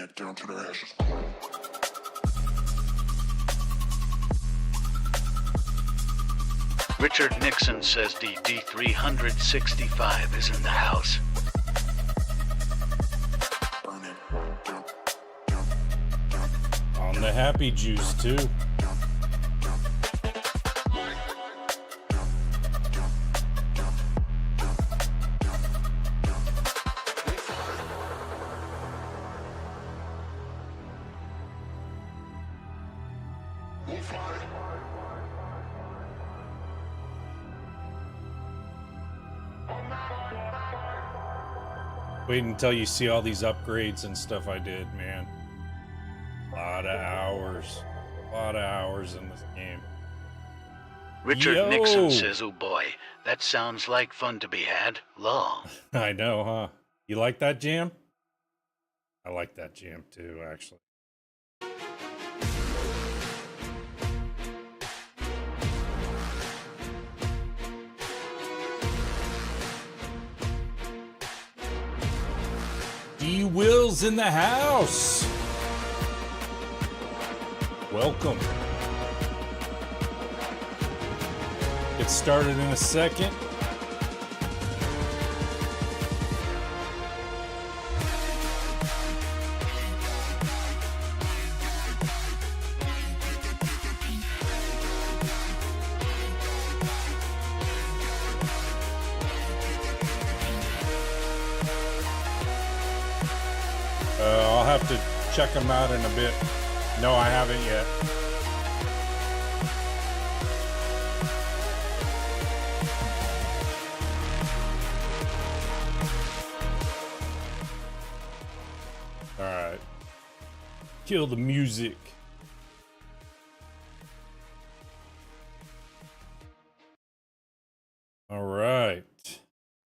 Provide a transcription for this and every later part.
it down to the ashes. Richard Nixon says DD 365 is in the house. Burn it down, down, down. On the happy juice, too. Wait until you see all these upgrades and stuff I did, man. A lot of hours in this game. Richard Nixon says, oh boy, that sounds like fun to be had. Long. I know, huh? You like that jam? I like that jam too, actually. D Will's in the house. Welcome. Get started in a second. I'll have to check them out in a bit. No, I haven't yet. All right. Kill the music. All right.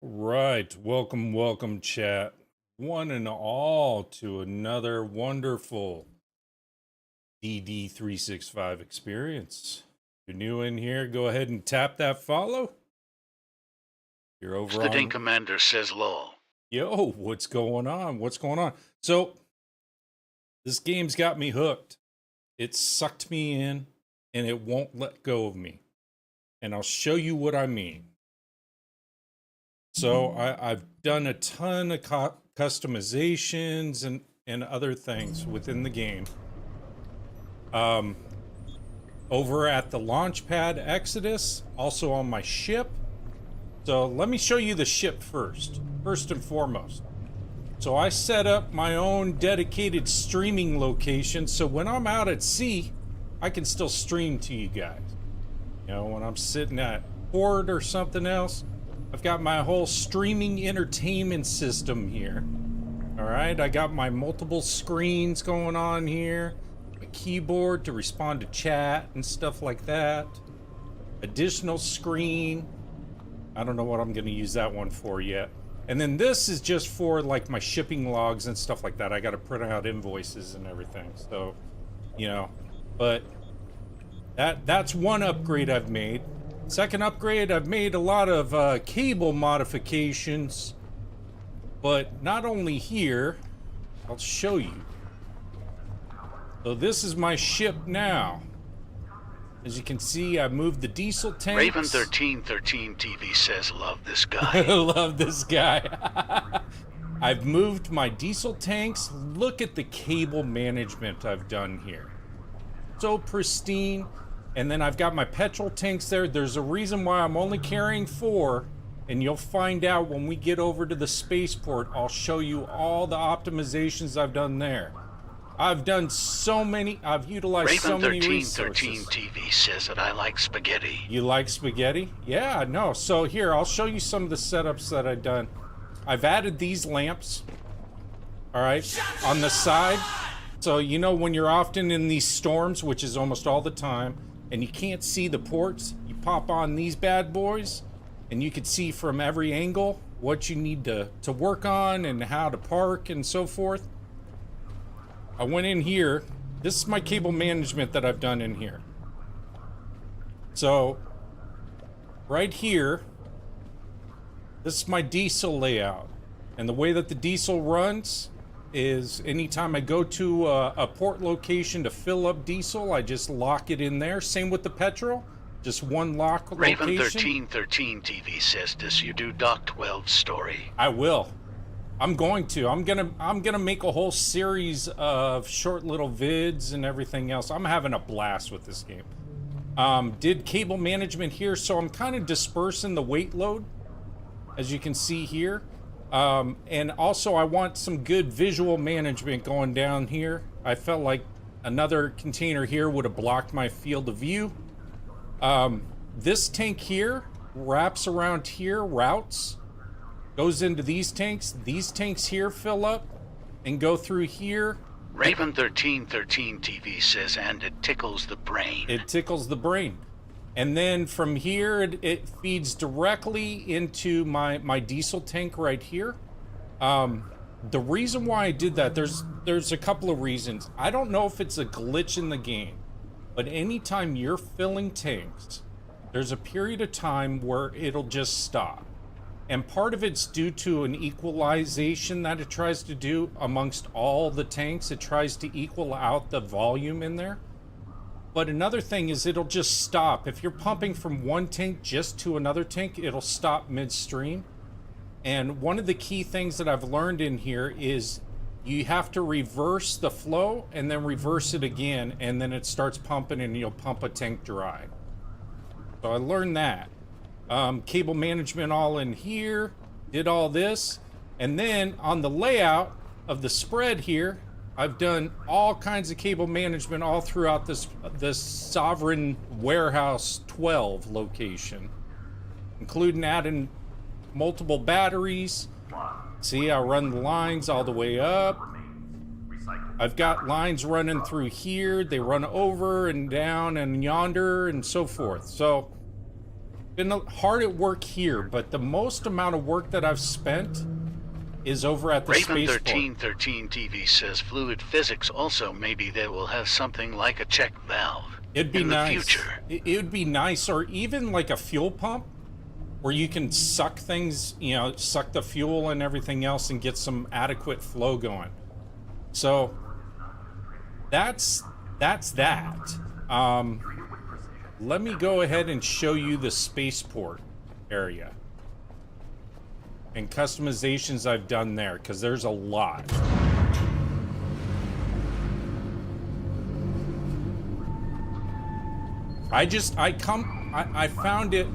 Right. Welcome, chat. One and all to another wonderful DD 365 experience. If you're new in here, go ahead and tap that follow. You're over The on... Commander says low. Yo, what's going on? What's going on? So, this game's got me hooked. It sucked me in, and it won't let go of me. And I'll show you what I mean. So, I've done a ton of customizations and other things within the game. Over at the Launchpad Exodus, also on my ship. So let me show you the ship first and foremost. So I set up my own dedicated streaming location, so when I'm out at sea, I can still stream to you guys. You know, when I'm sitting at port or something else, I've got my whole streaming entertainment system here. All right, I got my multiple screens going on here, a keyboard to respond to chat and stuff like that, additional screen. I don't know what I'm gonna use that one for yet. And then this is just for like my shipping logs and stuff like that. I gotta print out invoices and everything. So, you know, but that's one upgrade I've made. Second upgrade, I've made a lot of cable modifications, but not only here, I'll show you. So this is my ship now. As you can see, I moved the diesel tanks. Raven 1313 TV says love this guy. Love this guy. I've moved my diesel tanks. Look at the cable management I've done here. So pristine. And then I've got my petrol tanks there. There's a reason why I'm only carrying 4. And you'll find out when we get over to the spaceport. I'll show you all the optimizations I've done there. I've done so many. I've utilized Raven so many resources. 1313 TV says that I like spaghetti. You like spaghetti? Yeah, no. So here, I'll show you some of the setups that I've done. I've added these lamps. All right, on the side. So, you know, when you're often in these storms, which is almost all the time, and you can't see the ports, you pop on these bad boys, and you can see from every angle what you need to work on and how to park and so forth. I went in here. This is my cable management that I've done in here. So, right here, this is my diesel layout. And the way that the diesel runs is anytime I go to a port location to fill up diesel, I just lock it in there. Same with the petrol, just one lock Raven location. 1313 TV says this you do Doc 12 story. I will. I'm going to. I'm gonna make a whole series of short little vids and everything else. I'm having a blast with this game. Did cable management here, so I'm kind of dispersing the weight load, as you can see here. And also I want some good visual management going down here. I felt like another container here would have blocked my field of view. This tank here wraps around here, routes, goes into these tanks. These tanks here fill up and go through here. Raven 1313 TV says, and it tickles the brain. It tickles the brain. And then from here, it feeds directly into my diesel tank right here. The reason why I did that, there's a couple of reasons. I don't know if it's a glitch in the game, but anytime you're filling tanks, there's a period of time where it'll just stop. And part of it's due to an equalization that it tries to do amongst all the tanks. It tries to equal out the volume in there. But another thing is it'll just stop. If you're pumping from one tank just to another tank, it'll stop midstream. And one of the key things that I've learned in here is you have to reverse the flow and then reverse it again, and then it starts pumping and you'll pump a tank dry. So I learned that. Cable management all in here, did all this. And then on the layout of the spread here, I've done all kinds of cable management all throughout this Sovereign Warehouse 12 location, including adding multiple batteries. See, I run the lines all the way up. I've got lines running through here. They run over and down and yonder and so forth. So, been hard at work here, but the most amount of work that I've spent is over at the Raven spaceport. 1313 TV says fluid physics also maybe they will have something like a check valve. It'd be in nice. the future. It would be nice, or even like a fuel pump where you can suck things, you know, suck the fuel and everything else and get some adequate flow going. So that's that. Let me go ahead and show you the spaceport area and customizations I've done there, because there's a lot. I found it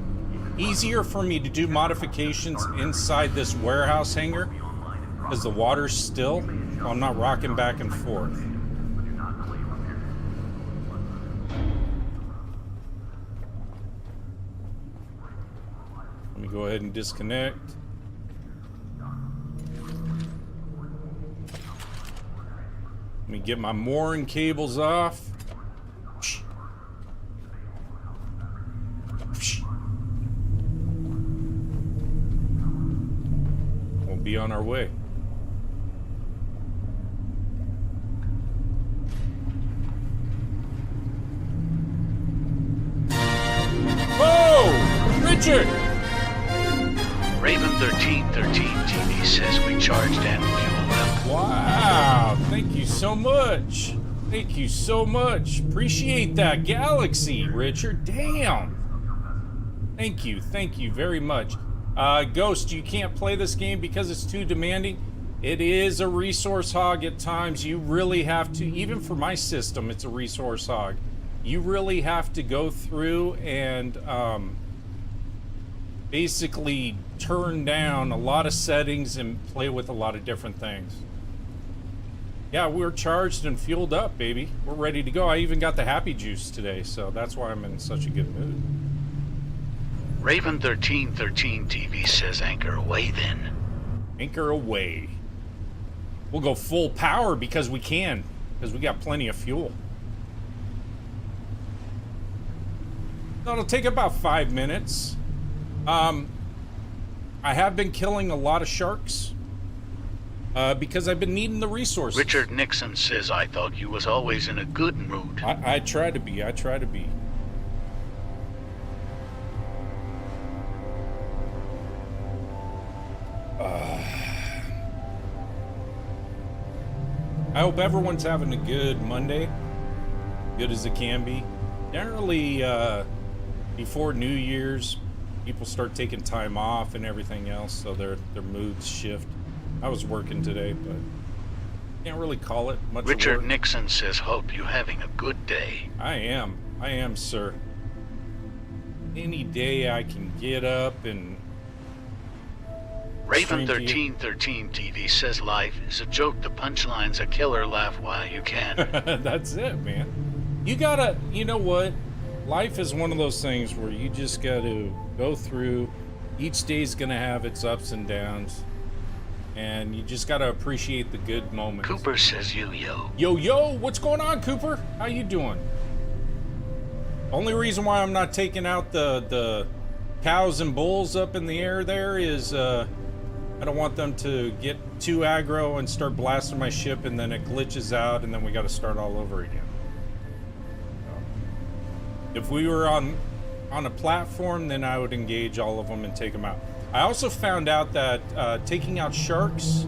easier for me to do modifications inside this warehouse hangar because the water's still, so I'm not rocking back and forth. Let me go ahead and disconnect. Let me get my mooring cables off. We'll be on our way. Whoa! Richard! Raven 1313 TV says we charged and fueled up. Wow, thank you so much. Thank you so much. Appreciate that, Galaxy, Richard. Damn. Thank you very much. Ghost, you can't play this game because it's too demanding. It is a resource hog at times. You really have to, even for my system, it's a resource hog. You really have to go through and basically turn down a lot of settings and play with a lot of different things. Yeah, we're charged and fueled up, baby. We're ready to go. I even got the happy juice today, so that's why I'm in such a good mood. Raven 1313 TV says anchor away then. Anchor away. We'll go full power because we can, because we got plenty of fuel. That'll take about 5 minutes. I have been killing a lot of sharks because I've been needing the resources. Richard Nixon says I thought you was always in a good mood. I try to be. I try to be. I hope everyone's having a good Monday. Good as it can be. Generally, before New Year's, people start taking time off and everything else, so their moods shift. I was working today, but can't really call it much Richard work. Nixon says, hope you're having a good day. I am, sir. Any day I can get up and Raven stream to you. 1313 TV says life is a joke. The punchline's a killer. Laugh while you can. That's it, man. You know what? Life is one of those things where you just gotta go through. Each day's gonna have its ups and downs. And you just gotta appreciate the good moments. Cooper says yo. Yo, what's going on, Cooper? How you doing? Only reason why I'm not taking out the cows and bulls up in the air there is I don't want them to get too aggro and start blasting my ship, and then it glitches out, and then we gotta start all over again. If we were on a platform, then I would engage all of them and take them out. I also found out that taking out sharks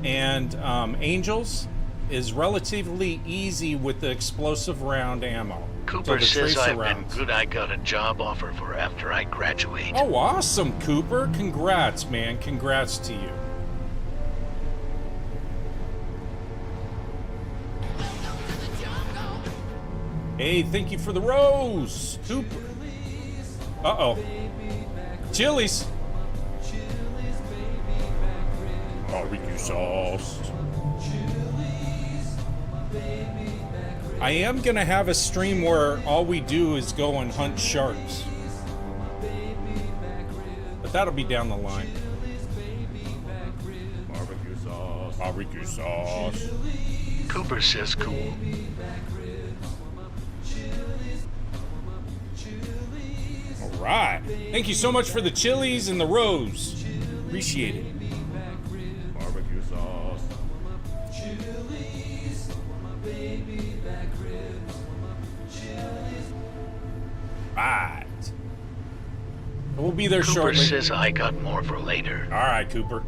and angels is relatively easy with the explosive round ammo. Cooper the says tracer I've been rounds. good. I got a job offer for after I graduate. Oh, awesome, Cooper. Congrats, man. Congrats to you. Hey, thank you for the rose, Cooper. Uh-oh. Chili's. Barbecue sauce. I am gonna have a stream where all we do is go and hunt sharks. But that'll be down the line. Barbecue sauce. Barbecue sauce. Cooper says cool. All right. Thank you so much for the chilies and the rose. Appreciate it. Barbecue sauce. Right. We'll be there Cooper shortly. says I got more for later. All right, Cooper.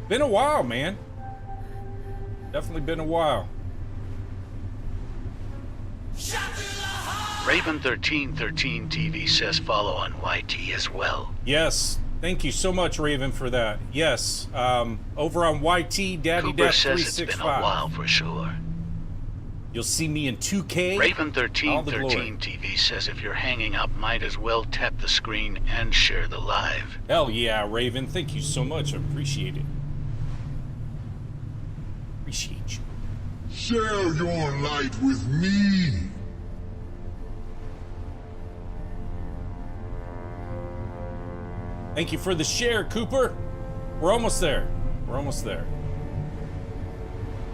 Been a while, man. Definitely been a while. Raven 1313 TV says follow on YT as well. Yes. Thank you so much, Raven, for that. Yes. Over on YT, Daddy Cooper Dash says it's been a 365. while for sure. You'll see me in 2K. Raven All the glory. 1313 TV says if you're hanging up, might as well tap the screen and share the live. Hell yeah, Raven. Thank you so much. I appreciate it. Appreciate you. Share your light with me. Thank you for the share, Cooper. We're almost there. We're almost there.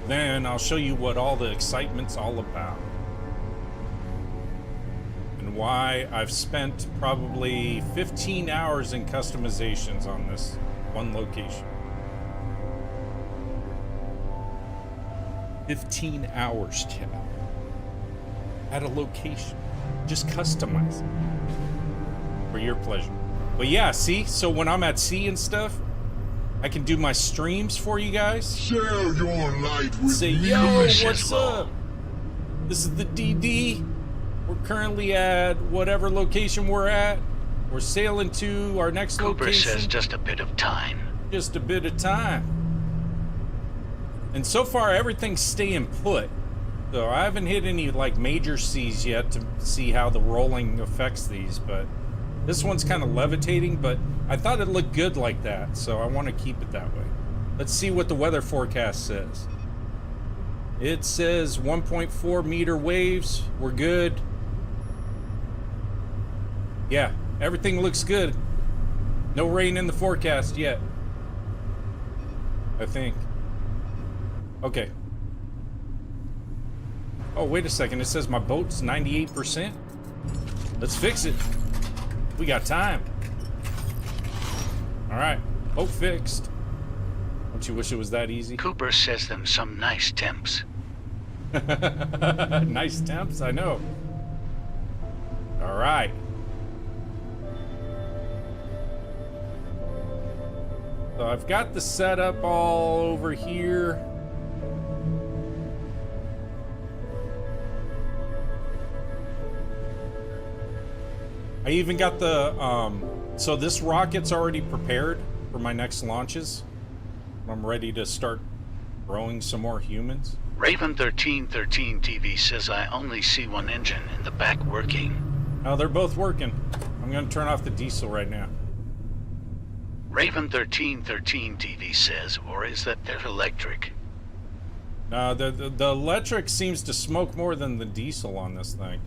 Then I'll show you what all the excitement's all about. And why I've spent probably 15 hours in customizations on this one location. 15 hours, Chad. At a location. Just customize it. For your pleasure. But yeah, see? So when I'm at sea and stuff, I can do my streams for you guys. Share your light with Say, me. yo, what's up? This is the DD. We're currently at whatever location we're at. We're sailing to our next Cooper location. says just a bit of time. Just a bit of time. And so far, everything's staying put. So I haven't hit any like major seas yet to see how the rolling affects these, but this one's kind of levitating, but I thought it looked good like that, so I want to keep it that way. Let's see what the weather forecast says. It says 1.4 meter waves. We're good. Yeah, everything looks good. No rain in the forecast yet, I think. Okay. Oh, wait a second. It says my boat's 98%. Let's fix it. We got time. All right. Boat fixed. Don't you wish it was that easy? Cooper says them some nice temps. Nice temps, I know. All right. So I've got the setup all over here. I even got the, so this rocket's already prepared for my next launches. I'm ready to start growing some more humans. Raven 1313 TV says I only see one engine in the back working. Oh, they're both working. I'm gonna turn off the diesel right now. Raven 1313 TV says, or is that their electric? No, the electric seems to smoke more than the diesel on this thing.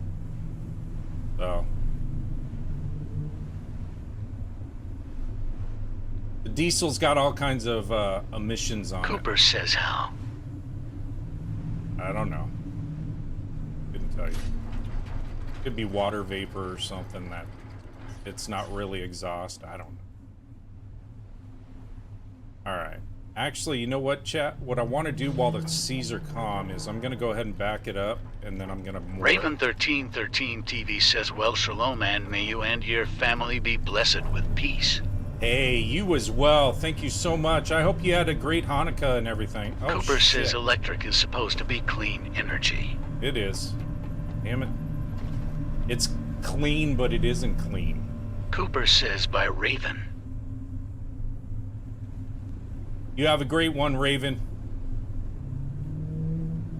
So. The diesel's got all kinds of emissions on Cooper it. says how? I don't know. Couldn't tell you. Could be water vapor or something that it's not really exhaust. I don't know. Alright. Actually, you know what, chat? What I want to do while the seas are calm is I'm going to go ahead and back it up, and then I'm going to... Raven 1313 TV says, well, shalom, and may you and your family be blessed with peace. Hey, you as well. Thank you so much. I hope you had a great Hanukkah and everything. Oh, Cooper shit. says electric is supposed to be clean energy. It is. Damn it. It's clean, but it isn't clean. Cooper says by Raven. You have a great one, Raven.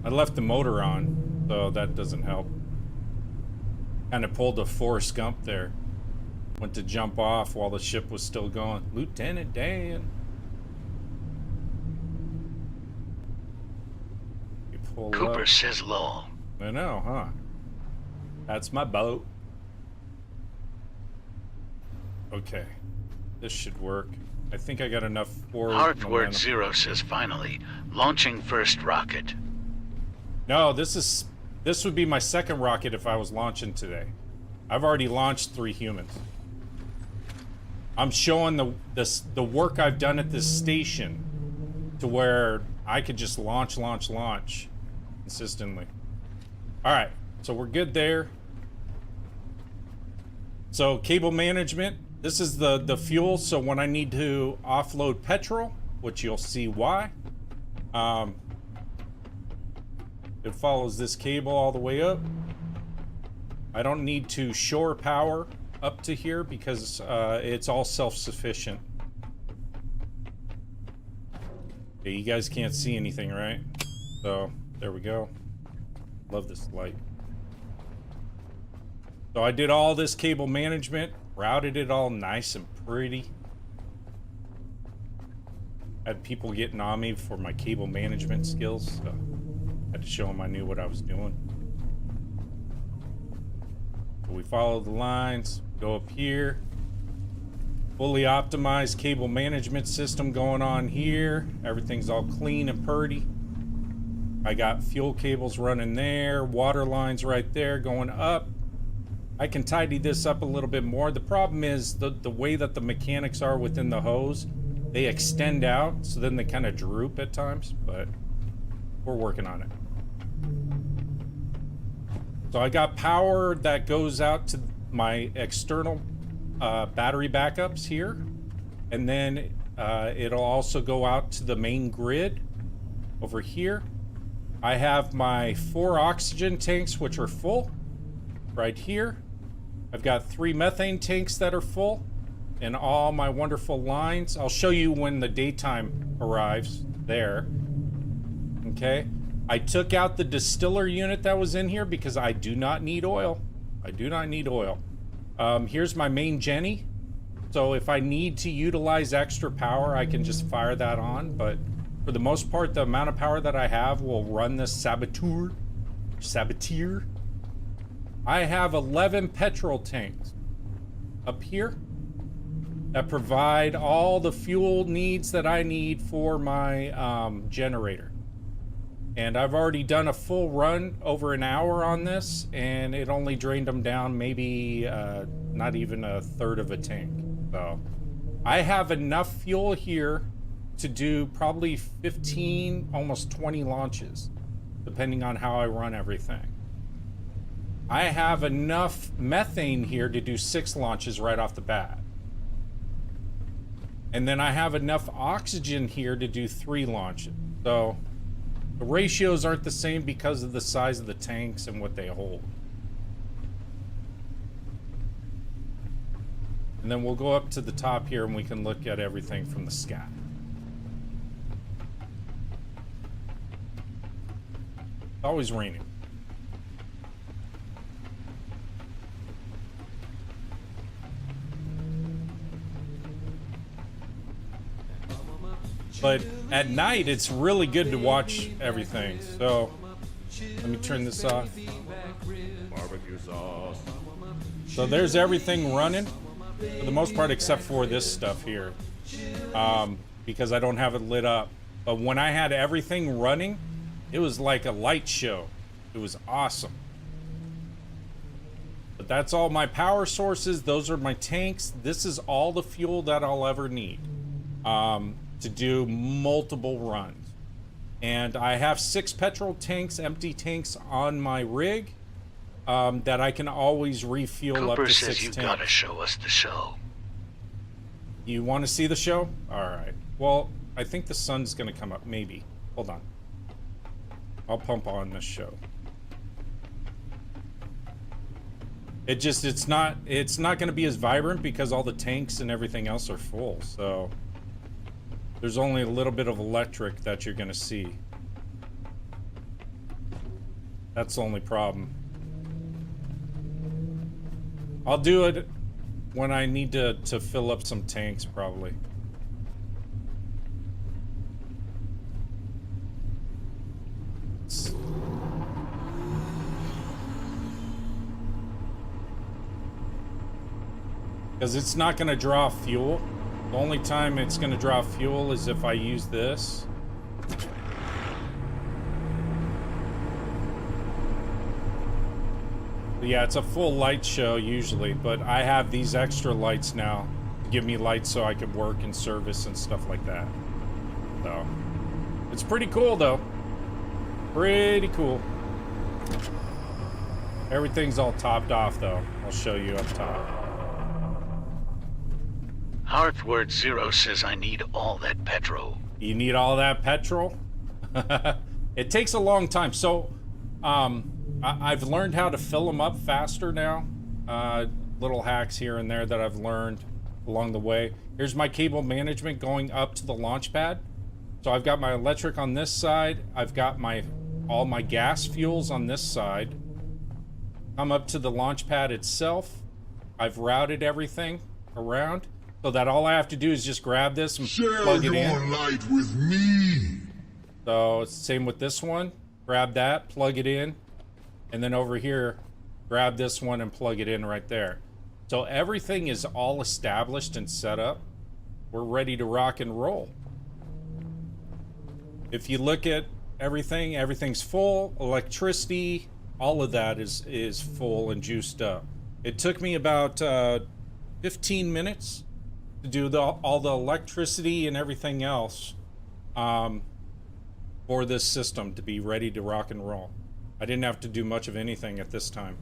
I left the motor on, so that doesn't help. Kind of pulled a Forrest Gump there. Went to jump off while the ship was still going. Lieutenant Dan. You pull Cooper up. says lol. I know, huh? That's my boat. Okay. This should work. I think I got enough forward Heartward momentum. Zero says finally, launching first rocket. No, this would be my second rocket if I was launching today. I've already launched 3 humans. I'm showing the work I've done at this station to where I could just launch consistently. All right, so we're good there. So cable management. This is the fuel, so when I need to offload petrol, which you'll see why, it follows this cable all the way up. I don't need to shore power up to here because it's all self-sufficient. Okay, you guys can't see anything, right? So, there we go. Love this light. So I did all this cable management. Routed it all nice and pretty. Had people getting on me for my cable management skills, so had to show them I knew what I was doing. So we follow the lines, go up here. Fully optimized cable management system going on here. Everything's all clean and pretty. I got fuel cables running there, water lines right there going up. I can tidy this up a little bit more. The problem is the way that the mechanics are within the hose, they extend out, so then they kind of droop at times, but we're working on it. So I got power that goes out to my external battery backups here, and then it'll also go out to the main grid over here. I have my 4 oxygen tanks, which are full right here. I've got 3 methane tanks that are full, and all my wonderful lines. I'll show you when the daytime arrives there. Okay. I took out the distiller unit that was in here because I do not need oil. I do not need oil. Here's my main Jenny. So if I need to utilize extra power, I can just fire that on. But for the most part, the amount of power that I have will run this Saboteur. I have 11 petrol tanks up here that provide all the fuel needs that I need for my generator. And I've already done a full run over an hour on this, and it only drained them down maybe not even a third of a tank. So I have enough fuel here to do probably 15, almost 20 launches, depending on how I run everything. I have enough methane here to do 6 launches right off the bat. And then I have enough oxygen here to do 3 launches. So the ratios aren't the same because of the size of the tanks and what they hold. And then we'll go up to the top here and we can look at everything from the sky. It's always raining. But at night, it's really good to watch everything. So let me turn this off. Barbecue sauce. So there's everything running for the most part, except for this stuff here, because I don't have it lit up. But when I had everything running, it was like a light show. It was awesome. But that's all my power sources. Those are my tanks. This is all the fuel that I'll ever need to do multiple runs. And I have 6 petrol tanks, empty tanks on my rig that I can always refuel Cooper up to says 6 you tanks. gotta show us the show. You want to see the show? All right. Well, I think the sun's going to come up. Maybe. Hold on. I'll pump on this show. It's not going to be as vibrant because all the tanks and everything else are full. So there's only a little bit of electric that you're going to see. That's the only problem. I'll do it when I need to fill up some tanks, probably. Because it's not going to draw fuel. The only time it's going to draw fuel is if I use this. Yeah, it's a full light show usually, but I have these extra lights now to give me lights so I can work and service and stuff like that. So, it's pretty cool though. Pretty cool. Everything's all topped off though. I'll show you up top. Hearthword Zero says I need all that petrol. You need all that petrol? It takes a long time. So, I've learned how to fill them up faster now. Little hacks here and there that I've learned along the way. Here's my cable management going up to the launch pad. So I've got my electric on this side. I've got all my gas fuels on this side. Come up to the launch pad itself. I've routed everything around so that all I have to do is just grab this and plug it in. Share your light with me. So it's the same with this one. Grab that, plug it in. And then over here, grab this one and plug it in right there. So everything is all established and set up. We're ready to rock and roll. If you look at everything, everything's full. Electricity, all of that is full and juiced up. It took me about 15 minutes to do all the electricity and everything else for this system to be ready to rock and roll. I didn't have to do much of anything at this time.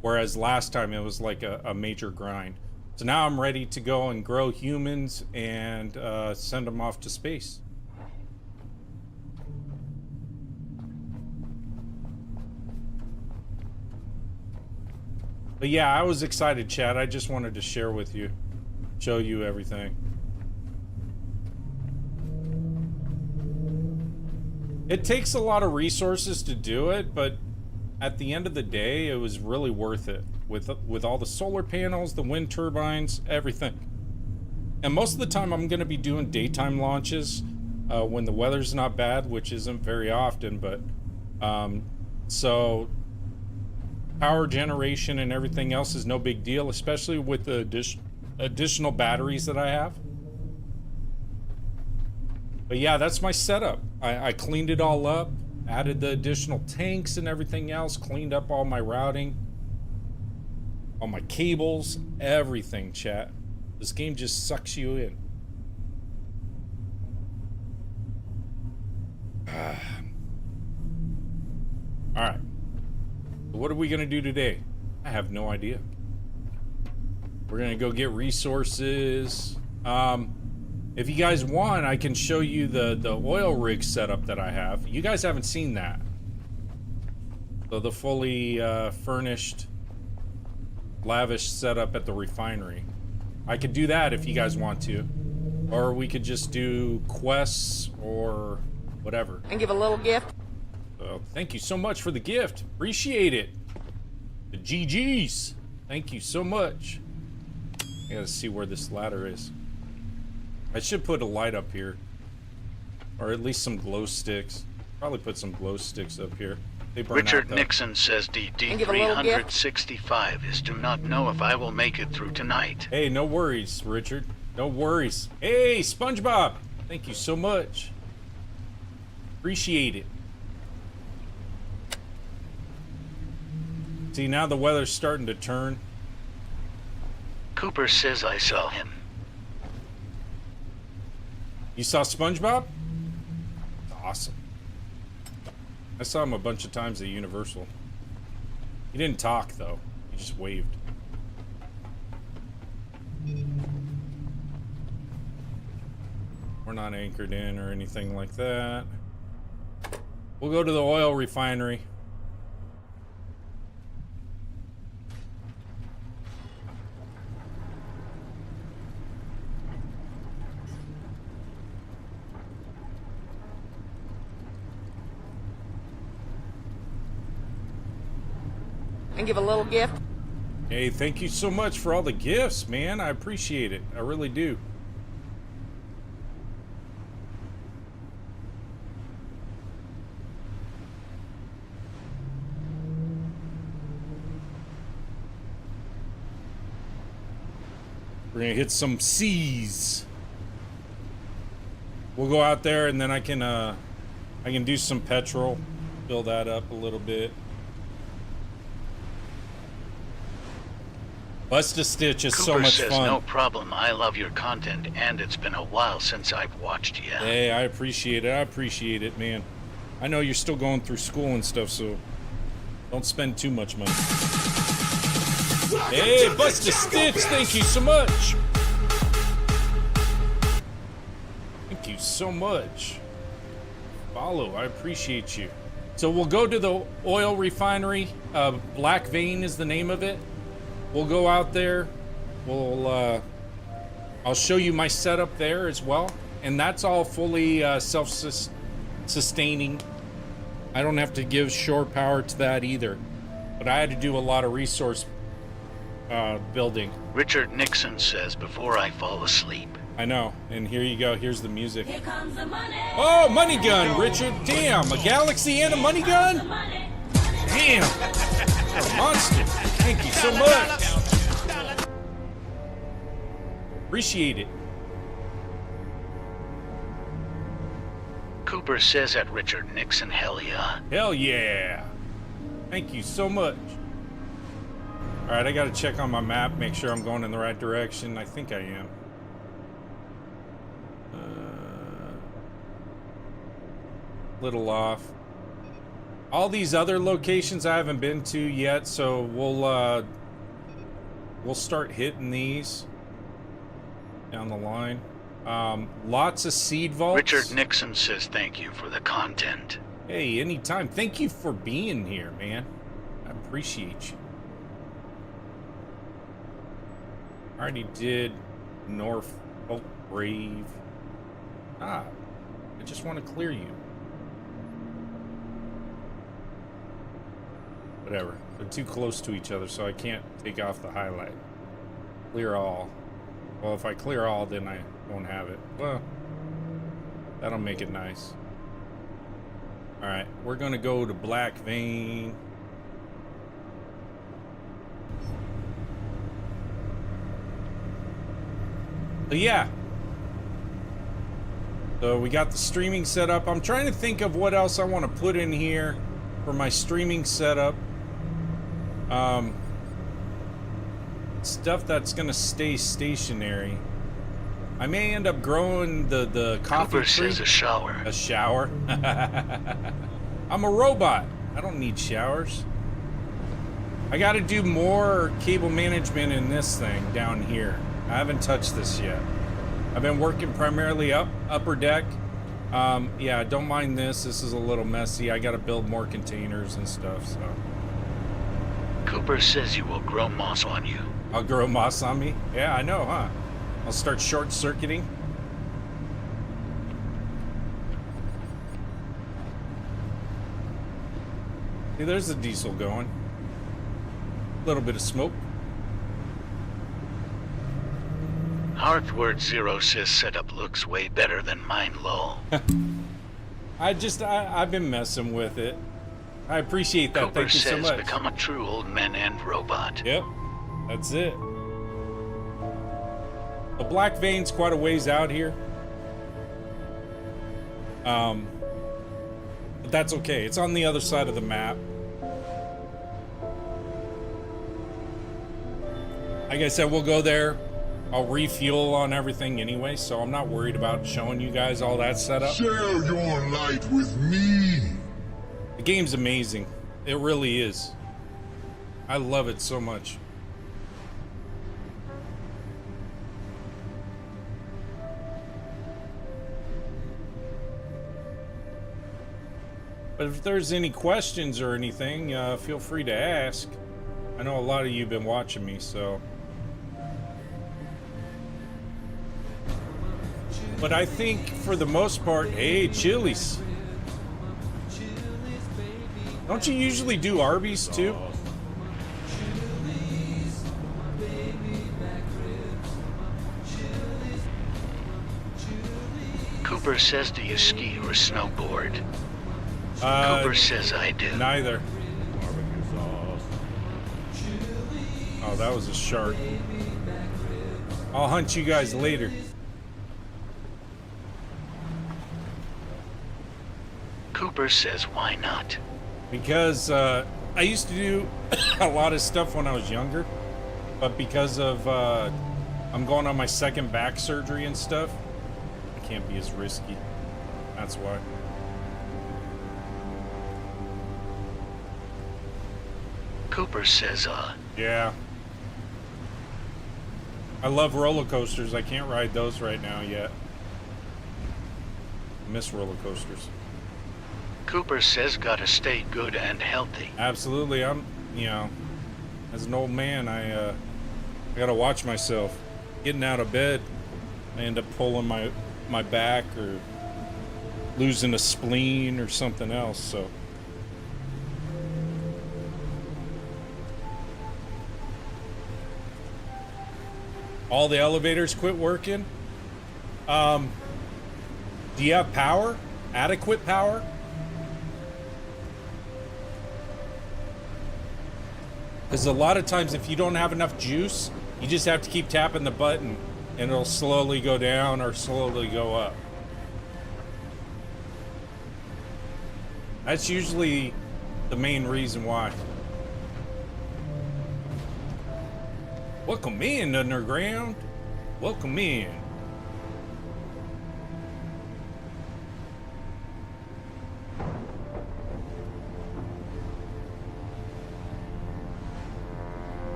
Whereas last time it was like a major grind. So now I'm ready to go and grow humans and send them off to space. But yeah, I was excited, Chad. I just wanted to share with you, show you everything. It takes a lot of resources to do it, but at the end of the day, it was really worth it with all the solar panels, the wind turbines, everything. And most of the time, I'm going to be doing daytime launches when the weather's not bad, which isn't very often. But so power generation and everything else is no big deal, especially with the additional batteries that I have. But yeah, that's my setup. I cleaned it all up, added the additional tanks and everything else, cleaned up all my routing, all my cables, everything, chat. This game just sucks you in. Alright. So what are we going to do today? I have no idea. We're going to go get resources. If you guys want, I can show you the oil rig setup that I have. You guys haven't seen that. So the fully furnished, lavish setup at the refinery. I could do that if you guys want to. Or we could just do quests or whatever. And give a little gift. So thank you so much for the gift. Appreciate it. The GGs. Thank you so much. I gotta see where this ladder is. I should put a light up here. Or at least some glow sticks. Probably put some glow sticks up here. They burn Richard out, though. Nixon says And give a little gift. DD-365 is do not know if I will make it through tonight. Hey, no worries, Richard. No worries. Hey, SpongeBob. Thank you so much. Appreciate it. See, now the weather's starting to turn. Cooper says I saw him. You saw SpongeBob? Awesome. I saw him a bunch of times at Universal. He didn't talk, though. He just waved. We're not anchored in or anything like that. We'll go to the oil refinery. And give a little gift. Hey, thank you so much for all the gifts, man. I appreciate it. I really do. We're gonna hit some C's. We'll go out there and then I can do some petrol, fill that up a little bit. Bust a Stitch is so Cooper much says fun. no problem. I love your content, and it's been a while since I've watched you. Hey, I appreciate it. I appreciate it, man. I know you're still going through school and stuff, so don't spend too much money. Hey, Bust a Stitch, thank you so much. Thank you so much. Follow, I appreciate you. So we'll go to the oil refinery. Black Vein is the name of it. We'll go out there. I'll show you my setup there as well. And that's all fully self-sustaining. I don't have to give shore power to that either. But I had to do a lot of resource building. Richard Nixon says before I fall asleep. I know. And here you go. Here's the music. Here comes the money. Oh, money gun, Richard. Damn, a galaxy and a money gun? Damn. You're a monster. Thank you so much. Appreciate it. Cooper says at Richard Nixon, hell yeah. Hell yeah. Thank you so much. Alright, I gotta check on my map, make sure I'm going in the right direction. I think I am. Little off. All these other locations I haven't been to yet, so we'll start hitting these down the line. Lots of seed vaults. Richard Nixon says thank you for the content. Hey, anytime. Thank you for being here, man. I appreciate you. I already did Norfolk Brave. I just want to clear you. Whatever. They're too close to each other, so I can't take off the highlight. Clear all. Well, if I clear all, then I won't have it. Well, that'll make it nice. Alright, we're gonna go to Black Vein. But yeah. So we got the streaming set up. I'm trying to think of what else I want to put in here for my streaming setup. Stuff that's gonna stay stationary. I may end up growing the coffee Cooper tree. says a shower. A shower? I'm a robot. I don't need showers. I gotta do more cable management in this thing down here. I haven't touched this yet. I've been working primarily upper deck. Yeah, don't mind this. This is a little messy. I gotta build more containers and stuff, so. Cooper says you will grow moss on you. I'll grow moss on me? Yeah, I know, huh? I'll start short-circuiting. See, there's the diesel going. A little bit of smoke. Hearthword Zero says setup looks way better than mine, lol. I've been messing with it. I appreciate that. Cooper Thank you so says much. become a true old man and robot. Yep, that's it. The Black Vein's quite a ways out here. But that's okay. It's on the other side of the map. Like I said, we'll go there. I'll refuel on everything anyway, so I'm not worried about showing you guys all that setup. Share your light with me. The game's amazing. It really is. I love it so much. But if there's any questions or anything, feel free to ask. I know a lot of you have been watching me, so. But I think for the most part, hey, Chili's. Don't you usually do Arby's too? Cooper says, do you ski or snowboard? Cooper says I do. Neither. Barbecue sauce. Oh, that was a shark. I'll hunt you guys later. Cooper says, why not? Because I used to do a lot of stuff when I was younger, but because of I'm going on my second back surgery and stuff, I can't be as risky. That's why. Cooper says, Yeah. I love roller coasters. I can't ride those right now yet. I miss roller coasters. Cooper says gotta stay good and healthy. Absolutely. I'm, you know, as an old man, I gotta watch myself. Getting out of bed, I end up pulling my back or losing a spleen or something else, so. All the elevators quit working. Do you have power? Adequate power? Because a lot of times if you don't have enough juice, you just have to keep tapping the button and it'll slowly go down or slowly go up. That's usually the main reason why. Welcome in, Underground. Welcome in.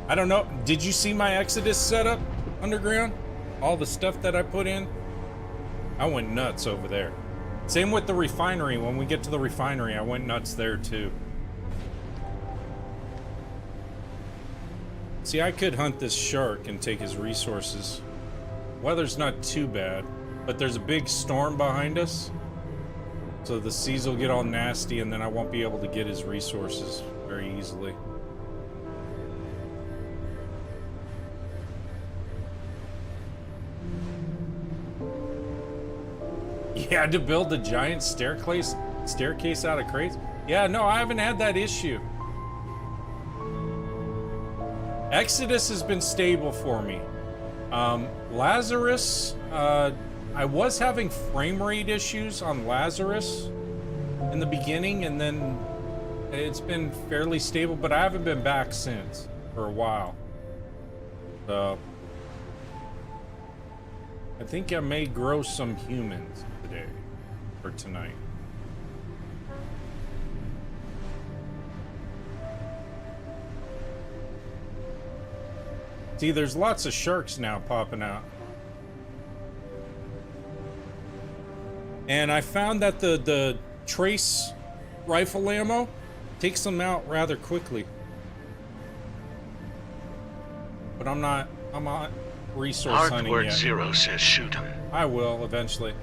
I don't know. Did you see my Exodus setup, Underground? All the stuff that I put in? I went nuts over there. Same with the refinery. When we get to the refinery, I went nuts there too. See, I could hunt this shark and take his resources. Weather's not too bad, but there's a big storm behind us. So the seas will get all nasty and then I won't be able to get his resources very easily. You had to build a giant staircase out of crates? Yeah, no, I haven't had that issue. Exodus has been stable for me. Lazarus, I was having frame rate issues on Lazarus in the beginning, and then it's been fairly stable, but I haven't been back since for a while. So I think I may grow some humans today or tonight. See, there's lots of sharks now popping out. And I found that the trace rifle ammo Takes them out rather quickly. But I'm not resource hunting Hardword yet. 0 says shoot him. I will eventually.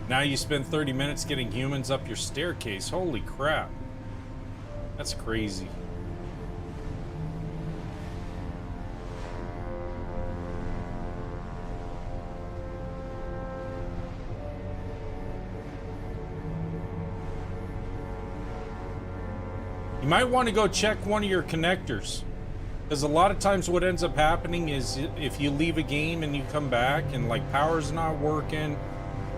Now you spend 30 minutes getting humans up your staircase. Holy crap. That's crazy. You might want to go check one of your connectors. Because a lot of times what ends up happening is if you leave a game and you come back and like power's not working,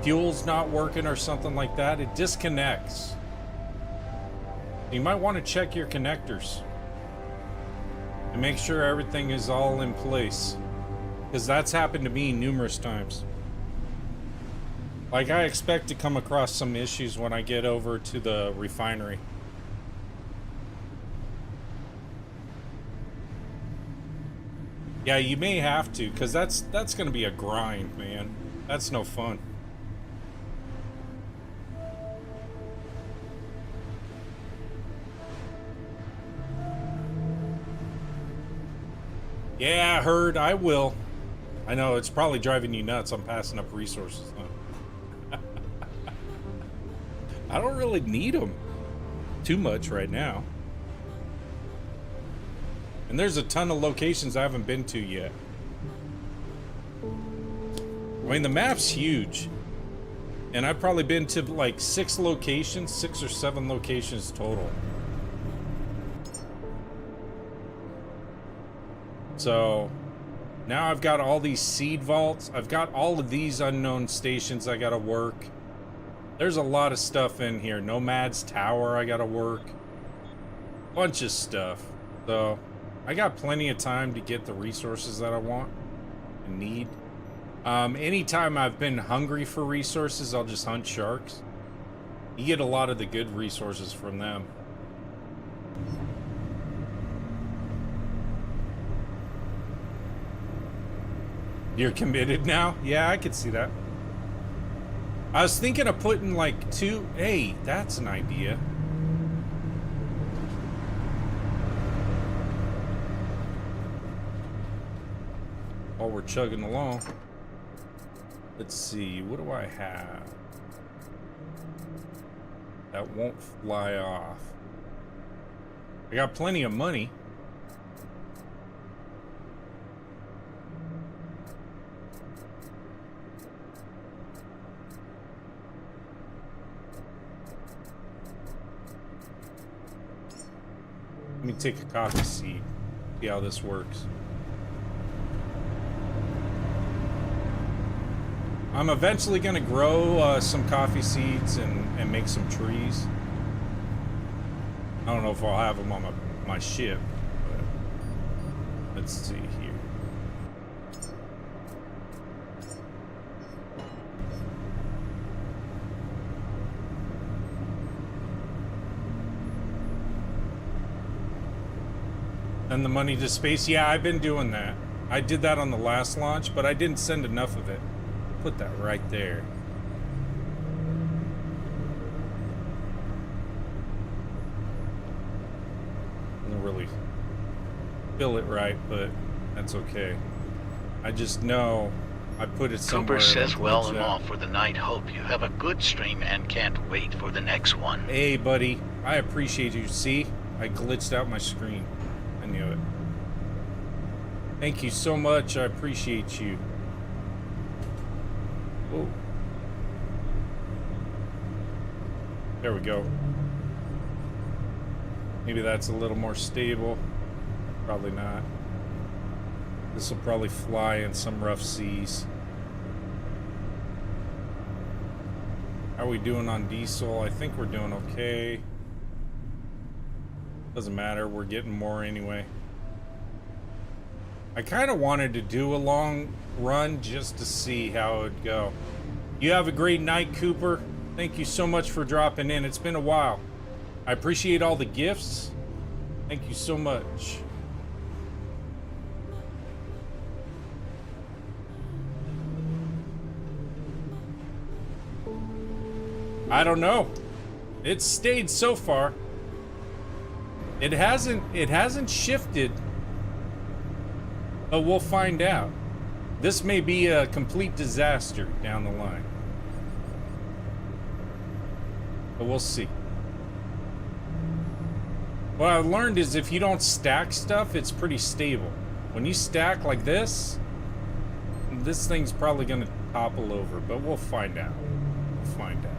fuel's not working or something like that, it disconnects. You might want to check your connectors and make sure everything is all in place. Because that's happened to me numerous times. Like I expect to come across some issues when I get over to the refinery. Yeah, you may have to, because that's going to be a grind, man. That's no fun. Yeah, I heard. I will. I know, it's probably driving you nuts. I'm passing up resources, huh? I don't really need them too much right now. And there's a ton of locations I haven't been to yet. I mean, the map's huge. And I've probably been to like 6 locations, 6 or 7 locations total. So now I've got all these seed vaults. I've got all of these unknown stations I gotta work. There's a lot of stuff in here. Nomad's Tower I gotta work. Bunch of stuff. So I got plenty of time to get the resources that I want and need. Anytime I've been hungry for resources, I'll just hunt sharks. You get a lot of the good resources from them. You're committed now? Yeah, I could see that. I was thinking of putting like 2... Hey, that's an idea. While we're chugging along. Let's see, what do I have that won't fly off? I got plenty of money. Let me take a coffee seed, see how this works. I'm eventually going to grow some coffee seeds and make some trees. I don't know if I'll have them on my ship, but let's see here. Send the money to space. Yeah, I've been doing that. I did that on the last launch, but I didn't send enough of it. Put that right there. Didn't really fill it right, but that's okay. I just know I put it somewhere. Cooper says, well, I'm off for the night. Hope you have a good stream and can't wait for the next one. Hey, buddy. I appreciate you. See? I glitched out my screen. I knew it. Thank you so much. I appreciate you. Oh. There we go. Maybe that's a little more stable. Probably not. This will probably fly in some rough seas. How are we doing on diesel? I think we're doing okay. Doesn't matter, we're getting more anyway. I kind of wanted to do a long run just to see how it would go. You have a great night, Cooper. Thank you so much for dropping in. It's been a while. I appreciate all the gifts. Thank you so much. I don't know. It's stayed so far. It hasn't shifted. But we'll find out. This may be a complete disaster down the line. But we'll see. What I've learned is if you don't stack stuff, it's pretty stable. When you stack like this thing's probably gonna topple over, but we'll find out. We'll find out.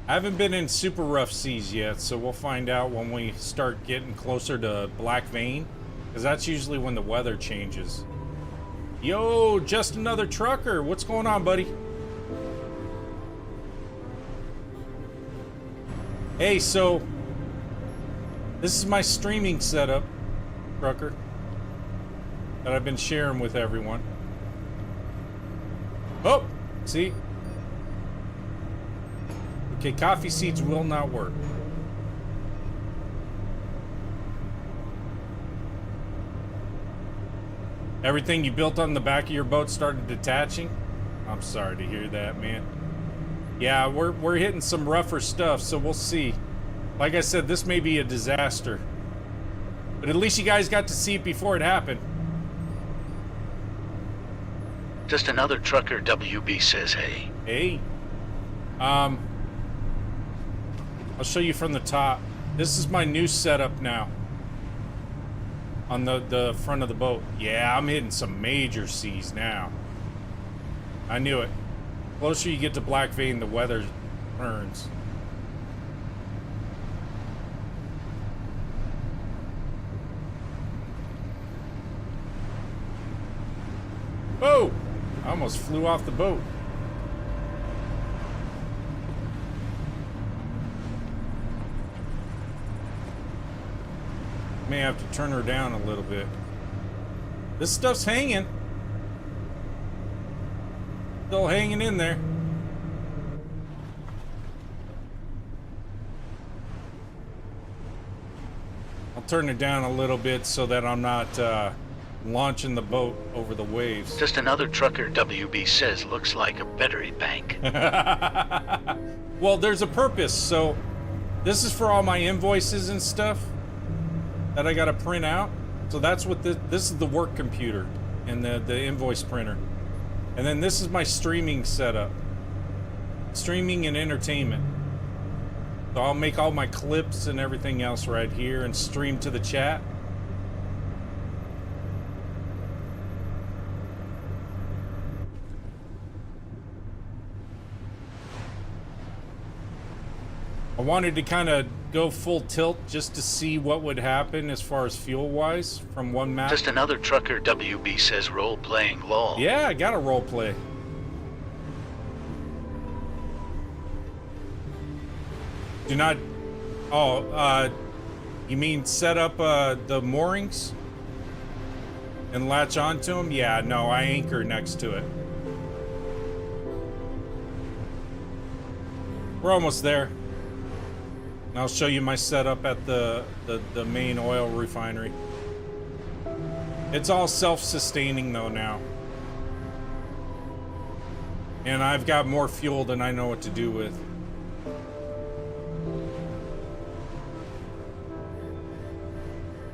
I haven't been in super rough seas yet, so we'll find out when we start getting closer to Black Vein, because that's usually when the weather changes. Yo, just another trucker. What's going on, buddy? Hey, so this is my streaming setup, trucker, that I've been sharing with everyone. Oh, see? Okay, coffee seeds will not work. Everything you built on the back of your boat started detaching? I'm sorry to hear that, man. Yeah, we're hitting some rougher stuff, so we'll see. Like I said, this may be a disaster. But at least you guys got to see it before it happened. Just another trucker, WB says hey. Hey. I'll show you from the top. This is my new setup now. On the front of the boat. Yeah, I'm hitting some major seas now. I knew it. The closer you get to Black Vein, the weather turns. Oh! I almost flew off the boat. May have to turn her down a little bit. This stuff's hanging. Still hanging in there. I'll turn it down a little bit so that I'm not launching the boat over the waves. Just another trucker, WB says, looks like a battery bank. Well, there's a purpose. So this is for all my invoices and stuff that I gotta print out. So that's what this is, the work computer and the invoice printer. And then this is my streaming setup. Streaming and entertainment. So I'll make all my clips and everything else right here and stream to the chat. I wanted to kind of go full tilt just to see what would happen as far as fuel-wise from one map. Just another trucker, WB says, role-playing lol. Yeah, I got a role play. Do not... Oh, you mean set up the moorings? And latch onto them? Yeah, no, I anchor next to it. We're almost there. And I'll show you my setup at the main oil refinery. It's all self-sustaining though now. And I've got more fuel than I know what to do with.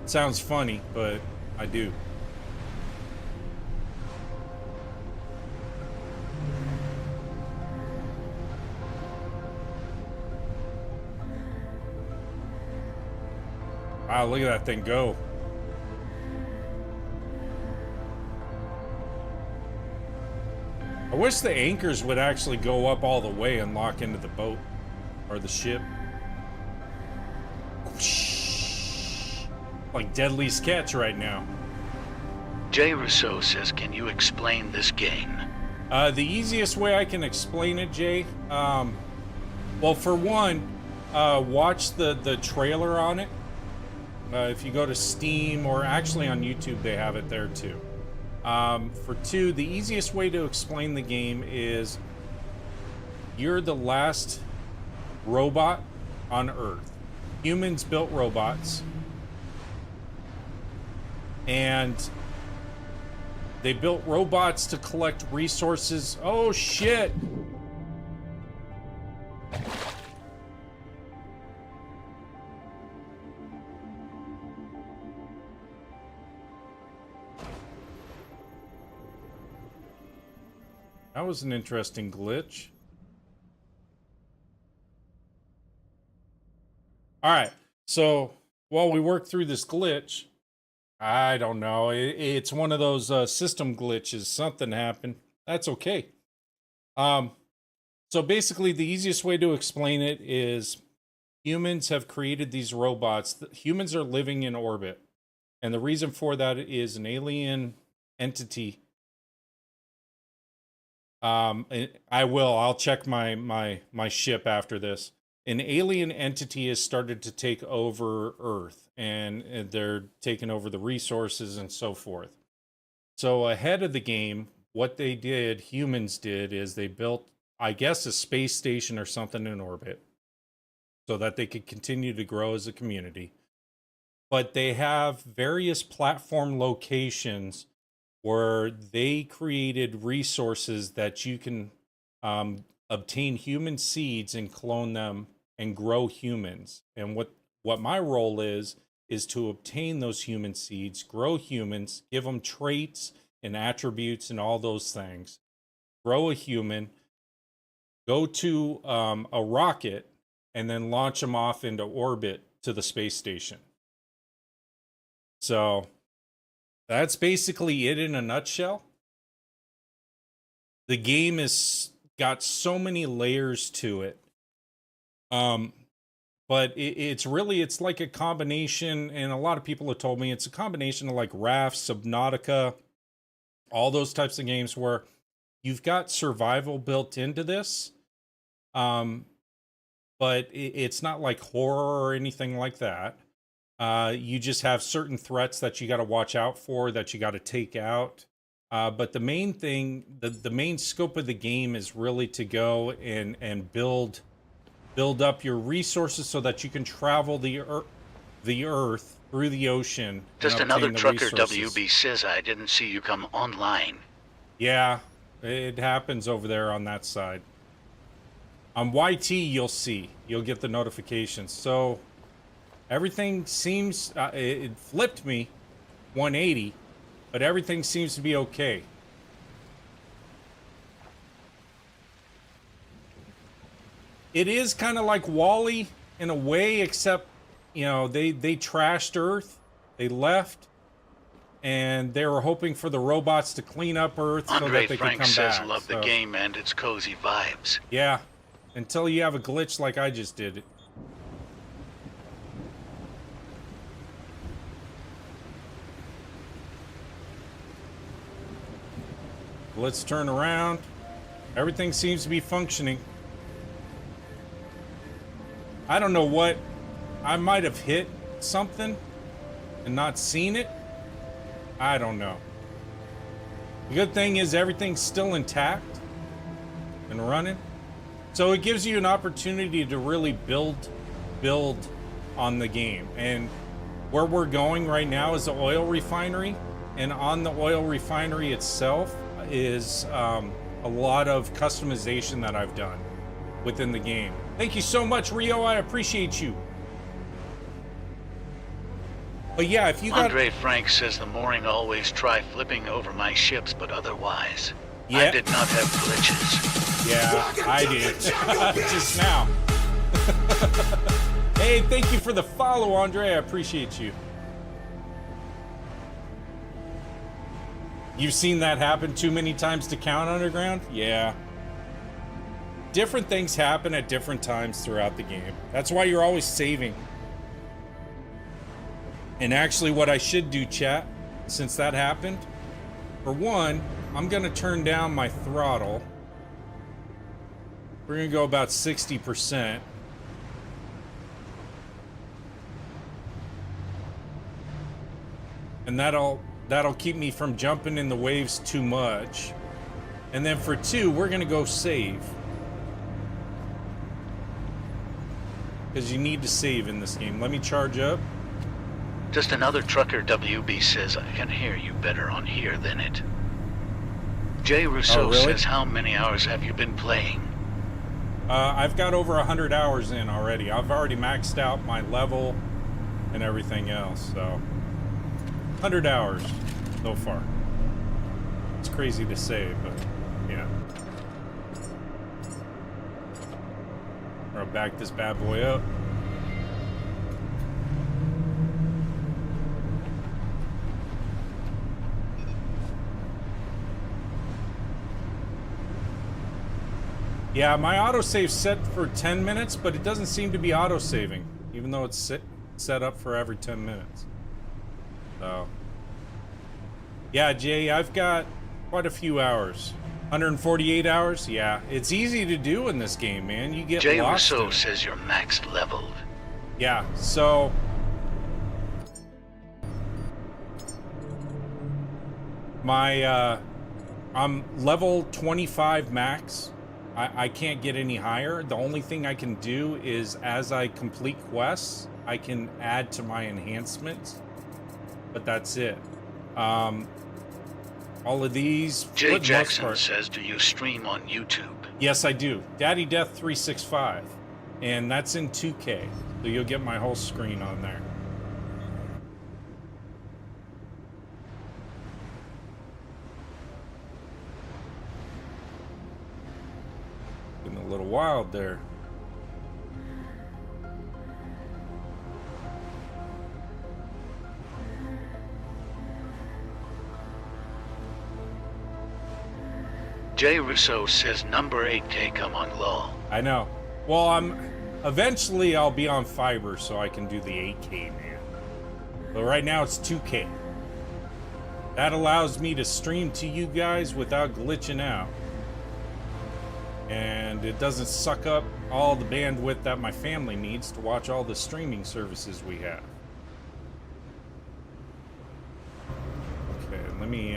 It sounds funny, but I do. Wow, look at that thing go. I wish the anchors would actually go up all the way and lock into the boat or the ship. Like Deadly's Catch right now. Jay Rousseau says, can you explain this game? The easiest way I can explain it, Jay, well, for one, watch the trailer on it. If you go to Steam, or actually on YouTube, they have it there too. For two, the easiest way to explain the game is you're the last robot on Earth. Humans built robots. And They built robots to collect resources. Oh, shit. That was an interesting glitch. All right. So while we work through this glitch, I don't know. It's one of those system glitches. Something happened. That's okay. So basically, the easiest way to explain it is humans have created these robots. Humans are living in orbit. And the reason for that is an alien entity. I'll check my ship after this. An alien entity has started to take over Earth, and they're taking over the resources and so forth. So ahead of the game, what humans did, is they built, I guess, a space station or something in orbit so that they could continue to grow as a community. But they have various platform locations where they created resources that you can obtain human seeds and clone them and grow humans. And what my role is to obtain those human seeds, grow humans, give them traits and attributes and all those things, grow a human, go to a rocket, and then launch them off into orbit to the space station. So that's basically it in a nutshell. The game has got so many layers to it. But it's like a combination, and a lot of people have told me it's a combination of like Raft, Subnautica, all those types of games where you've got survival built into this. But it's not like horror or anything like that. You just have certain threats that you got to watch out for, that you got to take out. But the main thing, the main scope of the game is really to go and build up your resources so that you can travel the Earth through the ocean. Just another trucker WB says I didn't see you come online. Yeah, it happens over there on that side. On YT, you'll get the notifications. So everything seems, it flipped me 180, but everything seems to be okay. It is kind of like WALL-E in a way, except, you know, they trashed Earth. They left, and they were hoping for the robots to clean up Earth so that they Frank could come says back. Love the game and its cozy vibes. Yeah, until you have a glitch like I just did. Let's turn around. Everything seems to be functioning. I don't know what. I might have hit something and not seen it. I don't know. The good thing is everything's still intact and running. So it gives you an opportunity to really build on the game. And where we're going right now is the oil refinery. And on the oil refinery itself is a lot of customization that I've done within the game. Thank you so much, Rio. I appreciate you. But yeah, if you got... Andre Frank says the mooring always try flipping over my ships, but otherwise, yeah. I did not have glitches. Yeah, I did. Just now. Hey, thank you for the follow, Andre. I appreciate you. You've seen that happen too many times to count, Underground? Yeah. Different things happen at different times throughout the game. That's why you're always saving. And actually what I should do, chat, since that happened, for one, I'm gonna turn down my throttle. We're gonna go about 60%. And that'll keep me from jumping in the waves too much. And then for two, we're gonna go save. Because you need to save in this game. Let me charge up. Just another trucker WB says I can hear you better on here than it. Jay Rousseau Oh, really? says, how many hours have you been playing? I've got over 100 hours in already. I've already maxed out my level and everything else, so 100 hours so far. It's crazy to say, but yeah. I'll back this bad boy up. Yeah, my autosave's set for 10 minutes, but it doesn't seem to be autosaving, even though it's set up for every 10 minutes. So, yeah, Jay, I've got quite a few hours. 148 hours? Yeah, it's easy to do in this game, man. You get Jay lost Rousseau in it. says you're max leveled. Yeah, so... I'm level 25 max. I can't get any higher. The only thing I can do is, as I complete quests, I can add to my enhancements. But that's it. All of these... Jay Jackson says, do you stream on YouTube? Yes, I do. Daddy Death 365. And that's in 2K. So you'll get my whole screen on there. Getting a little wild there. Jay Rousseau says number 8K come on LOL. I know. Well, eventually I'll be on fiber so I can do the 8K, man. But right now it's 2K. That allows me to stream to you guys without glitching out. And it doesn't suck up all the bandwidth that my family needs to watch all the streaming services we have. Okay, let me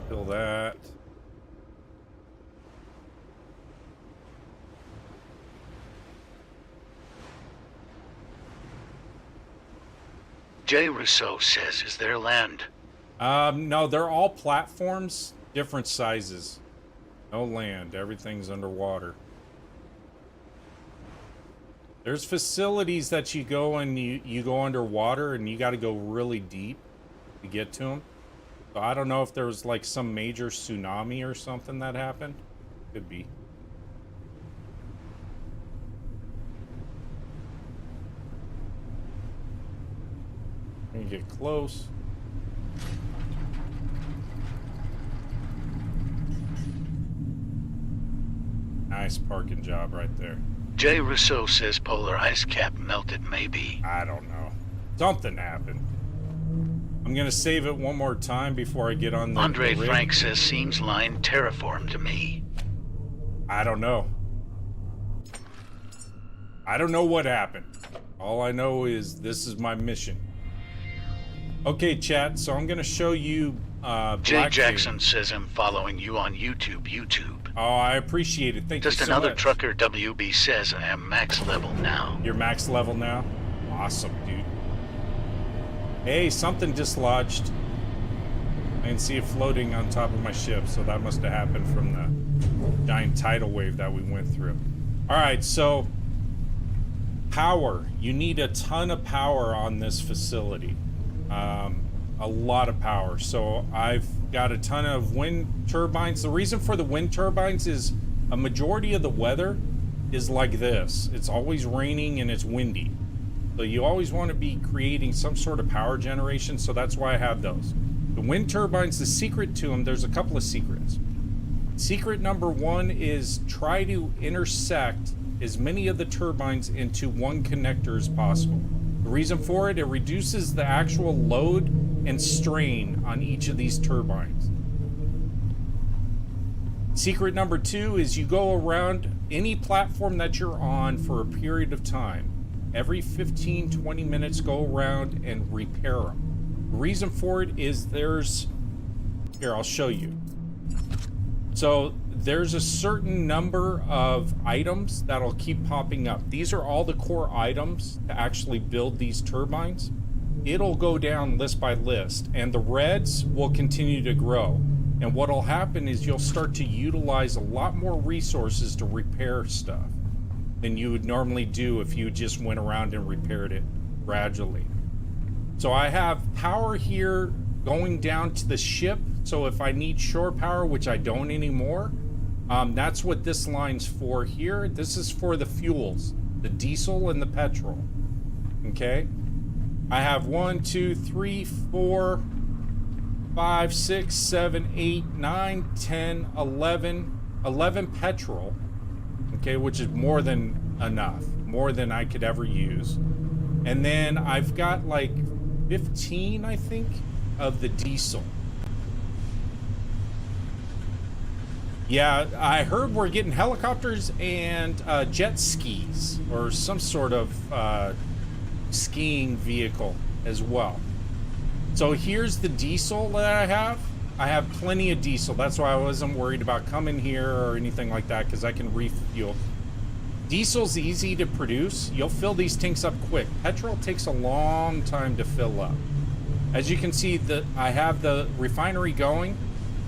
fill that. Jay Rousseau says, is there land? No, they're all platforms, different sizes. No land, everything's underwater. There's facilities that you go and you go underwater and you got to go really deep to get to them. So I don't know if there was like some major tsunami or something that happened. Could be. Let me get close. Nice parking job right there. Jay Rousseau says polar ice cap melted maybe. I don't know. Something happened. I'm gonna save it one more time before I get on the Andre rig. Frank says seems line terraform to me. I don't know. I don't know what happened. All I know is this is my mission. Okay, chat, so I'm gonna show you Jay Jackson says I'm following you on YouTube. Oh, I appreciate it. Thank Just you so another much. Trucker WB says I am max level now. You're max level now? Awesome, dude. Hey, something dislodged. I can see it floating on top of my ship, so that must have happened from the giant tidal wave that we went through. Alright, so power. You need a ton of power on this facility. A lot of power. So I've got a ton of wind turbines. The reason for the wind turbines is a majority of the weather is like this. It's always raining and it's windy. So you always want to be creating some sort of power generation, so that's why I have those. The wind turbines, the secret to them, there's a couple of secrets. Secret number one is try to intersect as many of the turbines into one connector as possible. The reason for it, it reduces the actual load and strain on each of these turbines. Secret number two is you go around any platform that you're on for a period of time. Every 15-20 minutes, go around and repair them. The reason for it is here, I'll show you. So there's a certain number of items that'll keep popping up. These are all the core items to actually build these turbines. It'll go down list by list, and the reds will continue to grow. And what'll happen is you'll start to utilize a lot more resources to repair stuff than you would normally do if you just went around and repaired it gradually. So I have power here going down to the ship. So if I need shore power, which I don't anymore, that's what this line's for here. This is for the fuels, the diesel and the petrol. Okay? I have 1, 2, 3, 4, 5, 6, 7, 8, 9, 10, 11 petrol. Okay, which is more than enough. More than I could ever use. And then I've got like 15, I think, of the diesel. Yeah, I heard we're getting helicopters and jet skis or some sort of skiing vehicle as well. So here's the diesel that I have. I have plenty of diesel. That's why I wasn't worried about coming here or anything like that, because I can refuel. Diesel's easy to produce. You'll fill these tanks up quick. Petrol takes a long time to fill up. As you can see, I have the refinery going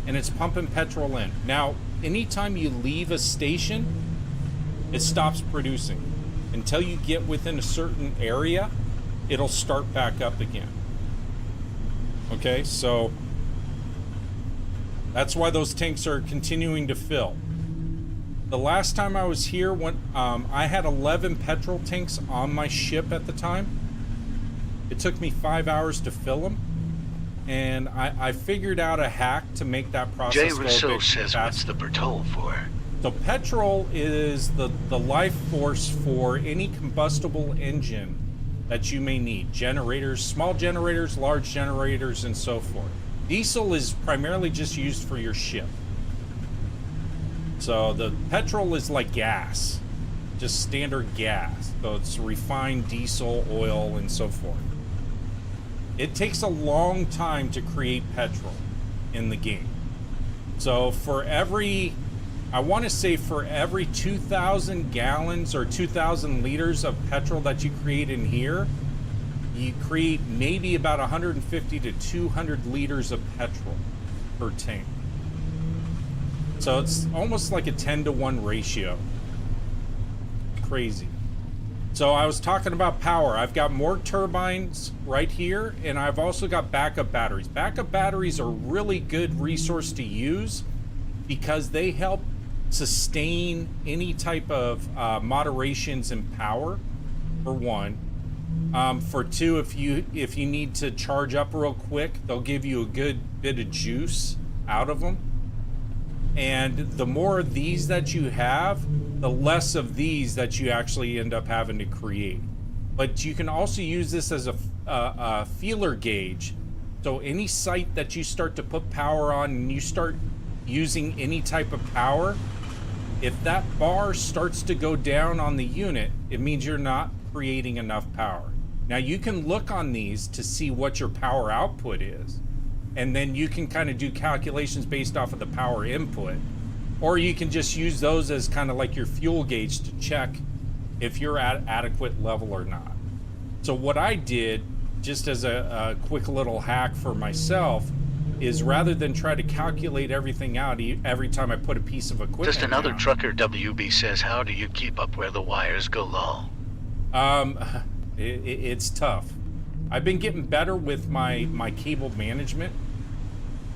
and it's pumping petrol in. Now, anytime you leave a station, it stops producing. Until you get within a certain area, it'll start back up again. Okay, so that's why those tanks are continuing to fill. The last time I was here, when I had 11 petrol tanks on my ship at the time. It took me 5 hours to fill them, and I figured out a hack to make that process Jay go a Rousseau bit says, what's faster. the Bertol for? So petrol is the life force for any combustible engine that you may need. Generators, small generators, large generators, and so forth. Diesel is primarily just used for your ship. So the petrol is like gas, just standard gas. So it's refined diesel, oil, and so forth. It takes a long time to create petrol in the game. So for every, I want to say for every 2,000 gallons or 2,000 liters of petrol that you create in here, you create maybe about 150 to 200 liters of petrol per tank. So it's almost like a 10-to-1 ratio. Crazy. So I was talking about power. I've got more turbines right here, and I've also got backup batteries. Backup batteries are a really good resource to use because they help sustain any type of moderations in power, for one. For two, if you need to charge up real quick, they'll give you a good bit of juice out of them. And the more of these that you have, the less of these that you actually end up having to create. But you can also use this as a feeler gauge. So any site that you start to put power on and you start using any type of power, if that bar starts to go down on the unit, it means you're not creating enough power. Now you can look on these to see what your power output is. And then you can kind of do calculations based off of the power input. Or you can just use those as kind of like your fuel gauge to check if you're at adequate level or not. So what I did, just as a quick little hack for myself, is rather than try to calculate everything out every time I put a piece of equipment Just another down, trucker WB says, how do you keep up where the wires go low? It's tough. I've been getting better with my cable management.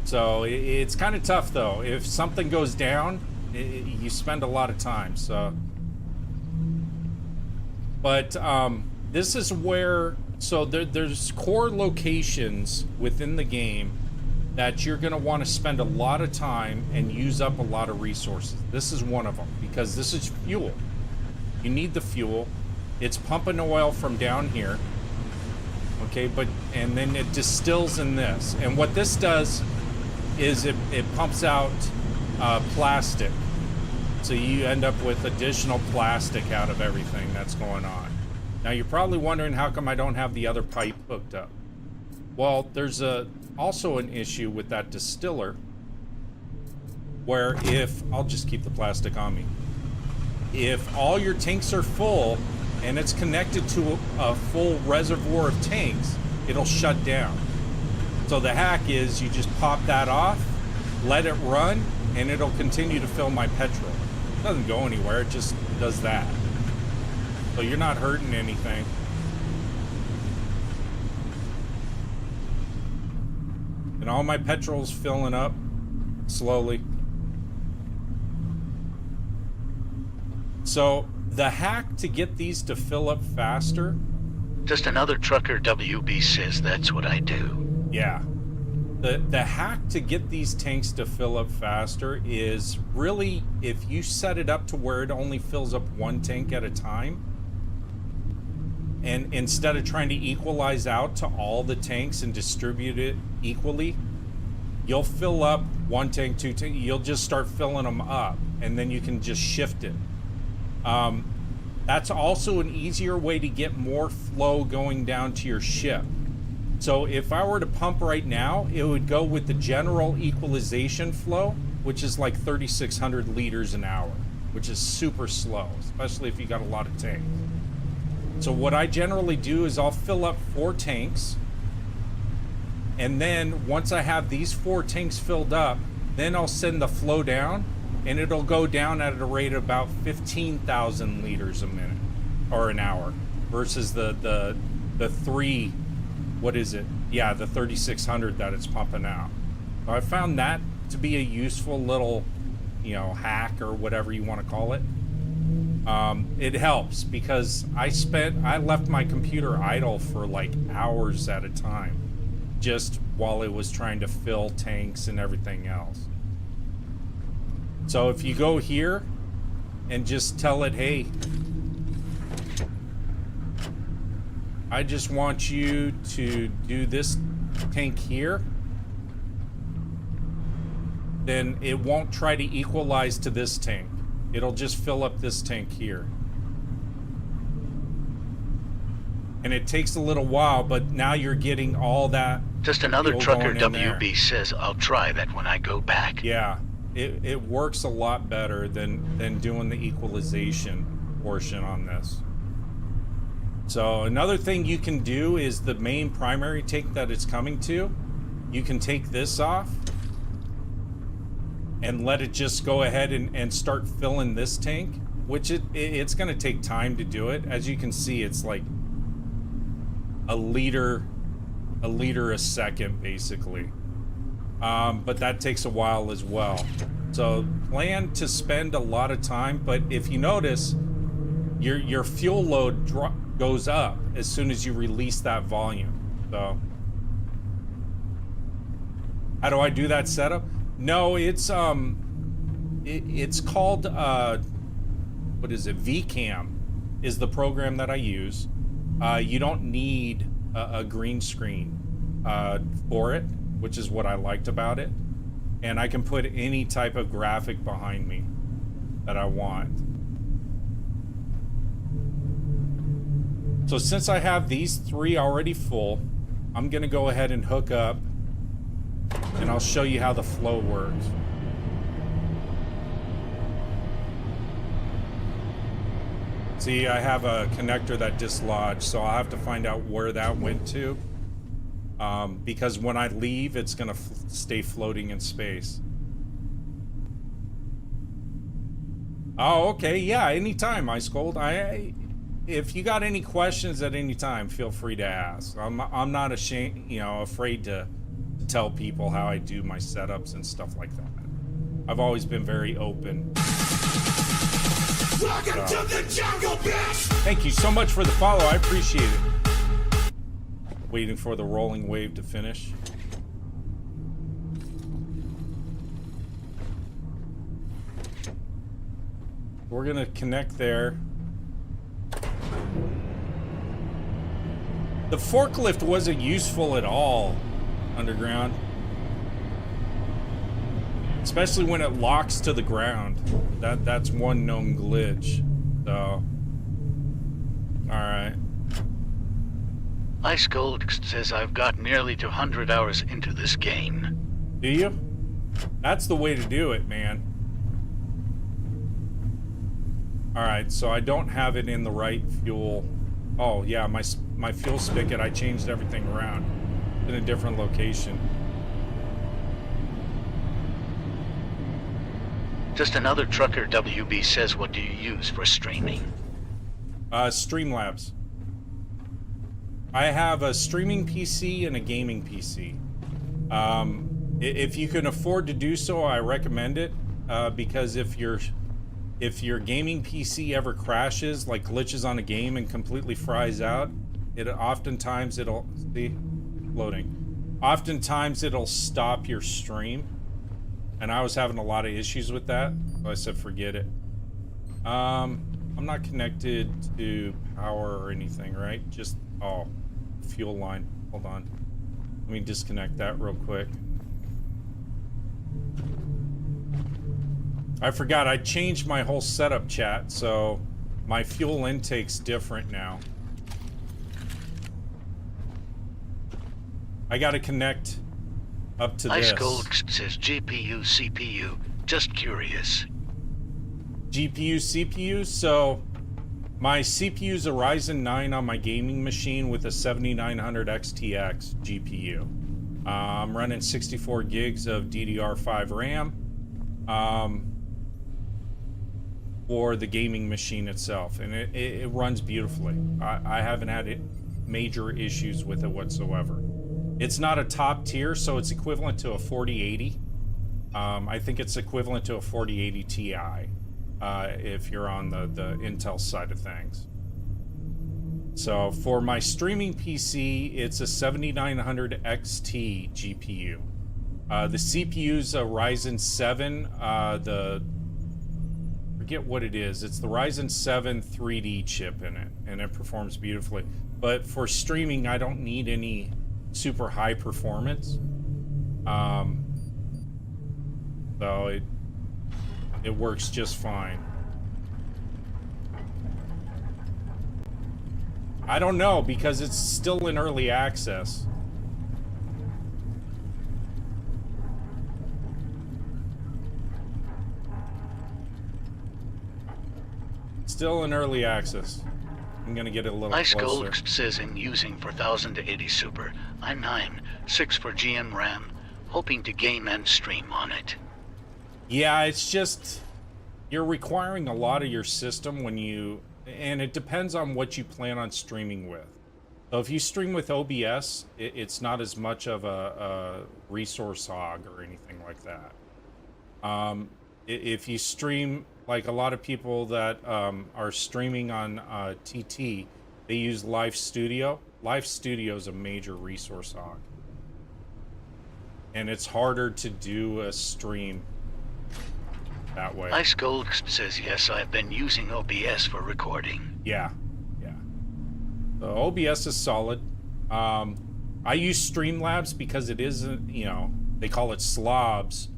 So it's kind of tough though. If something goes down, you spend a lot of time. So, but this is where, so there's core locations within the game that you're going to want to spend a lot of time and use up a lot of resources. This is one of them because this is fuel. You need the fuel. It's pumping oil from down here. Okay, and then it distills in this. And what this does is it pumps out plastic. So you end up with additional plastic out of everything that's going on. Now you're probably wondering how come I don't have the other pipe hooked up. Well, there's also an issue with that distiller where I'll just keep the plastic on me. If all your tanks are full and it's connected to a full reservoir of tanks, it'll shut down. So the hack is you just pop that off let it run, and it'll continue to fill my petrol. It doesn't go anywhere, it just does that. So you're not hurting anything. And all my petrol's filling up slowly. So the hack to get these to fill up faster. Just another trucker WB says that's what I do. Yeah. The hack to get these tanks to fill up faster is really if you set it up to where it only fills up one tank at a time. And instead of trying to equalize out to all the tanks and distribute it equally, you'll fill up one tank, two tanks, you'll just start filling them up, and then you can just shift it. That's also an easier way to get more flow going down to your ship. So if I were to pump right now, it would go with the general equalization flow, which is like 3,600 liters an hour, which is super slow, especially if you got a lot of tanks. So what I generally do is I'll fill up 4 tanks, and then once I have these 4 tanks filled up, then I'll send the flow down, and it'll go down at a rate of about 15,000 liters a minute or an hour versus the 3, what is it? Yeah, the 3,600 that it's pumping out. So I found that to be a useful little, you know, hack or whatever you want to call it. It helps because I left my computer idle for like hours at a time just while it was trying to fill tanks and everything else. So if you go here and just tell it, hey, I just want you to do this tank here, then it won't try to equalize to this tank. It'll just fill up this tank here. And it takes a little while, but now you're getting all that. Just another fuel trucker going in there. WB says I'll try that when I go back. Yeah, it works a lot better than doing the equalization portion on this. So another thing you can do is the main primary tank that it's coming to, you can take this off and let it just go ahead and start filling this tank, which it's going to take time to do it. As you can see, it's like a liter a second basically, but that takes a while as well. So plan to spend a lot of time, but if you notice, your fuel load goes up as soon as you release that volume. So how do I do that setup? No, it's called what is it? VCam is the program that I use. You don't need a green screen for it, which is what I liked about it. And I can put any type of graphic behind me that I want. So since I have these 3 already full, I'm gonna go ahead and hook up, and I'll show you how the flow works. See, I have a connector that dislodged, so I'll have to find out where that went to. Because when I leave, it's gonna stay floating in space. Oh, okay, yeah, anytime, Ice Cold. If you got any questions at any time, feel free to ask. I'm not ashamed, afraid to tell people how I do my setups and stuff like that. I've always been very open. Welcome to the jungle, bitch! Thank you so much for the follow. I appreciate it. Waiting for the rolling wave to finish. We're gonna connect there. The forklift wasn't useful at all underground, especially when it locks to the ground. That's one known glitch. So, all right. Ice Gold says I've got nearly 200 hours into this game. Do you? That's the way to do it, man. All right, so I don't have it in the right fuel. Oh yeah, my fuel spigot, I changed everything around in a different location. Just another trucker WB says, what do you use for streaming? Streamlabs. I have a streaming PC and a gaming PC. If you can afford to do so, I recommend it, because if your gaming PC ever crashes, like glitches on a game and completely fries out, oftentimes it'll stop your stream. And I was having a lot of issues with that, so I said forget it. I'm not connected to power or anything, right? Just, oh, fuel line. Hold on. Let me disconnect that real quick. I forgot, I changed my whole setup, chat, so my fuel intake's different now. I gotta connect up to this. Ice Gold says GPU, CPU. Just curious. GPU, CPU, so my CPU's a Ryzen 9 on my gaming machine with a 7900 XTX GPU. I'm running 64 gigs of DDR5 RAM for the gaming machine itself, and it runs beautifully. I haven't had major issues with it whatsoever. It's not a top tier, so it's equivalent to a 4080. I think it's equivalent to a 4080 Ti. If you're on the Intel side of things. So for my streaming PC, it's a 7900 XT GPU. The CPU's a Ryzen 7, forget what it is. It's the Ryzen 7 3D chip in it, and it performs beautifully. But for streaming, I don't need any super high performance. So it works just fine. I don't know, because it's still in early access. Still in early access. I'm gonna get it a little Ice closer. Gold says in using 4080 Super, i9, 6 for GM RAM, hoping to game and stream on it. Yeah, it's just, you're requiring a lot of your system when you, and it depends on what you plan on streaming with. So if you stream with OBS, it's not as much of a resource hog or anything like that. If you stream, like a lot of people that are streaming on TT, they use Live Studio. Live Studio is a major resource hog. And it's harder to do a stream that way. Ice Gold says, yes, I've been using OBS for recording. Yeah, yeah. So OBS is solid. I use Streamlabs because it isn't, you know, they call it slobs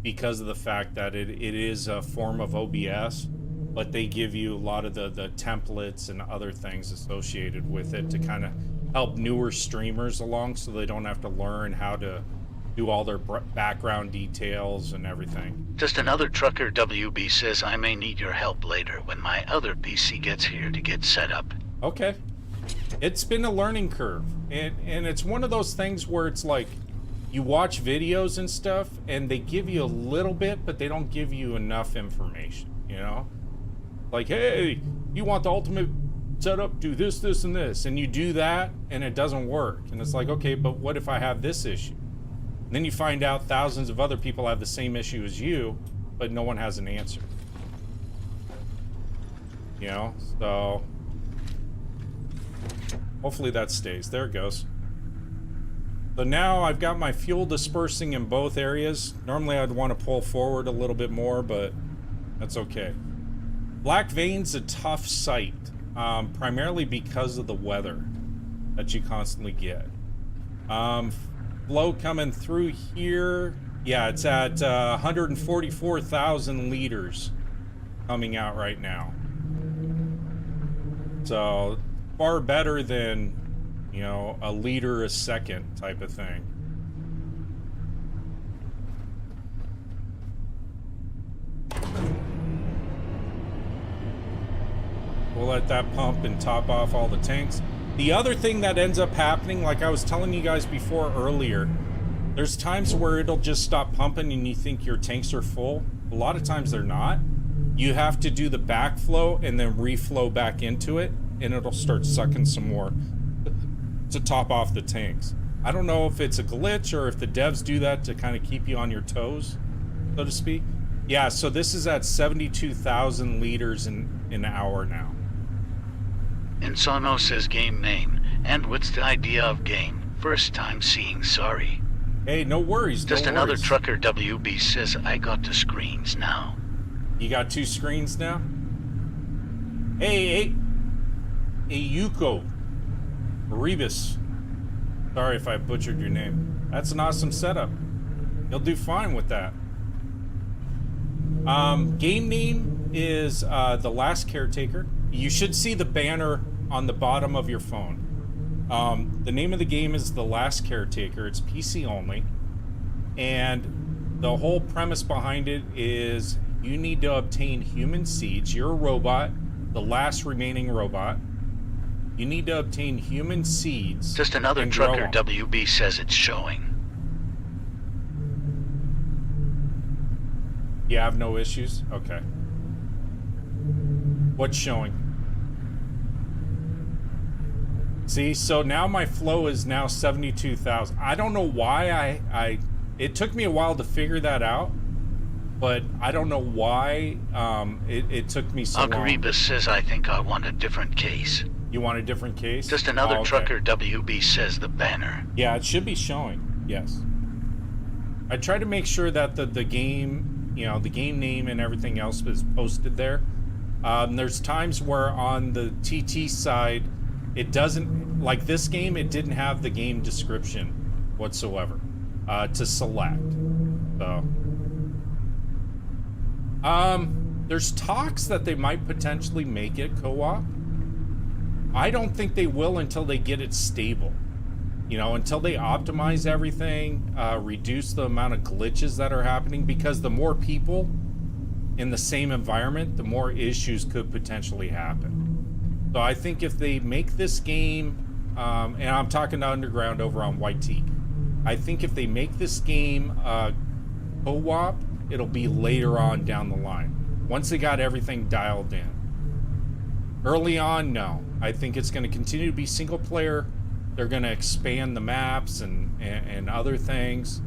because of the fact that it is a form of OBS, but they give you a lot of the templates and other things associated with it to kind of help newer streamers along so they don't have to learn how to do all their background details and everything. Just another trucker WB says I may need your help later when my other PC gets here to get set up. Okay. It's been a learning curve. And it's one of those things where it's like, you watch videos and stuff, and they give you a little bit, but they don't give you enough information, you know? Like, hey, you want the ultimate setup, do this, this, and this. And you do that, and it doesn't work. And it's like, okay, but what if I have this issue? And then you find out thousands of other people have the same issue as you, but no one has an answer. You know, so hopefully that stays. There it goes. So now I've got my fuel dispersing in both areas. Normally I'd want to pull forward a little bit more, but that's okay. Black Vein's a tough site, primarily because of the weather that you constantly get. Flow coming through here, yeah, it's at 144,000 liters coming out right now. So far better than, you know, a liter a second type of thing. We'll let that pump and top off all the tanks. The other thing that ends up happening, like I was telling you guys before earlier, there's times where it'll just stop pumping and you think your tanks are full, A lot of times they're not. You have to do the backflow and then reflow back into it, and it'll start sucking some more to top off the tanks. I don't know if it's a glitch or if the devs do that to kind of keep you on your toes, so to speak. Yeah, so this is at 72,000 liters in an hour now. Insano says game name. And what's the idea of game? First time seeing, sorry. Hey, no worries. Just no another worries. trucker WB says I got the screens now. You got 2 screens now? Hey, Yuko. Rebus. Sorry if I butchered your name. That's an awesome setup. You'll do fine with that. Game name is The Last Caretaker. You should see the banner on the bottom of your phone. The name of the game is The Last Caretaker. It's PC only. And the whole premise behind it is you need to obtain human seeds. You're a robot, the last remaining robot. You need to obtain human seeds. Just another and grow trucker them. WB says it's showing. You have no issues? Okay. What's showing? See, so now my flow is now 72,000. I don't know why it took me a while to figure that out, but I don't know why it took me so long. Rebus says I think I want a different case. You want a different case? Just another Oh, okay. trucker WB says the banner. Yeah, it should be showing. Yes. I try to make sure that the game, you know, the game name and everything else is posted there. There's times where on the TT side, it doesn't, like this game, it didn't have the game description whatsoever to select. So, there's talks that they might potentially make it co-op. I don't think they will until they get it stable. You know, until they optimize everything, reduce the amount of glitches that are happening, because the more people in the same environment, the more issues could potentially happen. So I think if they make this game, and I'm talking to Underground over on White Teak, I think if they make this game co-op, it'll be later on down the line. Once they got everything dialed in. Early on, no. I think it's going to continue to be single player. They're going to expand the maps and other things.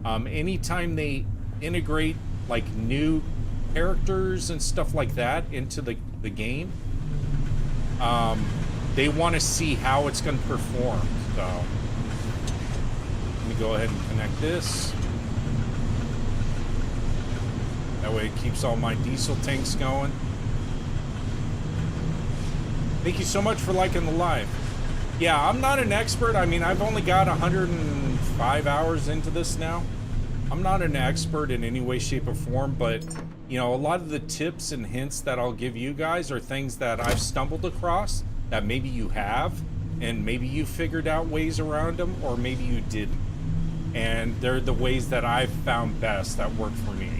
Anytime they integrate like new characters and stuff like that into the game, they want to see how it's going to perform. So let me go ahead and connect this. That way it keeps all my diesel tanks going. Thank you so much for liking the live. Yeah, I'm not an expert. I mean, I've only got 105 hours into this now. I'm not an expert in any way, shape, or form, but, you know, a lot of the tips and hints that I'll give you guys are things that I've stumbled across that maybe you have, and maybe you figured out ways around them, or maybe you didn't. And they're the ways that I've found best that work for me.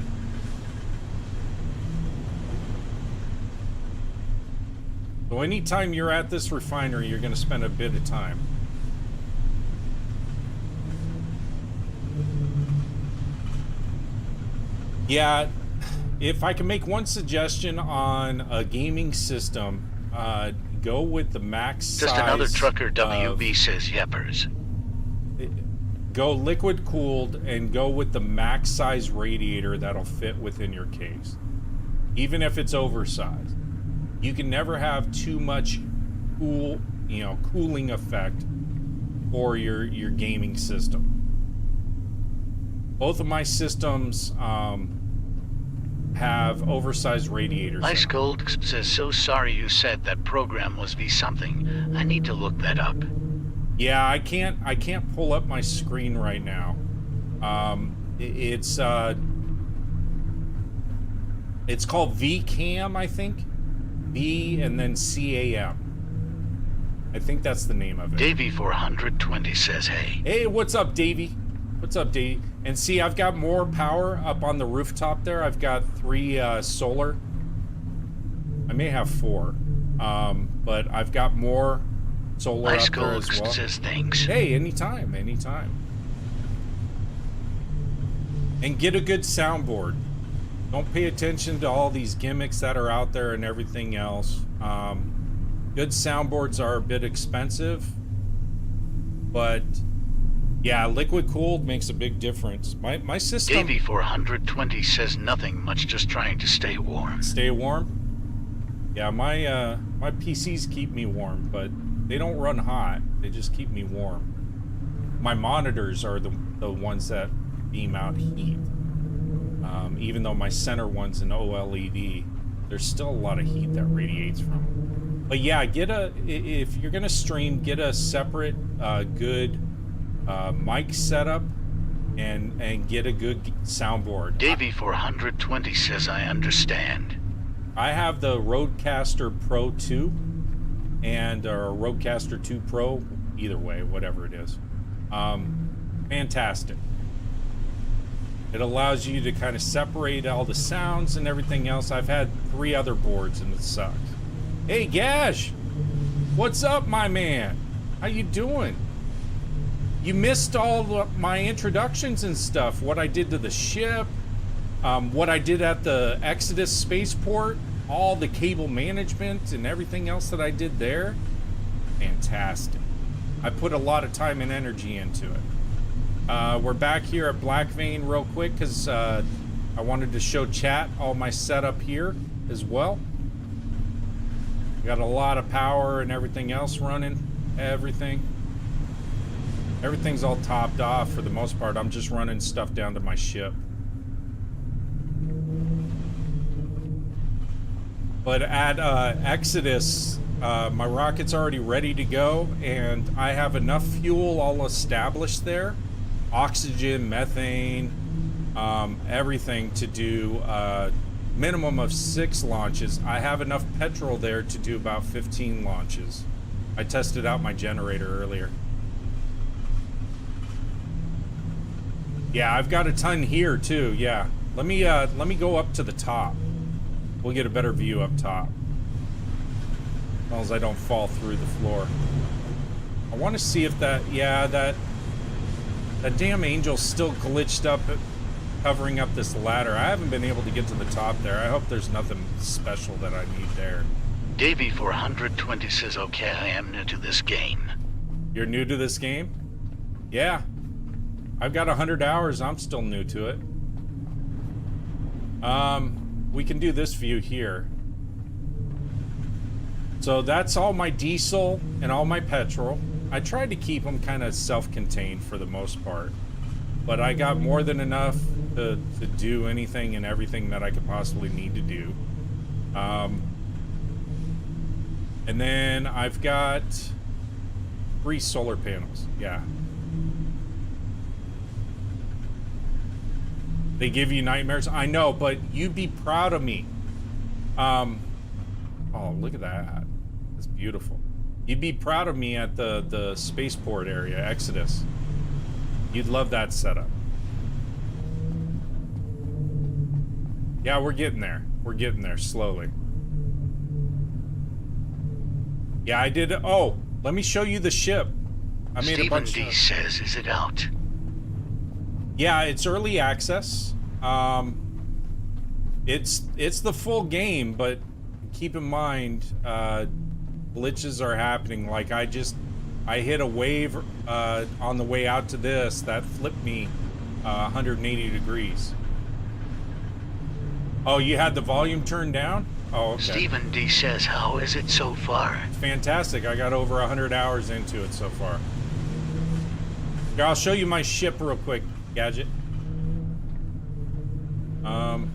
So anytime you're at this refinery, you're going to spend a bit of time. Yeah, if I can make one suggestion on a gaming system, go with the max size. Just another trucker WB says yeppers. Go liquid cooled and go with the max size radiator that'll fit within your case. Even if it's oversized. You can never have too much cooling effect for your gaming system. Both of my systems have oversized radiators. Ice Gold says, so sorry you said that program was be something. I need to look that up. Yeah, I can't pull up my screen right now. It's called VCAM, I think. V and then CAM. I think that's the name of it. Davey 420 says, hey. Hey, what's up, Davey? What's up, Davey? And see, I've got more power up on the rooftop there. I've got 3 solar. I may have 4. But I've got more solar Ice up there Gold as well. says thanks. Hey, anytime, anytime. And get a good soundboard. Don't pay attention to all these gimmicks that are out there and everything else. Good soundboards are a bit expensive, but yeah, liquid cooled makes a big difference. My system. Davey 420 says nothing much, just trying to stay warm. Stay warm. Yeah, my PCs keep me warm, but they don't run hot. They just keep me warm. My monitors are the ones that beam out heat. Even though my center one's an OLED, there's still a lot of heat that radiates from them. But yeah, if you're gonna stream, get a separate good mic setup and get a good soundboard. Davey 420 says I understand. I have the Rodecaster Pro 2 and or Rodecaster 2 Pro, either way, whatever it is. Fantastic. It allows you to kind of separate all the sounds and everything else. I've had 3 other boards and it sucks. Hey Gash, what's up, my man? How you doing? You missed all of my introductions and stuff. What I did to the ship, what I did at the Exodus spaceport, all the cable management and everything else that I did there. Fantastic. I put a lot of time and energy into it. We're back here at Black Vein real quick because I wanted to show chat all my setup here as well. Got a lot of power and everything else running. Everything's all topped off for the most part. I'm just running stuff down to my ship. But at Exodus, my rocket's already ready to go, and I have enough fuel all established there. Oxygen, methane, everything to do minimum of 6 launches. I have enough petrol there to do about 15 launches. I tested out my generator earlier. Yeah, I've got a ton here too. Yeah, let me go up to the top. We'll get a better view up top, as long as I don't fall through the floor. I want to see if that damn angel's still glitched up, covering up this ladder. I haven't been able to get to the top there. I hope there's nothing special that I need there. Davey 420 says, okay, I am new to this game. You're new to this game? Yeah. I've got 100 hours. I'm still new to it. We can do this view here. So that's all my diesel and all my petrol. I tried to keep them kind of self-contained for the most part, but I got more than enough to do anything and everything that I could possibly need to do. And then I've got 3 solar panels. Yeah. They give you nightmares. I know, but you'd be proud of me. Oh, look at that. That's beautiful. You'd be proud of me at the spaceport area, Exodus. You'd love that setup. Yeah, we're getting there. We're getting there slowly. Yeah, I did. Oh, let me show you the ship. I made a bunch. Stephen D says, is it out? Yeah, it's early access. It's the full game, but keep in mind, glitches are happening. Like I hit a wave on the way out to this that flipped me 180 degrees. Oh, you had the volume turned down? Oh, okay. Stephen D says, how is it so far? Fantastic. I got over 100 hours into it so far. Here, I'll show you my ship real quick, Gadget. I'm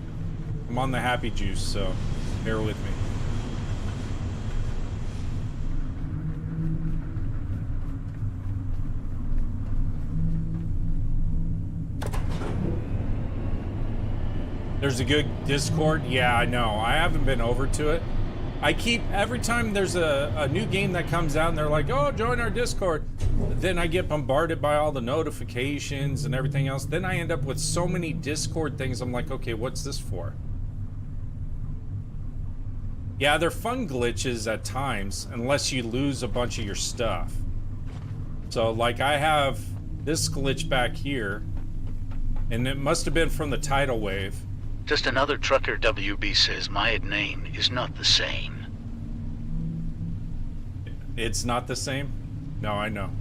on the happy juice, so bear with me. There's a good Discord. Yeah, I know. I haven't been over to it. I keep, every time there's a new game that comes out and they're like, oh, join our Discord. Then I get bombarded by all the notifications and everything else. Then I end up with so many Discord things. I'm like, okay, what's this for? Yeah, they're fun glitches at times, unless you lose a bunch of your stuff. So, like, I have this glitch back here, and it must have been from the tidal wave. Just another trucker WB says my name is not the same. It's not the same? No, I know.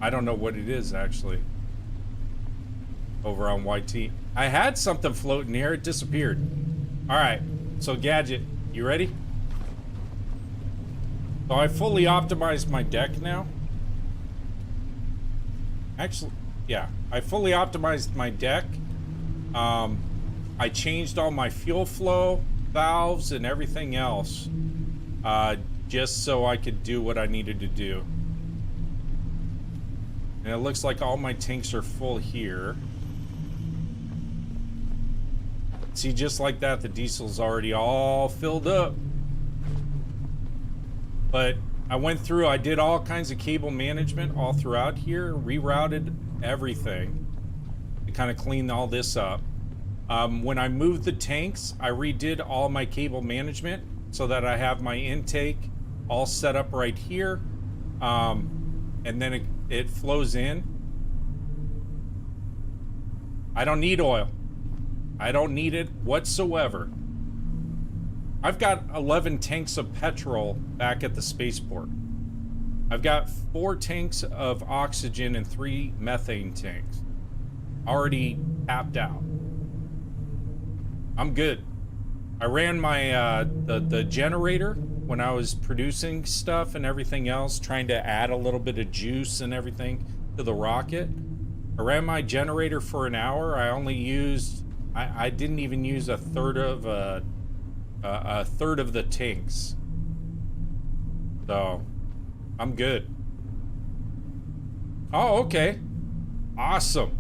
I don't know what it is, actually. Over on YT. I had something floating here. It disappeared. Alright. So, Gadget, you ready? So, I fully optimized my deck now. Actually, yeah. I fully optimized my deck. I changed all my fuel flow, valves, and everything else. Just so I could do what I needed to do. And it looks like all my tanks are full here. See, just like that, the diesel's already all filled up. But I went through, I did all kinds of cable management all throughout here, rerouted everything to kind of clean all this up. When I moved the tanks, I redid all my cable management so that I have my intake all set up right here. And then it flows in. I don't need oil. I don't need it whatsoever. I've got 11 tanks of petrol back at the spaceport. I've got 4 tanks of oxygen and 3 methane tanks. Already tapped out. I'm good. I ran my the generator when I was producing stuff and everything else, trying to add a little bit of juice and everything to the rocket. I ran my generator for an hour. I only used, I didn't even use a third of the tanks. So, I'm good. Oh, okay. Awesome,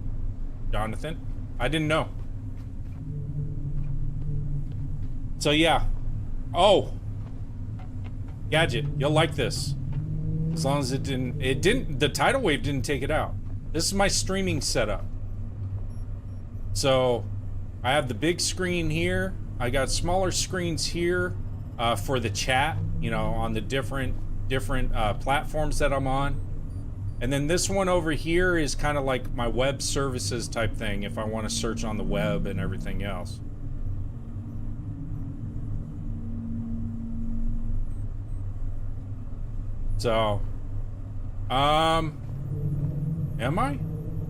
Jonathan. I didn't know. So yeah. Oh, Gadget, you'll like this. As long as the tidal wave didn't take it out. This is my streaming setup. So I have the big screen here. I got smaller screens here for the chat, you know, on the different platforms that I'm on. And then this one over here is kind of like my web services type thing if I want to search on the web and everything else. So, am I?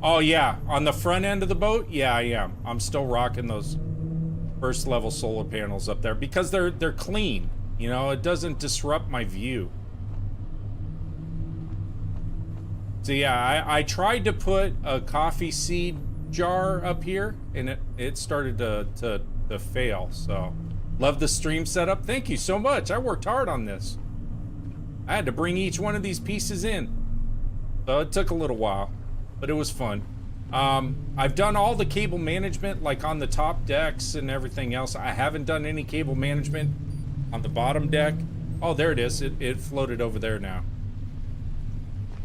Oh yeah, on the front end of the boat, yeah, I am. I'm still rocking those first level solar panels up there because they're clean. You know, it doesn't disrupt my view. So yeah, I tried to put a coffee seed jar up here, and it started to fail. So, love the stream setup. Thank you so much. I worked hard on this. I had to bring each one of these pieces in. So it took a little while, but it was fun. I've done all the cable management, like on the top decks and everything else. I haven't done any cable management on the bottom deck. Oh, there it is. It floated over there now.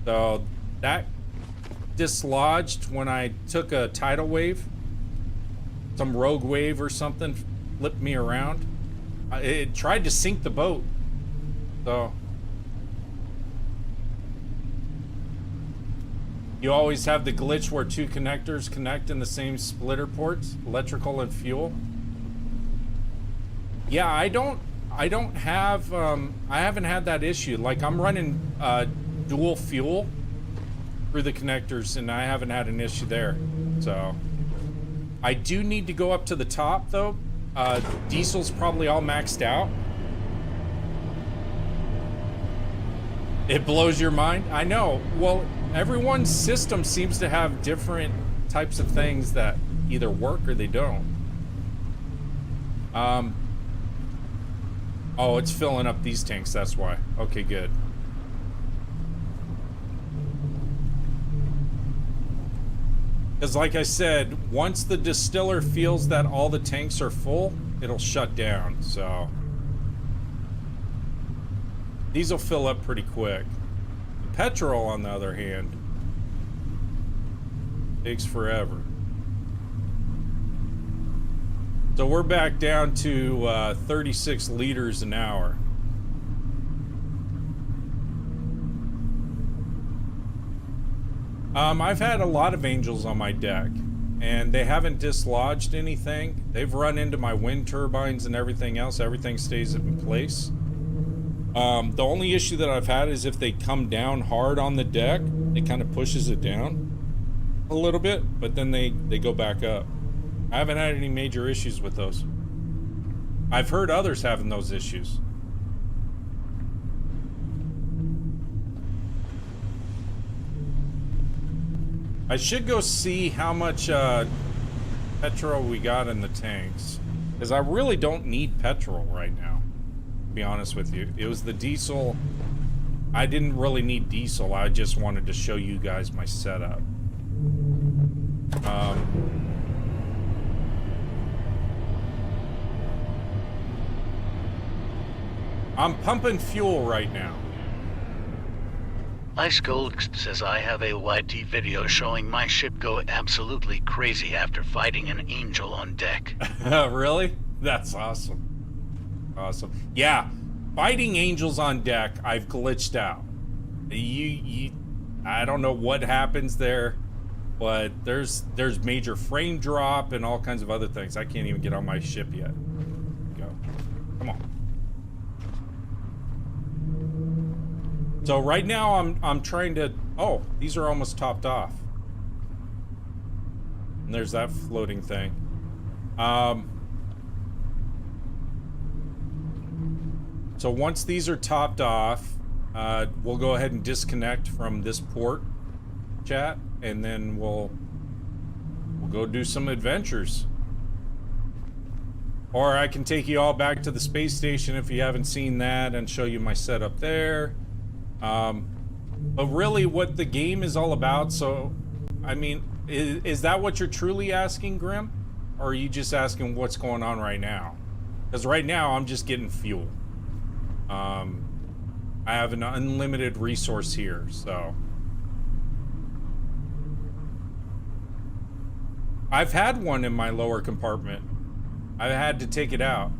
So that dislodged when I took a tidal wave. Some rogue wave or something flipped me around. It tried to sink the boat. So you always have the glitch where 2 connectors connect in the same splitter ports, electrical and fuel. Yeah, I don't have, I haven't had that issue. Like, I'm running dual fuel through the connectors, and I haven't had an issue there. So, I do need to go up to the top, though. Diesel's probably all maxed out. It blows your mind? I know. Well, everyone's system seems to have different types of things that either work or they don't. Oh, it's filling up these tanks, that's why. Okay, good. Because like I said, once the distiller feels that all the tanks are full, it'll shut down, so. These will fill up pretty quick. Petrol, on the other hand, takes forever. So we're back down to 36 liters an hour. I've had a lot of angels on my deck, and they haven't dislodged anything. They've run into my wind turbines and everything else. Everything stays in place. The only issue that I've had is if they come down hard on the deck, it kind of pushes it down a little bit, but then they go back up. I haven't had any major issues with those. I've heard others having those issues. I should go see how much petrol we got in the tanks, because I really don't need petrol right now, to be honest with you. It was the diesel. I didn't really need diesel. I just wanted to show you guys my setup. I'm pumping fuel right now. Ice Gold says I have a YT video showing my ship go absolutely crazy after fighting an angel on deck. Really? That's awesome. Awesome. Yeah, fighting angels on deck, I've glitched out. I don't know what happens there, but there's major frame drop and all kinds of other things. I can't even get on my ship yet. Go. Come on. So right now I'm trying to, oh, these are almost topped off. And there's that floating thing. So once these are topped off, we'll go ahead and disconnect from this port chat, and then we'll go do some adventures. Or I can take you all back to the space station if you haven't seen that and show you my setup there. But really what the game is all about, so, I mean, is that what you're truly asking, Grim? Or are you just asking what's going on right now? Because right now, I'm just getting fuel. I have an unlimited resource here, so. I've had one in my lower compartment. I had to take it out.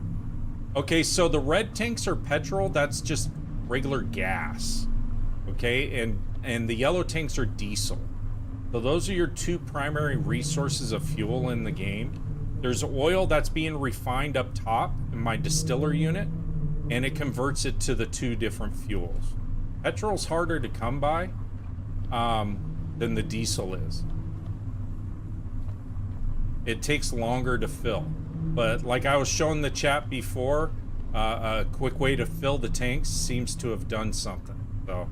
Okay, so the red tanks are petrol, that's just regular gas. Okay, and the yellow tanks are diesel. So those are your two primary resources of fuel in the game. There's oil that's being refined up top in my distiller unit, and it converts it to the two different fuels. Petrol's harder to come by than the diesel is. It takes longer to fill. But like I was showing the chat before, a quick way to fill the tanks seems to have done something. So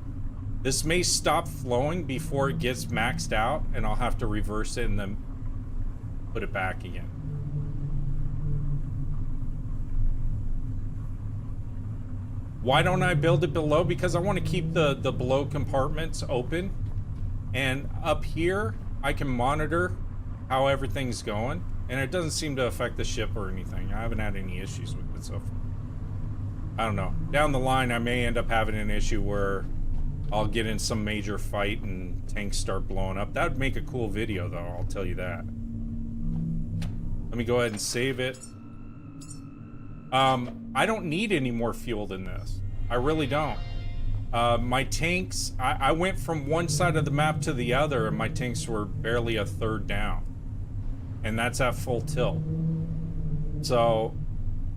this may stop flowing before it gets maxed out, and I'll have to reverse it and then put it back again. Why don't I build it below? Because I want to keep the below compartments open, and up here I can monitor how everything's going, and it doesn't seem to affect the ship or anything. I haven't had any issues with it so far. I don't know. Down the line I may end up having an issue where I'll get in some major fight and tanks start blowing up. That would make a cool video though, I'll tell you that. Let me go ahead and save it. I don't need any more fuel than this. I really don't. My tanks, I went from one side of the map to the other, and my tanks were barely a third down. And that's at full tilt. So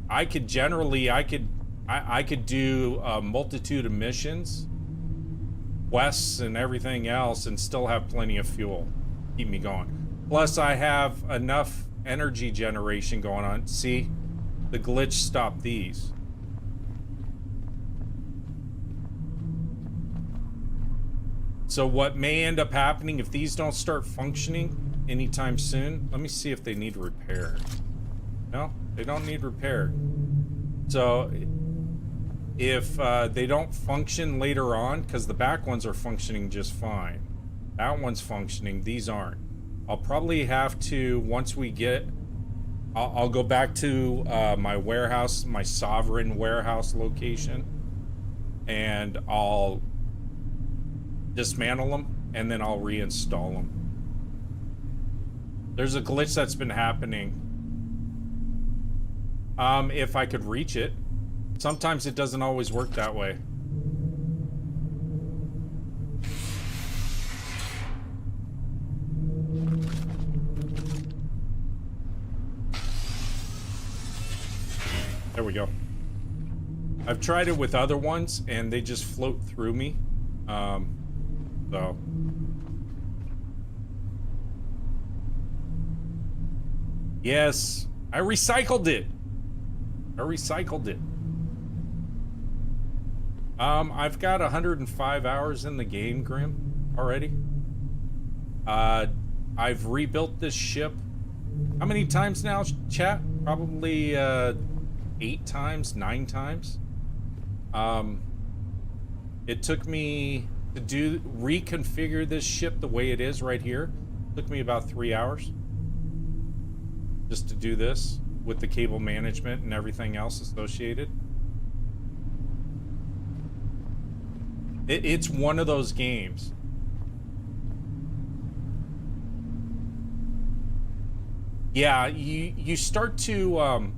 I could generally, I could do a multitude of missions, quests and everything else, and still have plenty of fuel. Keep me going. Plus I have enough energy generation going on. See? The glitch stopped these. So what may end up happening if these don't start functioning anytime soon, let me see if they need repair. No, they don't need repair. So if they don't function later on, because the back ones are functioning just fine. That one's functioning, these aren't. I'll probably have to, once we get, I'll go back to my warehouse, my Sovereign warehouse location, and I'll dismantle them, and then I'll reinstall them. There's a glitch that's been happening. If I could reach it. Sometimes it doesn't always work that way. There we go. I've tried it with other ones, and they just float through me. So... Yes, I recycled it. I've got 105 hours in the game, Grim, already. I've rebuilt this ship. How many times now, chat? Probably 8 times, 9 times. It took me to reconfigure this ship the way it is right here. It took me about 3 hours. Just to do this with the cable management and everything else associated. It's one of those games. Yeah, you start to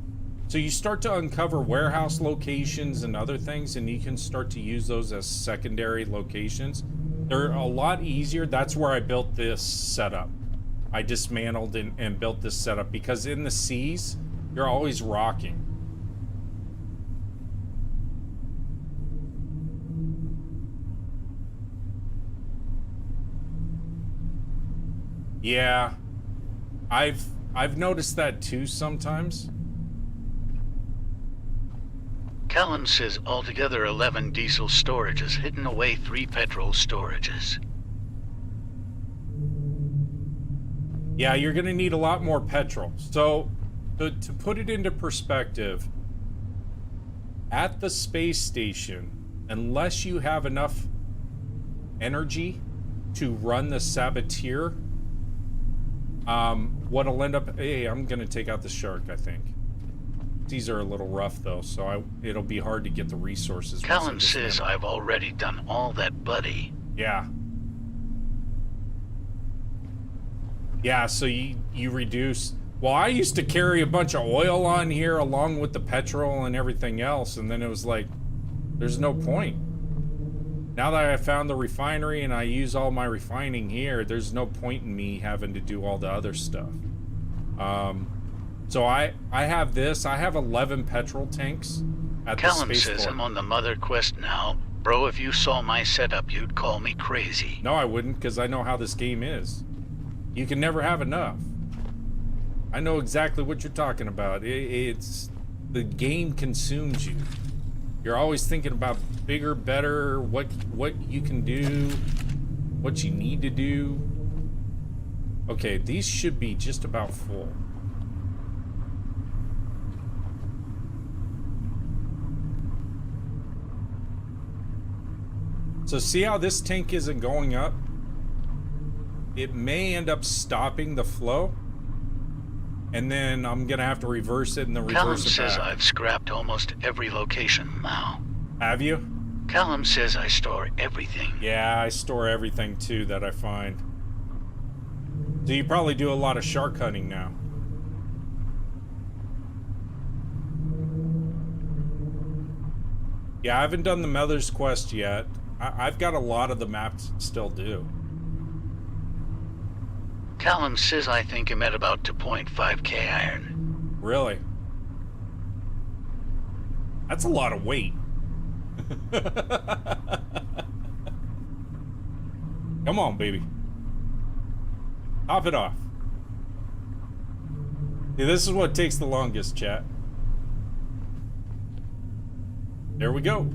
so you start to uncover warehouse locations and other things, and you can start to use those as secondary locations. They're a lot easier. That's where I built this setup. I dismantled and built this setup because in the seas, you're always rocking. Yeah, I've noticed that too sometimes. Callum says altogether 11 diesel storages, hidden away 3 petrol storages. Yeah, you're gonna need a lot more petrol. So, to put it into perspective, at the space station, unless you have enough energy to run the saboteur, what'll end up... Hey, I'm gonna take out the shark, I think. These are a little rough, though, so it'll be hard to get the resources. Callum says I've already done all that, buddy. Yeah. Yeah, so you reduce... Well, I used to carry a bunch of oil on here along with the petrol and everything else, and then it was like, there's no point. Now that I found the refinery and I use all my refining here, there's no point in me having to do all the other stuff. So I have this. I have 11 petrol tanks at the spaceport. Callum says I'm on the Mother Quest now. Bro, if you saw my setup, you'd call me crazy. No, I wouldn't, because I know how this game is. You can never have enough. I know exactly what you're talking about. It's... The game consumes you. You're always thinking about bigger, better, what you can do, what you need to do. Okay, these should be just about full. So see how this tank isn't going up? It may end up stopping the flow. And then I'm gonna have to reverse it and then reverse Callum it back. says I've scrapped almost every location now. Have you? Callum says I store everything. Yeah, I store everything too that I find. So you probably do a lot of shark hunting now. Yeah, I haven't done the Mother's Quest yet. I've got a lot of the maps still due. Callum says I think I'm at about 2.5k iron. Really? That's a lot of weight. Come on, baby. Top it off. Yeah, this is what takes the longest, chat. There we go.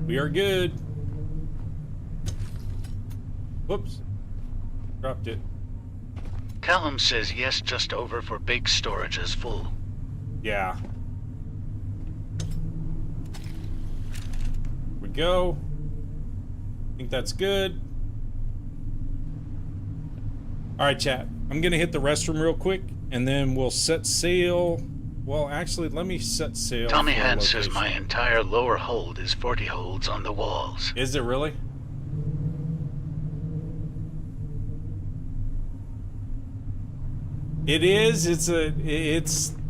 We are good. Whoops. Dropped it. Callum says yes, just over for big storages full. Yeah. Here we go. Think that's good. Alright, chat. I'm gonna hit the restroom real quick, and then we'll set sail. Well, actually, let me set sail. Tommy Hand says my entire lower hold is 40 holds on the walls. Is it really? It is.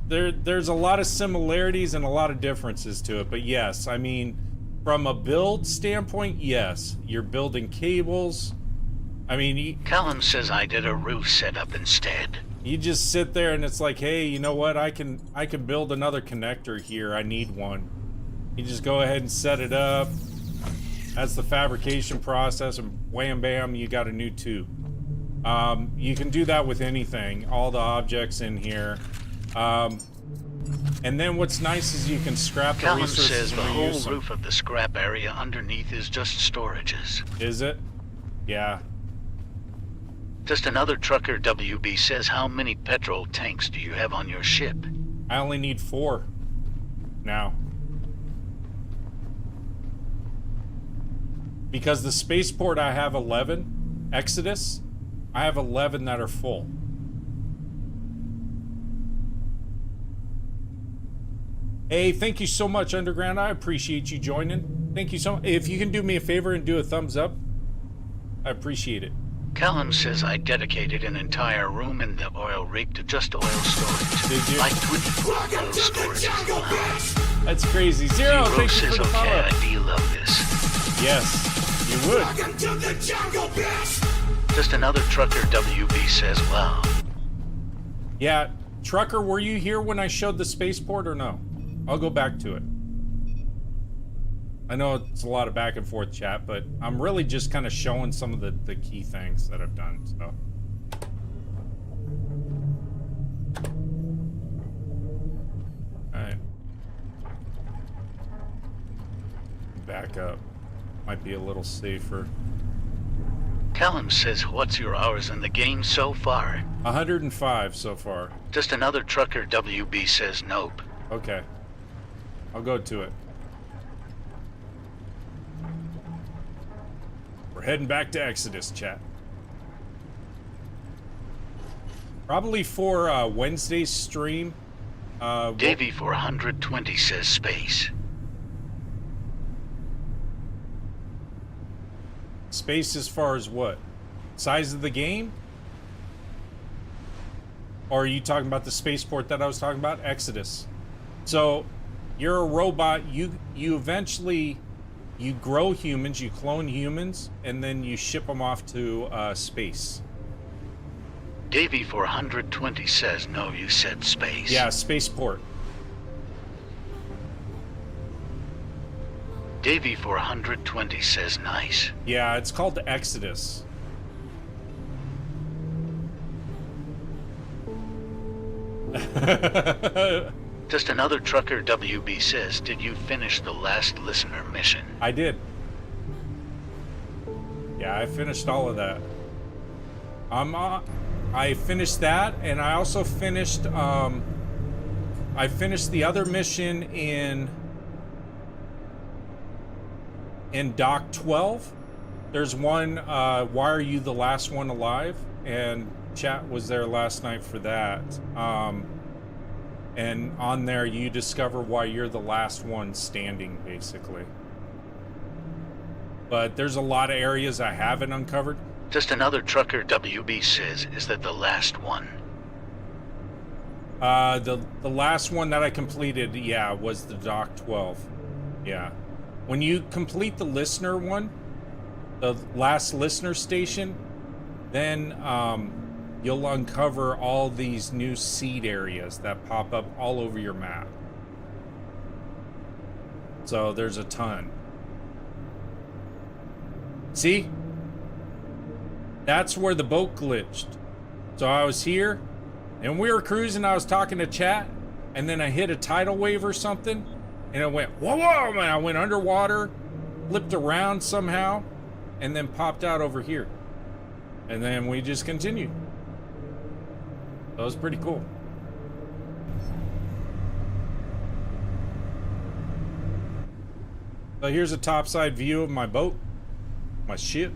There's a lot of similarities and a lot of differences to it. But yes, I mean, from a build standpoint, yes, you're building cables. I mean, Callum says I did a roof setup instead. You just sit there and it's like, hey, you know what? I can build another connector here. I need one. You just go ahead and set it up. That's the fabrication process, and wham bam, you got a new tube. You can do that with anything, all the objects in here. And then what's nice is you can scrap the Callum resources says and the whole reuse them. roof of the scrap area underneath is just storages. Is it? Yeah. Just another trucker. WB says, how many petrol tanks do you have on your ship? I only need 4 now. Because the spaceport I have 11, Exodus, I have 11 that are full. Hey, thank you so much, Underground. I appreciate you joining. Thank you so much. If you can do me a favor and do a thumbs up, I appreciate it. Callum says I dedicated an entire room in the oil rig to just oil storage. Did you? Like 24 oil storage. That's crazy. Zero, Zero thank you says, for the okay, follow. I do love this. Yes, you would. Just another trucker. WB says, wow. Yeah, Trucker, were you here when I showed the spaceport or no? I'll go back to it. I know it's a lot of back and forth chat, but I'm really just kind of showing some of the key things that I've done, so. Alright. Back up. Might be a little safer. Callum says, what's your hours in the game so far? 105 so far. Just another trucker. WB says, nope. Okay. I'll go to it. We're heading back to Exodus, chat. Probably for Wednesday's stream. Davey 420 says space. Space as far as what? Size of the game? Or are you talking about the spaceport that I was talking about? Exodus. So, you're a robot. You eventually... You grow humans, you clone humans, and then you ship them off to space. Davey 420 says, no, you said space. Yeah, spaceport. Davey 420 says, nice. Yeah, it's called the Exodus. Just another trucker. WB says, did you finish the last listener mission? I did. Yeah, I finished all of that. I finished that, and I also finished, I finished the other mission in Dock 12. There's one, why are you the last one alive? And chat was there last night for that. And on there, you discover why you're the last one standing, basically. But there's a lot of areas I haven't uncovered. Just another trucker. WB says, is that the last one? The last one that I completed, yeah, was the Dock 12. Yeah. When you complete the listener one, the last listener station, then, you'll uncover all these new seed areas that pop up all over your map. So there's a ton. See? That's where the boat glitched. So I was here, and we were cruising, I was talking to chat, and then I hit a tidal wave or something, and it went, whoa, whoa, man, I went underwater, flipped around somehow, and then popped out over here. And then we just continued. That was pretty cool. So here's a topside view of my boat, my ship.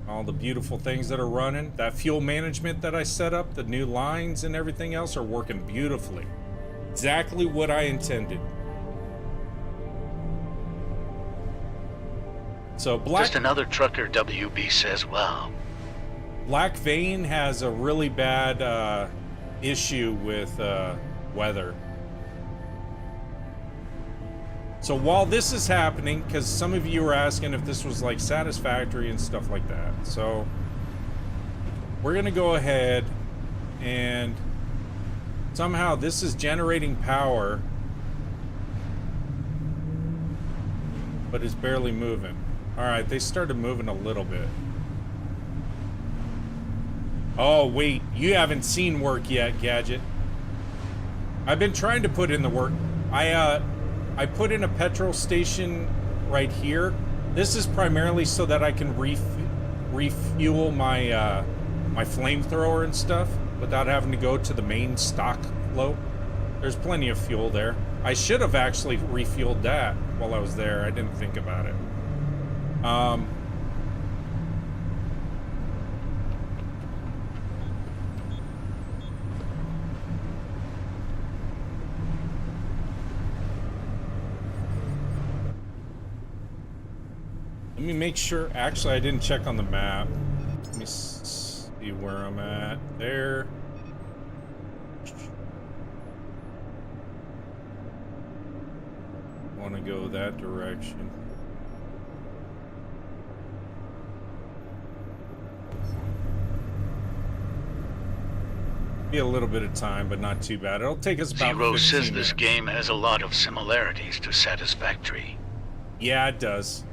All the beautiful things that are running. That fuel management that I set up, the new lines and everything else are working beautifully. Exactly what I intended. So Just another trucker. WB says, wow. Black Vein has a really bad issue with weather. So while this is happening, because some of you were asking if this was like satisfactory and stuff like that, so we're gonna go ahead and somehow this is generating power, but it's barely moving. All right, they started moving a little bit. Oh, wait, you haven't seen work yet, Gadget. I've been trying to put in the work. I put in a petrol station right here. This is primarily so that I can refuel my my flamethrower and stuff without having to go to the main stock float. There's plenty of fuel there. I should have actually refueled that while I was there. I didn't think about it. Let me make sure. Actually, I didn't check on the map. Let me see where I'm at. There. Want to go that direction. Be a little bit of time, but not too bad. It'll take us about 15 Zero says this minutes. game has a lot of similarities to Satisfactory. Yeah, it does.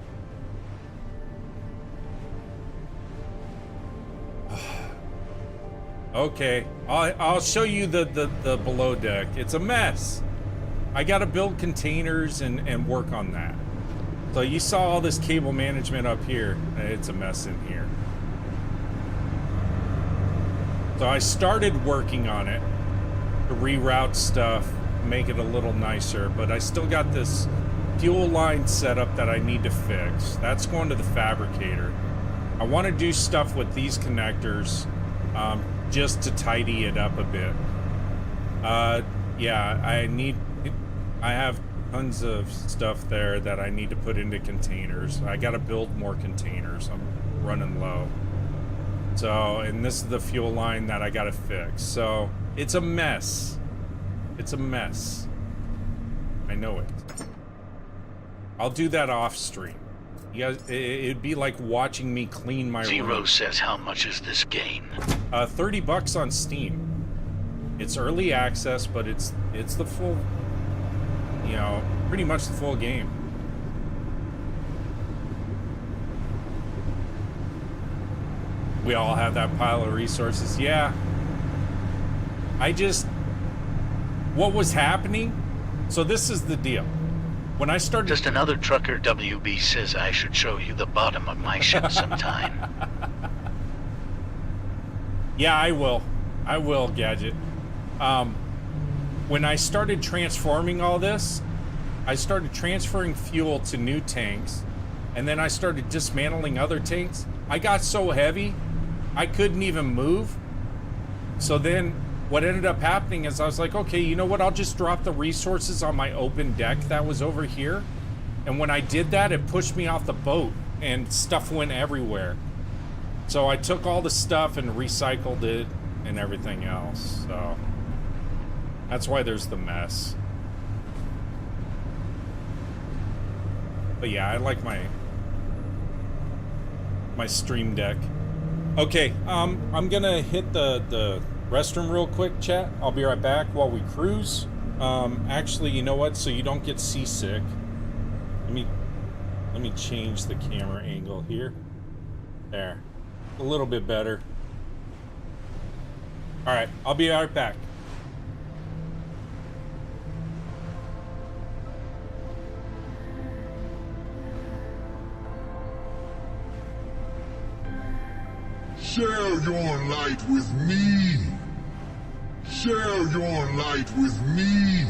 Okay, I'll show you the below deck. It's a mess. I gotta build containers and work on that. So you saw all this cable management up here. It's a mess in here. So I started working on it to reroute stuff, make it a little nicer, but I still got this fuel line set up that I need to fix. That's going to the fabricator. I want to do stuff with these connectors just to tidy it up a bit. Yeah, I have tons of stuff there that I need to put into containers. I got to build more containers. I'm running low. So, and this is the fuel line that I got to fix. So, it's a mess. It's a mess. I know it. I'll do that off stream. You guys, it'd be like watching me clean my Zero room. says how much is this game? $30 on Steam. It's early access, but it's the full, you know, pretty much the full game. We all have that pile of resources. Yeah. What was happening? So this is the deal. When I started... Just another trucker WB says I should show you the bottom of my ship sometime. Yeah, I will. I will, Gadget. When I started transforming all this, I started transferring fuel to new tanks, and then I started dismantling other tanks. I got so heavy, I couldn't even move. So then what ended up happening is I was like, okay, you know what? I'll just drop the resources on my open deck that was over here. And when I did that, it pushed me off the boat and stuff went everywhere. So I took all the stuff and recycled it and everything else. So that's why there's the mess. But yeah, I like my Stream Deck. Okay, I'm gonna hit the restroom real quick, chat. I'll be right back while we cruise. Actually, you know what? So you don't get seasick. Let me change the camera angle here. There. A little bit better. All right, I'll be right back. Share your light with me. Share your light with me.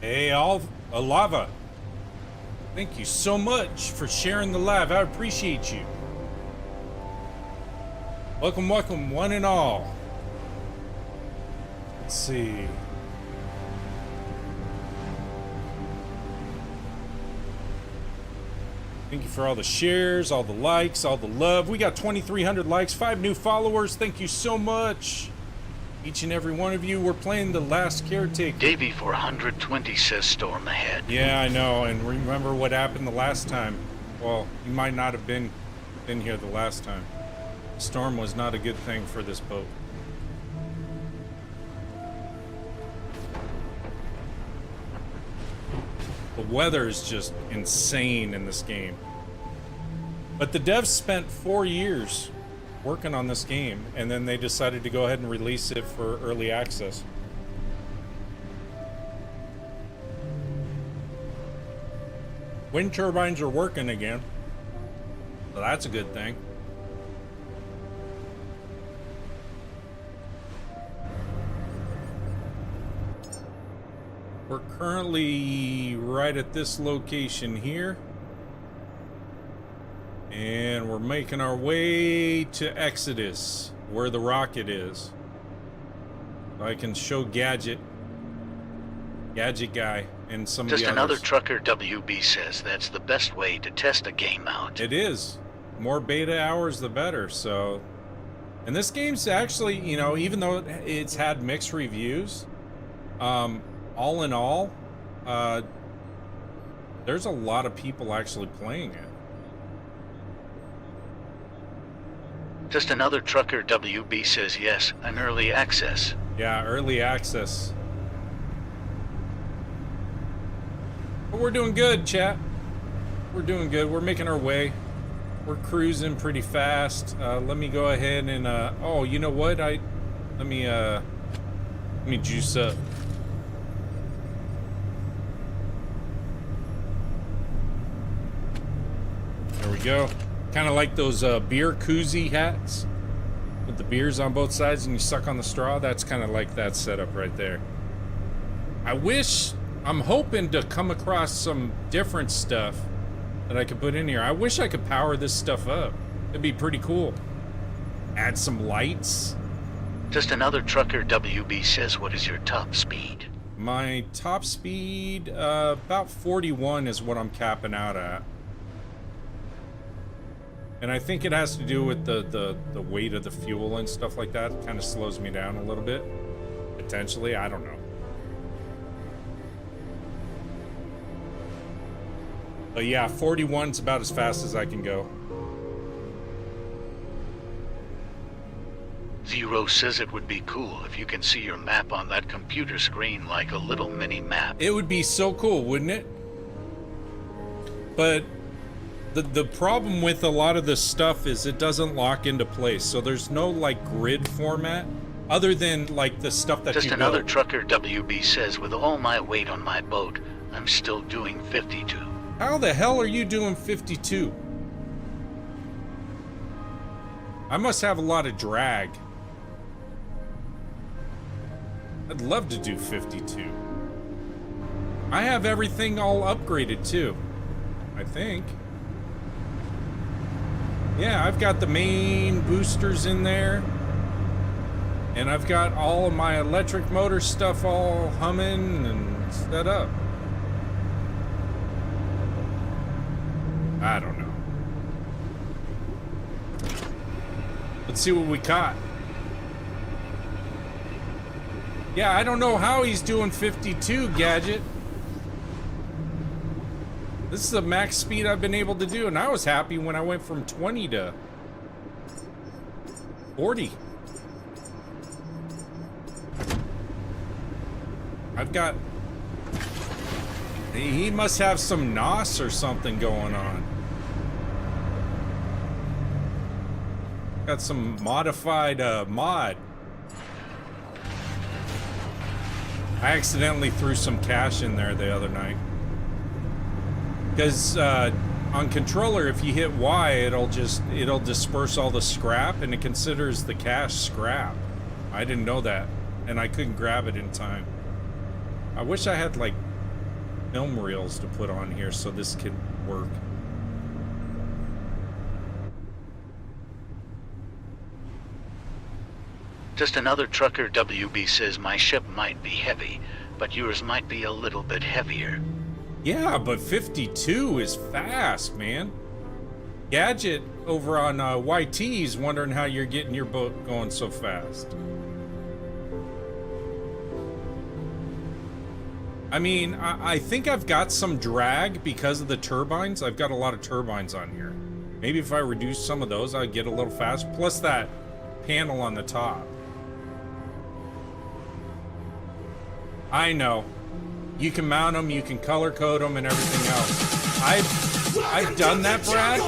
Hey, Lava. Thank you so much for sharing the live. I appreciate you. Welcome, welcome, one and all. Let's see. Thank you for all the shares, all the likes, all the love. We got 2,300 likes, 5 new followers. Thank you so much. Each and every one of you. We're playing The Last Caretaker. Davey 420 says storm ahead. Yeah, I know. And remember what happened the last time. Well, you might not have been here the last time. The storm was not a good thing for this boat. The weather is just insane in this game. But the devs spent 4 years working on this game, and then they decided to go ahead and release it for early access. Wind turbines are working again, so that's a good thing. We're currently right at this location here. And we're making our way to Exodus, where the rocket is. I can show Gadget Guy, and some of the others. Just another trucker WB says that's the best way to test a game out. It is. More beta hours, the better, so... And this game's actually, you know, even though it's had mixed reviews, all in all, there's a lot of people actually playing it. Just another trucker WB says yes, an early access. Yeah, early access. But we're doing good, chat. We're doing good. We're making our way. We're cruising pretty fast. Let me go ahead and oh, you know what? Let me juice up. There we go. Kind of like those beer koozie hats with the beers on both sides and you suck on the straw. That's kind of like that setup right there. I'm hoping to come across some different stuff that I could put in here. I wish I could power this stuff up. It'd be pretty cool. Add some lights. Just another trucker WB says, what is your top speed? My top speed, about 41 is what I'm capping out at. And I think it has to do with the weight of the fuel and stuff like that. It kind of slows me down a little bit. Potentially, I don't know. But yeah, 41's about as fast as I can go. Zero says it would be cool if you can see your map on that computer screen like a little mini map. It would be so cool, wouldn't it? But the problem with a lot of this stuff is it doesn't lock into place. So there's no like grid format other than like the stuff that Just you another build. trucker WB says, with all my weight on my boat, I'm still doing 52. How the hell are you doing 52? I must have a lot of drag. I'd love to do 52. I have everything all upgraded too, I think. Yeah, I've got the main boosters in there. And I've got all of my electric motor stuff all humming and set up. I don't know. Let's see what we caught. Yeah, I don't know how he's doing 52, Gadget. This is the max speed I've been able to do, and I was happy when I went from 20 to 40. I've got... He must have some NOS or something going on. Got some modified mod. I accidentally threw some cash in there the other night. Because on controller, if you hit Y, it'll disperse all the scrap, and it considers the cash scrap. I didn't know that, and I couldn't grab it in time. I wish I had like film reels to put on here so this could work. Just another trucker. WB says my ship might be heavy, but yours might be a little bit heavier. Yeah, but 52 is fast, man. Gadget over on YT's wondering how you're getting your boat going so fast. I mean, I think I've got some drag because of the turbines. I've got a lot of turbines on here. Maybe if I reduce some of those, I'd get a little fast. Plus that panel on the top. I know. You can mount them, you can color code them, and everything else. I've done that, Brad.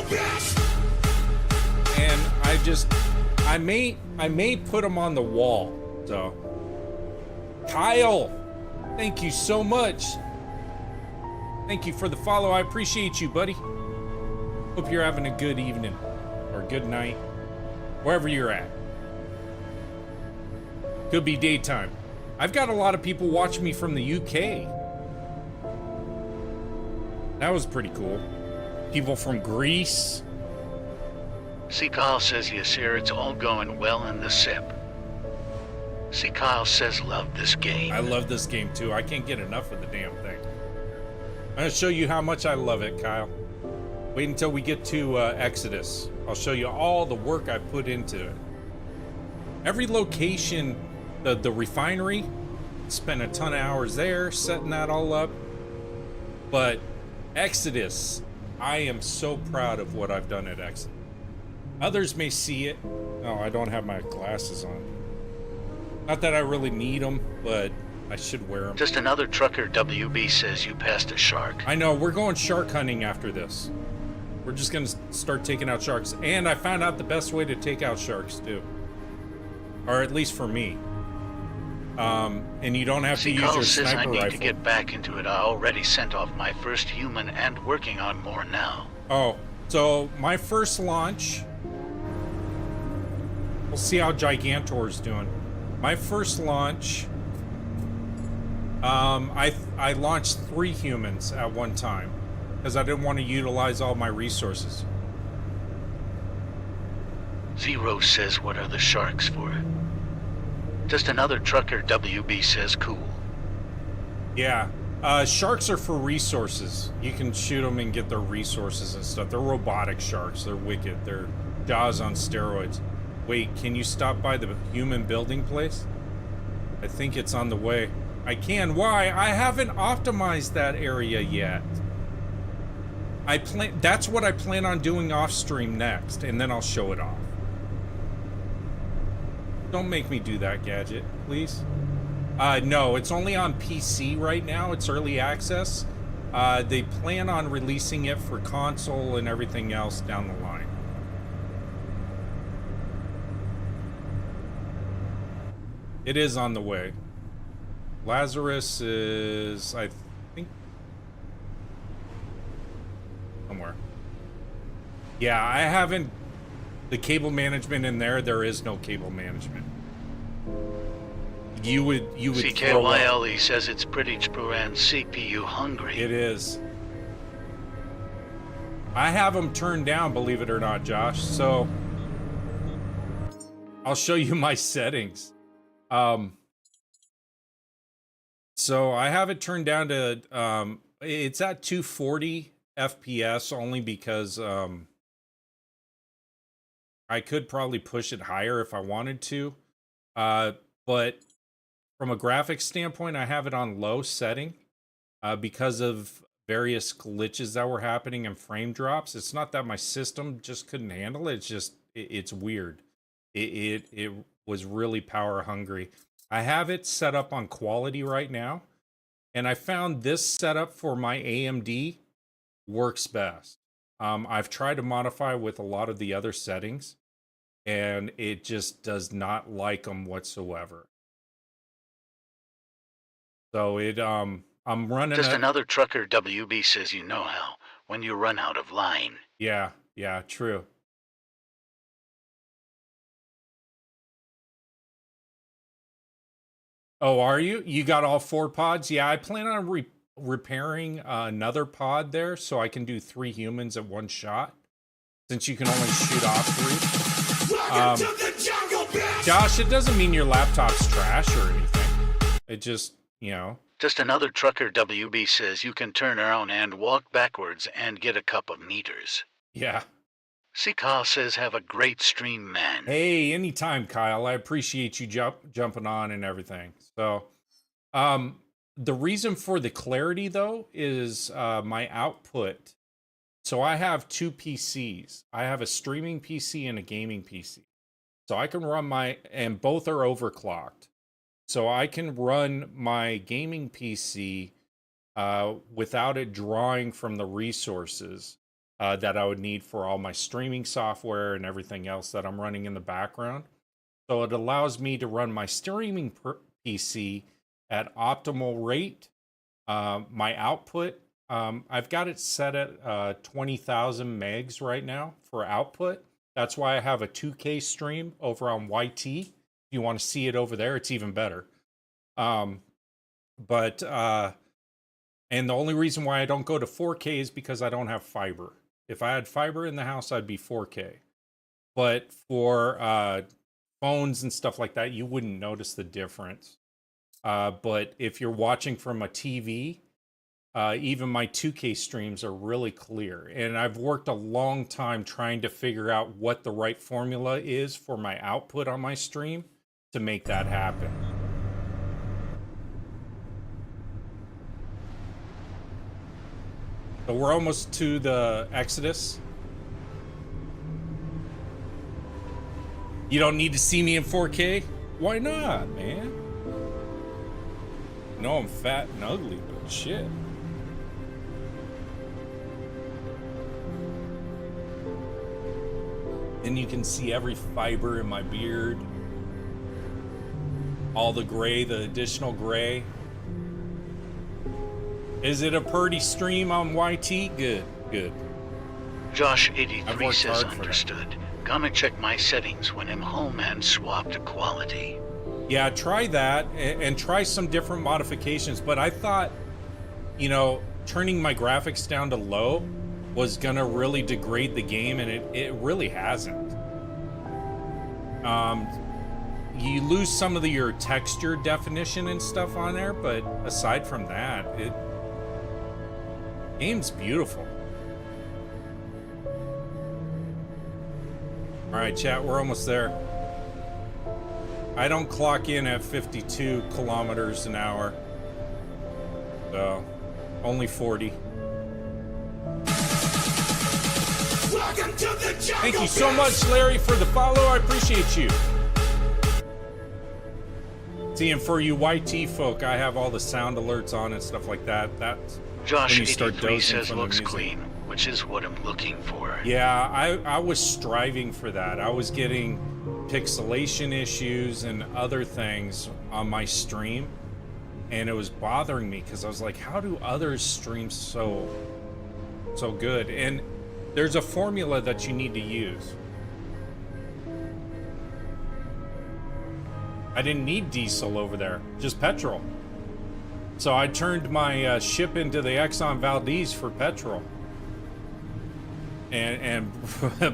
And I may put them on the wall. So, Kyle, thank you so much. Thank you for the follow. I appreciate you, buddy. Hope you're having a good evening or good night, wherever you're at. Could be daytime. I've got a lot of people watching me from the UK. That was pretty cool. People from Greece. See, Kyle says, yes, sir, it's all going well in the SIP. See, Kyle says, love this game. I love this game too. I can't get enough of the damn thing. I'm gonna show you how much I love it, Kyle. Wait until we get to Exodus. I'll show you all the work I put into it. Every location, the refinery, spent a ton of hours there setting that all up. But Exodus, I am so proud of what I've done at Exodus. Others may see it. Oh, I don't have my glasses on. Not that I really need them, but I should wear them. Just another trucker. WB says you passed a shark. I know, we're going shark hunting after this. We're just gonna start taking out sharks. And I found out the best way to take out sharks too. Or at least for me. And you don't have to use your says sniper I need rifle. to get back into it. I already sent off my first human and working on more now. Oh, so my first launch. We'll see how Gigantor's doing. My first launch, I launched 3 humans at one time because I didn't want to utilize all my resources. Zero says, what are the sharks for? Just another trucker. WB says, cool. Yeah, sharks are for resources. You can shoot them and get their resources and stuff. They're robotic sharks. They're wicked. They're Jaws on steroids. Wait, can you stop by the human building place? I think it's on the way. I can. Why? I haven't optimized that area yet. That's what I plan on doing off stream next, and then I'll show it off. Don't make me do that, Gadget, please. No, it's only on PC right now. It's early access. They plan on releasing it for console and everything else down the line. It is on the way. Lazarus is, I think, somewhere. Yeah, I haven't. The cable management in there is no cable management. You would CKYLE says it's pretty true and CPU hungry. It is. I have them turned down, believe it or not, Josh. So I'll show you my settings. So I have it turned down to it's at 240 FPS only because I could probably push it higher if I wanted to. But from a graphics standpoint, I have it on low setting because of various glitches that were happening and frame drops. It's not that my system just couldn't handle it. It's just, it's weird. It was really power hungry. I have it set up on quality right now. And I found this setup for my AMD works best. I've tried to modify with a lot of the other settings, and it just does not like them whatsoever. So I'm running just another trucker. WB says you know how when you run out of line. Yeah, true. Oh, are you? You got all 4 pods? Yeah, I plan on repairing another pod there so I can do 3 humans at one shot, since you can only shoot off 3. Josh, it doesn't mean your laptop's trash or anything. It just, you know. Just another trucker WB says you can turn around and walk backwards and get a cup of meters. Yeah. See, Kyle says have a great stream, man. Hey, anytime, Kyle. I appreciate you jumping on and everything. So, the reason for the clarity, though, is my output. So I have 2 PCs. I have a streaming PC and a gaming PC. So I can run and both are overclocked. So I can run my gaming PC without it drawing from the resources that I would need for all my streaming software and everything else that I'm running in the background. So it allows me to run my streaming PC at optimal rate. My output, I've got it set at 20,000 megs right now for output. That's why I have a 2K stream over on YT. If you want to see it over there, it's even better. And the only reason why I don't go to 4K is because I don't have fiber. If I had fiber in the house, I'd be 4K. But for phones and stuff like that, you wouldn't notice the difference. But if you're watching from a TV, even my 2K streams are really clear. And I've worked a long time trying to figure out what the right formula is for my output on my stream to make that happen. So we're almost to the Exodus. You don't need to see me in 4K? Why not, man? I know I'm fat and ugly, but shit. And you can see every fiber in my beard. All the gray, the additional gray. Is it a pretty stream on YT? Good, good. Josh83 says understood. Gonna check my settings when I'm home and swap to quality. Yeah, try that and try some different modifications. But I thought, you know, turning my graphics down to low was gonna really degrade the game, and it really hasn't. You lose some of your texture definition and stuff on there, but aside from that, game's beautiful. All right, chat, we're almost there. I don't clock in at 52 kilometers an hour, so only 40. Thank you so much, Larry, for the follow. I appreciate you. See, and for you YT folk, I have all the sound alerts on and stuff like that. That's Josh83 says looks clean, which is what I'm looking for. Yeah, I was striving for that. I was getting pixelation issues and other things on my stream, and it was bothering me because I was like, how do others stream so good? And there's a formula that you need to use. I didn't need diesel over there, just petrol. So I turned my ship into the Exxon Valdez for petrol, and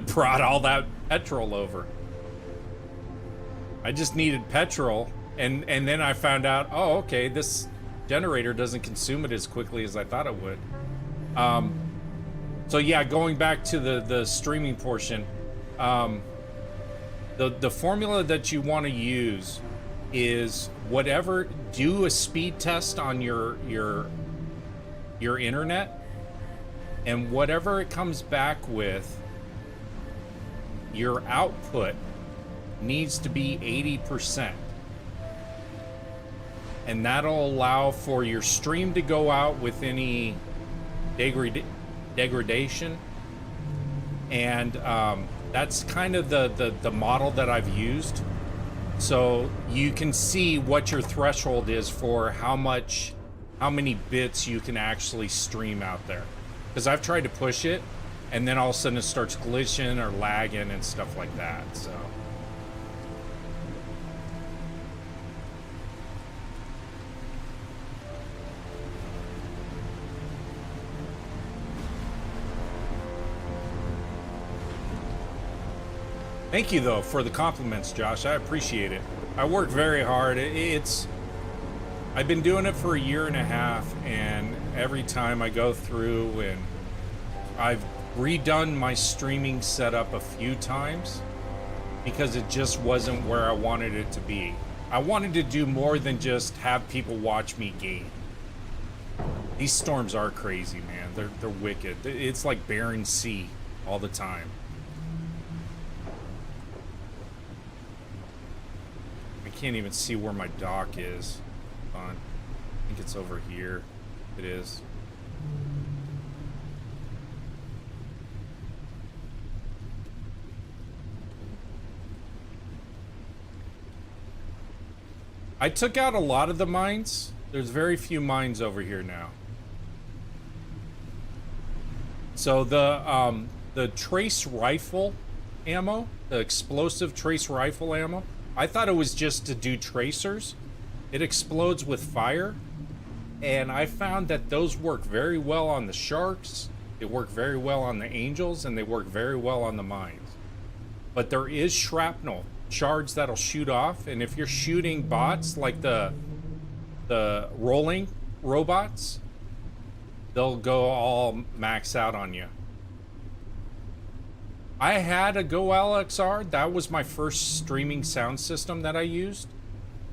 brought all that petrol over. I just needed petrol, and then I found out, oh, okay, this generator doesn't consume it as quickly as I thought it would. So yeah, going back to the streaming portion, the formula that you want to use is whatever. Do a speed test on your internet, and whatever it comes back with, your output needs to be 80%, and that'll allow for your stream to go out with any degradation. And that's kind of the model that I've used, so you can see what your threshold is for how many bits you can actually stream out there. Because I've tried to push it, and then all of a sudden it starts glitching or lagging and stuff like that. So Thank you, though, for the compliments, Josh. I appreciate it. I work very hard. I've been doing it for a year and a half, and every time I go through and I've redone my streaming setup a few times because it just wasn't where I wanted it to be. I wanted to do more than just have people watch me game. These storms are crazy, man. They're wicked. It's like Barren Sea all the time. I can't even see where my dock is. Hold on. I think it's over here. It is. I took out a lot of the mines. There's very few mines over here now. So the trace rifle ammo, the explosive trace rifle ammo, I thought it was just to do tracers. It explodes with fire, and I found that those work very well on the sharks, they work very well on the angels, and they work very well on the mines. But there is shrapnel shards that'll shoot off, and if you're shooting bots like the rolling robots, they'll go all max out on you. I had a Go LXR. That was my first streaming sound system that I used.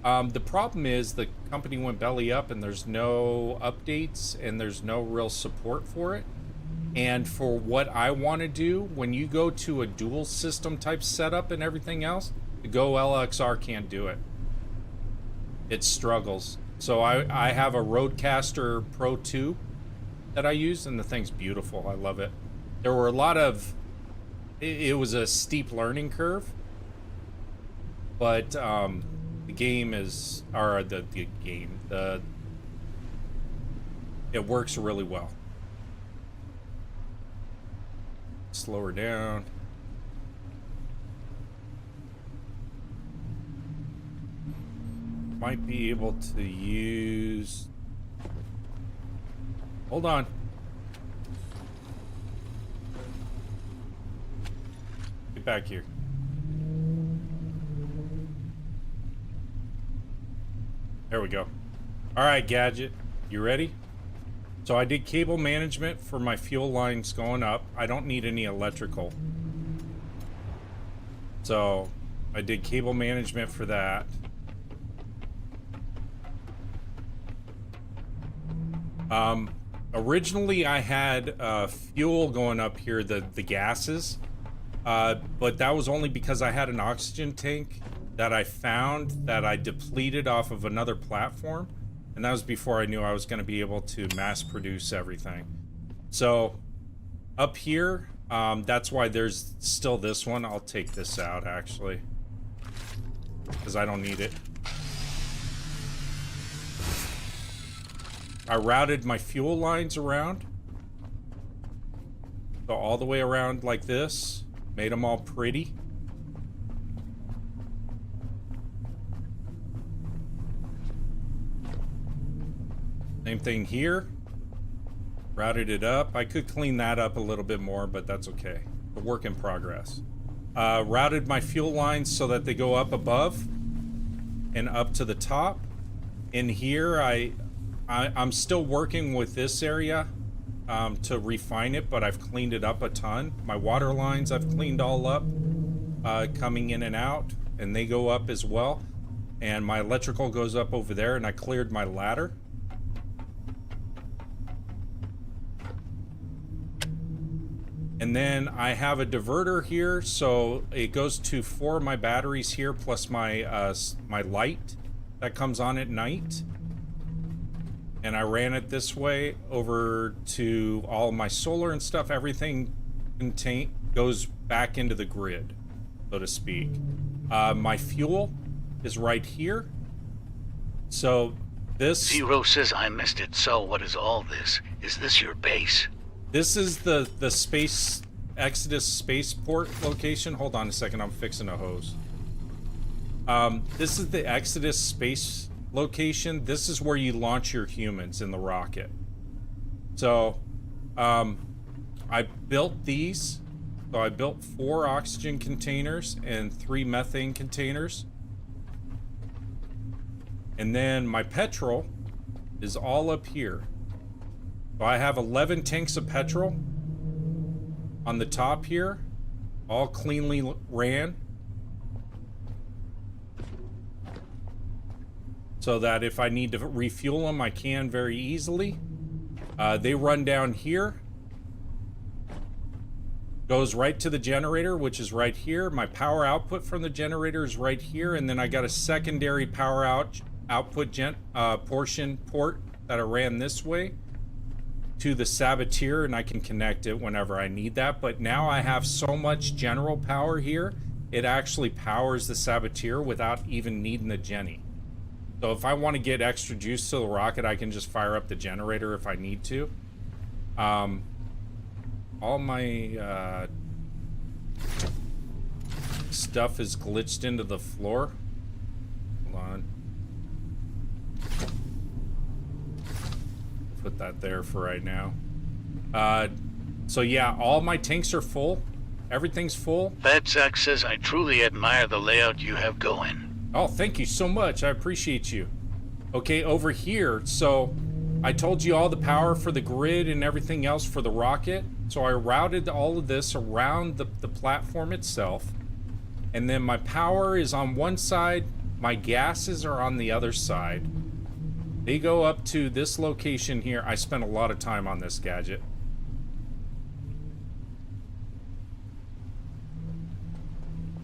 The problem is the company went belly up and there's no updates and there's no real support for it. And for what I want to do, when you go to a dual system type setup and everything else, the Go LXR can't do it. It struggles. So I have a Rodecaster Pro 2 that I use, and the thing's beautiful. I love it. There were a lot of... It was a steep learning curve, but the game is... Or the game... It works really well. Slow her down. Might be able to use... Hold on. Get back here. There we go. All right, Gadget. You ready? So I did cable management for my fuel lines going up. I don't need any electrical. So I did cable management for that. Originally I had fuel going up here, the gases, but that was only because I had an oxygen tank that I found that I depleted off of another platform, and that was before I knew I was going to be able to mass produce everything. So up here, that's why there's still this one. I'll take this out actually, because I don't need it. I routed my fuel lines around. So all the way around like this. Made them all pretty. Same thing here. Routed it up. I could clean that up a little bit more, but that's okay. A work in progress. Routed my fuel lines so that they go up above and up to the top. In here, I'm still working with this area to refine it, but I've cleaned it up a ton. My water lines I've cleaned all up, coming in and out, and they go up as well. And my electrical goes up over there, and I cleared my ladder. And then I have a diverter here, so it goes to 4 of my batteries here, plus my my light that comes on at night. And I ran it this way over to all of my solar and stuff. Everything goes back into the grid, so to speak. My fuel is right here. So this... Zero says I missed it, so what is all this? Is this your base? This is the space... Exodus spaceport location. Hold on a second, I'm fixing a hose. This is the Exodus space location. This is where you launch your humans in the rocket. So I built these So I built 4 oxygen containers and 3 methane containers. And then my petrol is all up here. So I have 11 tanks of petrol on the top here, all cleanly ran. So that if I need to refuel them, I can very easily. They run down here. Goes right to the generator, which is right here. My power output from the generator is right here. And then I got a secondary power output portion port that I ran this way to the Saboteur, and I can connect it whenever I need that. But now I have so much general power here, it actually powers the Saboteur without even needing the Jenny. So if I want to get extra juice to the rocket, I can just fire up the generator if I need to. All my stuff is glitched into the floor. Hold on. Put that there for right now. So yeah, all my tanks are full. Everything's full. Fatsack says I truly admire the layout you have going. Oh, thank you so much. I appreciate you. Okay, over here, so I told you all the power for the grid and everything else for the rocket. So I routed all of this around the platform itself. And then my power is on one side, my gases are on the other side. They go up to this location here. I spent a lot of time on this gadget.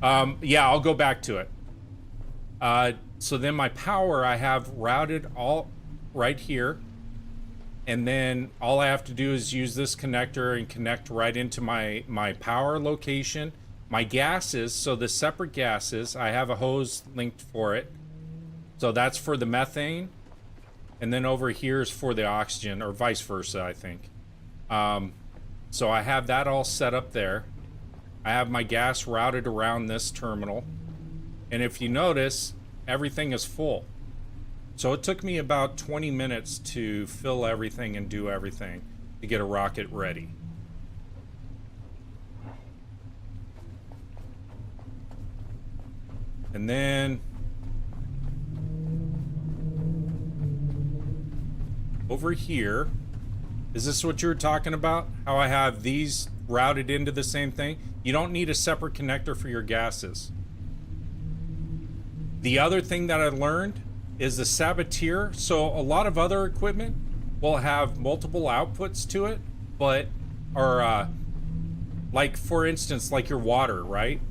Yeah, I'll go back to it. So then my power I have routed all right here. And then all I have to do is use this connector and connect right into my power location. My gases, so the separate gases, I have a hose linked for it. So that's for the methane. And then over here is for the oxygen, or vice versa, I think. So I have that all set up there. I have my gas routed around this terminal. And if you notice, everything is full. So it took me about 20 minutes to fill everything and do everything to get a rocket ready. And then over here, is this what you were talking about? How I have these routed into the same thing? You don't need a separate connector for your gases. The other thing that I learned is the Saboteur. So a lot of other equipment will have multiple outputs to it, but, or like for instance, like your water, right?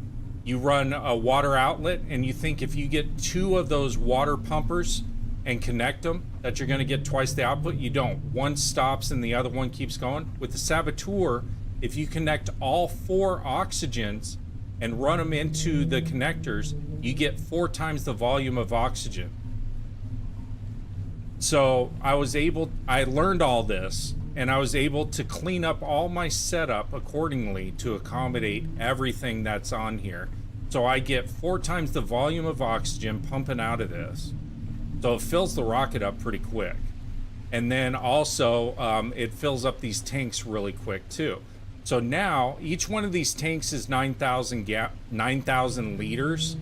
You run a water outlet and you think if you get 2 of those water pumpers and connect them, that you're gonna get twice the output. You don't. One stops and the other one keeps going. With the Saboteur, if you connect all 4 oxygens and run them into the connectors, you get 4 times the volume of oxygen. So I learned all this, and I was able to clean up all my setup accordingly to accommodate everything that's on here. So I get 4 times the volume of oxygen pumping out of this. So it fills the rocket up pretty quick. And then also, it fills up these tanks really quick too. So now, each one of these tanks is 9,000 liters.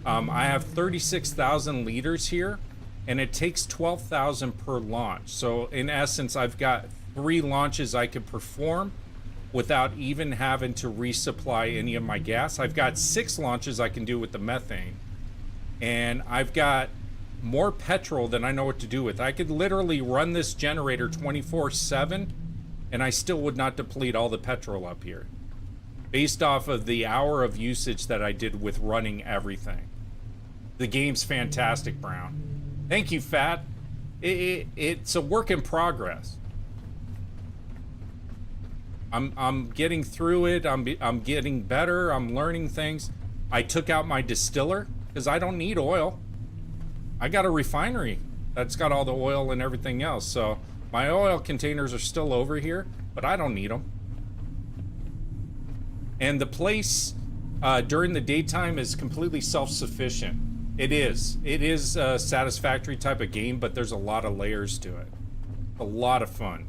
I have 36,000 liters here, and it takes 12,000 per launch. So in essence, I've got 3 launches I could perform without even having to resupply any of my gas. I've got 6 launches I can do with the methane. And I've got more petrol than I know what to do with. I could literally run this generator 24/7, and I still would not deplete all the petrol up here, based off of the hour of usage that I did with running everything. The game's fantastic, Brown. Thank you, Fat. It's a work in progress. I'm getting through it. I'm getting better. I'm learning things. I took out my distiller because I don't need oil. I got a refinery that's got all the oil and everything else. So my oil containers are still over here, but I don't need them. And the place during the daytime is completely self-sufficient. It is a satisfactory type of game, but there's a lot of layers to it. A lot of fun.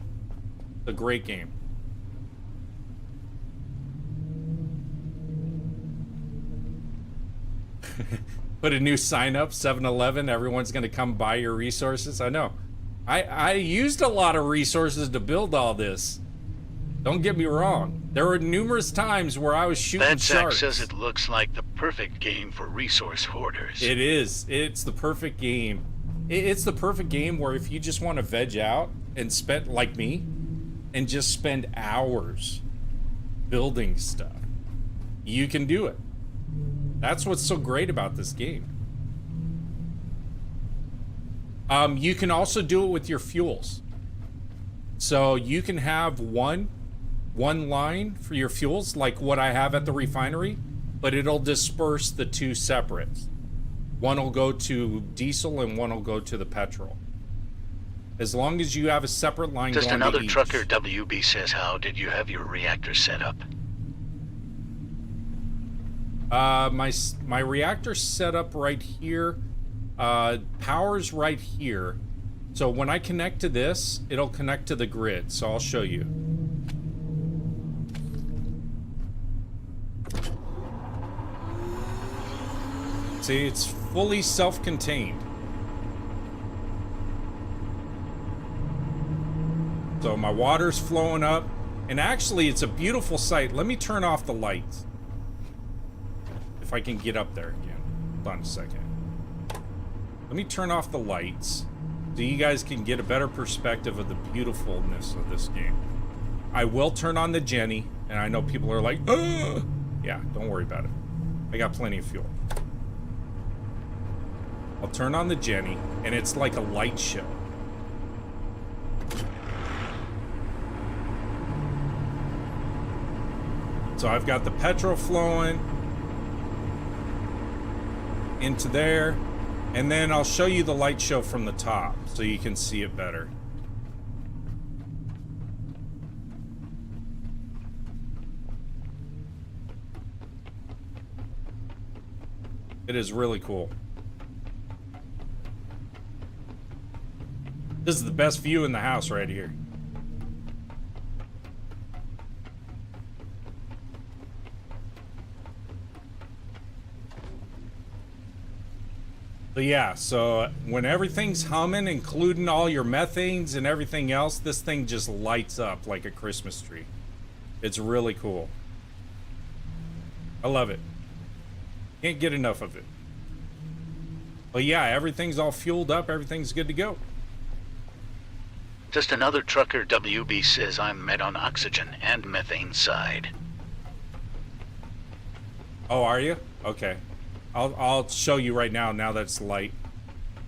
It's a great game. Put a new sign up, 7-Eleven, everyone's gonna come buy your resources. I know. I used a lot of resources to build all this. Don't get me wrong. There were numerous times where I was shooting Bad Sack sharks. says it looks like the perfect game for resource hoarders. It is. It's the perfect game. It's the perfect game where if you just want to veg out and spend, like me, and just spend hours building stuff, you can do it. That's what's so great about this game. You can also do it with your fuels. So you can have one line for your fuels, like what I have at the refinery, but it'll disperse the two separates. One will go to diesel and one will go to the petrol. As long as you have a separate line Just going another to each. trucker WB says, how did you have your reactor set up? My reactor set up right here. Power's right here. So when I connect to this, it'll connect to the grid. So I'll show you. See, it's fully self-contained. So my water's flowing up. And actually, it's a beautiful sight. Let me turn off the lights. If I can get up there again. Hold on a second. Let me turn off the lights so you guys can get a better perspective of the beautifulness of this game. I will turn on the Jenny, and I know people are like, ugh! Yeah, don't worry about it. I got plenty of fuel. I'll turn on the Jenny, and it's like a light show. So I've got the petrol flowing into there, and then I'll show you the light show from the top so you can see it better. It is really cool. This is the best view in the house right here. So yeah, so when everything's humming, including all your methanes and everything else, this thing just lights up like a Christmas tree. It's really cool. I love it. Can't get enough of it. But yeah, everything's all fueled up, everything's good to go. Just another trucker WB says I'm met on oxygen and methane side. Oh, are you? Okay. I'll show you right now that it's light.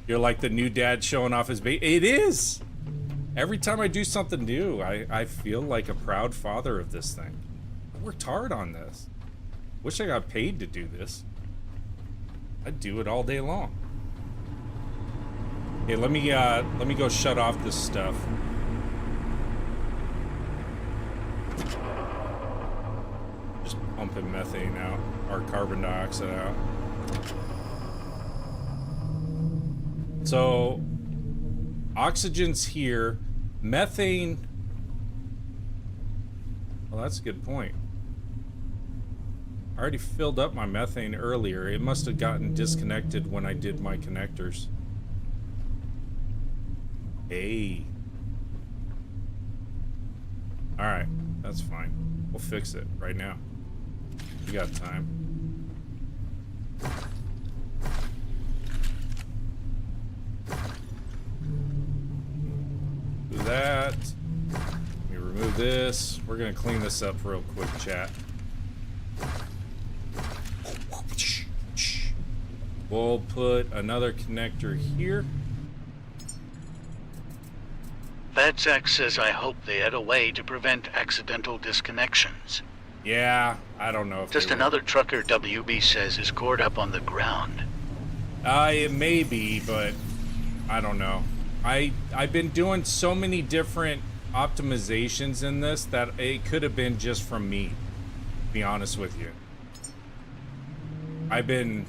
You're like the new dad showing off his baby. It is! Every time I do something new, I feel like a proud father of this thing. I worked hard on this. Wish I got paid to do this. I'd do it all day long. Hey, let me go shut off this stuff. Just pumping methane out, or carbon dioxide out. So, oxygen's here. Methane... Well, that's a good point. I already filled up my methane earlier. It must have gotten disconnected when I did my connectors. Hey. Alright, that's fine. We'll fix it right now. We got time. Do that. Let me remove this. We're gonna clean this up real quick, chat. We'll put another connector here. Bad Sack says I hope they had a way to prevent accidental disconnections. Yeah, I don't know if Just they will. another trucker WB says is cored up on the ground. It may be, but I don't know. I've been doing so many different optimizations in this that it could have been just from me, to be honest with you. I've been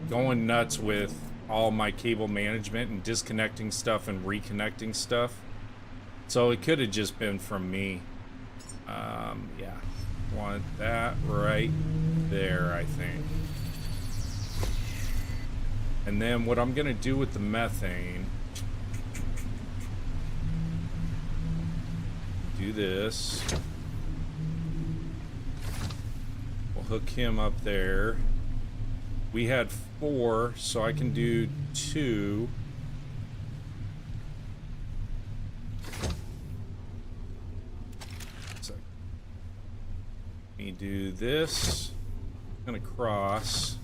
going nuts with all my cable management and disconnecting stuff and reconnecting stuff. So it could have just been from me. Yeah. Want that right there, I think. And then what I'm gonna do with the methane, do this. We'll hook him up there. We had 4, so I can do 2. So, let me do this. I'm gonna cross.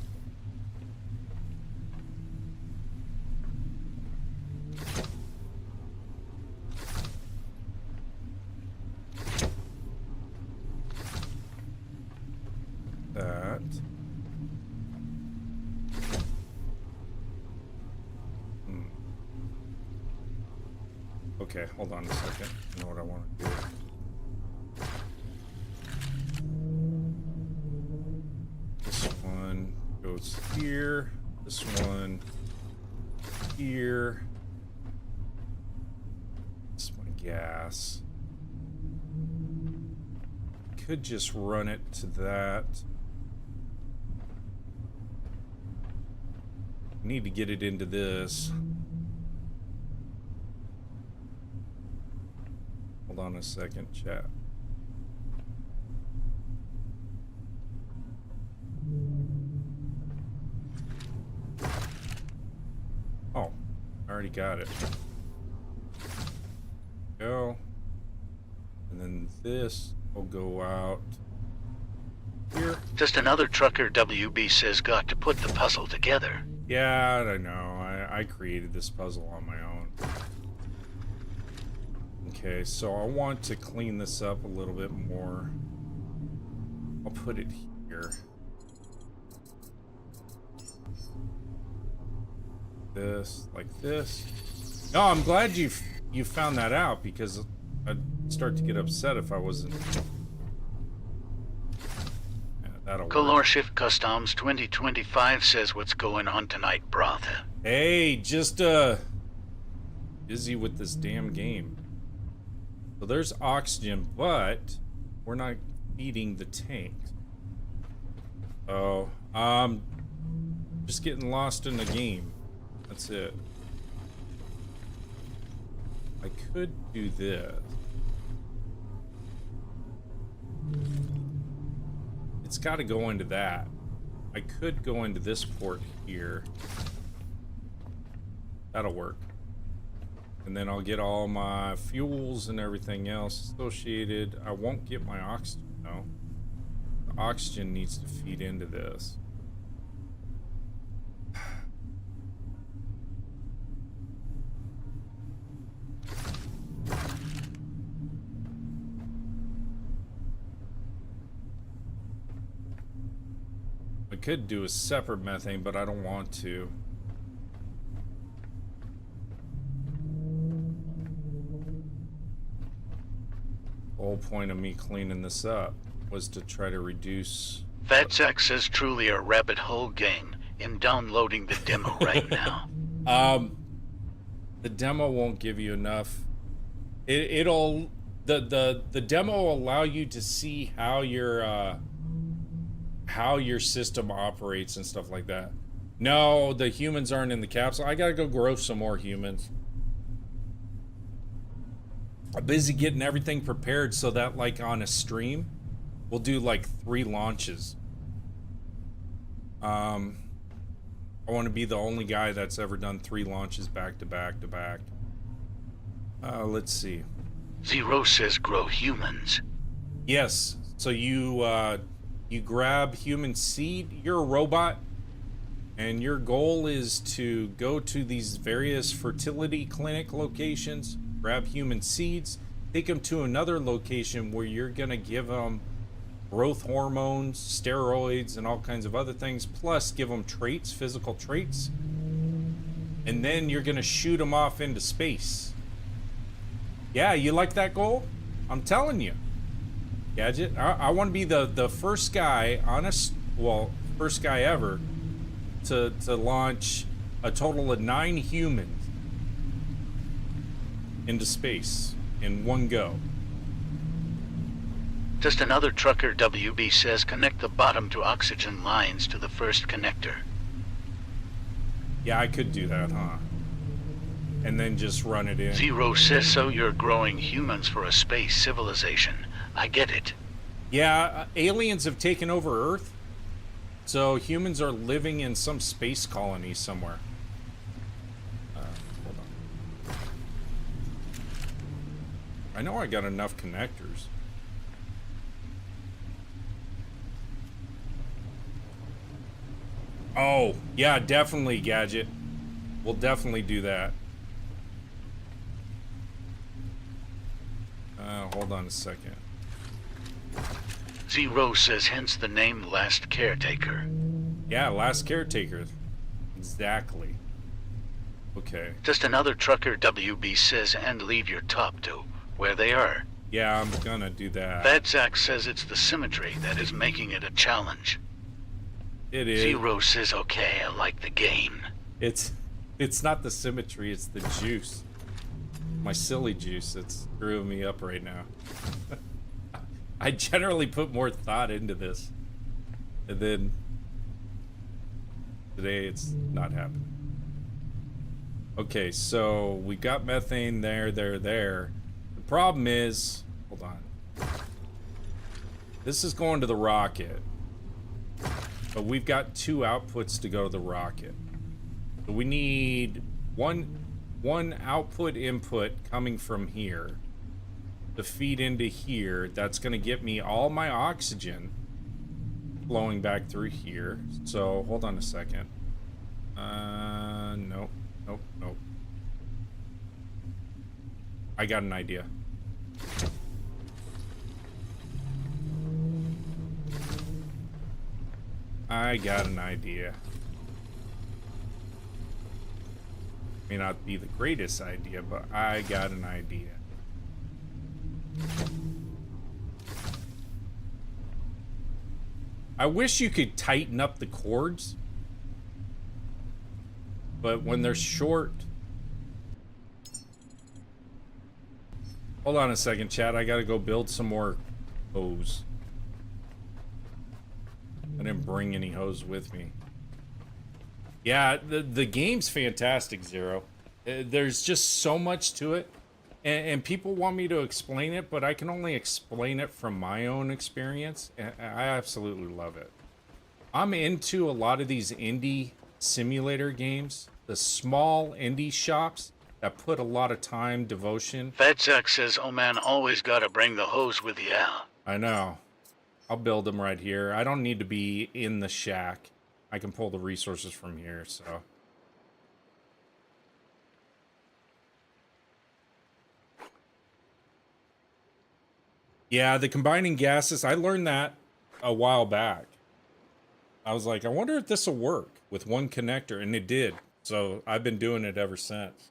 That. Okay, hold on a second. I know what I want to do. This one goes here. This one here. This my gas. Could just run it to that. Need to get it into this. Hold on a second, chat. Oh, I already got it. Go. And then this will go out here. Just another trucker, WB says, got to put the puzzle together. Yeah, I know. I created this puzzle on my own. Okay, so I want to clean this up a little bit more. I'll put it here. This, like this. No, I'm glad you found that out, because I'd start to get upset if I wasn't. Yeah, that'll Color work. Shift Customs 2025 says, what's going on tonight, brother? Hey, just busy with this damn game. So there's oxygen, but we're not feeding the tank. Oh, just getting lost in the game. That's it. I could do this. It's got to go into that. I could go into this port here. That'll work. And then I'll get all my fuels and everything else associated. I won't get my oxygen, though. The oxygen needs to feed into this. I could do a separate methane, but I don't want to. The whole point of me cleaning this up was to try to reduce... Fatsack says, truly a rabbit hole game. I'm downloading the demo right now. The demo won't give you enough. It'll... The demo will allow you to see how your system operates and stuff like that. No, the humans aren't in the capsule. I gotta go grow some more humans. I'm busy getting everything prepared so that, like, on a stream, we'll do like 3 launches. I want to be the only guy that's ever done 3 launches back to back to back. Let's see. Zero says, grow humans. Yes. So you grab human seed. You're a robot, and your goal is to go to these various fertility clinic locations, grab human seeds, take them to another location where you're gonna give them growth hormones, steroids, and all kinds of other things, plus give them traits, physical traits, and then you're gonna shoot them off into space. Yeah, you like that goal? I'm telling you. Gadget, I want to be the first guy first guy ever to launch a total of 9 humans into space in one go. Just another trucker, WB says, connect the bottom to oxygen lines to the first connector. Yeah, I could do that, huh? And then just run it in. Zero says so you're growing humans for a space civilization. I get it. Yeah, aliens have taken over Earth. So humans are living in some space colony somewhere. Hold on. I know I got enough connectors. Oh, yeah, definitely, Gadget. We'll definitely do that. Hold on a second. Zero says hence the name Last Caretaker. Yeah, Last Caretaker. Exactly. Okay. Just another trucker, WB says, and leave your top to where they are. Yeah, I'm gonna do that. Fadzak says it's the symmetry that is making it a challenge. It is. Zero says, okay, I like the game. It's not the symmetry, it's the juice. My silly juice that's screwing me up right now. I generally put more thought into this. And then today it's not happening. Okay, so we got methane there. The problem is, hold on. This is going to the rocket. But we've got 2 outputs to go to the rocket. So we need one output input coming from here to feed into here. That's going to get me all my oxygen flowing back through here. So hold on a second. Nope. I got an idea. May not be the greatest idea, but I got an idea. I wish you could tighten up the cords, but when they're short... Hold on a second, chat. I gotta go build some more hose. I didn't bring any hose with me. Yeah, the game's fantastic, Zero. There's just so much to it. And people want me to explain it, but I can only explain it from my own experience. And I absolutely love it. I'm into a lot of these indie simulator games. The small indie shops that put a lot of time, devotion. Fadzak says, oh man, always gotta bring the hose with you. I know. I'll build them right here. I don't need to be in the shack. I can pull the resources from here, so. Yeah, the combining gases, I learned that a while back. I was like, I wonder if this will work with one connector, and it did. So I've been doing it ever since.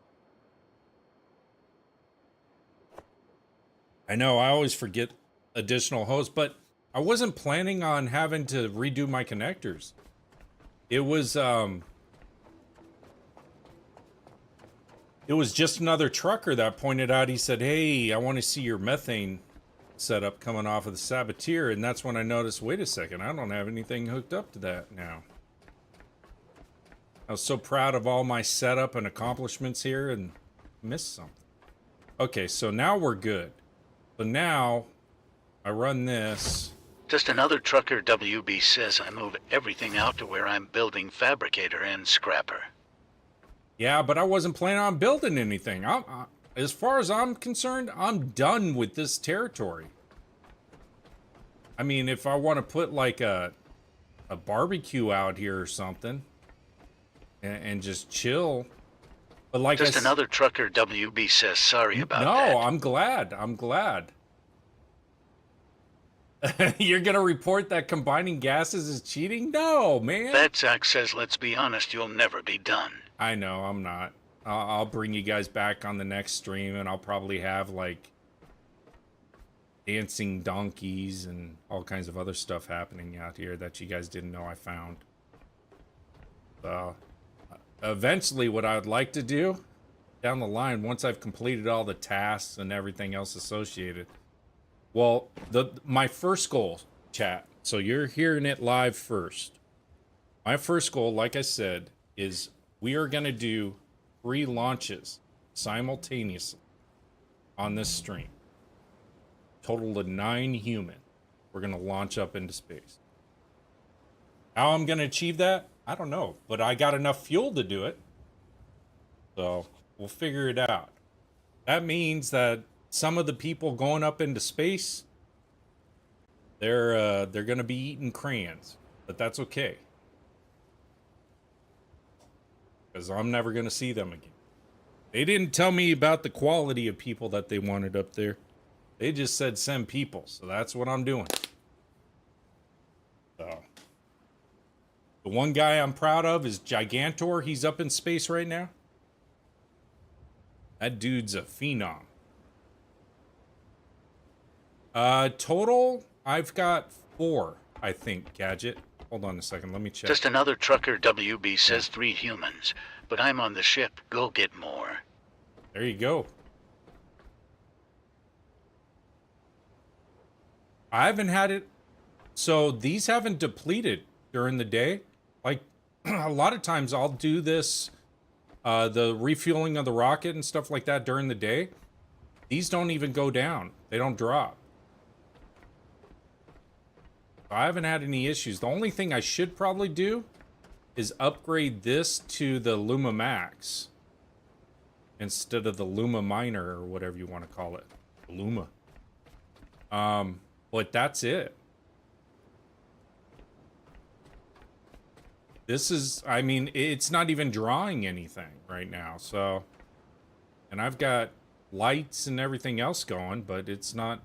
I know, I always forget additional hose, but I wasn't planning on having to redo my connectors. It was just another trucker that pointed out, he said, hey, I want to see your methane setup coming off of the Saboteur, and that's when I noticed, wait a second, I don't have anything hooked up to that now. I was so proud of all my setup and accomplishments here and missed something. Okay, so now we're good. So now I run this. Just another trucker, WB says, I move everything out to where I'm building fabricator and scrapper. Yeah, but I wasn't planning on building anything. As far as I'm concerned, I'm done with this territory. I mean, if I want to put like a barbecue out here or something and just chill. But like just another trucker, WB says, sorry about that. No, I'm glad. You're gonna report that combining gases is cheating? No, man. Fadzak says, let's be honest, you'll never be done. I know, I'm not. I'll bring you guys back on the next stream, and I'll probably have, like, dancing donkeys and all kinds of other stuff happening out here that you guys didn't know I found. Eventually, what I'd like to do, down the line, once I've completed all the tasks and everything else associated, well, my first goal, chat, so you're hearing it live first. My first goal, like I said, is we are going to do 3 launches simultaneously on this stream. Total of 9 human. We're going to launch up into space. How I'm going to achieve that? I don't know, but I got enough fuel to do it. So we'll figure it out. That means that some of the people going up into space, they're going to be eating crayons, but that's okay. Because I'm never going to see them again. They didn't tell me about the quality of people that they wanted up there. They just said send people, so that's what I'm doing. So, the one guy I'm proud of is Gigantor. He's up in space right now. That dude's a phenom. Total, I've got 4, I think, Gadget. Hold on a second, let me check. Just another trucker WB says 3 humans, but I'm on the ship. Go get more. There you go. I haven't had it. So these haven't depleted during the day. Like a lot of times I'll do this, the refueling of the rocket and stuff like that during the day. These don't even go down. They don't drop. I haven't had any issues. The only thing I should probably do is upgrade this to the Luma Max instead of the Luma Minor or whatever you want to call it. Luma. But that's it. This is, I mean, it's not even drawing anything right now, so. And I've got lights and everything else going, but it's not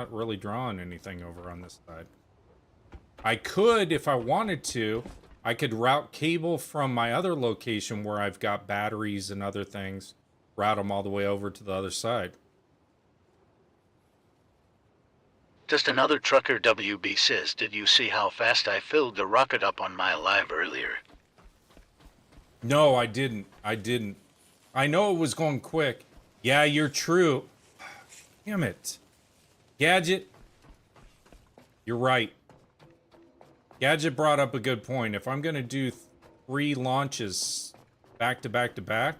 really drawing anything over on this side. I could, if I wanted to, I could route cable from my other location where I've got batteries and other things, route them all the way over to the other side. Just another trucker WB says, did you see how fast I filled the rocket up on my live earlier? No, I didn't. I know it was going quick. Yeah, you're true. Damn it. Gadget. You're right. Gadget brought up a good point. If I'm going to do 3 launches back to back to back,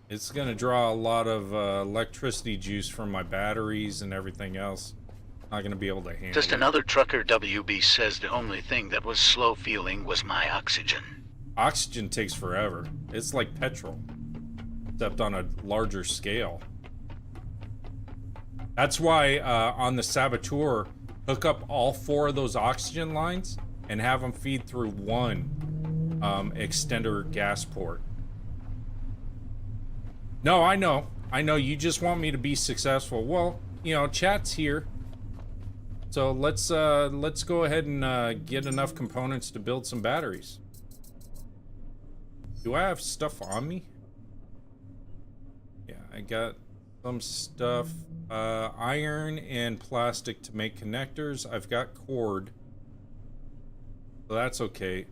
it's going to draw a lot of electricity juice from my batteries and everything else. Not going to be able to handle Just it. another trucker WB says the only thing that was slow fueling was my oxygen. Oxygen takes forever. It's like petrol, except on a larger scale. That's why on the Saboteur, hook up all 4 of those oxygen lines and have them feed through one extender gas port. No, I know. You just want me to be successful. Well, you know, chat's here. So let's go ahead and get enough components to build some batteries. Do I have stuff on me? Yeah, I got some stuff. Iron and plastic to make connectors. I've got cord. So that's okay.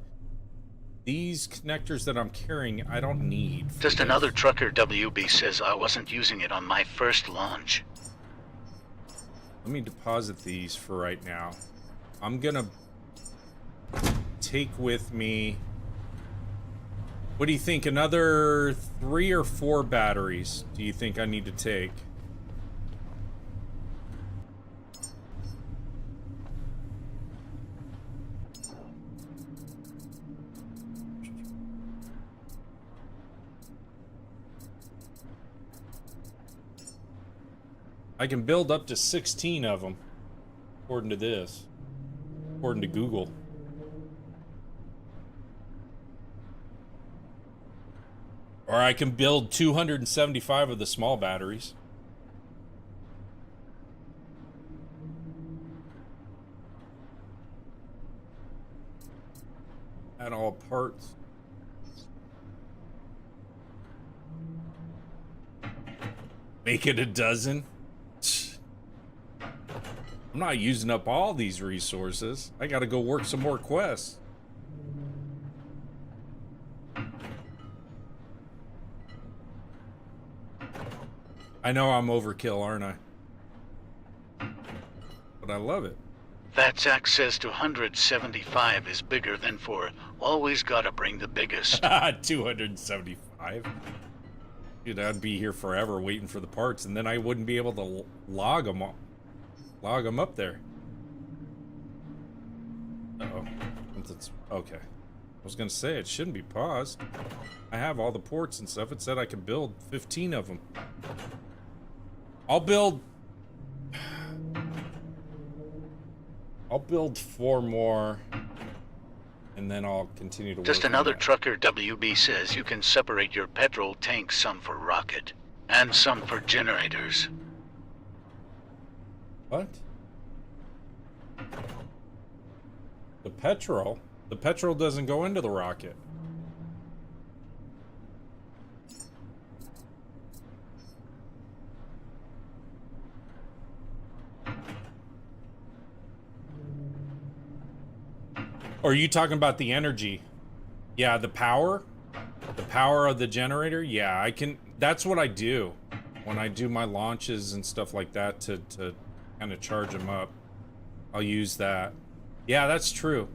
These connectors that I'm carrying, I don't need. Just another trucker WB says I wasn't using it on my first launch. Let me deposit these for right now. I'm gonna take with me, what do you think, another 3 or 4 batteries do you think I need to take? I can build up to 16 of them, according to this, according to Google. Or I can build 275 of the small batteries. Add all parts. Make it a dozen. I'm not using up all these resources. I gotta go work some more quests. I know I'm overkill, aren't I? But I love it. That's access to 175 is bigger than 4. Always gotta bring the biggest. 275. Dude, I'd be here forever waiting for the parts, and then I wouldn't be able to log them up there. Uh-oh. Okay. I was gonna say, it shouldn't be paused. I have all the ports and stuff. It said I could build 15 of them. I'll build 4 more, and then I'll continue to work Just on another that. trucker WB says you can separate your petrol tanks, some for rocket, and some for generators. What? The petrol? The petrol doesn't go into the rocket. Or are you talking about the energy? Yeah, the power? The power of the generator? Yeah, I can... That's what I do when I do my launches and stuff like that to kind of charge them up. I'll use that. Yeah, that's true.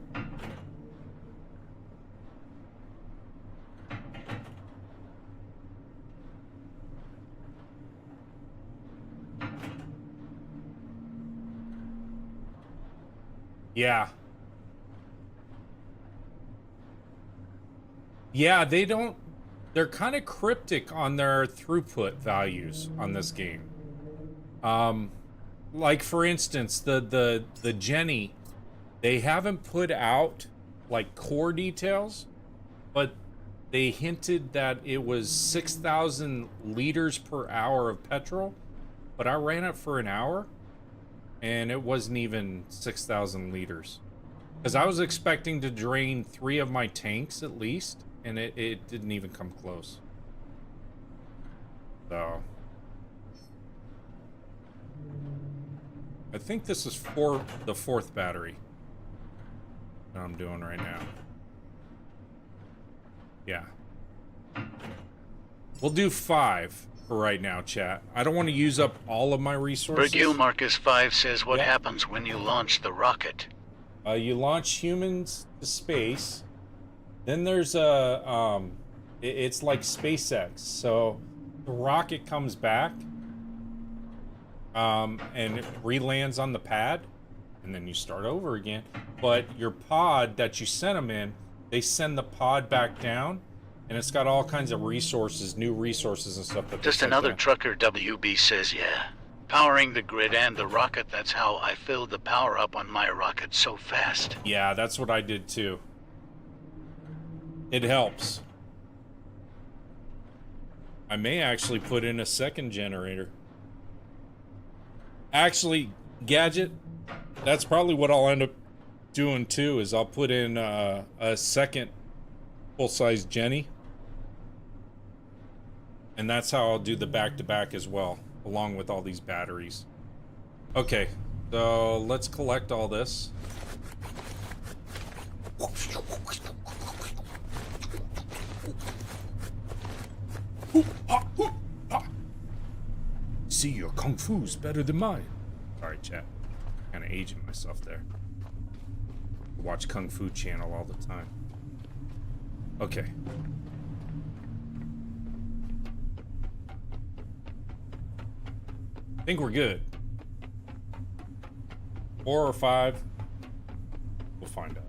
Yeah. Yeah, they don't... They're kind of cryptic on their throughput values on this game. Like, for instance, the Jenny, they haven't put out, like, core details, but they hinted that it was 6,000 liters per hour of petrol, but I ran it for an hour, and it wasn't even 6,000 liters. Because I was expecting to drain 3 of my tanks at least, and it didn't even come close. So... I think this is for the 4th battery that I'm doing right now. Yeah. We'll do 5 for right now, chat. I don't want to use up all of my resources. Bergil Marcus 5 says what Yeah. happens when you launch the rocket. You launch humans to space. Then there's a, it's like SpaceX. So the rocket comes back, and it re-lands on the pad, and then you start over again. But your pod that you sent them in, they send the pod back down, and it's got all kinds of resources, new resources and stuff. That Just another trucker WB says, yeah. Powering the grid and the rocket, that's how I filled the power up on my rocket so fast. Yeah, that's what I did too. It helps. I may actually put in a second generator. Actually, Gadget, that's probably what I'll end up doing too, is I'll put in a second full-size Jenny. And that's how I'll do the back-to-back as well, along with all these batteries. Okay, so let's collect all this. See, your kung fu's better than mine. Sorry, chat. Kind of aging myself there. Watch Kung Fu Channel all the time. Okay. I think we're good. 4 or 5. We'll find out.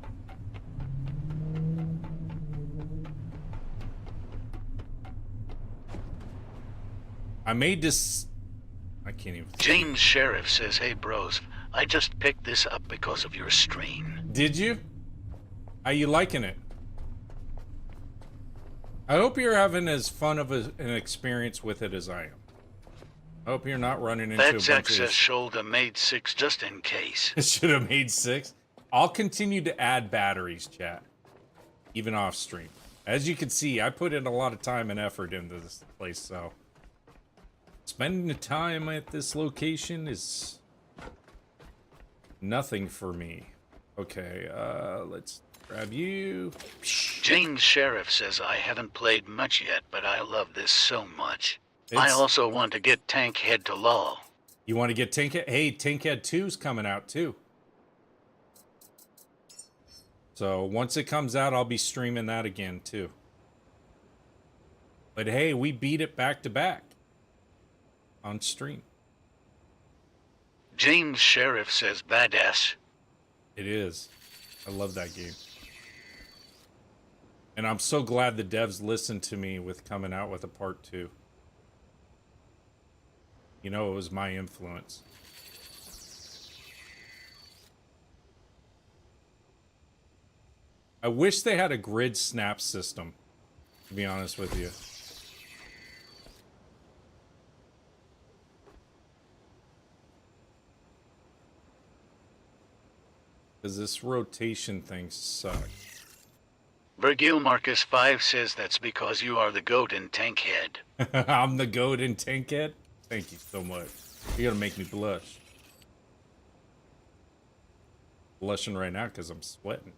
I made this... I can't even... James Sheriff says, hey bros, I just picked this up because of your stream. Did you? Are you liking it? I hope you're having as fun of an experience with it as I am. I hope you're not running into a That's bunch access of... shoulder made 6 just in case. Should have made 6. I'll continue to add batteries, chat. Even off stream. As you can see, I put in a lot of time and effort into this place, so... Spending the time at this location is... nothing for me. Okay, let's grab you. James Sheriff says, I haven't played much yet, but I love this so much. I It's- also want to get Tankhead to LOL. You want to get Tankhead? Hey, Tankhead 2's coming out too. So once it comes out, I'll be streaming that again too. But hey, we beat it back to back on stream. James Sheriff says badass. It is. I love that game. And I'm so glad the devs listened to me with coming out with a part 2. You know, it was my influence. I wish they had a grid snap system, to be honest with you. Because this rotation thing sucks. Virgil Marcus 5 says that's because you are the goat in Tankhead. I'm the goat in Tankhead? Thank you so much. You're gonna make me blush. Blushing right now because I'm sweating.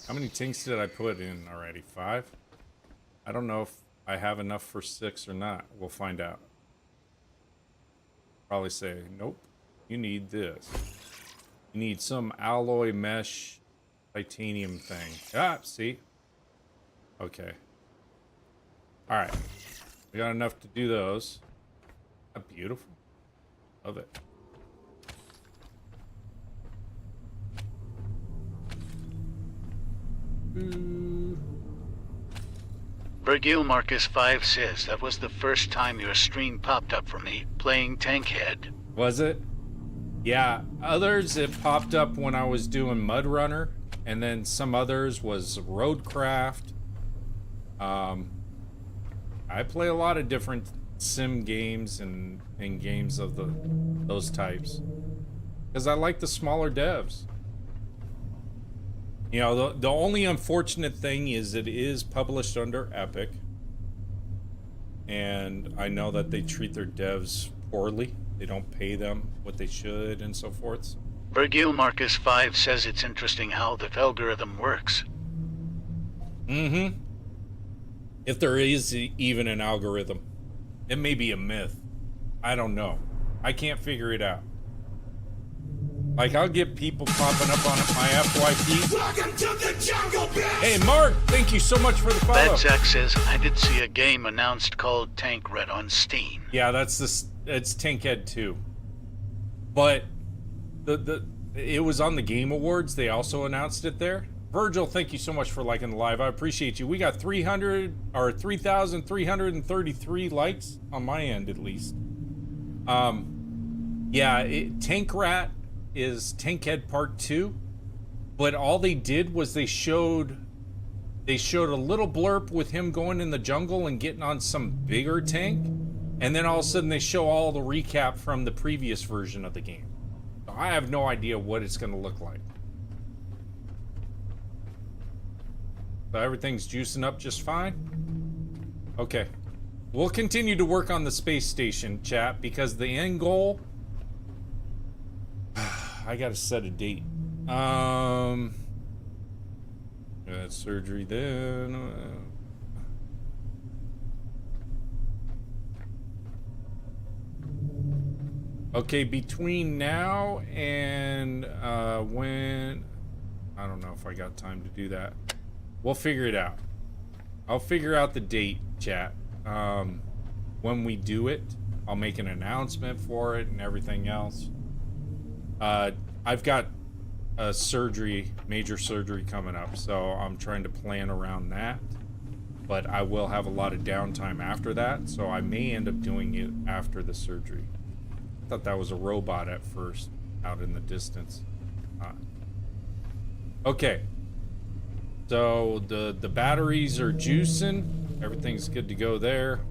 How many tanks did I put in already? 5? I don't know if I have enough for 6 or not. We'll find out. Probably say, nope, you need this. You need some alloy mesh titanium thing. Ah, see? Okay. Alright. We got enough to do those. Ah, beautiful. Love it. Virgil Marcus 5 says that was the first time your stream popped up for me, playing Tankhead. Was it? Yeah, others it popped up when I was doing Mud Runner, and then some others was Roadcraft. I play a lot of different sim games and games of those types. Because I like the smaller devs. You know, the only unfortunate thing is it is published under Epic. And I know that they treat their devs poorly. They don't pay them what they should and so forth. Virgil Marcus 5 says it's interesting how the algorithm works. Mm-hmm. If there is even an algorithm. It may be a myth. I don't know. I can't figure it out. Like, I'll get people popping up on my FYP. Welcome to the jungle, bitch! Hey, Mark, thank you so much for the follow. Bad Zach says, I did see a game announced called Tank Red on Steam. Yeah, it's Tankhead 2. But it was on the Game Awards. They also announced it there. Virgil, thank you so much for liking the live. I appreciate you. We got 3,333 likes on my end, at least. Yeah, Tank Rat is Tankhead Part 2, but all they did was they showed a little blurb with him going in the jungle and getting on some bigger tank, and then all of a sudden they show all the recap from the previous version of the game. So I have no idea what it's going to look like. So everything's juicing up just fine? Okay. We'll continue to work on the space station, chat, because the end goal... I gotta set a date. Got surgery then. Okay, between now and when... I don't know if I got time to do that. We'll figure it out. I'll figure out the date, chat. When we do it, I'll make an announcement for it and everything else. I've got a surgery, major surgery coming up, so I'm trying to plan around that. But I will have a lot of downtime after that, so I may end up doing it after the surgery. I thought that was a robot at first, out in the distance. Okay. So the batteries are juicing. Everything's good to go there.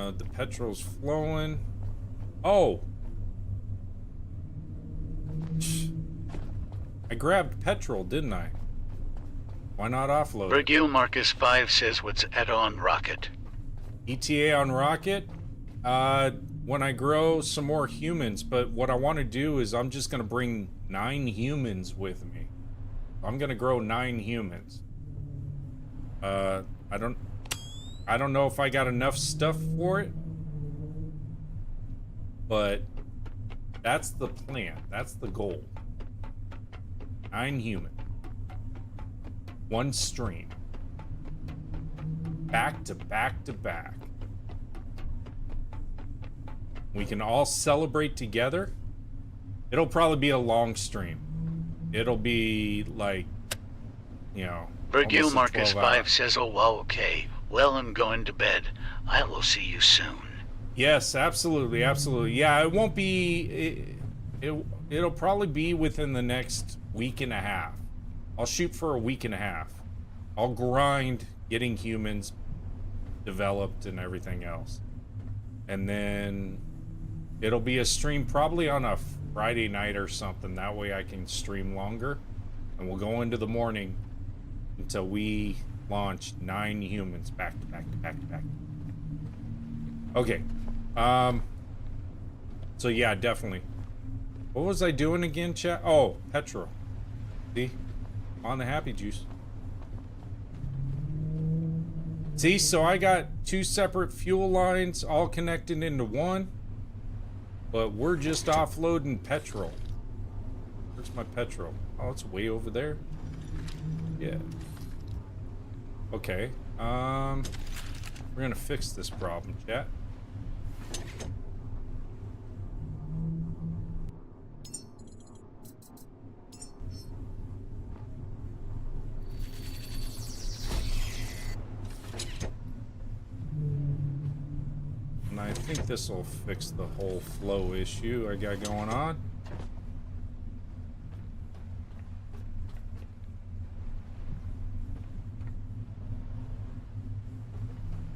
The petrol's flowing. Oh! I grabbed petrol, didn't I? Why not offload? Virgil Marcus 5 says what's on Rocket. ETA on Rocket? When I grow some more humans, but what I want to do is I'm just going to bring 9 humans with me. I'm going to grow 9 humans. I don't know if I got enough stuff for it, but That's the plan. That's the goal. 9 human. 1 stream. Back to back to back. We can all celebrate together. It'll probably be a long stream. It'll be like, you know, Virgil almost a Marcus 12 hour. 5 says, oh, wow, okay. Well, I'm going to bed. I will see you soon. Yes, absolutely, absolutely. Yeah, it won't be. It'll probably be within the next week and a half. I'll shoot for a week and a half. I'll grind getting humans developed and everything else, and then it'll be a stream probably on a Friday night or something. That way I can stream longer, and we'll go into the morning until we launch 9 humans back to back to back to back. Okay. So yeah, definitely. What was I doing again, chat? Oh, petrol. See? On the happy juice. See, so I got 2 separate fuel lines all connected into one, but we're just offloading petrol. Where's my petrol? Oh, it's way over there. Yeah. Okay. We're gonna fix this problem, chat. And I think this will fix the whole flow issue I got going on.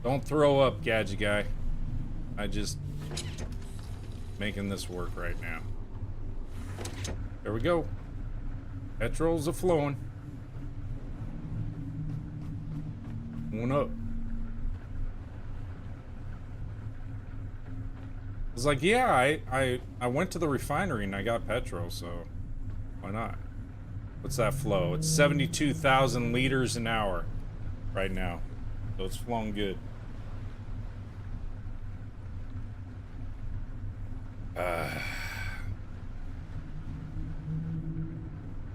Don't throw up, Gadget Guy. I just making this work right now. There we go. Petrol's a flowing. Going up. It's like, yeah, I went to the refinery and I got petrol, so why not? What's that flow? It's 72,000 liters an hour right now, so it's flowing good.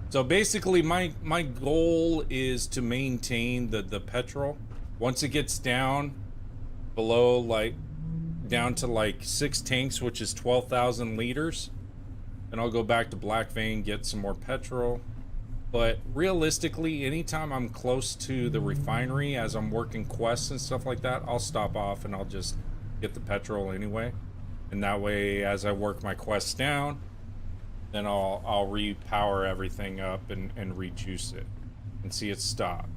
So basically my goal is to maintain the petrol. Once it gets down below, like down to like 6 tanks, which is 12,000 liters, then I'll go back to Black Vein, get some more petrol. But realistically, anytime I'm close to the refinery as I'm working quests and stuff like that, I'll stop off and I'll just get the petrol anyway. And that way, as I work my quests down, then I'll repower everything up and rejuice it. And see, it stopped.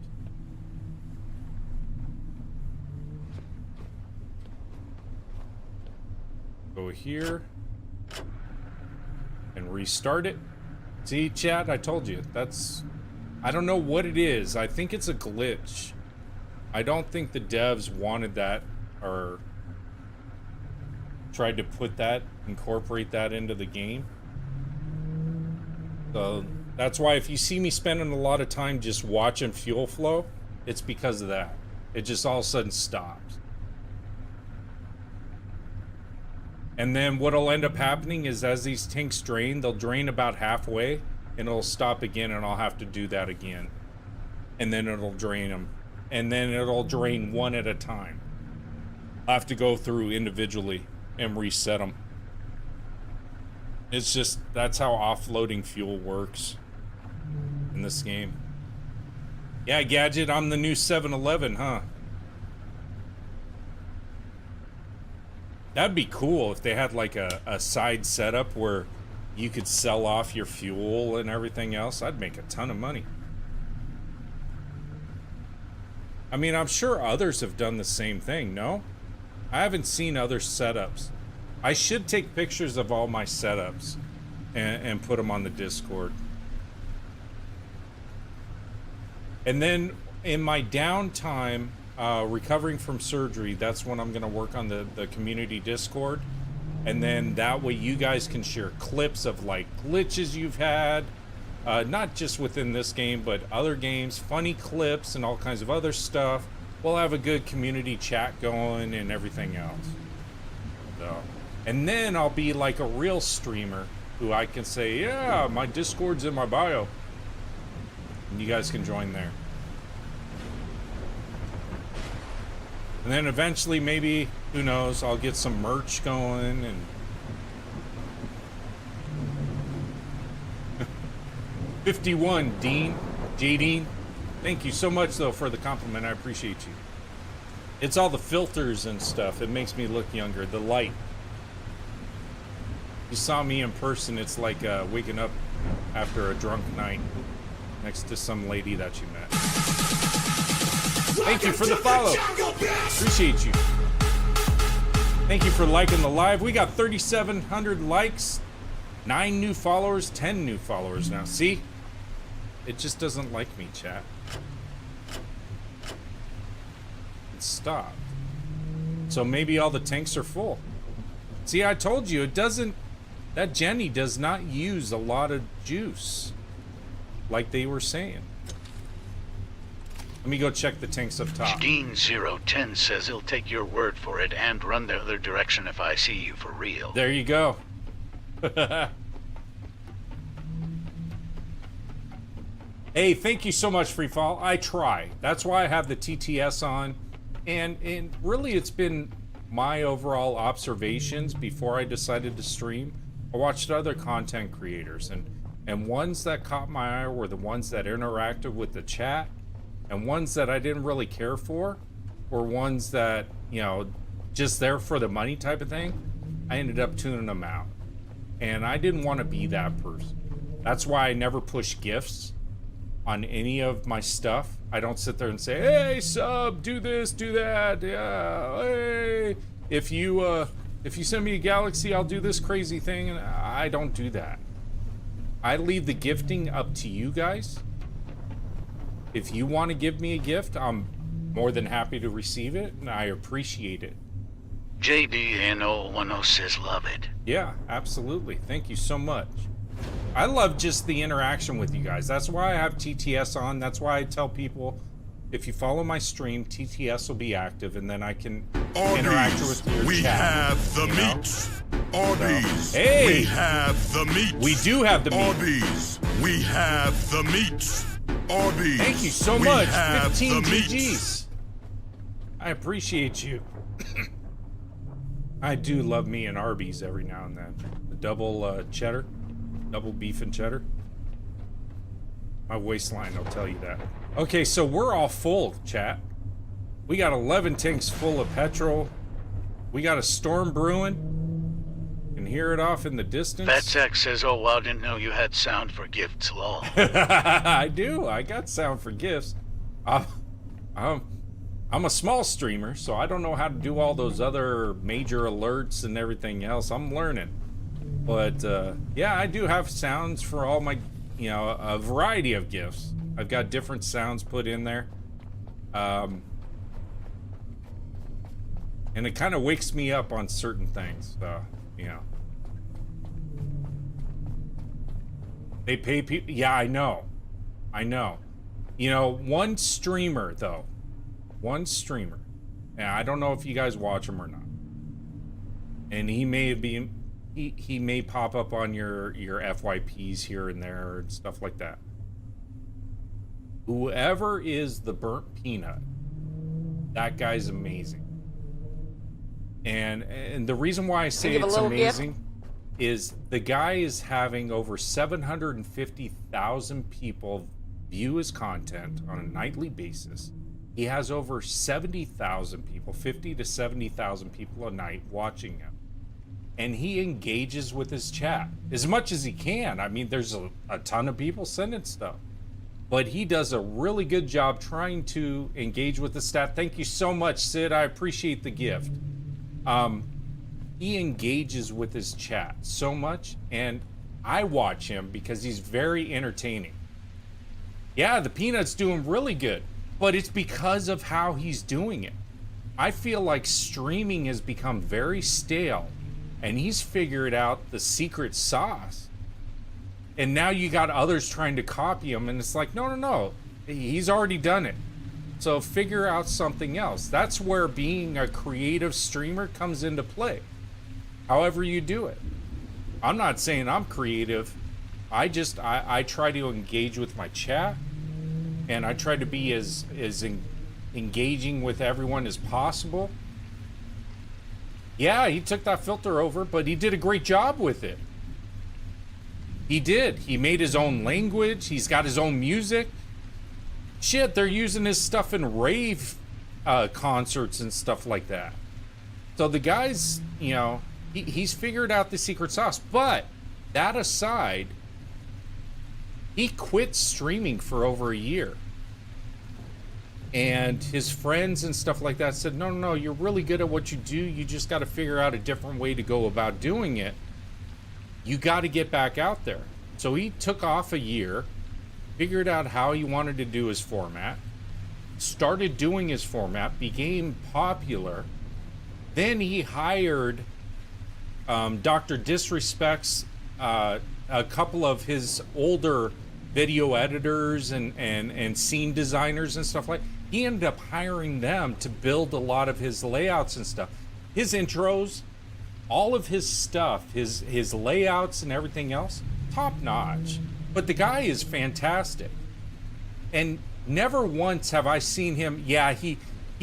Go here and restart it. See, chat, I told you. That's, I don't know what it is. I think it's a glitch. I don't think the devs wanted that or tried to put that, incorporate that into the game. So that's why if you see me spending a lot of time just watching fuel flow, it's because of that. It just all of a sudden stops. And then what'll end up happening is as these tanks drain, they'll drain about halfway and it'll stop again and I'll have to do that again. And then it'll drain them. And then it'll drain one at a time. I have to go through individually and reset them. It's just, that's how offloading fuel works in this game. Yeah, Gadget, I'm the new 7-Eleven, huh? That'd be cool if they had like a side setup where you could sell off your fuel and everything else. I'd make a ton of money. I mean, I'm sure others have done the same thing, no? I haven't seen other setups. I should take pictures of all my setups and put them on the Discord. And then in my downtime, recovering from surgery, that's when I'm going to work on the community Discord. And then that way you guys can share clips of like glitches you've had, not just within this game, but other games, funny clips and all kinds of other stuff. We'll have a good community chat going and everything else. So, And then I'll be like a real streamer who I can say, yeah, my Discord's in my bio. And you guys can join there. And then eventually, maybe, who knows, I'll get some merch going and... $51, Dean. J. Dean. Thank you so much, though, for the compliment. I appreciate you. It's all the filters and stuff. It makes me look younger. The light. You saw me in person, it's like waking up after a drunk night next to some lady that you met. Thank you for the follow. Appreciate you. Thank you for liking the live. We got 3,700 likes, 9 new followers, 10 new followers now. See? It just doesn't like me, chat. It stopped. So maybe all the tanks are full. See, I told you, it doesn't... That Jenny does not use a lot of juice, like they were saying. Let me go check the tanks up top. Dean010 says he'll take your word for it and run the other direction if I see you for real. There you go. Hey, thank you so much, Freefall. I try. That's why I have the TTS on. And really, it's been my overall observations before I decided to stream. I watched other content creators, and ones that caught my eye were the ones that interacted with the chat, and ones that I didn't really care for, or ones that, you know, just there for the money type of thing. I ended up tuning them out, and I didn't want to be that person. That's why I never push gifts on any of my stuff. I don't sit there and say, hey, sub, do this, do that, yeah, hey, if you send me a galaxy, I'll do this crazy thing. And I don't do that. I leave the gifting up to you guys. If you want to give me a gift, I'm more than happy to receive it, and I appreciate it. JDN010 says love it. Yeah, absolutely. Thank you so much. I love just the interaction with you guys. That's why I have TTS on. That's why I tell people, if you follow my stream, TTS will be active, and then I can interact with your we chat. Have the meat. Orbeez. Hey! We have the meat. We do have the meat. Orbeez. We have the meat. Orbeez. Thank you so much. 15 GGs. I appreciate you. I do love me an Arby's every now and then. The double cheddar. Double beef and cheddar. My waistline will tell you that. Okay, so we're all full, chat. We got 11 tanks full of petrol. We got a storm brewing. Can hear it off in the distance. Fatsack says, oh, well, I didn't know you had sound for gifts, lol. I do. I got sound for gifts. I'm a small streamer, so I don't know how to do all those other major alerts and everything else. I'm learning. But, yeah, I do have sounds for all my, you know, a variety of gifts. I've got different sounds put in there. And it kind of wakes me up on certain things, so, you know. They pay people. Yeah, I know. I know. You know, one streamer, though. One streamer. And I don't know if you guys watch him or not. And he may be... He may pop up on your FYPs here and there and stuff like that. Whoever is the burnt peanut, that guy's amazing. And the reason why I say it's amazing is the guy is having over 750,000 people view his content on a nightly basis. He has over 70,000 people, 50 to 70,000 people a night watching him. And he engages with his chat as much as he can. I mean, there's a ton of people sending stuff. But he does a really good job trying to engage with the stat. Thank you so much, Sid. I appreciate the gift. He engages with his chat so much, and I watch him because he's very entertaining. Yeah, the peanut's doing really good, but it's because of how he's doing it. I feel like streaming has become very stale, and he's figured out the secret sauce. And now you got others trying to copy him, and it's like, no, he's already done it. So figure out something else. That's where being a creative streamer comes into play. however you do it. I'm not saying I'm creative. I try to engage with my chat, and I try to be as engaging with everyone as possible. Yeah, he took that filter over, but he did a great job with it. He did. He made his own language. He's got his own music. Shit, they're using his stuff in rave concerts and stuff like that. So the guy's, you know, he's figured out the secret sauce. But that aside, he quit streaming for over a year. And his friends and stuff like that said, no, you're really good at what you do. You just got to figure out a different way to go about doing it. You got to get back out there. So he took off a year, figured out how he wanted to do his format, started doing his format, became popular. Then he hired Dr. Disrespect's a couple of his older video editors and scene designers and stuff like that. He ended up hiring them to build a lot of his layouts and stuff. His intros, all of his stuff, his layouts and everything else, top notch. But the guy is fantastic. And never once have I seen him, yeah, he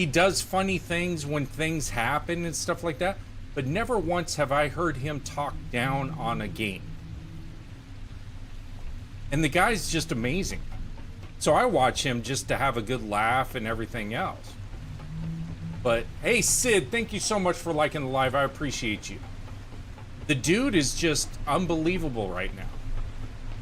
does funny things when things happen and stuff like that, but never once have I heard him talk down on a game. And the guy's just amazing. So I watch him just to have a good laugh and everything else. But hey, Sid, thank you so much for liking the live. I appreciate you. The dude is just unbelievable right now.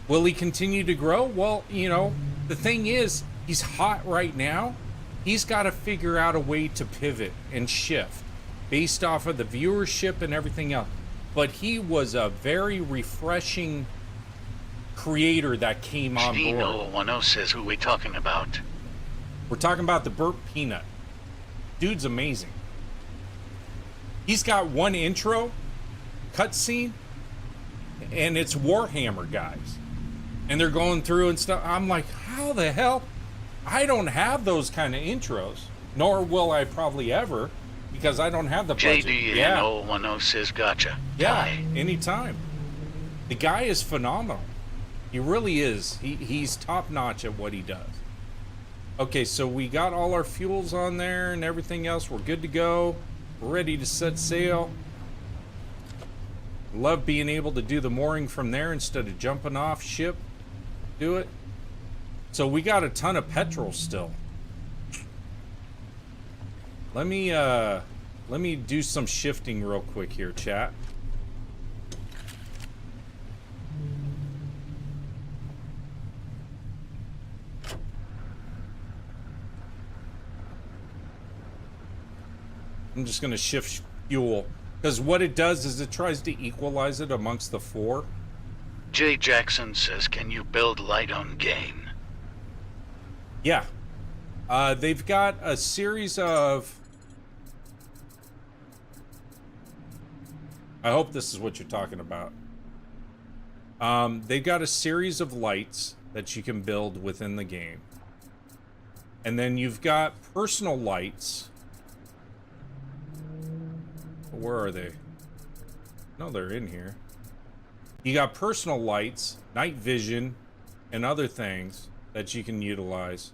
Will he continue to grow? Well, you know, the thing is, he's hot right now. He's got to figure out a way to pivot and shift based off of the viewership and everything else. But he was a very refreshing creator that came on board. 1010 says, who we talking about? We're talking about the Burp Peanut. Dude's amazing. He's got one intro cutscene, and it's Warhammer guys, and they're going through and stuff. I'm like, how the hell? I don't have those kind of intros, nor will I probably ever, because I don't have the budget. JD1010 says, gotcha. Yeah, Hi. anytime. The guy is phenomenal. He really is. He's top notch at what he does. Okay, so we got all our fuels on there and everything else. We're good to go. We're ready to set sail. Love being able to do the mooring from there instead of jumping off ship. Do it. So we got a ton of petrol still. Let me do some shifting real quick here, chat. I'm just going to shift fuel, because what it does is it tries to equalize it amongst the four. Jay Jackson says, can you build light on gain? Yeah. They've got a series of... I hope this is what you're talking about. They've got a series of lights that you can build within the game. And then you've got personal lights. Where are they? No, they're in here. You got personal lights, night vision, and other things that you can utilize.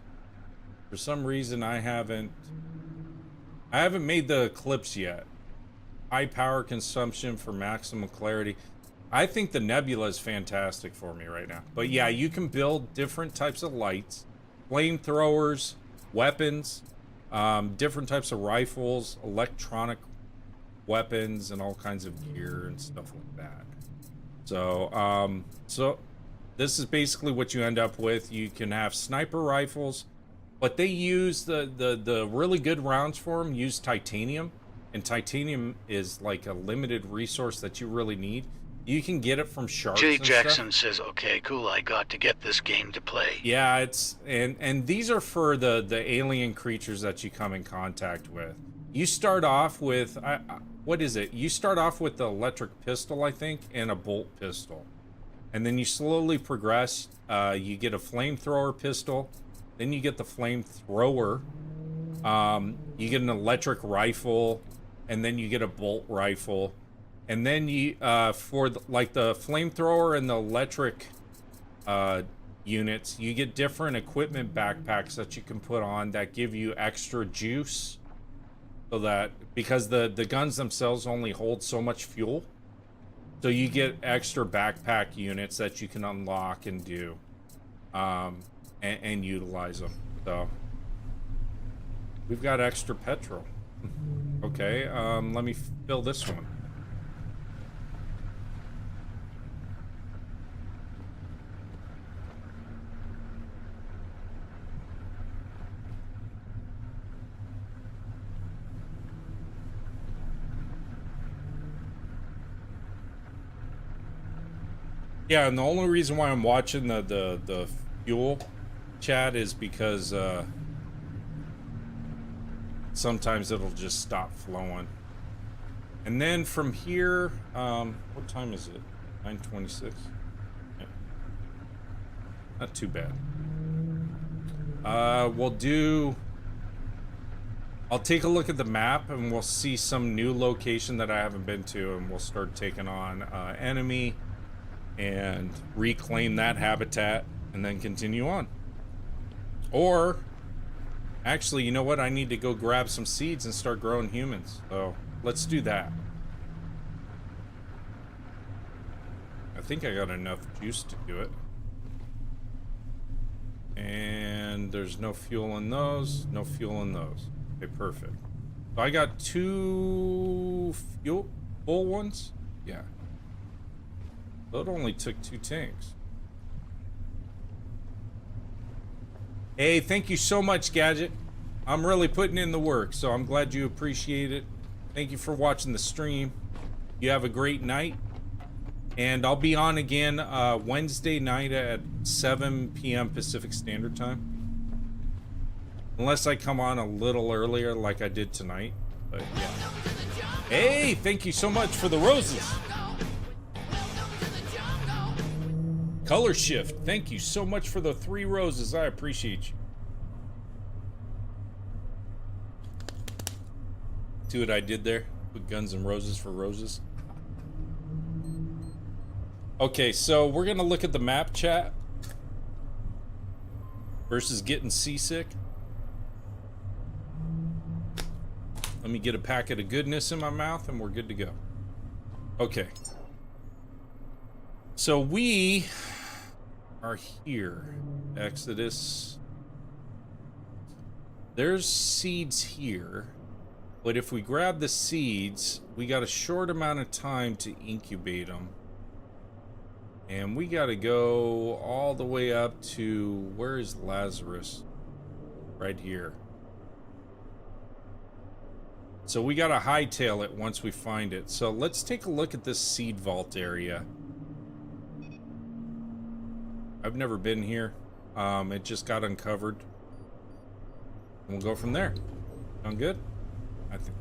For some reason, I haven't made the clips yet. High power consumption for maximum clarity. I think the nebula is fantastic for me right now. But yeah, you can build different types of lights, flamethrowers, weapons, different types of rifles, electronic weapons, and all kinds of gear and stuff like that. So so this is basically what you end up with. You can have sniper rifles, but they use the really good rounds for them use titanium, and titanium is like a limited resource that you really need. You can get it from sharks. Jay and Jackson stuff. says, okay, cool, I got to get this game to play. Yeah, it's and these are for the alien creatures that you come in contact with. You start off with what is it? You start off with the electric pistol, I think, and a bolt pistol. And then you slowly progress. You get a flamethrower pistol. Then you get the flamethrower. You get an electric rifle. And then you get a bolt rifle. And then you, for like the flamethrower and the electric units, you get different equipment backpacks that you can put on that give you extra juice. So that, because the guns themselves only hold so much fuel. So you get extra backpack units that you can unlock and do. And utilize them. So we've got extra petrol. Okay, let me fill this one. Yeah, and the only reason why I'm watching the fuel chat is because sometimes it'll just stop flowing. And then from here, what time is it? 9:26. Yeah. Not too bad. I'll take a look at the map and we'll see some new location that I haven't been to, and we'll start taking on enemy and reclaim that habitat and then continue on. Or actually, you know what? I need to go grab some seeds and start growing humans. So let's do that. I think I got enough juice to do it. And there's no fuel in those. No fuel in those. Okay, perfect. So I got 2 full ones. Yeah. So it only took 2 tanks. Hey, thank you so much, Gadget. I'm really putting in the work, so I'm glad you appreciate it. Thank you for watching the stream. You have a great night. And I'll be on again Wednesday night at 7 p.m. Pacific Standard Time. Unless I come on a little earlier like I did tonight. But yeah. Hey, thank you so much for the roses. Color shift, thank you so much for the 3 roses. I appreciate you. See what I did there? Put Guns and Roses for roses. Okay, so we're gonna look at the map, chat. Versus getting seasick. Let me get a packet of goodness in my mouth and we're good to go. Okay. So we are here. Exodus. There's seeds here. But if we grab the seeds, we got a short amount of time to incubate them. And we got to go all the way up to, where is Lazarus? Right here. So we got to hightail it once we find it. So let's take a look at this seed vault area. I've never been here. It just got uncovered. And we'll go from there. Sound good? I think.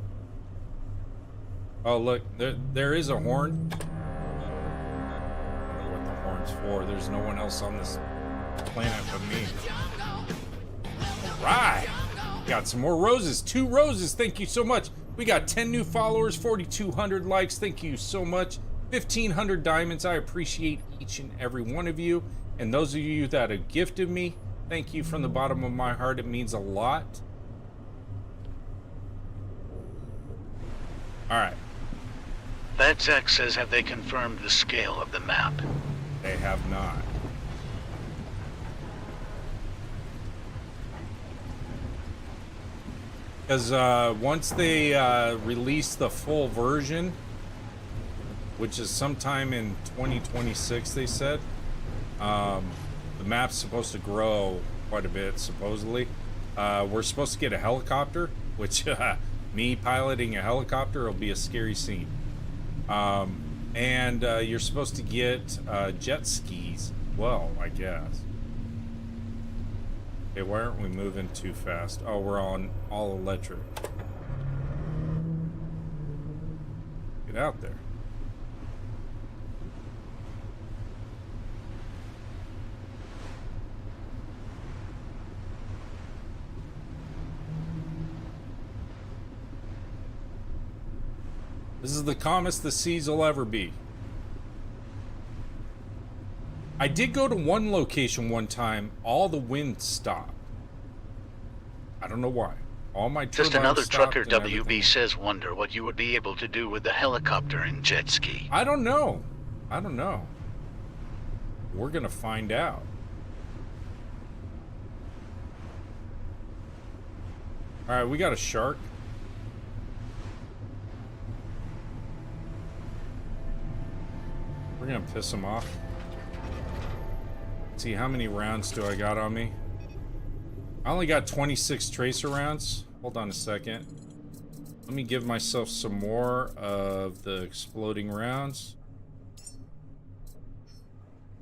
Oh, look, there is a horn. For there's no one else on this planet but me. All right, got some more roses. 2 roses, thank you so much. We got 10 new followers, 4,200 likes, thank you so much. 1,500 diamonds. I appreciate each and every one of you, and those of you that have gifted me, thank you from the bottom of my heart. It means a lot. All right. VadZek says, have they confirmed the scale of the map? They have not. Because once they release the full version, which is sometime in 2026, they said, the map's supposed to grow quite a bit, supposedly. We're supposed to get a helicopter, which me piloting a helicopter will be a scary scene. And you're supposed to get jet skis. Well, I guess. Okay, why aren't we moving too fast? Oh, we're on all electric. Get out there. This is the calmest the seas will ever be. I did go to one location one time. All the wind stopped. I don't know why. All my Just turbines another stopped trucker and WB everything. says wonder what you would be able to do with the helicopter and jet ski. I don't know. I don't know. We're gonna find out. All right, we got a shark. We're gonna piss him off. Let's see, how many rounds do I got on me? I only got 26 tracer rounds. Hold on a second. Let me give myself some more of the exploding rounds.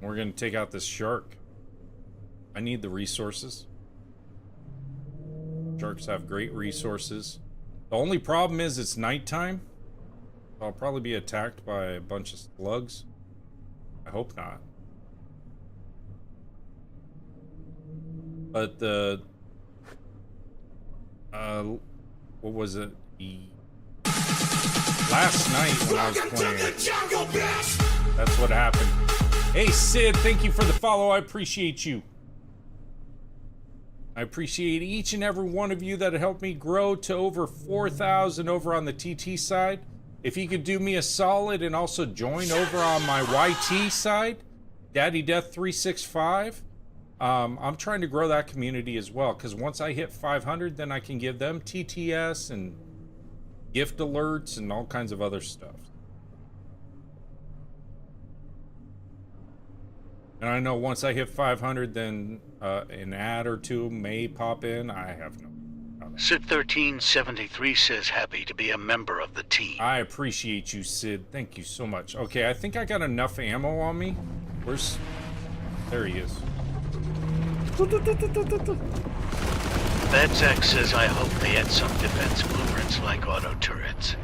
We're gonna take out this shark. I need the resources. Sharks have great resources. The only problem is it's nighttime. I'll probably be attacked by a bunch of slugs. I hope not. But the what was it? Last night when I was playing, that's what happened. Hey Sid, thank you for the follow. I appreciate you. I appreciate each and every one of you that helped me grow to over 4,000 over on the TT side. If you could do me a solid and also join over on my YT side, Daddy Death 365. I'm trying to grow that community as well, because once I hit 500, then I can give them TTS and gift alerts and all kinds of other stuff. And I know once I hit 500, then an ad or two may pop in. I have no. Sid 1373 says happy to be a member of the team. I appreciate you, Sid. Thank you so much. Okay, I think I got enough ammo on me. Where's... There he is. Badzak says I hope they add some defense blueprints like auto turrets.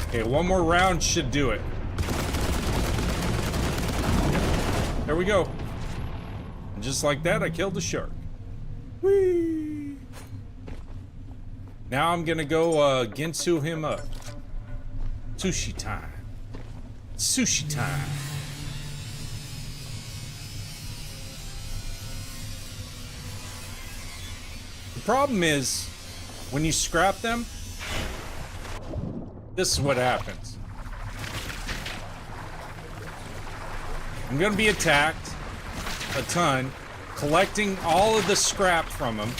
Okay, one more round should do it. There we go. And just like that, I killed the shark. Whee! Now I'm gonna go Ginsu him up. Sushi time. Sushi time. The problem is, when you scrap them, this is what happens. I'm gonna be attacked a ton, collecting all of the scrap from them.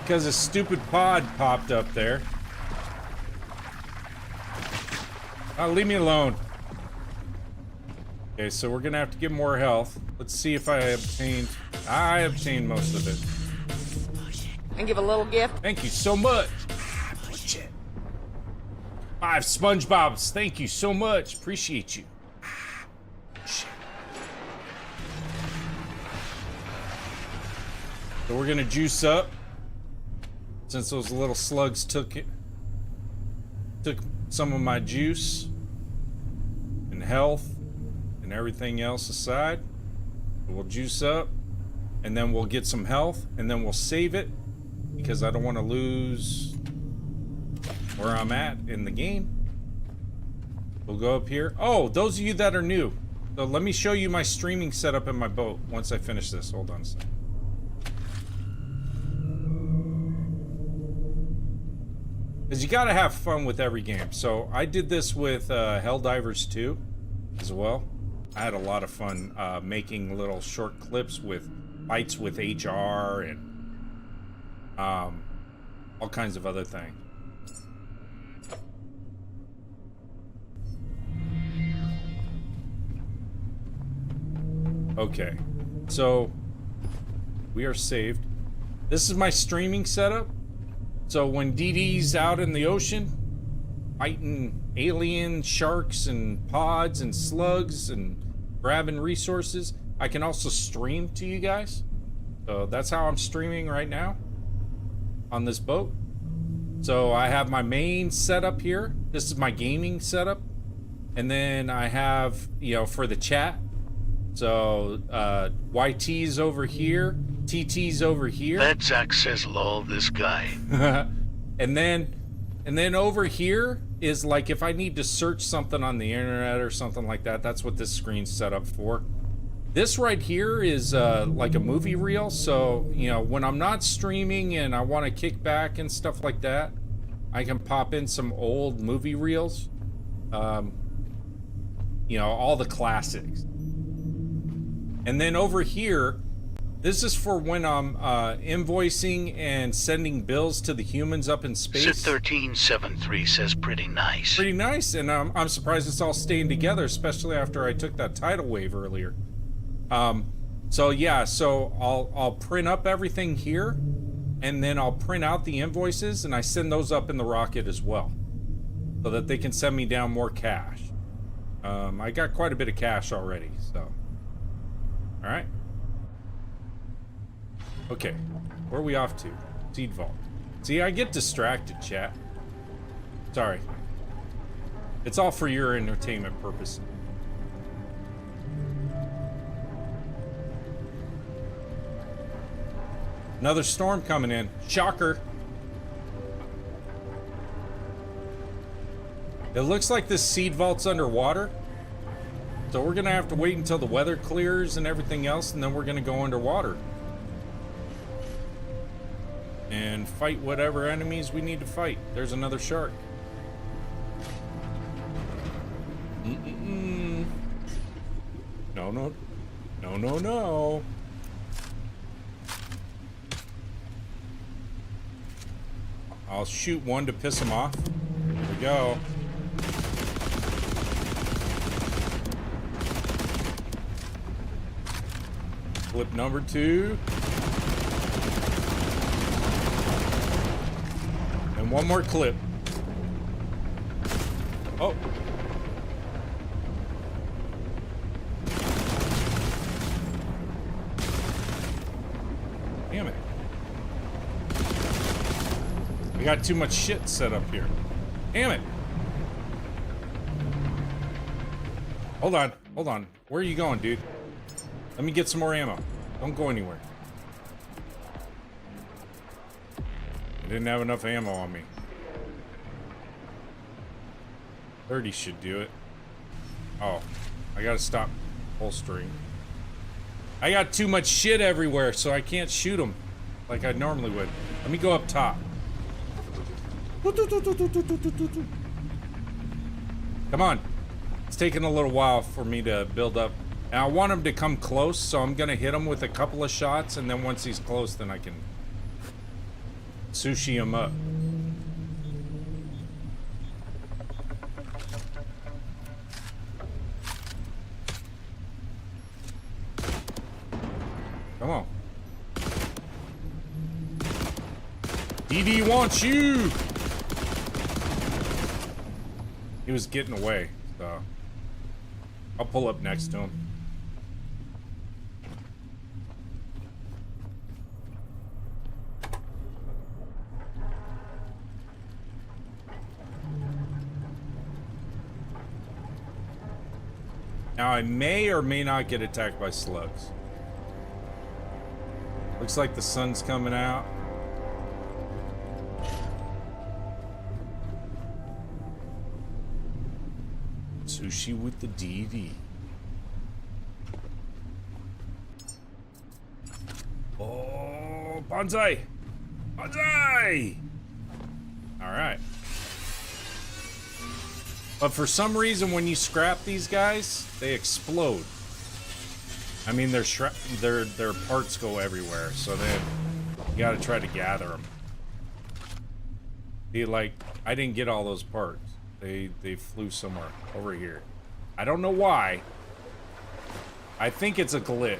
Because a stupid pod popped up there. Oh, leave me alone. Okay, so we're gonna have to get more health. Let's see if I obtained... I obtained most of it. And give a little gift. Thank you so much. Bullshit. 5 SpongeBobs. Thank you so much. Appreciate you. Shit. So we're gonna juice up. Since those little slugs took some of my juice and health and everything else aside. We'll juice up and then we'll get some health and then we'll save it because I don't want to lose where I'm at in the game. We'll go up here. Oh, those of you that are new. So let me show you my streaming setup in my boat once I finish this. Hold on a second. Because you gotta have fun with every game. So I did this with Helldivers 2 as well. I had a lot of fun making little short clips with fights with HR and all kinds of other things. Okay, so we are saved. This is my streaming setup. So when DD's out in the ocean, fighting alien sharks and pods and slugs and grabbing resources, I can also stream to you guys. So that's how I'm streaming right now on this boat. So I have my main setup here. This is my gaming setup. And then I have, you know, for the chat, So, YT's over here, TT's over here. Zach says lol this guy. and then over here is like if I need to search something on the internet or something like that, that's what this screen's set up for. This right here is like a movie reel, so, you know, when I'm not streaming and I want to kick back and stuff like that, I can pop in some old movie reels. You know, all the classics. And then over here, this is for when I'm invoicing and sending bills to the humans up in space. Sit1373 says pretty nice. Pretty nice, and I'm surprised it's all staying together, especially after I took that tidal wave earlier. So yeah, so I'll print up everything here, and then I'll print out the invoices, and I send those up in the rocket as well, so that they can send me down more cash. I got quite a bit of cash already, so. All right. Okay, where are we off to? Seed vault. See, I get distracted, chat. Sorry. It's all for your entertainment purpose. Another storm coming in. Shocker. It looks like this seed vault's underwater. So we're gonna have to wait until the weather clears and everything else, and then we're gonna go underwater. And fight whatever enemies we need to fight. There's another shark. No, no. No, no, no. I'll shoot one to piss him off. Here we go. Clip number 2. And one more clip. Oh. Damn it. I got too much shit set up here. Damn it. Hold on. Hold on. Where are you going, dude? Let me get some more ammo. Don't go anywhere. I didn't have enough ammo on me. 30 should do it. Oh, I gotta stop holstering. I got too much shit everywhere, so I can't shoot them like I normally would. Let me go up top. Come on. It's taking a little while for me to build up. And I want him to come close, so I'm gonna hit him with a couple of shots, and then once he's close, then I can sushi him up. Come on. DD wants you! He was getting away, so I'll pull up next to him. Now I may or may not get attacked by slugs. Looks like the sun's coming out. Sushi with the DD. Oh, bonsai! Bonsai! Alright. But for some reason, when you scrap these guys, they explode. I mean, their parts go everywhere, so then you gotta try to gather them. See, like, I didn't get all those parts. They flew somewhere over here. I don't know why. I think it's a glitch.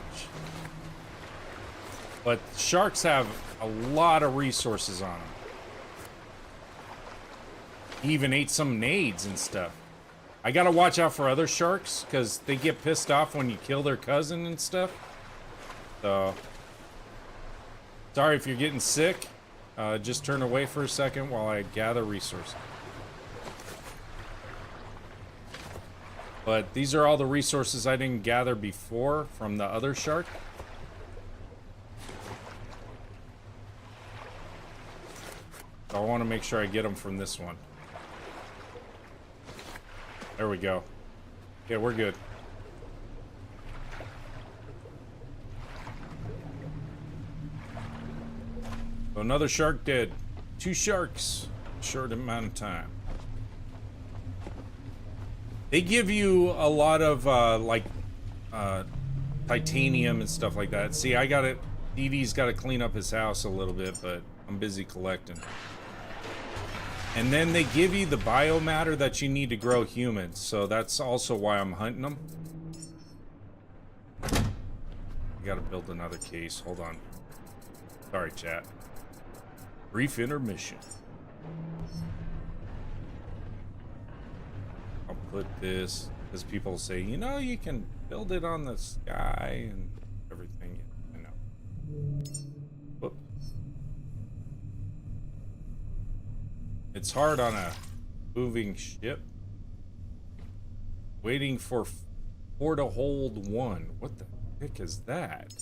But sharks have a lot of resources on them. He even ate some nades and stuff. I gotta watch out for other sharks, because they get pissed off when you kill their cousin and stuff. So, sorry if you're getting sick. Just turn away for a second while I gather resources. But these are all the resources I didn't gather before from the other shark. So I want to make sure I get them from this one. There we go. Yeah, we're good. So another shark dead. 2 sharks. Short amount of time. They give you a lot of titanium and stuff like that. See, I got it. Dee Dee's got to clean up his house a little bit, but I'm busy collecting. And then they give you the biomatter that you need to grow humans, so that's also why I'm hunting them. I gotta build another case. Hold on. Sorry, chat. Brief intermission. I'll put this, because people say, you know, you can build it on the sky and everything. I know. Whoop. It's hard on a moving ship. Waiting for 4 to hold 1. What the heck is that?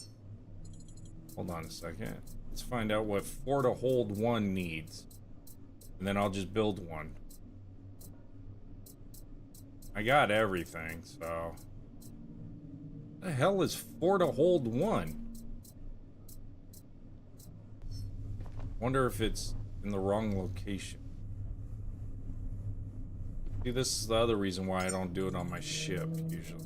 Hold on a second. Let's find out what 4 to hold 1 needs. And then I'll just build one. I got everything, so... What the hell is 4 to hold 1? Wonder if it's in the wrong location. See, this is the other reason why I don't do it on my ship, usually.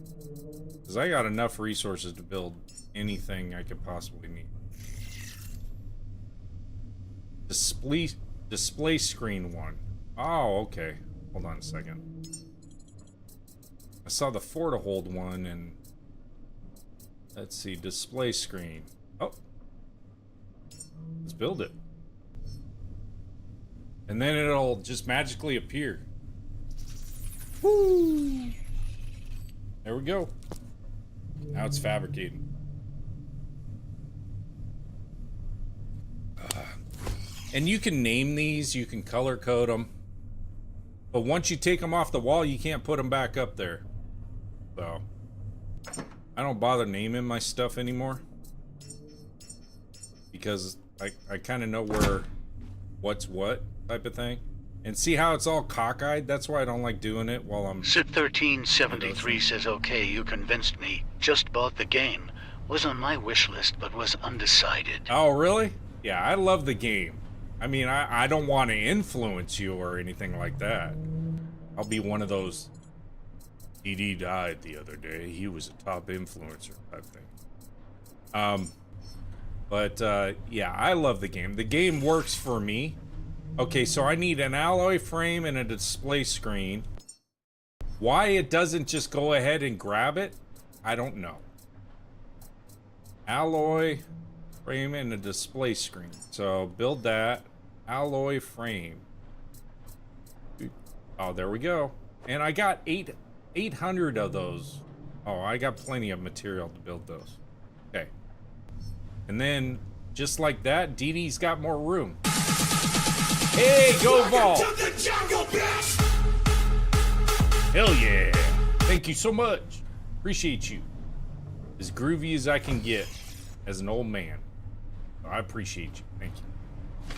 Because I got enough resources to build anything I could possibly need. Display screen 1. Oh, okay. Hold on a second. I saw the 4 to hold 1, and... Let's see, display screen. Oh. Let's build it. And then it'll just magically appear. Woo! There we go. Now it's fabricating. And you can name these, you can color code them. But once you take them off the wall, you can't put them back up there. So, I don't bother naming my stuff anymore. Because I kind of know where what's what type of thing. And see how it's all cockeyed? That's why I don't like doing it while I'm... Sid 1373 says, okay, you convinced me. Just bought the game. Was on my wish list, but was undecided. Oh, really? Yeah, I love the game. I mean, I don't want to influence you or anything like that. I'll be one of those... DD died the other day. He was a top influencer type thing. Yeah, I love the game. The game works for me. Okay, so I need an alloy frame and a display screen. Why it doesn't just go ahead and grab it, I don't know. Alloy frame and a display screen. So build that. Alloy frame. Oh, there we go. And I got 800 of those. Oh, I got plenty of material to build those. Okay. And then, just like that, Dee Dee's got more room. Hey, go ball! Hell yeah! Thank you so much. Appreciate you. As groovy as I can get as an old man. I appreciate you. Thank you.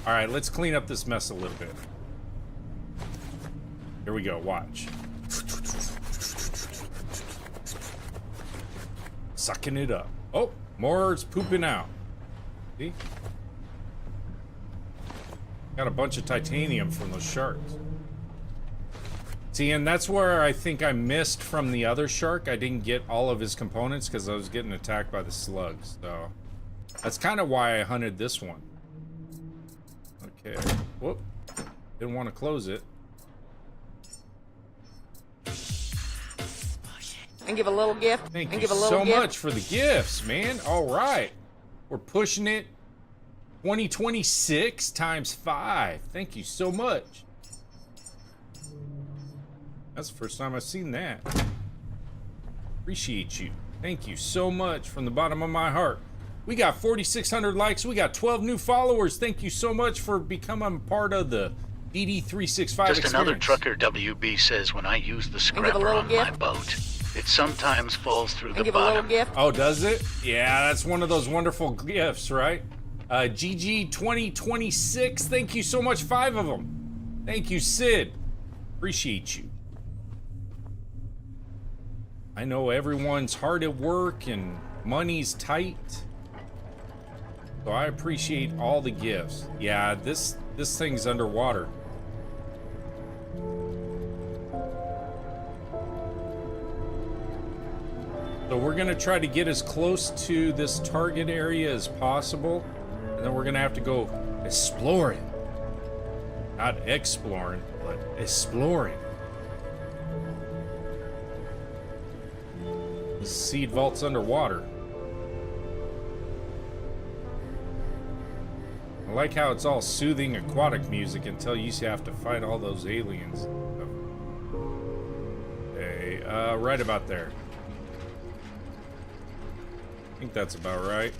All right, let's clean up this mess a little bit. Here we go. Watch. Sucking it up. Oh, more's pooping out. See? Got a bunch of titanium from those sharks. See, and that's where I think I missed from the other shark. I didn't get all of his components because I was getting attacked by the slugs. So that's kind of why I hunted this one. Okay. Whoop. Didn't want to close it. And give a little gift. Thank and you give a little so gift. much for the gifts, man. All right. We're pushing it. 2026 times 5. Thank you so much. That's the first time I've seen that. Appreciate you. Thank you so much from the bottom of my heart. We got 4,600 likes. We got 12 new followers. Thank you so much for becoming part of the DD365 Just another experience. trucker WB says when I use the give a scrapper little on my gift? boat, it sometimes falls through the Give a little bottom. gift. Oh, does it? Yeah, that's one of those wonderful gifts, right? GG 2026, thank you so much, 5 of them. Thank you, Sid. Appreciate you. I know everyone's hard at work and money's tight. So I appreciate all the gifts. Yeah, this thing's underwater. So we're gonna try to get as close to this target area as possible, and then we're gonna have to go exploring. Not exploring, but exploring. The seed vault's underwater. I like how it's all soothing aquatic music until you have to fight all those aliens. Okay, right about there. I think that's about right.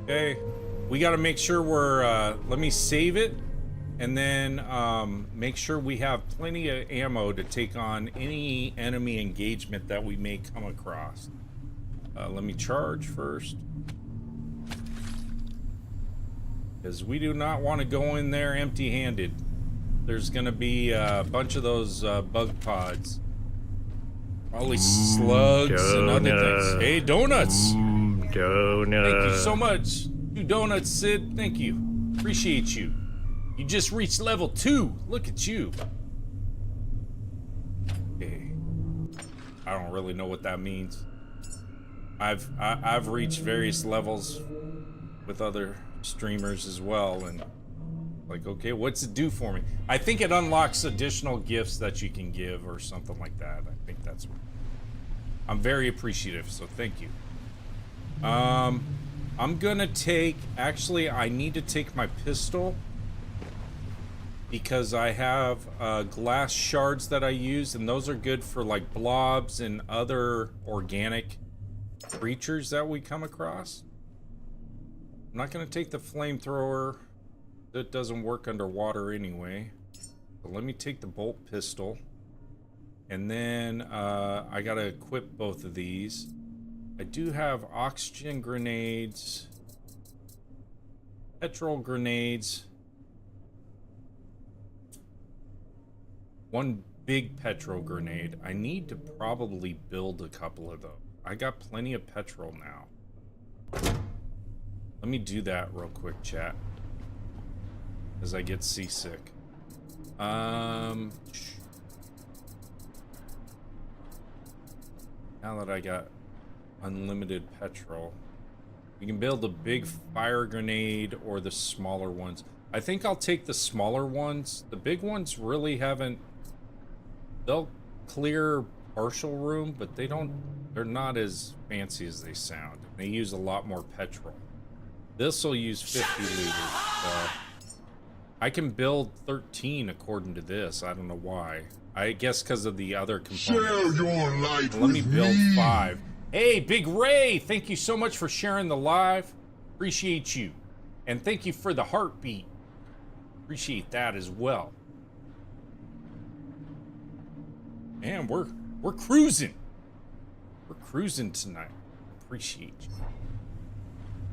Okay, we got to make sure we're, let me save it, and then make sure we have plenty of ammo to take on any enemy engagement that we may come across. Let me charge first, because we do not want to go in there empty-handed. There's going to be a bunch of those bug pods. Probably slugs and other things. Hey, donuts! Donut. Thank you so much. 2 donuts, Sid. Thank you. Appreciate you. You just reached level 2. Look at you. Okay. I don't really know what that means. I've reached various levels with other streamers as well, and like, okay, what's it do for me? I think it unlocks additional gifts that you can give or something like that. I think that's what. I'm very appreciative, so thank you. I'm gonna take, actually, I need to take my pistol because I have glass shards that I use, and those are good for like blobs and other organic creatures that we come across. I'm not gonna take the flamethrower. That doesn't work underwater anyway. So let me take the bolt pistol. And then I gotta equip both of these. I do have oxygen grenades, petrol grenades, one big petrol grenade. I need to probably build a couple of those. I got plenty of petrol now. Let me do that real quick, chat, as I get seasick. Now that I got unlimited petrol, we can build a big fire grenade or the smaller ones. I think I'll take the smaller ones. The big ones really haven't. They'll clear partial room, but they're not as fancy as they sound. They use a lot more petrol. This will use 50 liters. So I can build 13 according to this. I don't know why. I guess because of the other components. Share your light Let me with build me. 5. Hey, Big Ray, thank you so much for sharing the live. Appreciate you. And thank you for the heartbeat. Appreciate that as well. Man, we're cruising. We're cruising tonight. Appreciate you.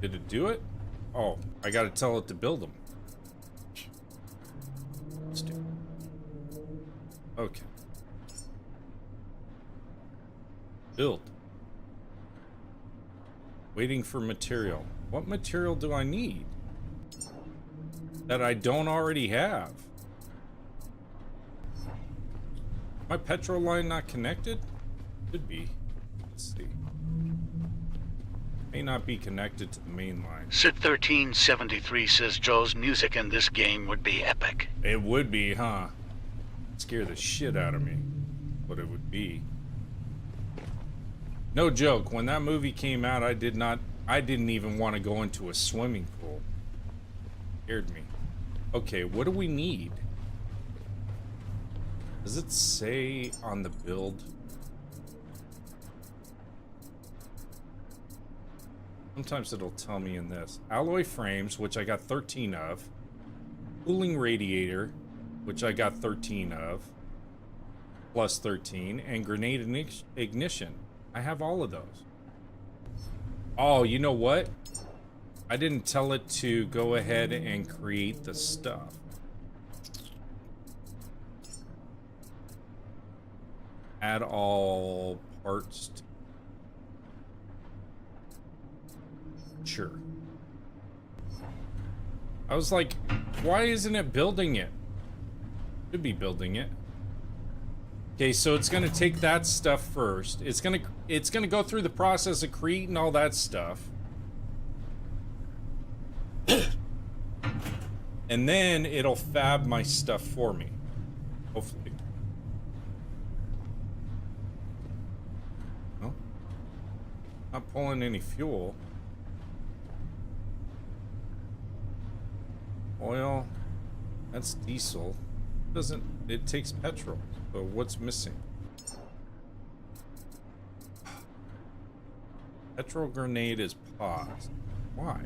Did it do it? Oh, I gotta tell it to build them. Let's do it. Okay. Build. Waiting for material. What material do I need that I don't already have? My petrol line not connected? Could be. Let's see. May not be connected to the main line. Sid 1373 says Joe's music in this game would be epic. It would be, huh? Scare the shit out of me. What it would be. No joke, when that movie came out, I didn't even want to go into a swimming pool. It scared me. Okay, what do we need? Does it say on the build? Sometimes it'll tell me in this. Alloy frames, which I got 13 of. cooling radiator, which I got 13 of, plus 13, and grenade ignition. I have all of those. Oh, you know what? I didn't tell it to go ahead and create the stuff. Add all parts. Sure. I was like, why isn't it building it? Should be building it. Okay, so it's gonna take that stuff first. It's gonna go through the process of creating all that stuff. And then it'll fab my stuff for me. Hopefully. No? Not pulling any fuel. Oil. That's diesel. It takes petrol. So what's missing? Petrol grenade is paused. Why?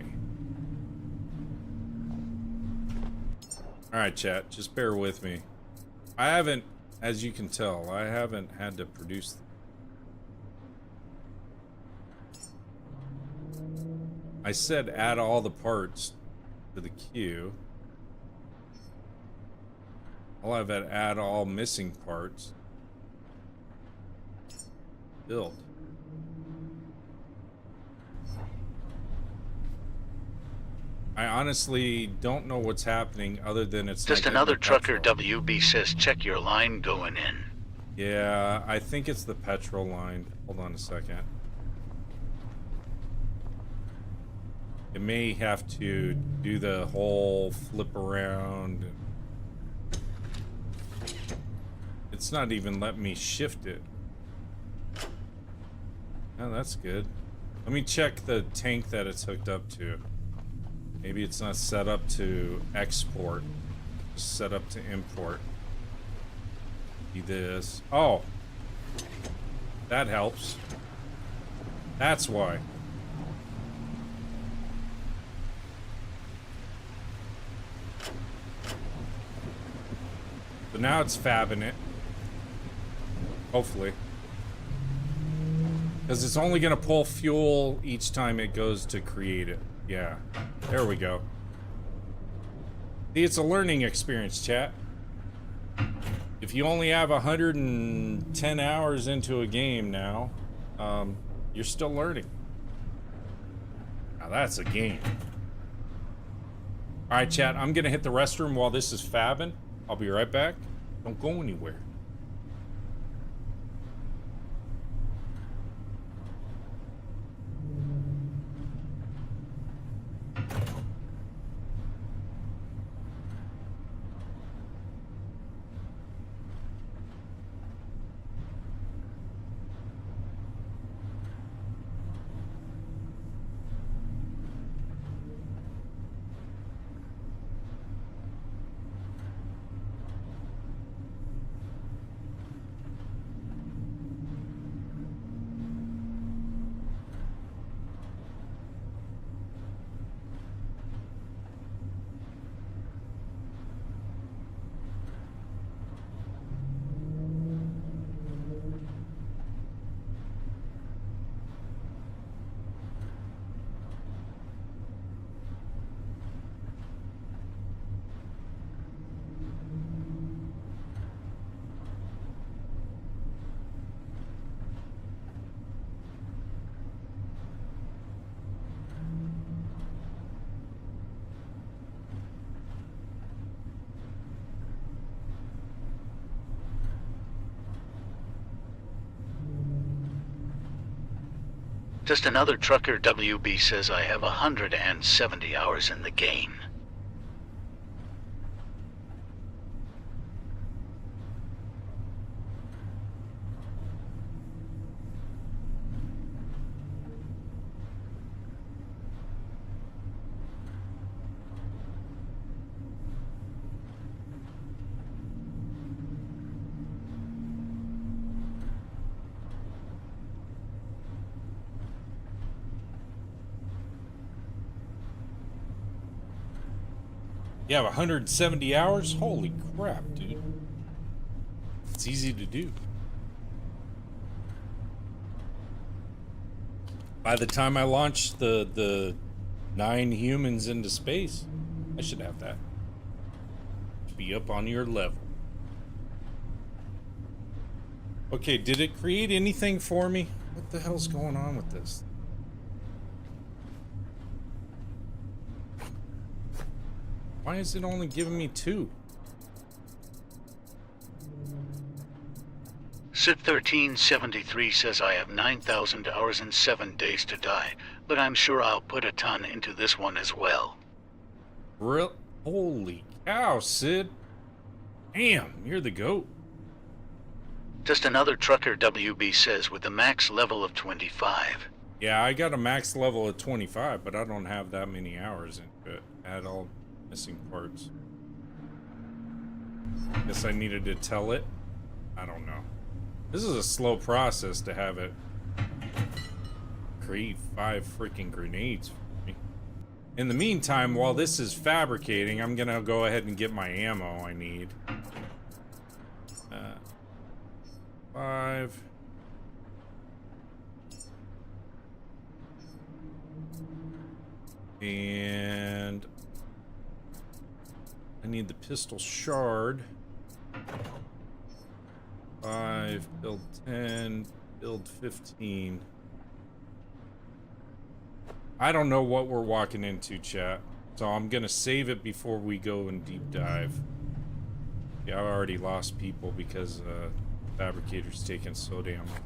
Alright, chat, just bear with me. I haven't, as you can tell, I haven't had to produce. I said add all the parts to the queue. I'll have it add all missing parts. Build. I honestly don't know what's happening other than it's Just not another getting the trucker petrol. WB says check your line going in. Yeah, I think it's the petrol line. Hold on a second. It may have to do the whole flip around. It's not even letting me shift it. Oh, that's good. Let me check the tank that it's hooked up to. Maybe it's not set up to export. Just set up to import. See this. Oh. That helps. That's why. So now it's fabbing it. Hopefully. Because it's only going to pull fuel each time it goes to create it. Yeah. There we go. See, it's a learning experience, chat. If you only have 110 hours into a game now, you're still learning. Now that's a game. Alright, chat, I'm going to hit the restroom while this is fabbing. I'll be right back. Don't go anywhere. Just another trucker WB says I have 170 hours in the game. You have 170 hours? Holy crap, dude. It's easy to do. By the time I launch the 9 humans into space, I should have that. Be up on your level. Okay, did it create anything for me? What the hell's going on with this? Why is it only giving me 2? Sid 1373 says I have 9,000 hours and 7 days to die, but I'm sure I'll put a ton into this one as well. Holy cow, Sid. Damn, you're the GOAT. Just another trucker WB says with a max level of 25. Yeah, I got a max level of 25, but I don't have that many hours into it. Add all missing parts. Guess I needed to tell it. I don't know. This is a slow process to have it create 5 freaking grenades for me. In the meantime, while this is fabricating, I'm gonna go ahead and get my ammo I need. 5. And I need the pistol shard. 5, build 10, build 15. I don't know what we're walking into, chat. So I'm gonna save it before we go and deep dive. Yeah, I've already lost people because Fabricator's taking so damn long.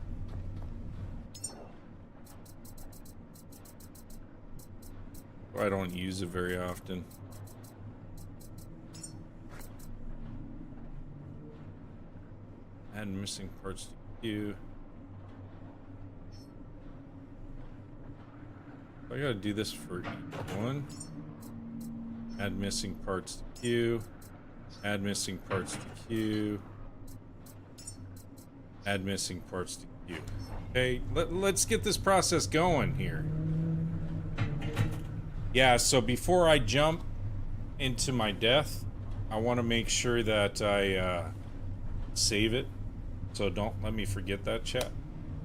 I don't use it very often. Add missing parts to queue. I gotta do this for each one. Add missing parts to queue. Add missing parts to queue. Add missing parts to queue. Okay, let's get this process going here. Yeah, so before I jump into my death, I want to make sure that I save it. So don't let me forget that, chat.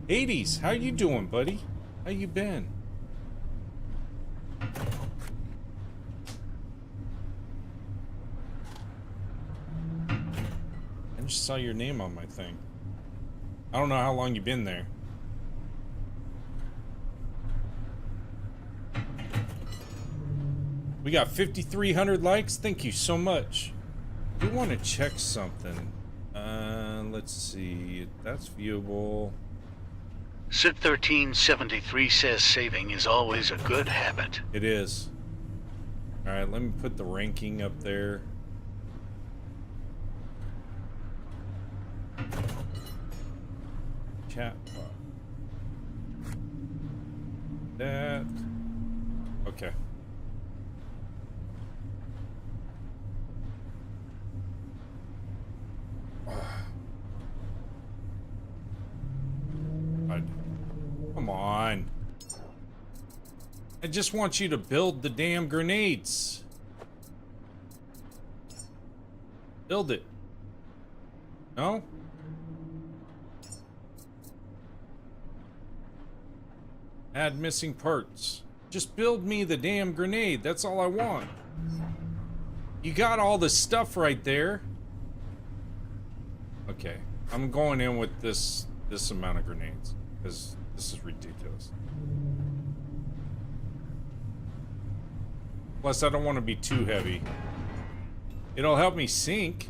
Hades, how you doing, buddy? How you been? I just saw your name on my thing. I don't know how long you've been there. We got 5,300 likes. Thank you so much. I do want to check something. Let's see. That's viewable. Sid 1373 says saving is always a good habit. It is. Alright, let me put the ranking up there. Chat. That. Okay. Come on. I just want you to build the damn grenades. Build it. No? Add missing parts. Just build me the damn grenade. That's all I want. You got all the stuff right there. Okay. I'm going in with this amount of grenades. Because this is ridiculous. Plus, I don't want to be too heavy. It'll help me sink.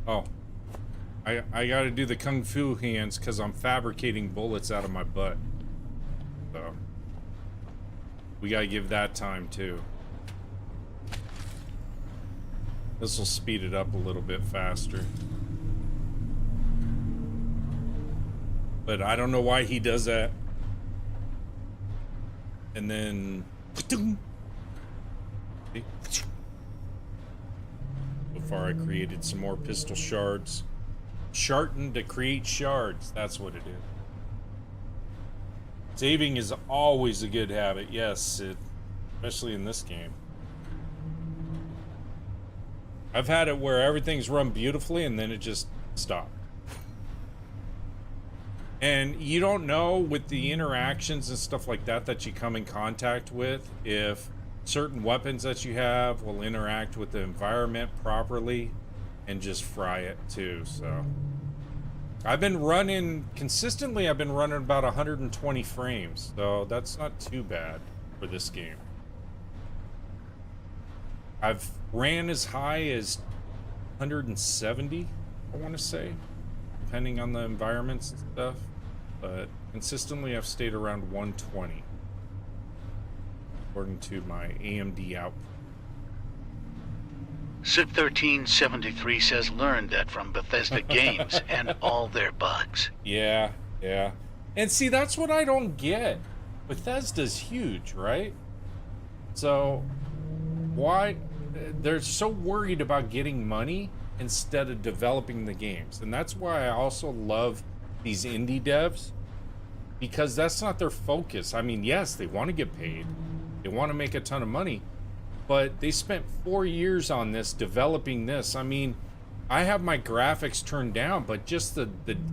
Oh. I gotta do the kung fu hands because I'm fabricating bullets out of my butt. So. We gotta give that time too. This will speed it up a little bit faster. But I don't know why he does that. And then... So far I created some more pistol shards. Sharten to create shards. That's what it is. Saving is always a good habit. Yes, Sid. especially in this game. I've had it where everything's run beautifully and then it just stopped. And you don't know with the interactions and stuff like that that you come in contact with if certain weapons that you have will interact with the environment properly and just fry it too. So I've been running consistently, I've been running about 120 frames, so that's not too bad for this game. I've ran as high as 170, I want to say, depending on the environments and stuff, but consistently I've stayed around 120 according to my AMD output. Sid 1373 says learned that from Bethesda Games and all their bugs. Yeah. And see, that's what I don't get. Bethesda's huge, right? So why they're so worried about getting money instead of developing the games. And that's why I also love these indie devs, because that's not their focus. I mean, yes, they want to get paid. They want to make a ton of money. But they spent 4 years on this, developing this. I mean, I have my graphics turned down, but just the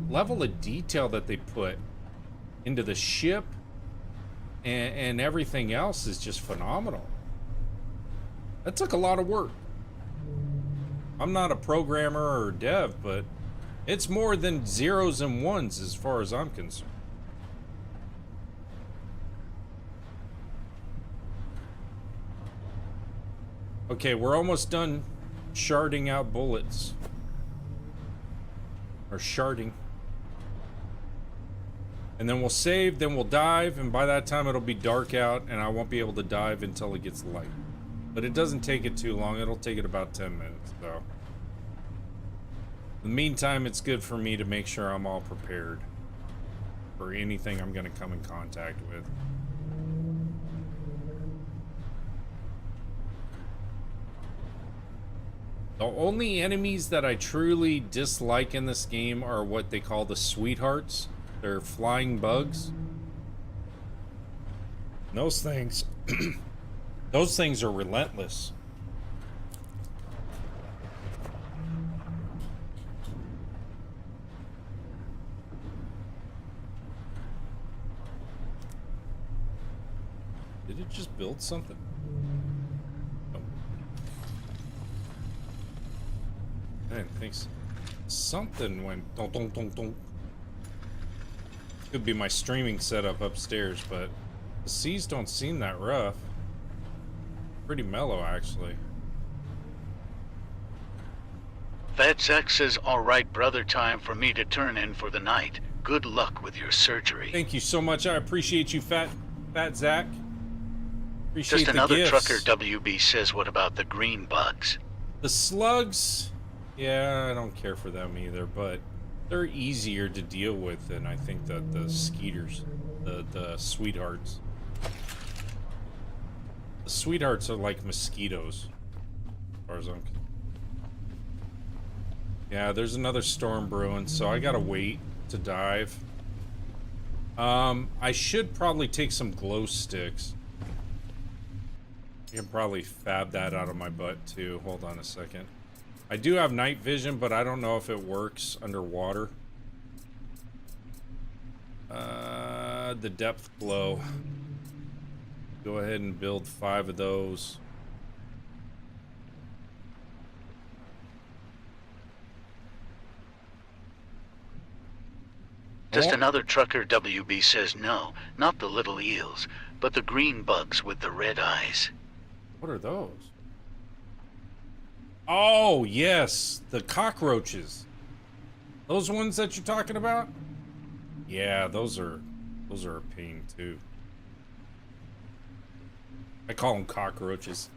level of detail that they put into the ship and everything else is just phenomenal. That took a lot of work. I'm not a programmer or dev, but it's more than zeros and ones as far as I'm concerned. Okay, we're almost done sharding out bullets. Or sharding. And then we'll save, then we'll dive, and by that time it'll be dark out, and I won't be able to dive until it gets light. But it doesn't take it too long, it'll take it about 10 minutes, so. In the meantime, it's good for me to make sure I'm all prepared for anything I'm gonna come in contact with. The only enemies that I truly dislike in this game are what they call the sweethearts. They're flying bugs. Those things, those things are relentless. Did it just build something? I didn't think so. Something went dong dong dong dong. Could be my streaming setup upstairs, but the seas don't seem that rough. Pretty mellow, actually. FedSec says, all right, brother, time for me to turn in for the night. Good luck with your surgery. Thank you so much. I appreciate you, Fat Zach. Appreciate Just another the gifts. trucker WB says, what about the green bugs? The slugs, yeah, I don't care for them either, but they're easier to deal with than I think that the skeeters, the sweethearts. The sweethearts are like mosquitoes, as far as I'm concerned. Yeah, there's another storm brewing, so I gotta wait to dive. I should probably take some glow sticks. I can probably fab that out of my butt too. Hold on a second. I do have night vision, but I don't know if it works underwater. The depth glow. Go ahead and build 5 of those. Just another trucker WB says no, not the little eels, but the green bugs with the red eyes. What are those? Oh, yes, the cockroaches. Those ones that you're talking about? Yeah, those are a pain too. I call them cockroaches.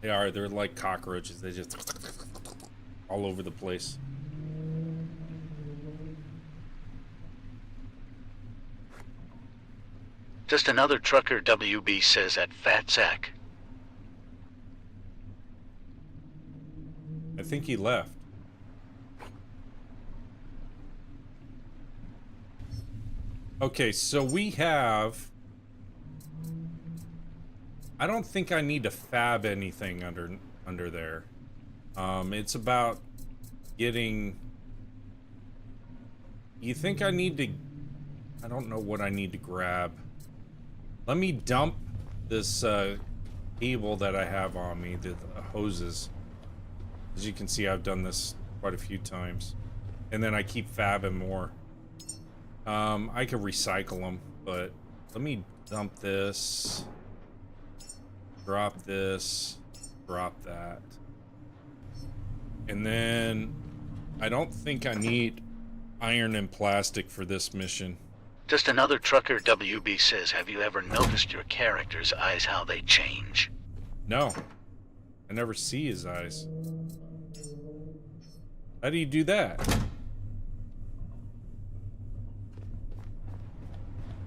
They are, they're like cockroaches. They just all over the place. Just another trucker WB says at Fat Sack. I think he left. Okay, so we have I don't think I need to fab anything under there. It's about getting... You think I need to... I don't know what I need to grab. Let me dump this cable that I have on me, the hoses. As you can see, I've done this quite a few times. And then I keep fabbing more. I could recycle them, but let me dump this. Drop this. Drop that. And then I don't think I need iron and plastic for this mission. Just another trucker. WB says, have you ever noticed your character's eyes, how they change? No. I never see his eyes. How do you do that?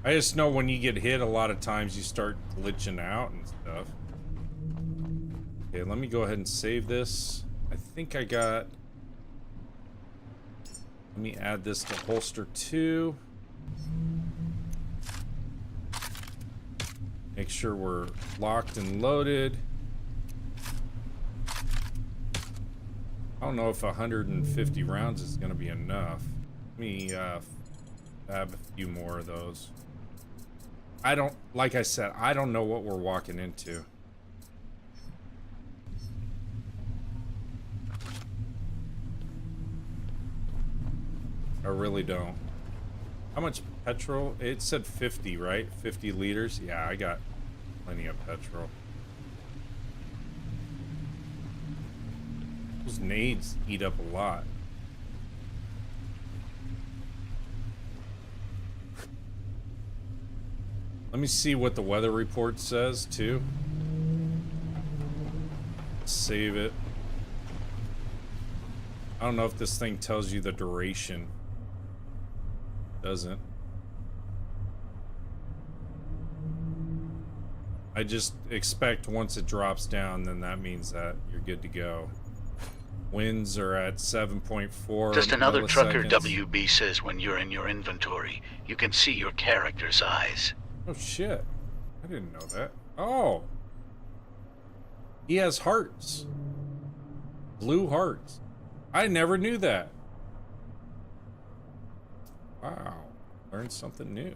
I just know when you get hit, a lot of times you start glitching out and stuff. Okay, let me go ahead and save this. I think I got... Let me add this to holster 2. Make sure we're locked and loaded. I don't know if 150 rounds is going to be enough. Let me have a few more of those. I don't, like I said, I don't know what we're walking into. I really don't. How much petrol? It said 50, right? 50 liters? Yeah, I got plenty of petrol. Those nades eat up a lot. Let me see what the weather report says, too. Save it. I don't know if this thing tells you the duration. Doesn't. I just expect once it drops down, then that means that you're good to go. Winds are at 7.4 Just another trucker. milliseconds. WB says when you're in your inventory, you can see your character's eyes. Oh shit. I didn't know that. Oh. He has hearts. Blue hearts. I never knew that. Wow. Learned something new.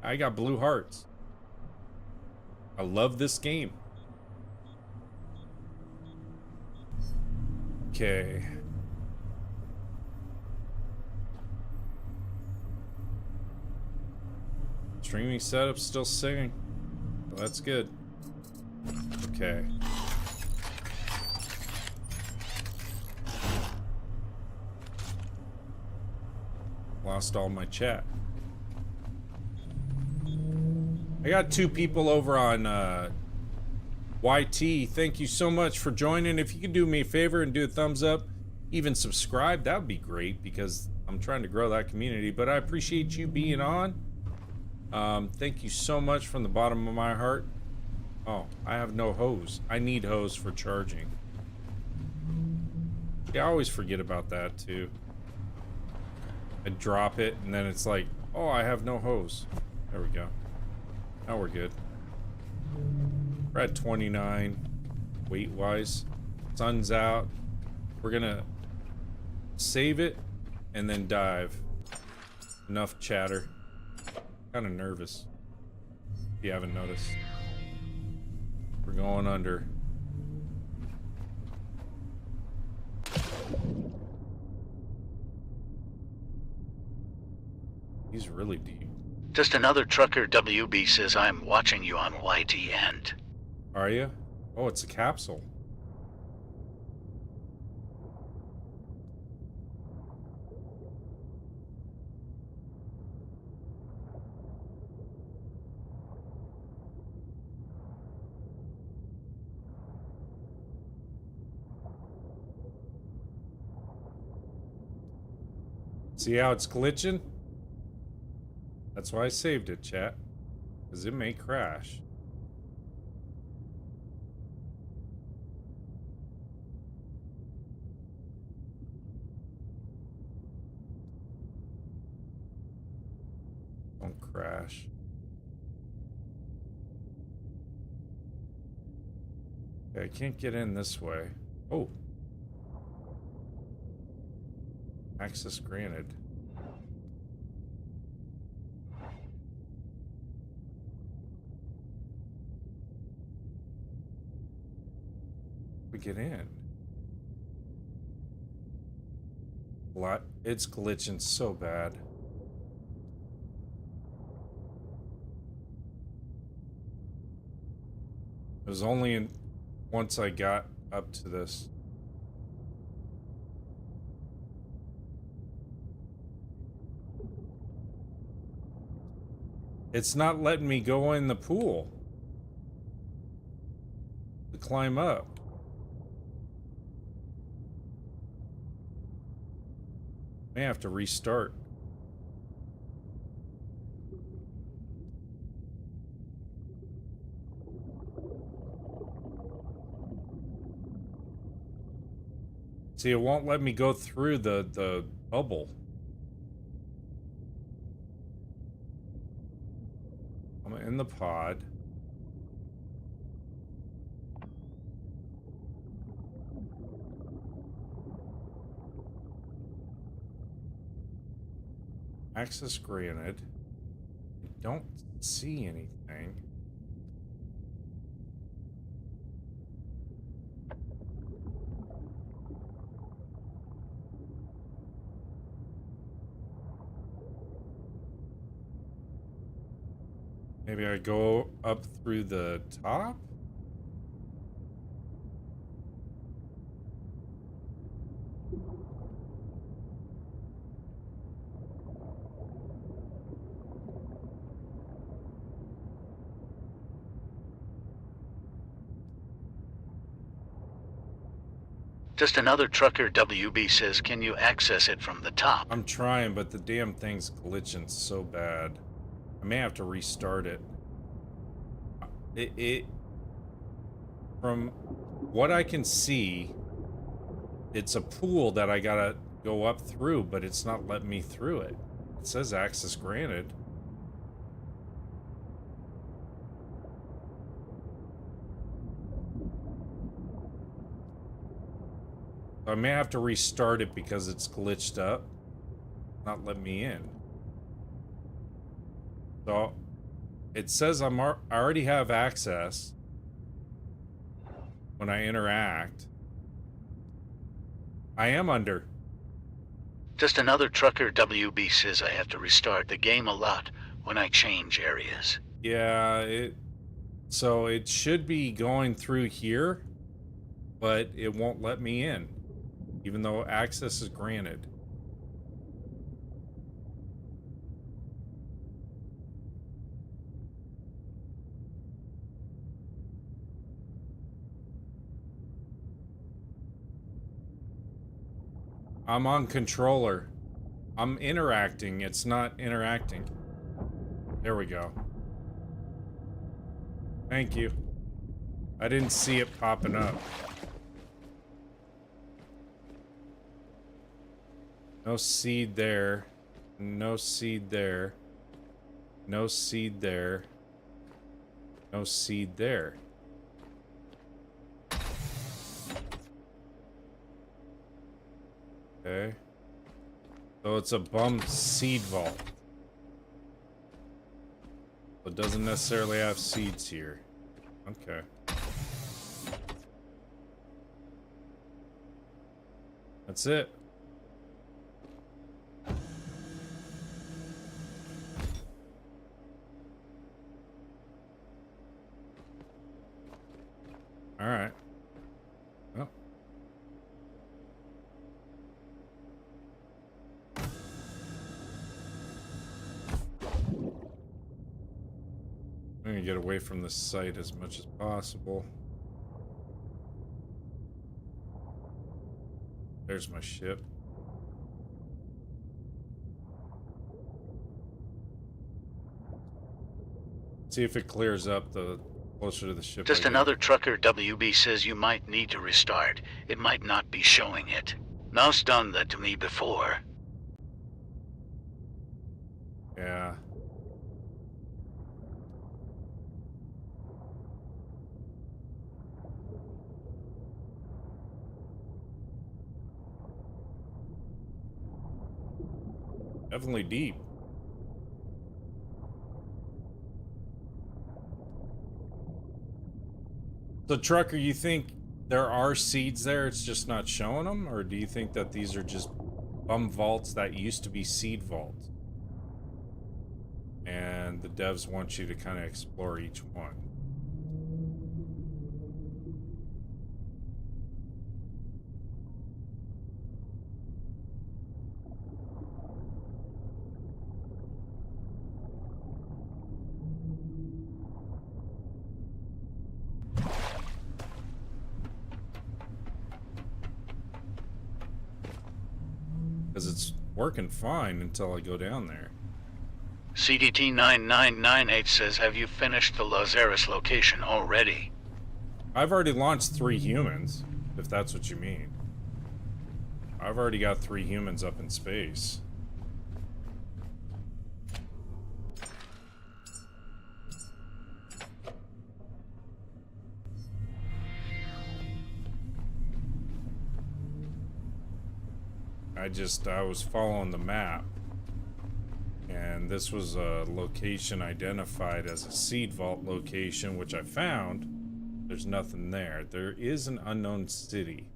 I got blue hearts. I love this game. Okay. Streaming setup still singing. Well, that's good. Okay. Lost all my chat. I got 2 people over on YT. Thank you so much for joining. If you could do me a favor and do a thumbs up, even subscribe, that would be great because I'm trying to grow that community. But I appreciate you being on. Thank you so much from the bottom of my heart. Oh, I have no hose. I need hose for charging. Yeah, I always forget about that too. I drop it and then it's like, oh, I have no hose. There we go. Now we're good. We're at 29 weight-wise. Sun's out. We're gonna save it and then dive. Enough chatter. Kind of nervous. If you haven't noticed. We're going under. He's really deep. Just another trucker. WB says I'm watching you on YT End. Are you? Oh, it's a capsule. See how it's glitching? That's why I saved it, chat. Because it may crash. Don't crash. Okay, I can't get in this way. Oh. Access granted. We get in. It's glitching so bad. It was only once I got up to this. It's not letting me go in the pool to climb up. May have to restart. See, it won't let me go through the bubble. I'm in the pod. Access granted. I don't see anything. Maybe I go up through the top? Just another trucker, WB says, can you access it from the top? I'm trying, but the damn thing's glitching so bad. I may have to restart it. From what I can see, it's a pool that I gotta go up through, but it's not letting me through it. It says access granted. I may have to restart it because it's glitched up, not letting me in. So it says I already have access when I interact. I am under. Just another trucker, WB says I have to restart the game a lot when I change areas. Yeah, so it should be going through here, but it won't let me in, even though access is granted. I'm on controller. I'm interacting. It's not interacting. There we go. Thank you. I didn't see it popping up. No seed there. No seed there. No seed there. No seed there. Okay. So it's a bum seed vault. It doesn't necessarily have seeds here. Okay. That's it. All right. Well. I'm gonna get away from the site as much as possible. There's my ship. See if it clears up the closer to the ship. Just another trucker, WB says you might need to restart. It might not be showing it. Now's done that to me before. Yeah. Definitely deep. So, Trucker, you think there are seeds there, it's just not showing them? Or do you think that these are just bum vaults that used to be seed vaults? And the devs want you to kind of explore each one. Because it's working fine until I go down there. CDT 9998 says, have you finished the Lazarus location already? I've already launched 3 humans, if that's what you mean. I've already got 3 humans up in space. I was following the map, and this was a location identified as a seed vault location, which I found. There's nothing there. There is an unknown city.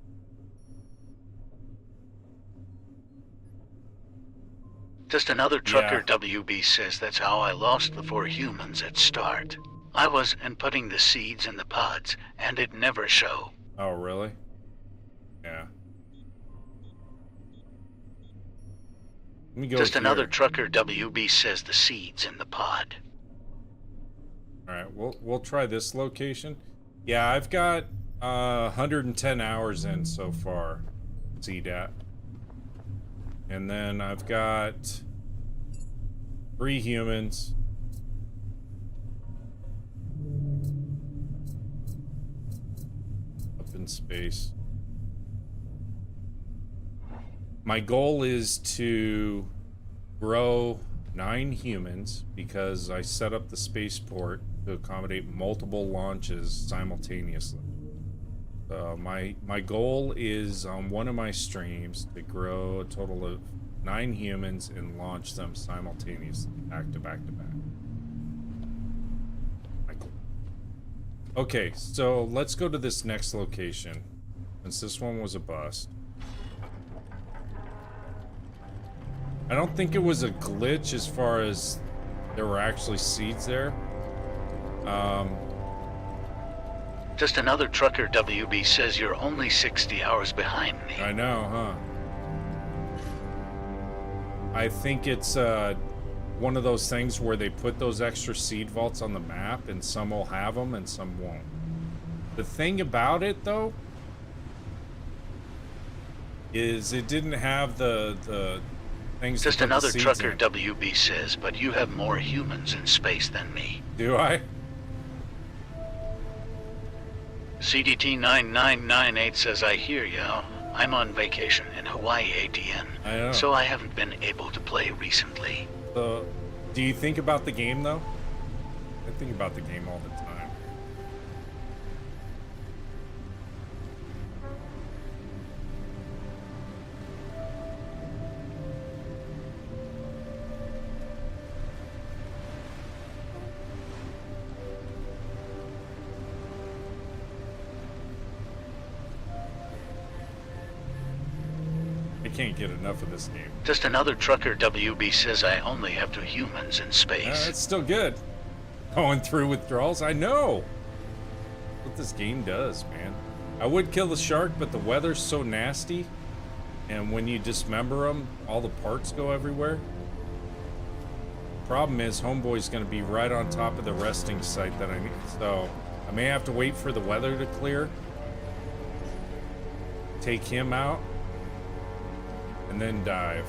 Just another trucker. WB says that's how I lost the 4 humans at start. I was inputting the seeds in the pods, and it never show. Oh, really? Yeah. Let me go Just another here. trucker. WB says the seeds in the pod. All right, we'll try this location. Yeah, I've got 110 hours in so far. CDAT. And then I've got 3 humans. Up in space. My goal is to grow 9 humans because I set up the spaceport to accommodate multiple launches simultaneously. My goal is on one of my streams to grow a total of 9 humans and launch them simultaneously, back to back to back. My goal. Okay, so let's go to this next location, since this one was a bust. I don't think it was a glitch as far as there were actually seeds there. Just another trucker. WB says you're only 60 hours behind me. I know, huh? I think it's one of those things where they put those extra seed vaults on the map, and some will have them and some won't. The thing about it, though, is it didn't have the things. Just to put the another seeds trucker. in. WB says, but you have more humans in space than me. Do I? CDT 9998 says, I hear ya. I'm on vacation in Hawaii ATN, I know. so I haven't been able to play recently. Do you think about the game, though? I think about the game all the time. I can't get enough of this game. Just another trucker. WB says I only have 2 humans in space. It's still good. Going through withdrawals, I know what this game does, man. I would kill the shark, but the weather's so nasty, and when you dismember them, all the parts go everywhere. Problem is, Homeboy's going to be right on top of the resting site that I need, so I may have to wait for the weather to clear, take him out, and then dive.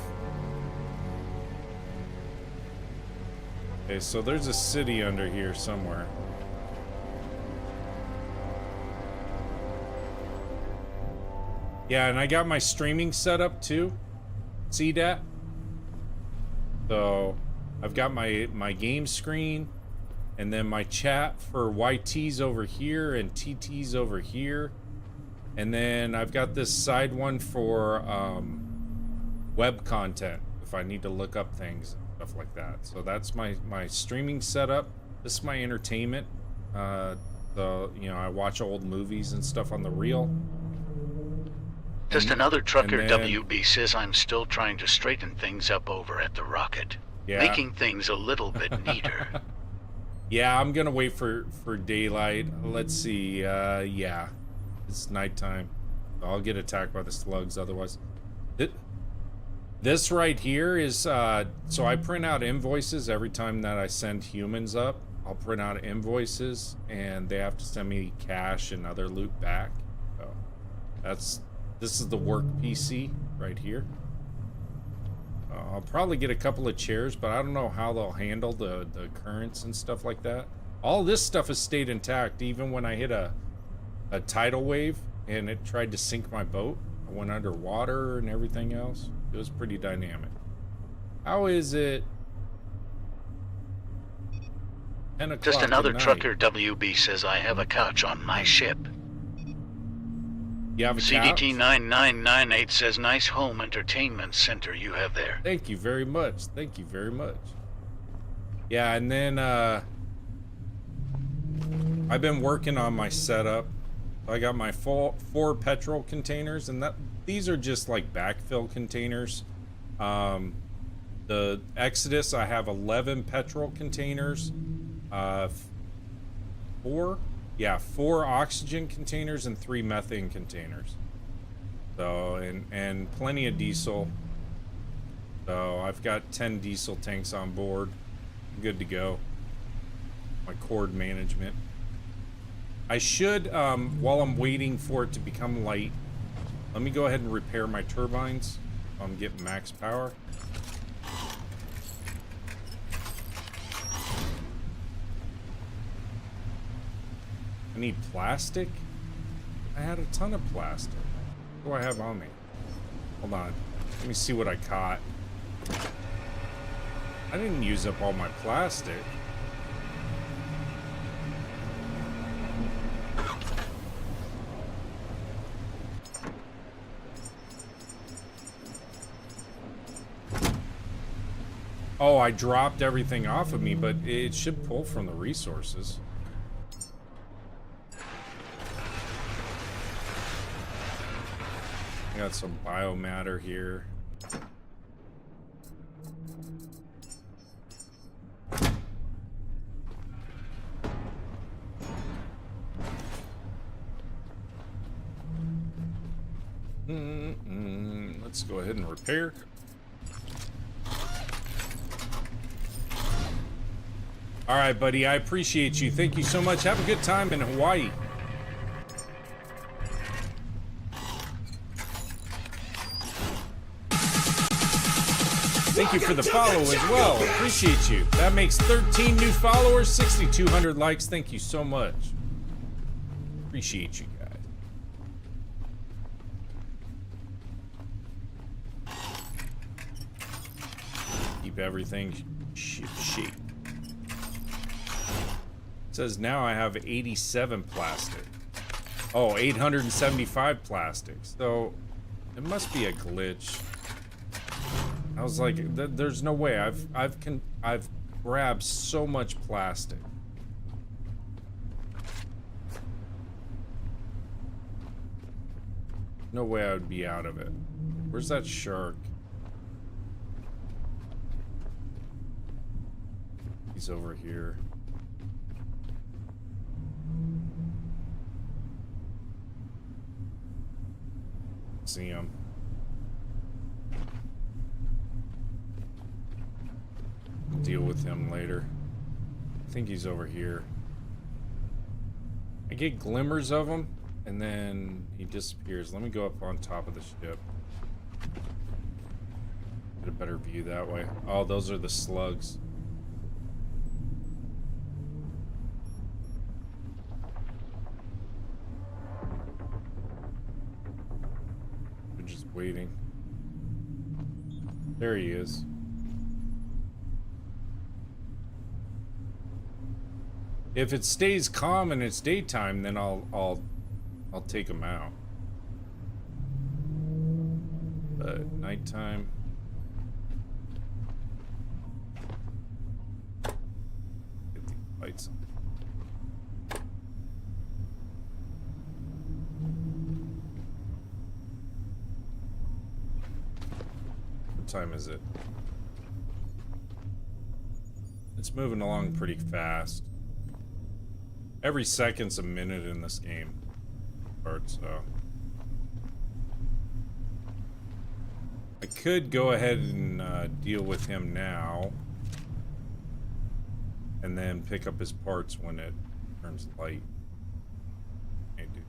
Okay, so there's a city under here somewhere. Yeah, and I got my streaming set up too. See that? So I've got my game screen, and then my chat for YT's over here and TT's over here. And then I've got this side one for web content, if I need to look up things, stuff like that. So that's my streaming setup. This is my entertainment. I watch old movies and stuff on the reel. Just another trucker WB says I'm still trying to straighten things up over at the Rocket. Yeah. Making things a little bit neater. Yeah, I'm gonna wait for daylight. Let's see. Yeah, it's nighttime. I'll get attacked by the slugs otherwise. This right here is so I print out invoices every time that I send humans up. I'll print out invoices and they have to send me cash and other loot back. So this is the work PC right here. I'll probably get a couple of chairs, but I don't know how they'll handle the currents and stuff like that. All this stuff has stayed intact, even when I hit a tidal wave and it tried to sink my boat. I went underwater and everything else. It was pretty dynamic. How is it 10 o'clock Just another at night? trucker WB says I have a couch on my ship. You have a CDT couch? 9998 says nice home entertainment center you have there. Thank you very much. Thank you very much. Yeah, and then I've been working on my setup. I got my four petrol containers, and these are just like backfill containers. The Exodus, I have 11 petrol containers, 4 oxygen containers and 3 methane containers. So and plenty of diesel. So I've got 10 diesel tanks on board. Good to go. My cord management. I should, while I'm waiting for it to become light, let me go ahead and repair my turbines. I'm getting max power. I need plastic? I had a ton of plastic. What do I have on me? Hold on. Let me see what I caught. I didn't use up all my plastic. Oh, I dropped everything off of me, but it should pull from the resources. I got some biomatter here. Let's go ahead and repair. All right, buddy, I appreciate you. Thank you so much. Have a good time in Hawaii. Thank you for the follow as well. Appreciate you. That makes 13 new followers, 6,200 likes. Thank you so much. Appreciate you guys. Keep everything shape. It says now I have 87 plastic. Oh, 875 plastics. So it must be a glitch. I was like, there's no way. I've grabbed so much plastic. No way I would be out of it. Where's that shark? He's over here. See him. Deal with him later. I think he's over here. I get glimmers of him, and then he disappears. Let me go up on top of the ship. Get a better view that way. Oh, those are the slugs. We're just waiting. There he is. If it stays calm and it's daytime, then I'll take him out. But nighttime. light. What time is it? It's moving along pretty fast. Every second's a minute in this game. So I could go ahead and deal with him now, and then pick up his parts when it turns light. Okay, dude.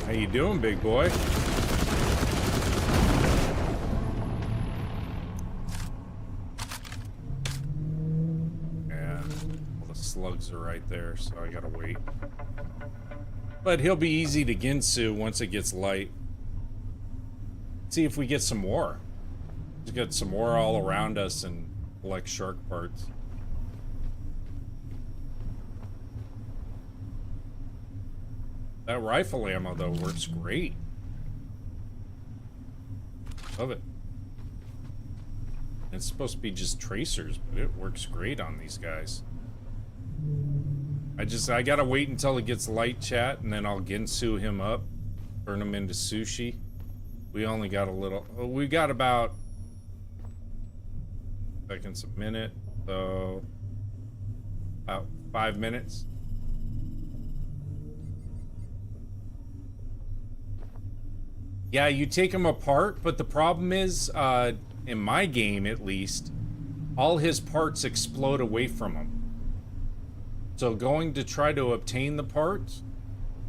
How you doing, big boy? Yeah, all the slugs are right there, so I gotta wait. But he'll be easy to Ginsu once it gets light. See if we get some more. We've got some more all around us and collect shark parts. That rifle ammo, though, works great. Love it. It's supposed to be just tracers, but it works great on these guys. I gotta wait until it gets light, chat, and then I'll Ginsu him up. Turn him into sushi. We only got a little... We got about... seconds a minute, so... about 5 minutes. Yeah, you take him apart, but the problem is, in my game at least, all his parts explode away from him. So going to try to obtain the parts,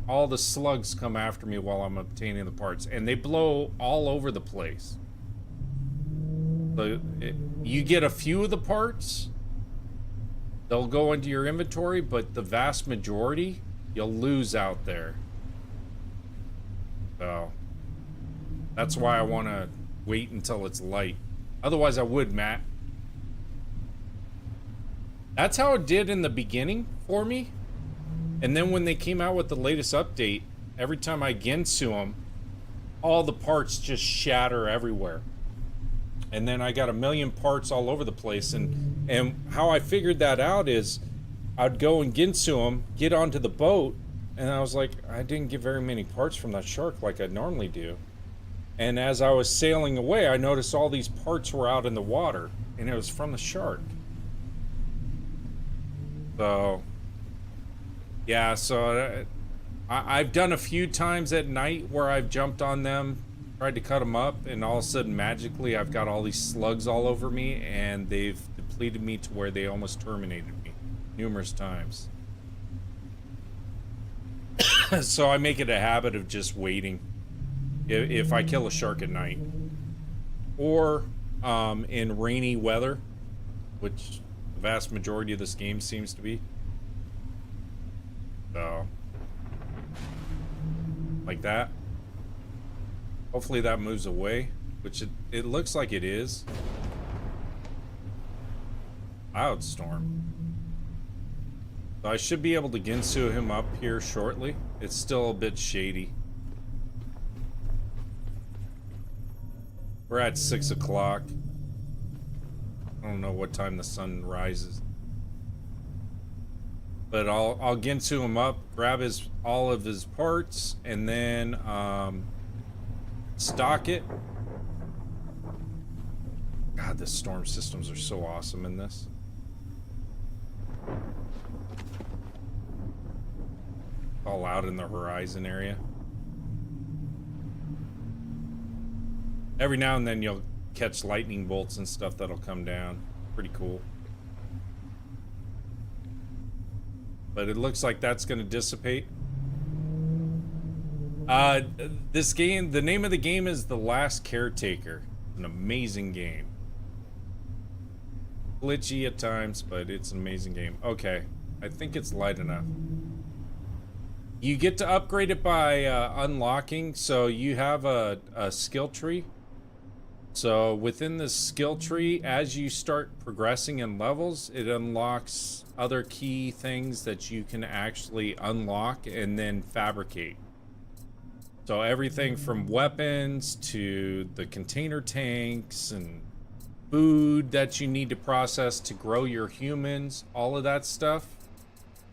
all the slugs come after me while I'm obtaining the parts, and they blow all over the place. So you get a few of the parts, they'll go into your inventory, but the vast majority, you'll lose out there. So... that's why I want to wait until it's light. Otherwise, I would, Matt. That's how it did in the beginning for me. And then when they came out with the latest update, every time I Ginsu them, all the parts just shatter everywhere. And then I got a million parts all over the place. And how I figured that out is I'd go and Ginsu them, get onto the boat, and I was like, I didn't get very many parts from that shark like I normally do. And as I was sailing away, I noticed all these parts were out in the water, and it was from the shark. So, yeah, so I've done a few times at night where I've jumped on them, tried to cut them up, and all of a sudden, magically, I've got all these slugs all over me, and they've depleted me to where they almost terminated me numerous times. So I make it a habit of just waiting. If I kill a shark at night, or in rainy weather, which the vast majority of this game seems to be. So, like that. Hopefully that moves away, which it looks like it is. Cloud storm. So I should be able to Ginsu him up here shortly. It's still a bit shady. We're at 6 o'clock. I don't know what time the sun rises. But I'll Ginsu him up, grab all of his parts, and then stock it. God, the storm systems are so awesome in this. All out in the horizon area. Every now and then you'll catch lightning bolts and stuff that'll come down. Pretty cool. But it looks like that's going to dissipate. This game, the name of the game is The Last Caretaker. An amazing game. Glitchy at times, but it's an amazing game. Okay, I think it's light enough. You get to upgrade it by unlocking, so you have a skill tree. So within the skill tree, as you start progressing in levels, it unlocks other key things that you can actually unlock and then fabricate. So everything from weapons to the container tanks and food that you need to process to grow your humans, all of that stuff.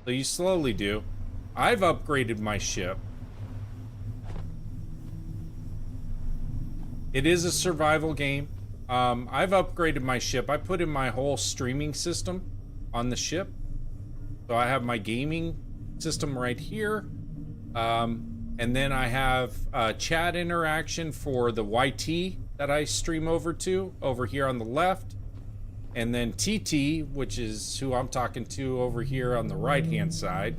So you slowly do. I've upgraded my ship. It is a survival game. I've upgraded my ship. I put in my whole streaming system on the ship. So I have my gaming system right here. And then I have chat interaction for the YT that I stream over to, over here on the left. And then TT, which is who I'm talking to over here on the right-hand side.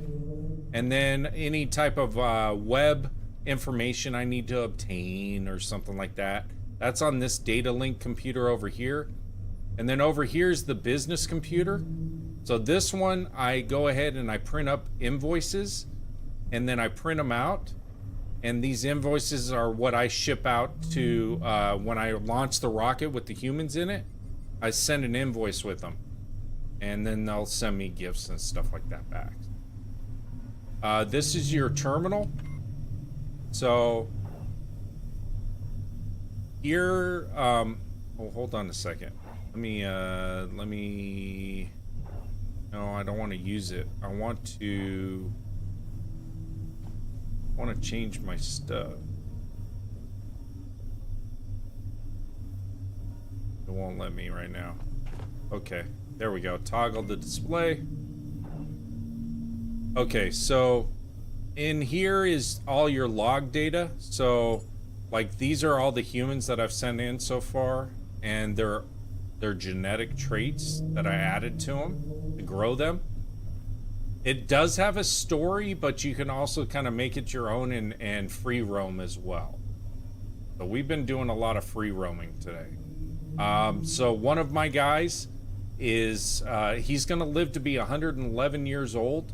And then any type of web information I need to obtain or something like that. That's on this data link computer over here. And then over here is the business computer. So this one, I go ahead and I print up invoices and then I print them out. And these invoices are what I ship out to when I launch the rocket with the humans in it. I send an invoice with them. And then they'll send me gifts and stuff like that back. This is your terminal. So here, oh, hold on a second. Let me, no, I don't want to use it. I want to change my stuff. It won't let me right now. Okay, there we go. Toggle the display. Okay, so in here is all your log data. So like these are all the humans that I've sent in so far, and their genetic traits that I added to them to grow them. It does have a story, but you can also kind of make it your own and free roam as well. So we've been doing a lot of free roaming today. So one of my guys is, he's gonna live to be 111 years old.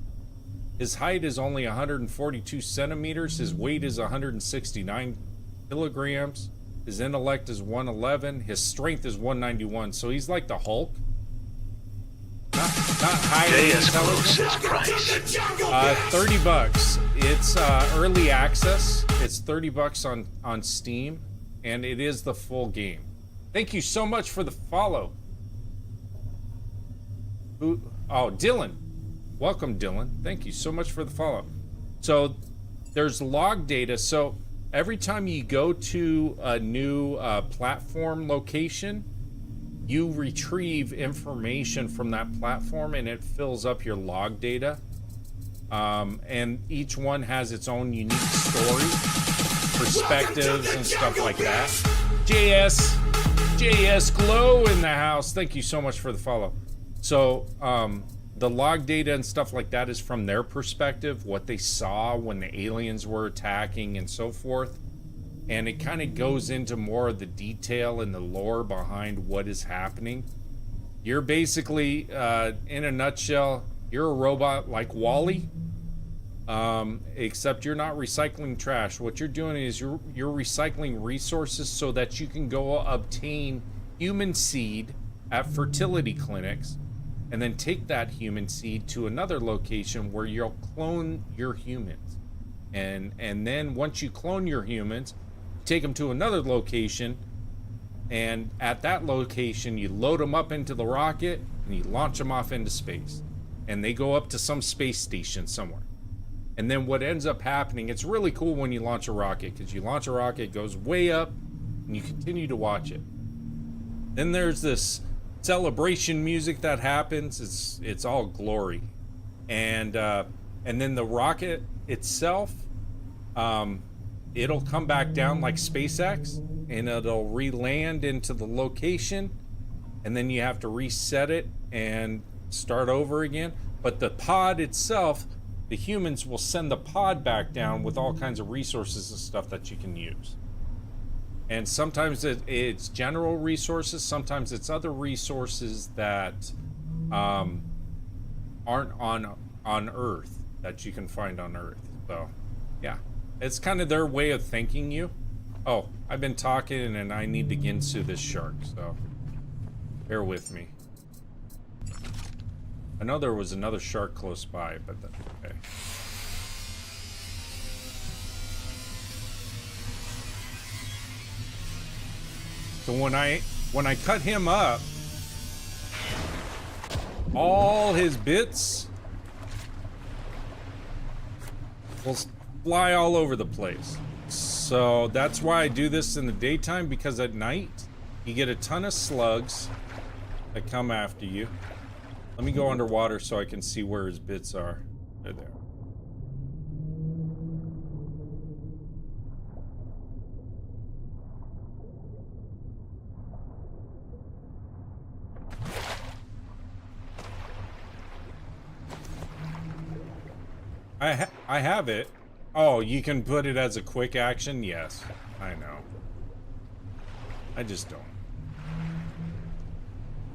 His height is only 142 centimeters. His weight is 169 kilograms. His intellect is 111. His strength is 191. So he's like the Hulk. Not high intelligence. $30. It's early access. It's $30 on Steam, and it is the full game. Thank you so much for the follow. Oh, Dylan. Welcome, Dylan. Thank you so much for the follow. So there's log data. So every time you go to a new platform location, you retrieve information from that platform and it fills up your log data. And each one has its own unique story, perspectives, and stuff like that. JS Glow in the house. Thank you so much for the follow. So, the log data and stuff like that is from their perspective, what they saw when the aliens were attacking and so forth. And it kind of goes into more of the detail and the lore behind what is happening. You're basically, in a nutshell, you're a robot like Wall-E, except you're not recycling trash. What you're doing is you're recycling resources so that you can go obtain human seed at fertility clinics, and then take that human seed to another location where you'll clone your humans. And then once you clone your humans, take them to another location, and at that location you load them up into the rocket and you launch them off into space, and they go up to some space station somewhere. And then what ends up happening, it's really cool when you launch a rocket, because you launch a rocket, it goes way up and you continue to watch it. Then there's this celebration music that happens. It's all glory, and then the rocket itself, it'll come back down like SpaceX, and it'll re-land into the location, and then you have to reset it and start over again. But the pod itself, the humans will send the pod back down with all kinds of resources and stuff that you can use. And sometimes it's general resources, sometimes it's other resources that aren't on Earth, that you can find on Earth. So, yeah. It's kind of their way of thanking you. Oh, I've been talking and I need to ginsu this shark, so bear with me. I know there was another shark close by, but that's okay. So when I cut him up, all his bits will fly all over the place. So that's why I do this in the daytime, because at night you get a ton of slugs that come after you. Let me go underwater so I can see where his bits are. They're there. I have it. Oh, you can put it as a quick action? Yes, I know. I just don't.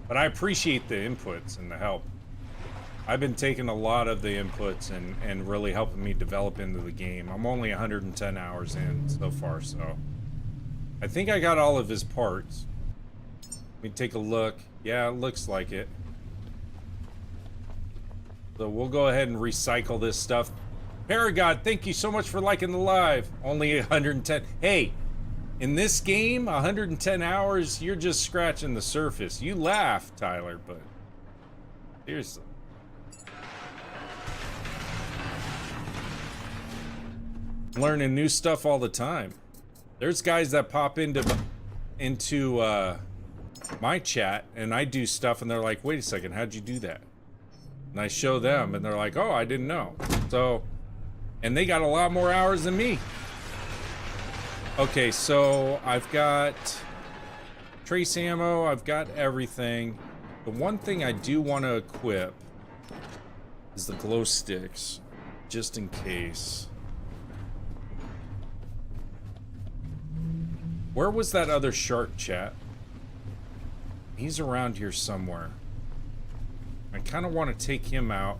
But I appreciate the inputs and the help. I've been taking a lot of the inputs and really helping me develop into the game. I'm only 110 hours in so far, so I think I got all of his parts. Let me take a look. Yeah, it looks like it. So we'll go ahead and recycle this stuff. Paragod, thank you so much for liking the live. Only 110. Hey, in this game, 110 hours, you're just scratching the surface. You laugh, Tyler, but seriously. Learning new stuff all the time. There's guys that pop into my chat and I do stuff and they're like, wait a second, how'd you do that? And I show them and they're like, oh, I didn't know. So, and they got a lot more hours than me. Okay, so I've got trace ammo, I've got everything. The one thing I do want to equip is the glow sticks, just in case. Where was that other shark, chat? He's around here somewhere. I kind of want to take him out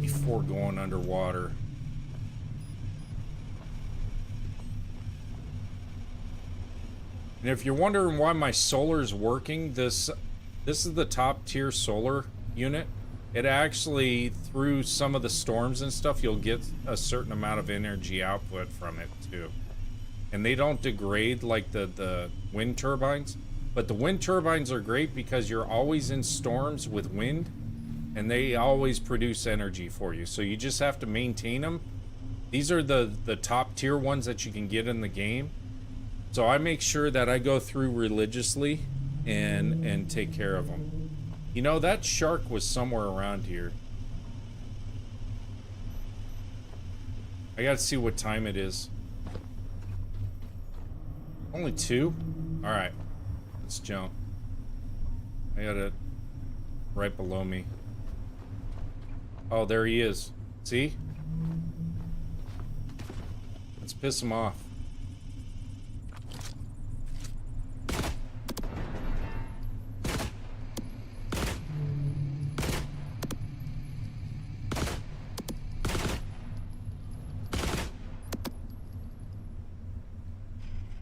before going underwater. And if you're wondering why my solar is working, this is the top tier solar unit. It actually, through some of the storms and stuff, you'll get a certain amount of energy output from it too. And they don't degrade like the wind turbines. But the wind turbines are great because you're always in storms with wind and they always produce energy for you. So you just have to maintain them. These are the top tier ones that you can get in the game. So I make sure that I go through religiously and take care of them. You know, that shark was somewhere around here. I gotta see what time it is. Only 2? Alright. Let's jump. I got it right below me. Oh, there he is. See? Let's piss him off.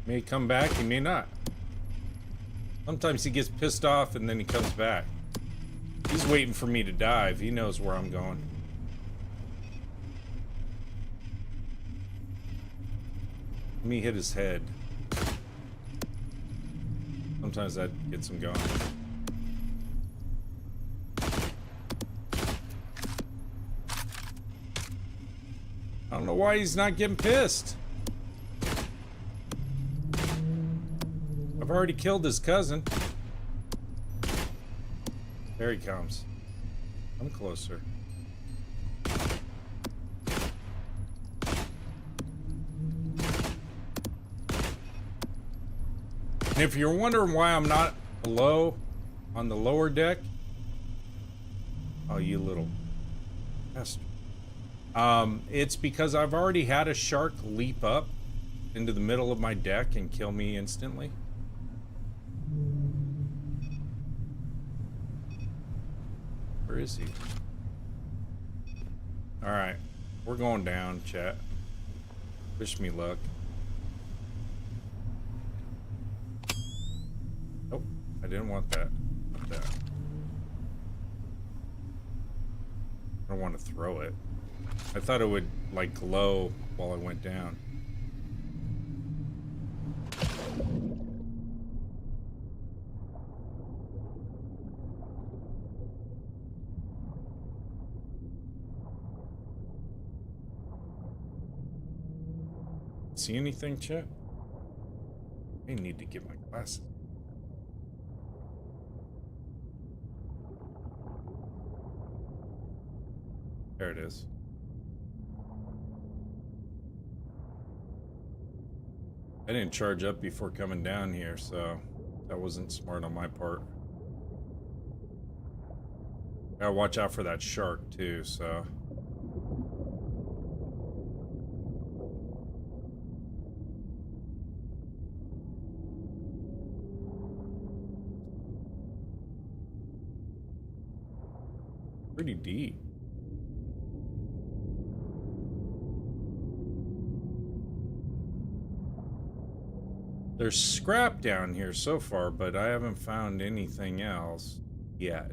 May come back, he may not. Sometimes he gets pissed off and then he comes back. He's waiting for me to dive. He knows where I'm going. Let me hit his head. Sometimes that gets him going. I don't know why he's not getting pissed. I've already killed his cousin. There he comes. I'm closer. And if you're wondering why I'm not below on the lower deck, oh, you little bastard. It's because I've already had a shark leap up into the middle of my deck and kill me instantly. Where is he? Alright. We're going down, chat. Wish me luck. didn't want that. Not that. I don't want to throw it. I thought it would, like, glow while I went down. See anything, Chet? I need to get my glasses. There it is. I didn't charge up before coming down here, so that wasn't smart on my part. Gotta watch out for that shark too, so. Pretty deep. There's scrap down here so far, but I haven't found anything else yet.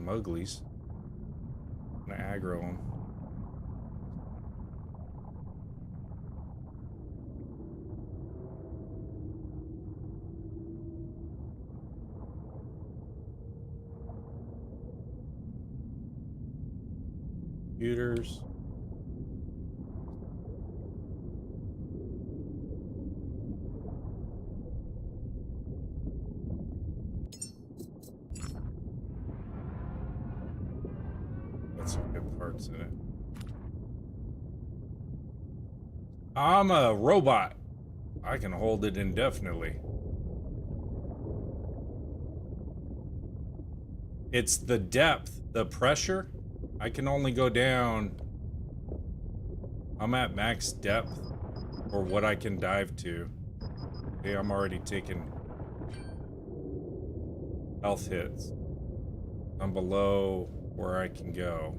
Muglies. I'm gonna aggro them. Computers. Got some good parts in it. I'm a robot. I can hold it indefinitely. It's the depth, the pressure. I can only go down. I'm at max depth for what I can dive to. Okay, I'm already taking health hits. I'm below where I can go.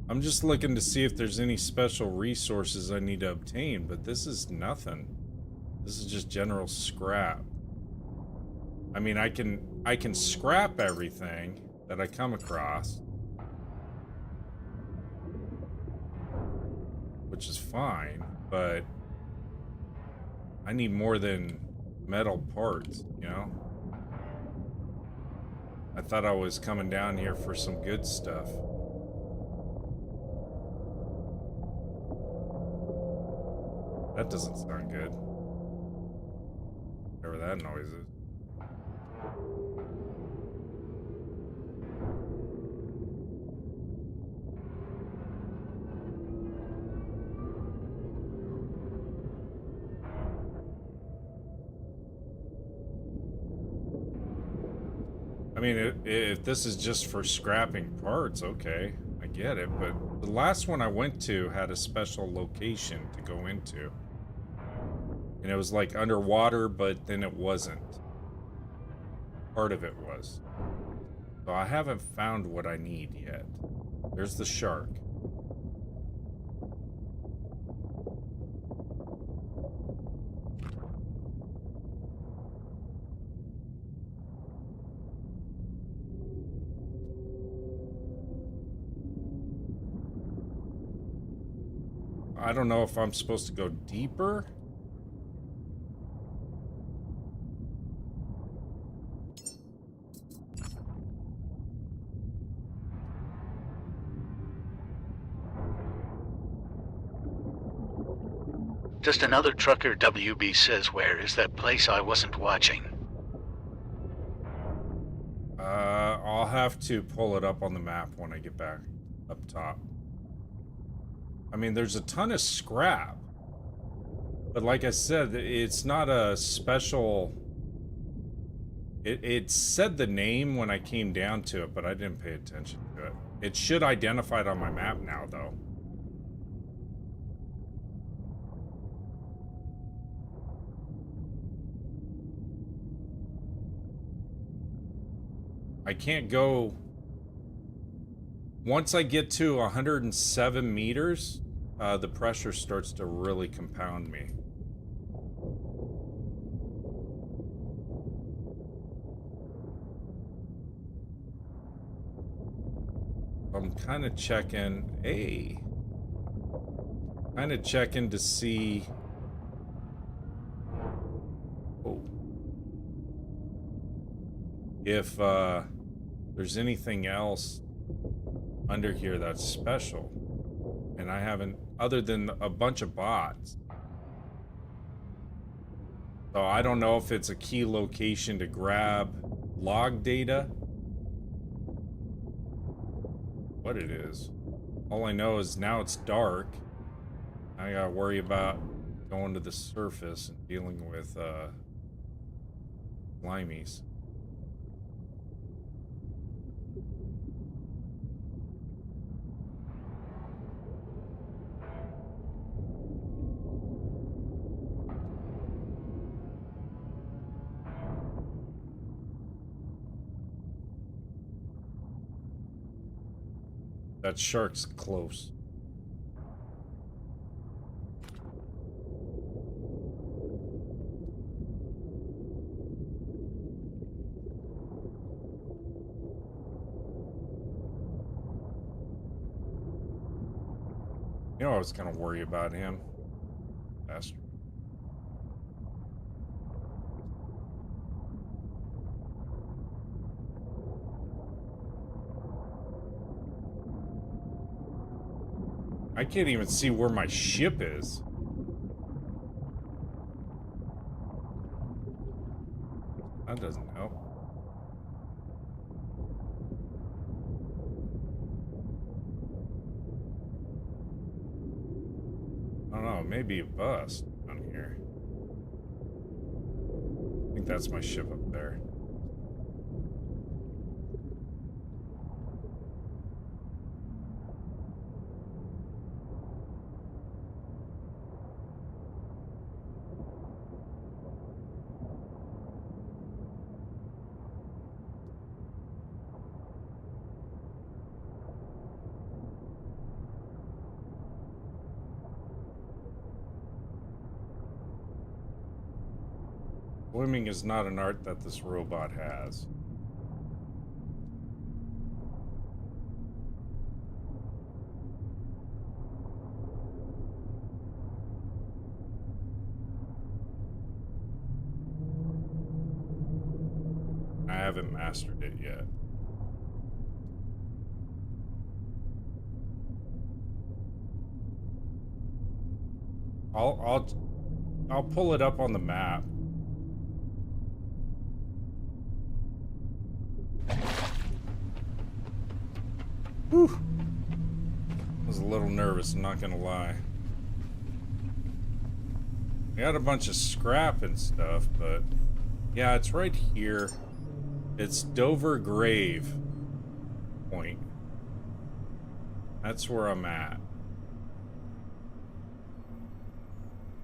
I'm just looking to see if there's any special resources I need to obtain, but this is nothing. This is just general scrap. I mean, I can scrap everything that I come across, which is fine, but I need more than metal parts, you know? I thought I was coming down here for some good stuff. That doesn't sound good. Whatever that noise is. I mean, if this is just for scrapping parts, okay, I get it, but the last one I went to had a special location to go into. And it was like underwater, but then it wasn't. Part of it was. So I haven't found what I need yet. There's the shark. I don't know if I'm supposed to go deeper. Just another trucker, WB says. Where is that place I wasn't watching? I'll have to pull it up on the map when I get back up top. I mean, there's a ton of scrap. But like I said, it's not a special... It said the name when I came down to it, but I didn't pay attention to it. It should identify it on my map now, though. I can't go... Once I get to 107 meters, the pressure starts to really compound me. I'm kind of checking... Hey! Kind of checking to see... Oh. If, there's anything else under here that's special. And I haven't, other than a bunch of bots. So I don't know if it's a key location to grab log data. What it is. All I know is now it's dark. I gotta worry about going to the surface and dealing with, slimies. That shark's close. You know, I was gonna worry about him. Bastard. I can't even see where my ship is. That doesn't help. I don't know, maybe a bust down here. I think that's my ship up there. Swimming is not an art that this robot has. I haven't mastered it yet. I'll pull it up on the map. Whew. I was a little nervous, I'm not gonna lie. I got a bunch of scrap and stuff, but yeah, it's right here. It's Dover Grave Point. That's where I'm at.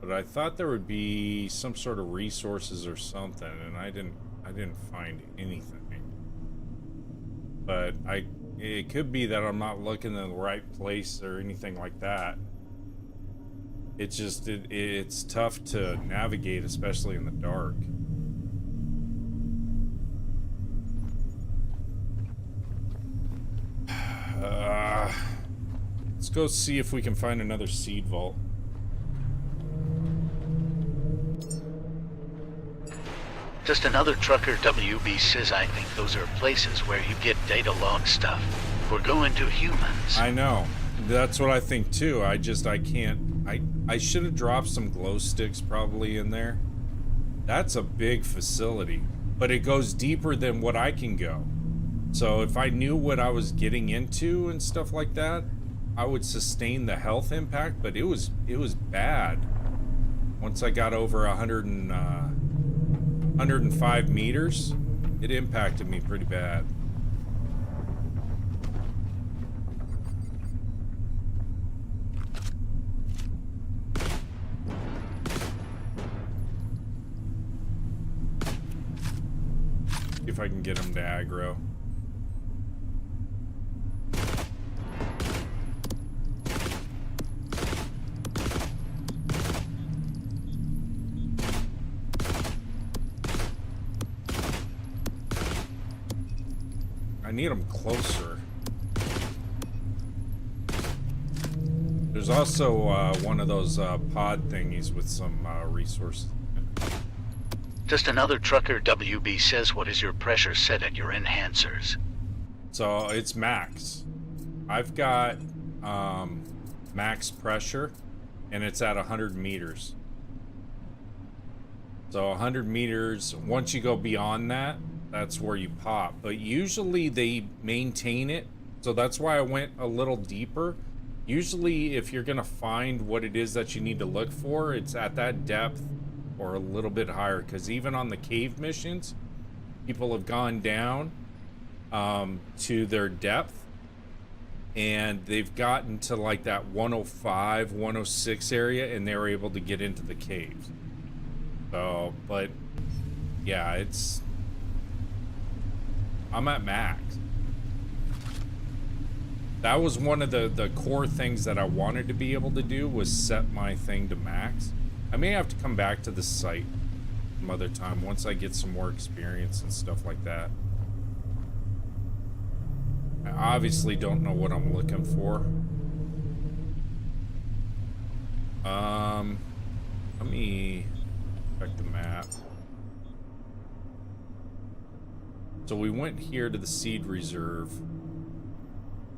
But I thought there would be some sort of resources or something, and I didn't find anything. But it could be that I'm not looking in the right place or anything like that. It's just, it's tough to navigate, especially in the dark. Let's go see if we can find another seed vault. Just another trucker WB says I think those are places where you get data log stuff. We're going to humans. I know. That's what I think too. I can't. I should have dropped some glow sticks probably in there. That's a big facility, but it goes deeper than what I can go. So if I knew what I was getting into and stuff like that, I would sustain the health impact, but it was bad. Once I got over 105 meters, it impacted me pretty bad. See if I can get him to aggro. I need him closer. There's also one of those pod thingies with some resources. Just another trucker. WB says, what is your pressure set at your enhancers? So it's max. I've got max pressure, and it's at 100 meters. So 100 meters, once you go beyond that, that's where you pop. But usually they maintain it, so that's why I went a little deeper. Usually if you're gonna find what it is that you need to look for, it's at that depth or a little bit higher, because even on the cave missions, people have gone down to their depth, and they've gotten to like that 105, 106 area, and they were able to get into the caves. So, but yeah, I'm at max. That was one of the core things that I wanted to be able to do, was set my thing to max. I may have to come back to the site some other time once I get some more experience and stuff like that. I obviously don't know what I'm looking for. Let me check the map. So we went here to the seed reserve.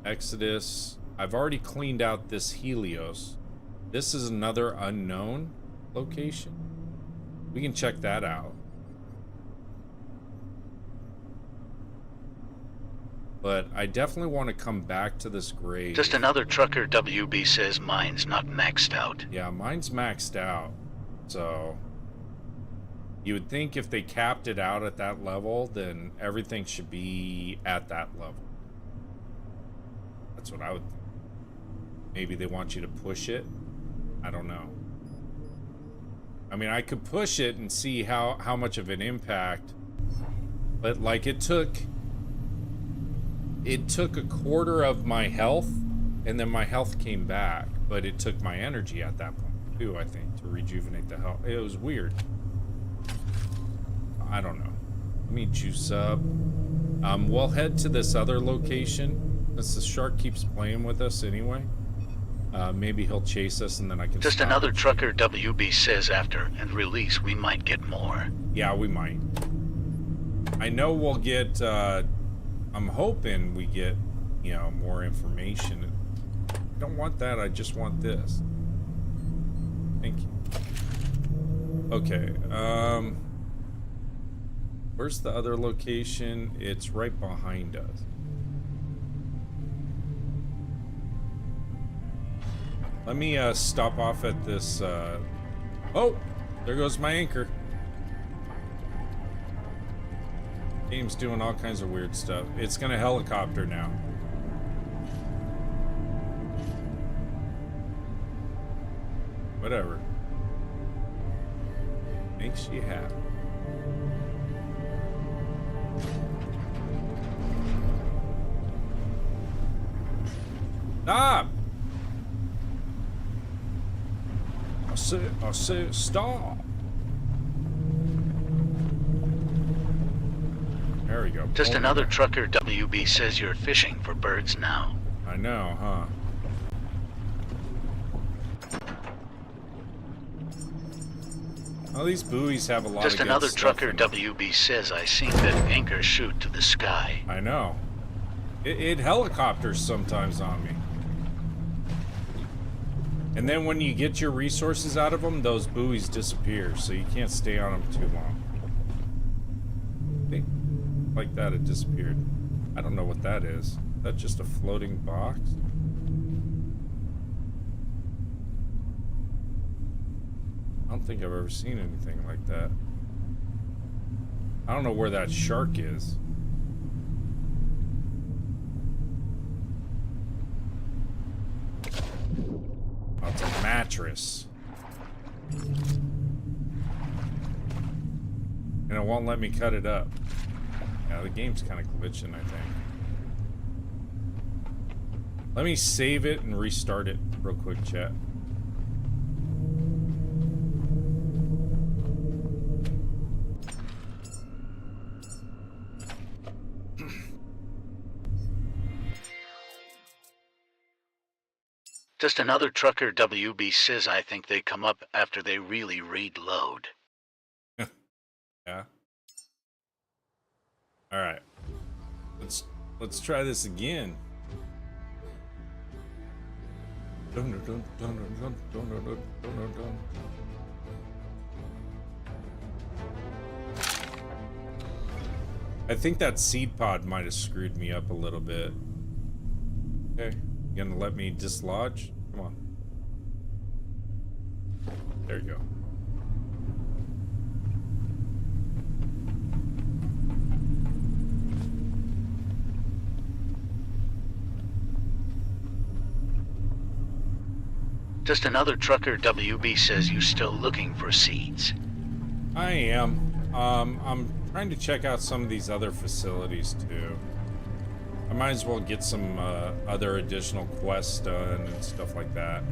Exodus. I've already cleaned out this Helios. This is another unknown location. We can check that out. But I definitely want to come back to this grave. Just another trucker. WB says mine's not maxed out. Yeah, mine's maxed out. So you would think if they capped it out at that level, then everything should be at that level. That's what I would think. Maybe they want you to push it. I don't know. I mean, I could push it and see how much of an impact, but like it took a quarter of my health, and then my health came back, but it took my energy at that point too, I think, to rejuvenate the health. It was weird. I don't know. Let me juice up. We'll head to this other location, since the shark keeps playing with us anyway. Maybe he'll chase us, and then I can Just stop another it. trucker. WB says after and release we might get more. Yeah, we might. I know we'll get, I'm hoping we get, you know, more information. I don't want that, I just want this. Thank you. Okay, where's the other location? It's right behind us. Let me stop off at this. Oh, there goes my anchor. Game's doing all kinds of weird stuff. It's gonna helicopter now. Whatever. Makes you happy. Stop! I said stop. There we go. Just another trucker. WB says you're fishing for birds now. I know, huh? Well, these buoys have a lot Just of good another stuff trucker. in them. WB says I seen that anchor shoot to the sky. I know. It helicopters sometimes on me. And then when you get your resources out of them, those buoys disappear, so you can't stay on them too long. I think like that it disappeared. I don't know what that is. Is that just a floating box? I don't think I've ever seen anything like that. I don't know where that shark is. Oh, it's a mattress. And it won't let me cut it up. Yeah, the game's kind of glitching, I think. Let me save it and restart it real quick, chat. Just another trucker WB says I think they come up after they really read load. Yeah. All right. Let's try this again. Dun, dun, dun, dun, dun, dun, dun, dun, dun, dun. I think that seed pod might have screwed me up a little bit. Okay, you gonna let me dislodge? Come on. There you go. Just another trucker WB says you still looking for seeds. I am. I'm trying to check out some of these other facilities too. I might as well get some other additional quests done and stuff like that.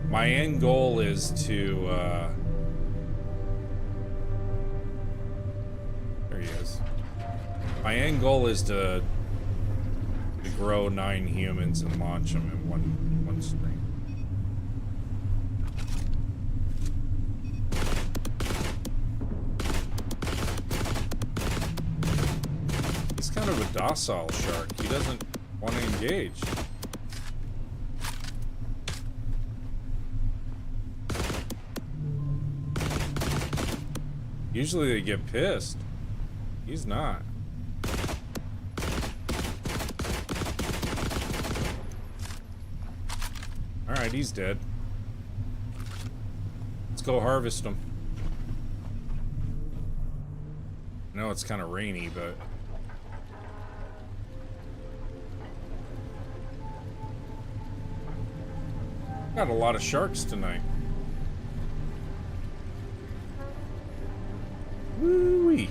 My end goal is to there he is. My end goal is to grow 9 humans and launch them in one stream. He's kind of a docile shark. He doesn't want to engage. Usually they get pissed. He's not. Alright, he's dead. Let's go harvest him. I know it's kind of rainy, but... got a lot of sharks tonight. Woo-wee.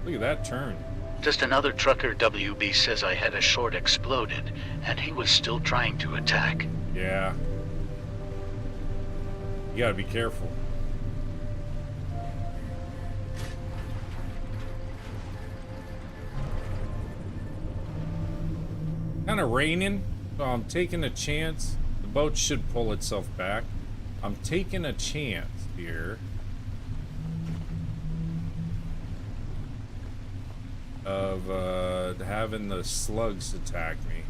Look at that turn. Just another trucker WB says I had a short exploded, and he was still trying to attack. Yeah. You gotta be careful. Kinda raining, so I'm taking a chance. The boat should pull itself back. I'm taking a chance here of having the slugs attack me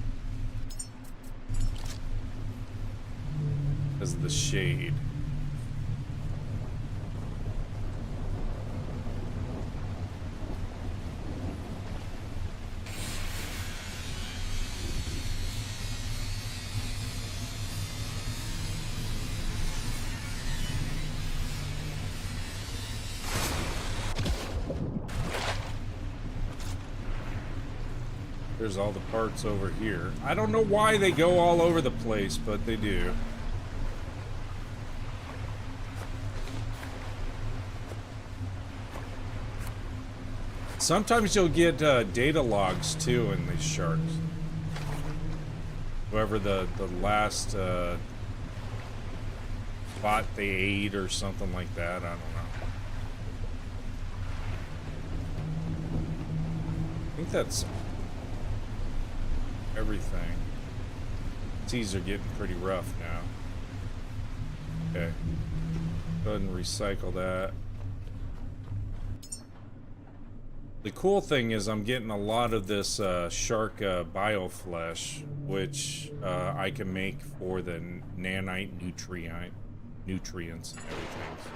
because of the shade. There's all the parts over here. I don't know why they go all over the place, but they do. Sometimes you'll get data logs too in these sharks. Whoever the last spot they ate or something like that, I don't know. I think that's everything. Seas are getting pretty rough now. Okay. Go ahead and recycle that. The cool thing is I'm getting a lot of this shark bioflesh, which I can make for the nanite nutrients and everything. So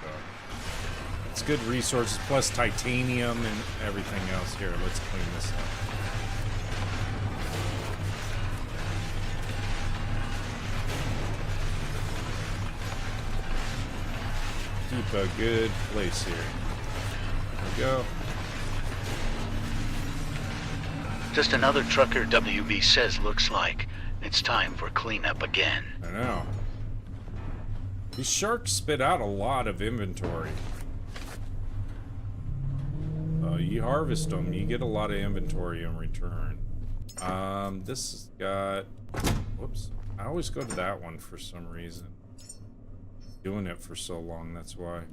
it's good resources, plus titanium and everything else. Here, let's clean this up. Keep a good place here. There we go. Just another trucker WB says looks like it's time for cleanup again. I know. These sharks spit out a lot of inventory. you harvest them, you get a lot of inventory in return. This has got... Whoops. I always go to that one for some reason. Doing it for so long, that's why.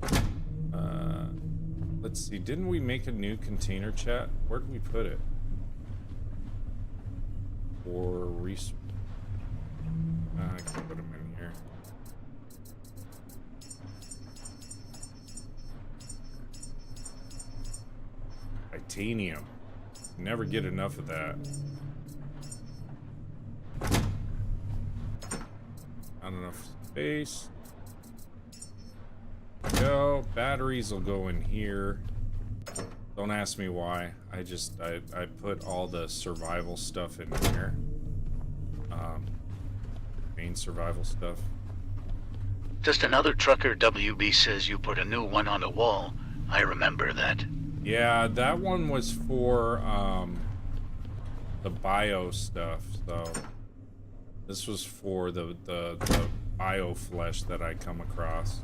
Let's see, didn't we make a new container, chat? Where did we put it? For resource. I can put them in here. Titanium. Never get enough of that. Not enough space. Go. Batteries will go in here. Don't ask me why. I put all the survival stuff in here. Main survival stuff. Just another trucker WB says you put a new one on the wall. I remember that. Yeah, that one was for the bio stuff. So this was for the bio flesh that I come across.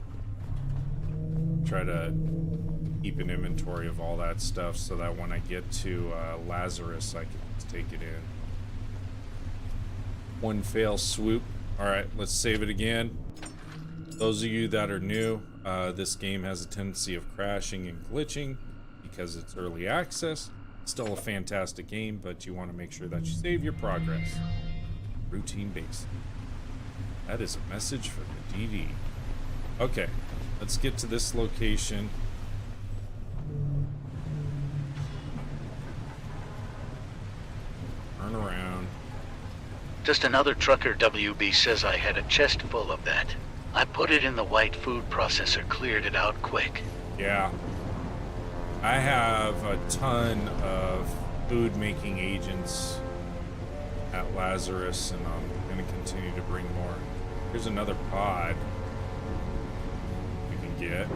Try to keep an inventory of all that stuff so that when I get to Lazarus, I can just take it in. One fail swoop. All right, let's save it again. Those of you that are new, this game has a tendency of crashing and glitching because it's early access. Still a fantastic game, but you want to make sure that you save your progress. Routine based. That is a message for the DD. Okay, let's get to this location. Turn around. Just another trucker WB says I had a chest full of that. I put it in the white food processor, cleared it out quick. Yeah. I have a ton of food making agents at Lazarus, and I'm going to continue to bring more. Here's another pod we can get.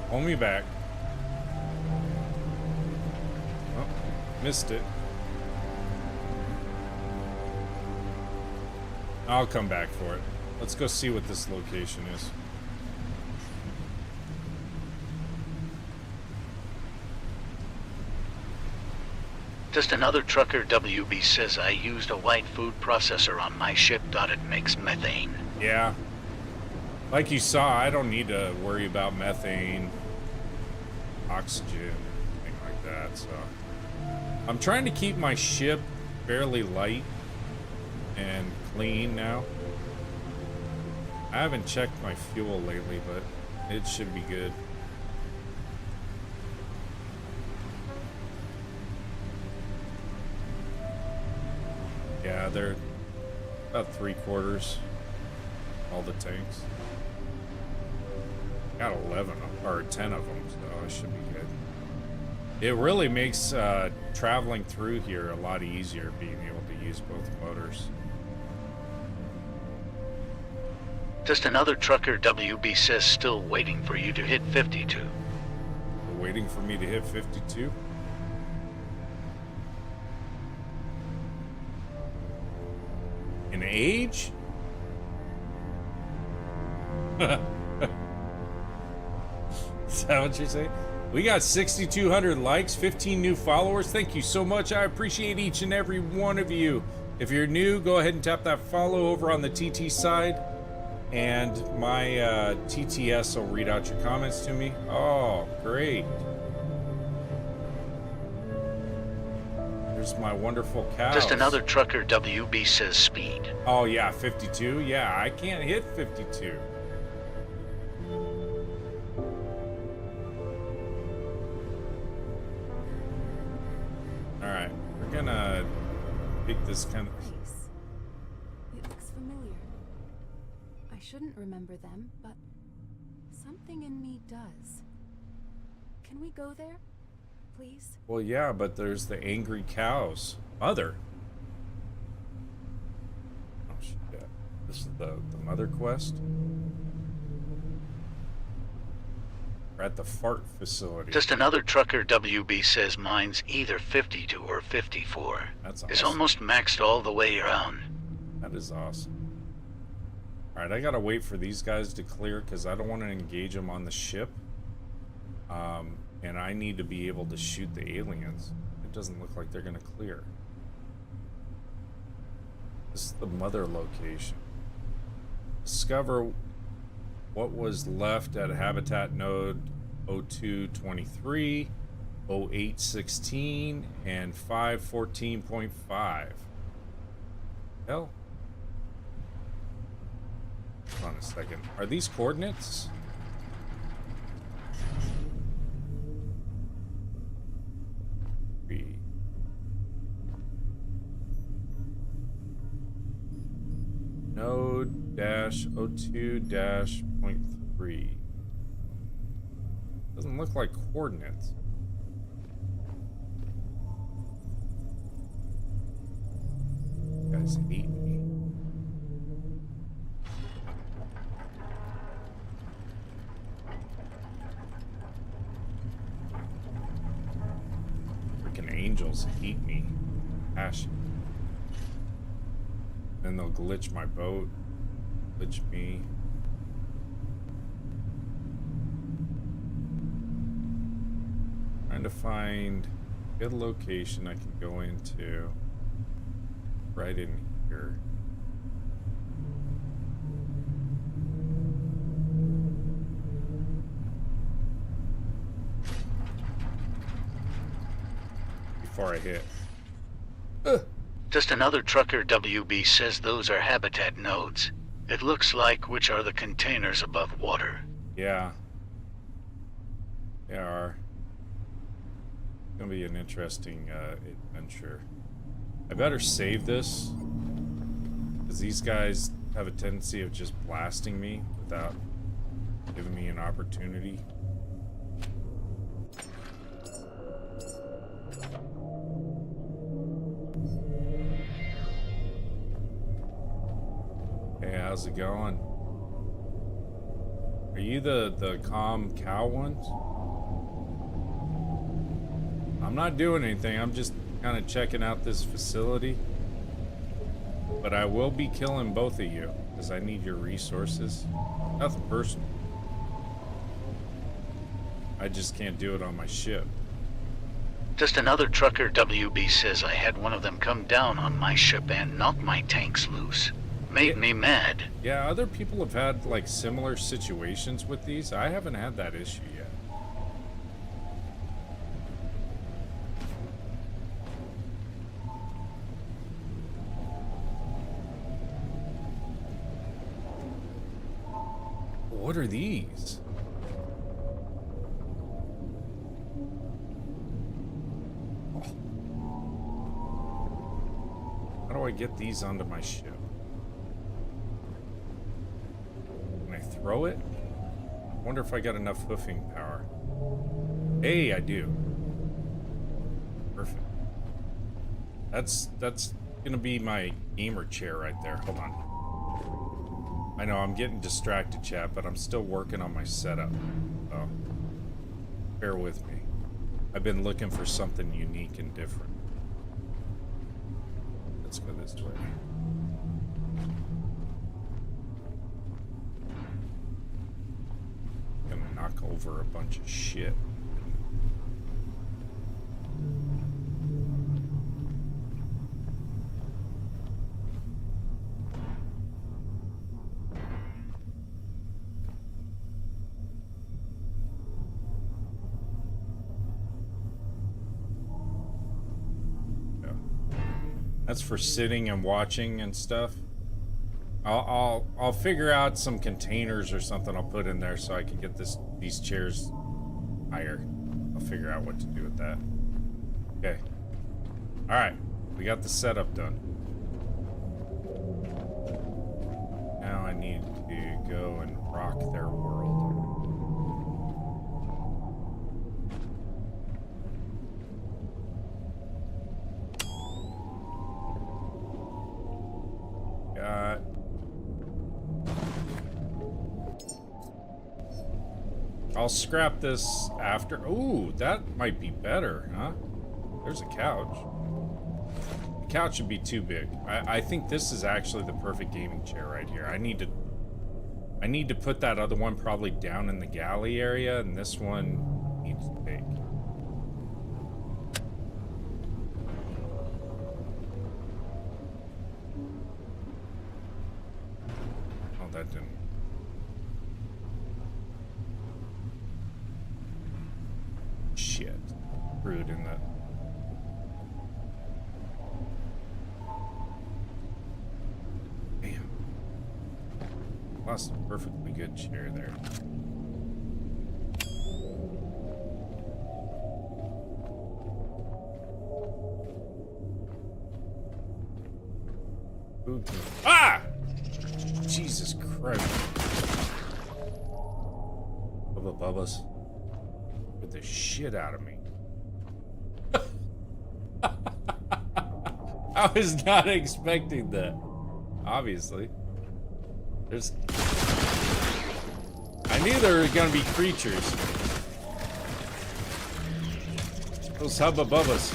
Hold me back. Oh, missed it. I'll come back for it. Let's go see what this location is. Just another trucker WB says I used a white food processor on my ship. It makes methane. Yeah. Like you saw, I don't need to worry about methane, oxygen, anything like that, so. I'm trying to keep my ship fairly light and clean now. I haven't checked my fuel lately, but it should be good. Yeah, they're about 3/4, all the tanks. Got 11 or 10 of them, so it should be good. It really makes traveling through here a lot easier, being able to use both motors. Just another trucker WB says still waiting for you to hit 52. They're waiting for me to hit 52? In age? Is that what you're saying? We got 6,200 likes, 15 new followers. Thank you so much. I appreciate each and every one of you. If you're new, go ahead and tap that follow over on the TT side. And my TTS will read out your comments to me. Oh, great. There's my wonderful cows. Just another trucker WB says speed. Oh yeah, 52? Yeah, I can't hit 52. Alright, we're gonna pick this kind of... Place. It looks familiar. I shouldn't remember them, but something in me does. Can we go there, please? Well, yeah, but there's the angry cows. Mother. Oh, shit. This is the mother quest. We're at the fart facility. Just another trucker WB says mine's either 52 or 54. That's It's awesome. almost maxed all the way around. That is awesome. Alright, I gotta wait for these guys to clear because I don't want to engage them on the ship. And I need to be able to shoot the aliens. It doesn't look like they're gonna clear. This is the mother location. Discover what was left at habitat node 0223, 0816, and 514.5. Hell. Hold on a second. Are these coordinates? Node dash 02 dash 0.3. Doesn't look like coordinates. You guys hate me. Freaking angels hate me. Passion. Then they'll glitch my boat, glitch me. Trying to find a good location I can go into. Right in here. Before I hit. Just another trucker WB says those are habitat nodes. It looks like which are the containers above water. Yeah. They are. It's gonna be an interesting adventure. I better save this, because these guys have a tendency of just blasting me without giving me an opportunity. Hey, how's it going? Are you the calm cow ones? I'm not doing anything. I'm just kind of checking out this facility. But I will be killing both of you because I need your resources. Nothing personal. I just can't do it on my ship. Just another trucker WB says I had one of them come down on my ship and knock my tanks loose. Made me mad. Yeah, other people have had like similar situations with these. I haven't had that issue yet. What are these? Oh. How do I get these onto my ship? Can I throw it? I wonder if I got enough hoofing power. Hey, I do. Perfect. That's gonna be my gamer chair right there. Hold on. I know I'm getting distracted, chat, but I'm still working on my setup. So bear with me. I've been looking for something unique and different. Let's go this way. Gonna knock over a bunch of shit. That's for sitting and watching and stuff. I'll figure out some containers or something I'll put in there so I can get these chairs higher. I'll figure out what to do with that. Okay. All right, we got the setup done. Now I need to go and rock their world. I'll scrap this after. Ooh, that might be better, huh? There's a couch. couch would be too big. I think this is actually the perfect gaming chair right here. I need to put that other one probably down in the galley area, and this one needs to take. Oh, that didn't. Shit. Screwed in that. Damn. Lost a perfectly good chair there. Food. Ah! Jesus Christ. Bubba Bubbas. Get the shit out of me. I was not expecting that. Obviously. I knew there were gonna be creatures. Those Hubba Bubbas.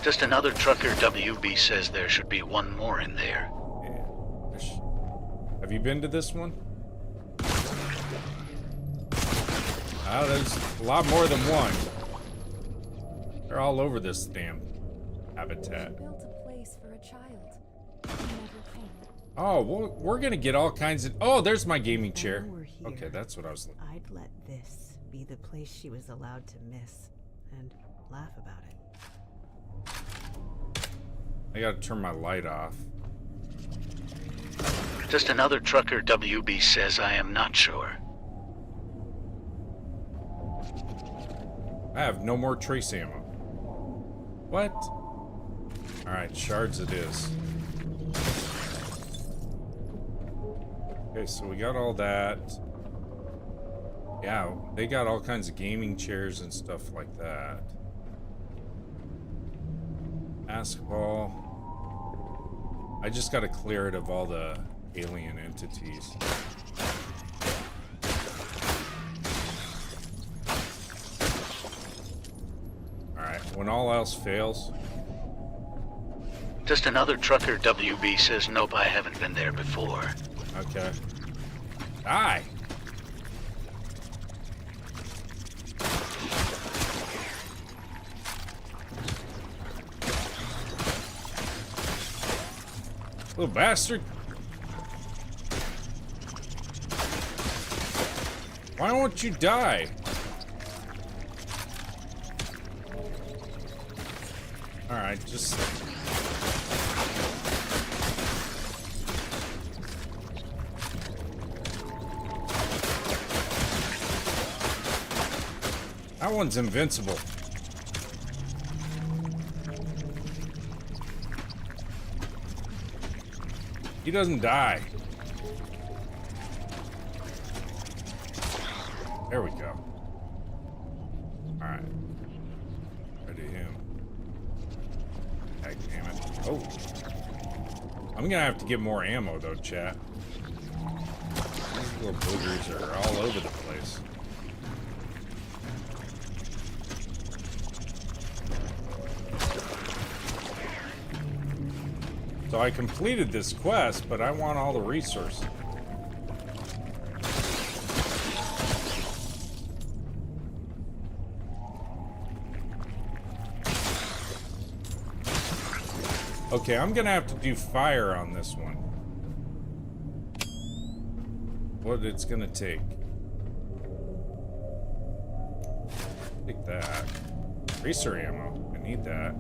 Just another trucker. WB says there should be one more in there. Yeah. Have you been to this one? Oh, there's a lot more than one. They're all over this damn habitat. She built a place for a child. He never came. Oh, we're gonna get all kinds of. Oh, there's my gaming chair. While we're here, Okay, that's what I was looking. I'd let this be the place she was allowed to miss and laugh about it. I gotta turn my light off. Just another trucker. WB says I am not sure. I have no more trace ammo. What? Alright, shards it is. Okay, so we got all that. Yeah, they got all kinds of gaming chairs and stuff like that. Basketball. I just gotta clear it of all the alien entities. When all else fails. Just another trucker. WB says nope, I haven't been there before. Okay. Die! Little bastard! Why won't you die? Alright, just... That one's invincible. He doesn't die. There we go. Alright. Ready him. Damn it. Oh. I'm gonna have to get more ammo though, chat. These little boogers are all over the place. So I completed this quest, but I want all the resources. Okay, I'm gonna have to do fire on this one. What it's gonna take. Take that. Racer ammo. I need that.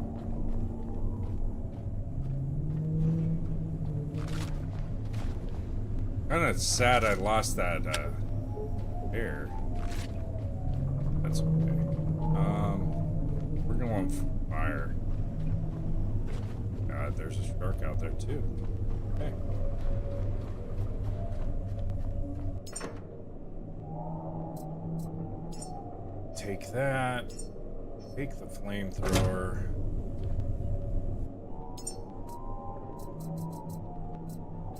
Kinda sad I lost that air. That's okay. We're going for fire. God, there's a shark out there too. Okay. Take that. Take the flamethrower.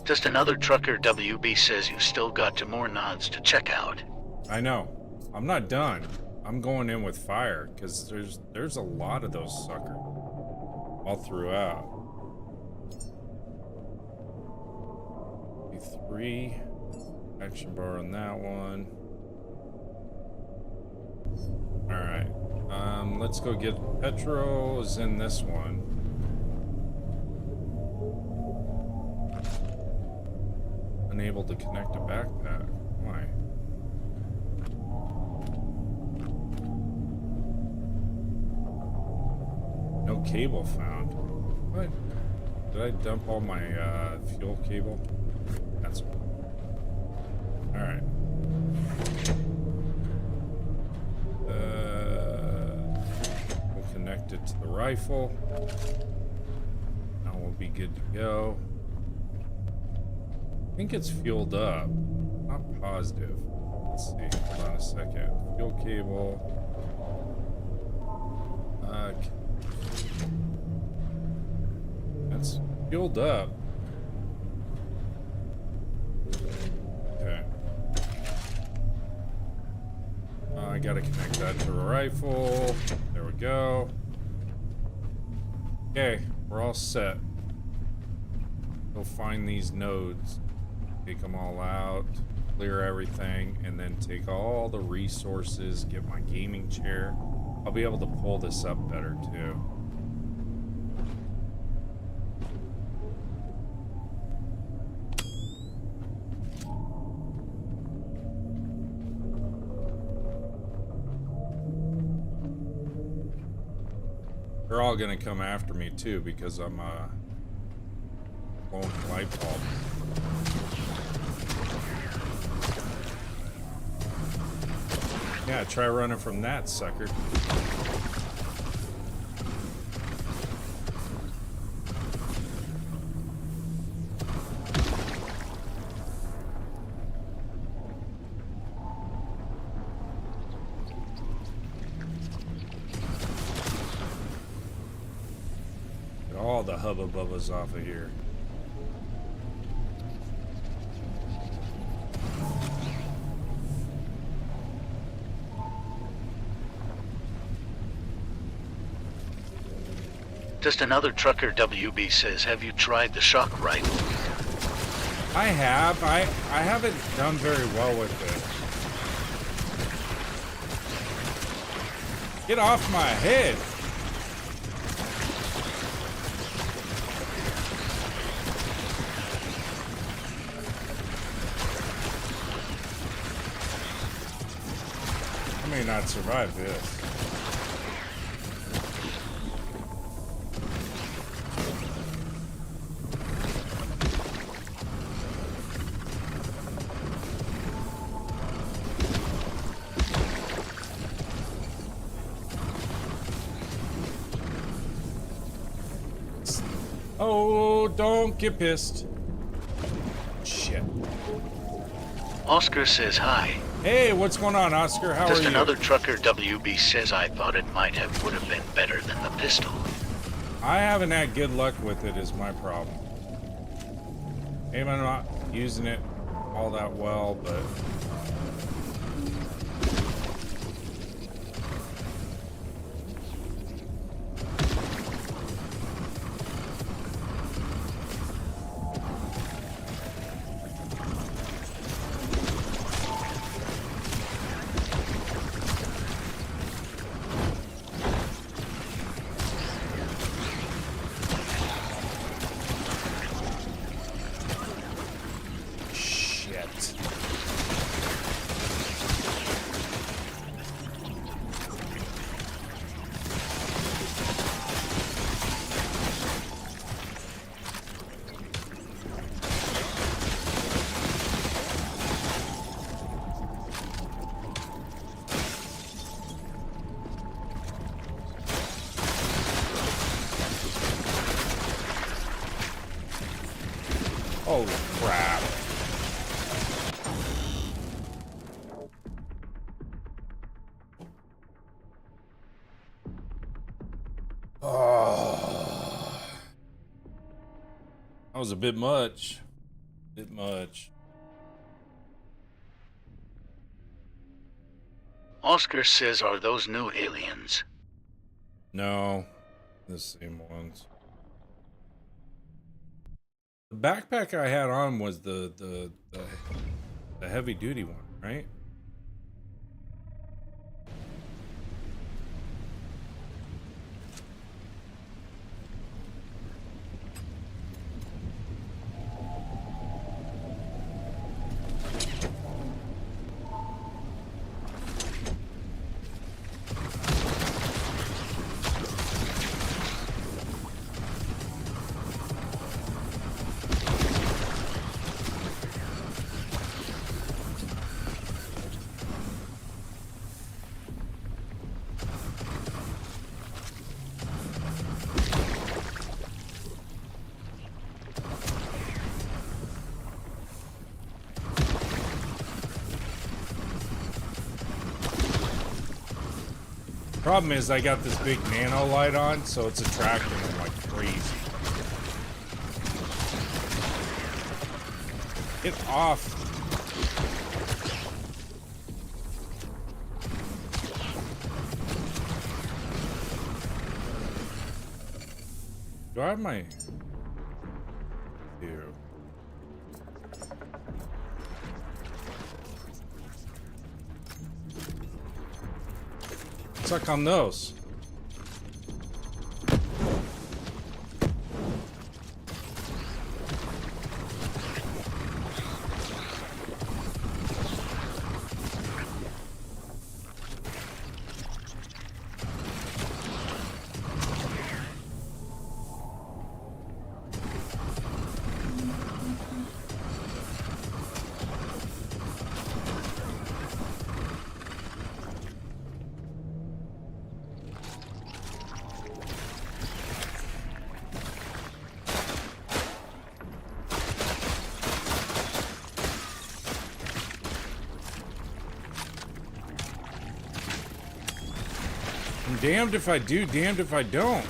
Just another trucker. WB says you still got more nods to check out. I know. I'm not done. I'm going in with fire because there's a lot of those suckers all throughout. 3. Action bar on that one. Alright. Let's go get Petro is in this one. Unable to connect a backpack. Why? No cable found. What? Did I dump all my fuel cable? That's alright. We'll connect it to the rifle. Now we'll be good to go. I think it's fueled up. Not positive. Let's see. Hold on a second. Fuel cable. That's fueled up. Okay. I gotta connect that to the rifle. There we go. Okay, we're all set. Go find these nodes. Take them all out. Clear everything. And then take all the resources. Get my gaming chair. I'll be able to pull this up better too. They're all gonna come after me too because I'm blowing the light bulb. Yeah, try running from that sucker. Get all the hubba bubbas off of here. Just another trucker, WB says, have you tried the shock rifle? I have. I haven't done very well with it. Get off my head. I may not survive this. Oh, don't get pissed. Shit. Oscar says hi. Hey, what's going on, Oscar? How are you? Just another trucker, WB says, I thought it would have been better than the pistol. I haven't had good luck with it is my problem. Maybe I'm not using it all that well, but... Oh, crap. Oh. That was a bit much. Bit much. Oscar says, are those new aliens? No, the same ones. The backpack I had on was the heavy duty one, right? Problem is, I got this big nano light on, so it's attracting them like crazy. Get off. Do I have my... Ew. Suck on those. I'm damned if I do, damned if I don't.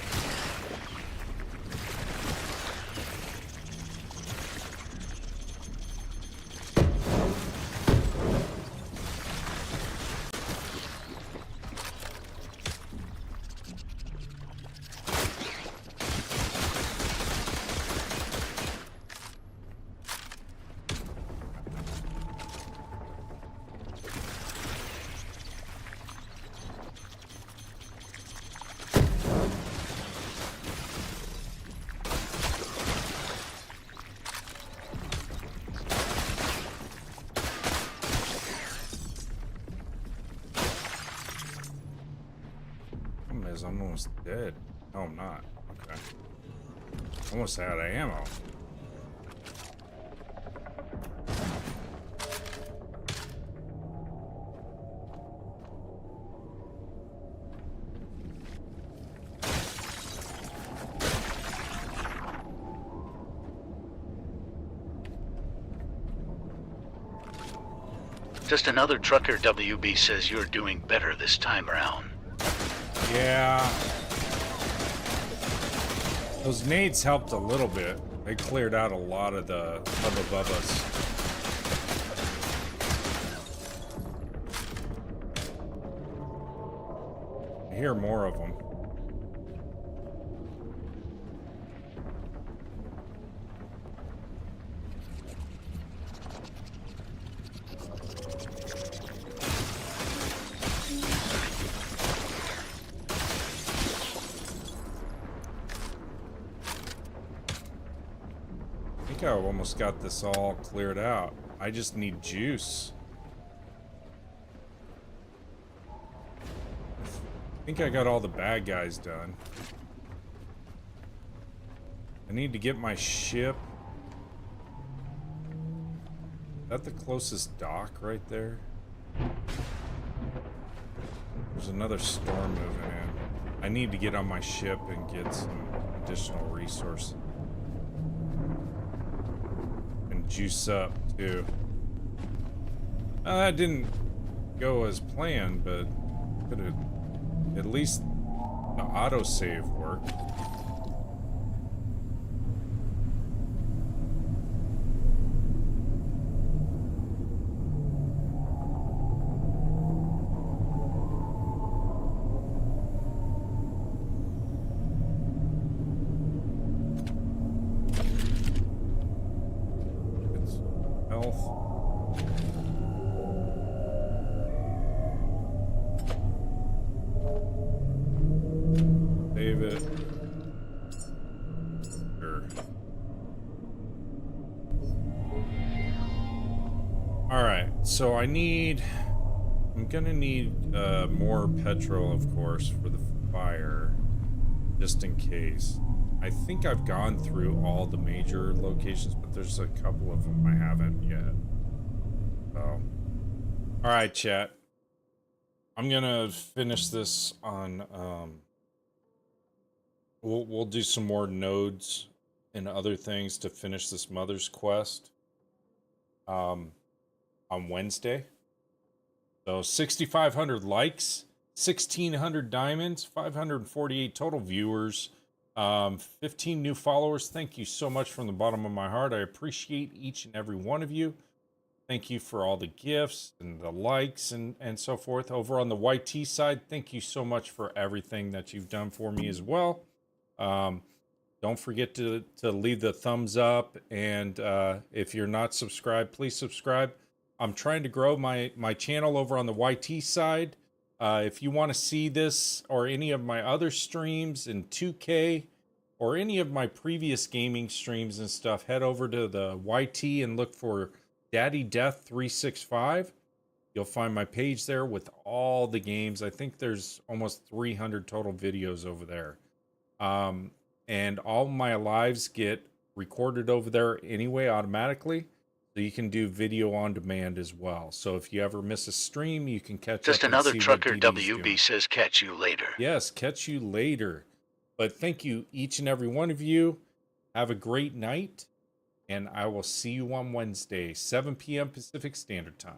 I'm almost dead. No, I'm not. Okay. Almost out of ammo. Just another trucker WB says you're doing better this time around. Yeah. Those nades helped a little bit. They cleared out a lot of the hub above us. I hear more of them. I almost got this all cleared out. I just need juice. I think I got all the bad guys done. I need to get my ship. Is that the closest dock right there? There's another storm moving in. I need to get on my ship and get some additional resources. Juice up too. That didn't go as planned, but could have at least the autosave worked. health. Save it. Sure. Alright, so I'm gonna need more petrol, of course, for the fire, just in case. I think I've gone through all the major locations, but there's a couple of them I haven't yet. So, alright, chat. I'm gonna finish this on, we'll do some more nodes and other things to finish this mother's quest, on Wednesday. So 6,500 likes, 1,600 diamonds, 548 total viewers, 15 new followers. Thank you so much from the bottom of my heart. I appreciate each and every one of you. Thank you for all the gifts and the likes and so forth. Over on the YT side, thank you so much for everything that you've done for me as well. Don't forget to leave the thumbs up, and if you're not subscribed, please subscribe. I'm trying to grow my channel over on the YT side. If you want to see this or any of my other streams in 2K or any of my previous gaming streams and stuff, head over to the YT and look for Daddy Death 365. You'll find my page there with all the games. I think there's almost 300 total videos over there. And all my lives get recorded over there anyway automatically. So you can do video on demand as well. So if you ever miss a stream, you can catch Just up another and see what trucker DD's WB doing. says catch you later. Yes, catch you later. But thank you, each and every one of you. Have a great night. And I will see you on Wednesday, 7 p.m. Pacific Standard Time.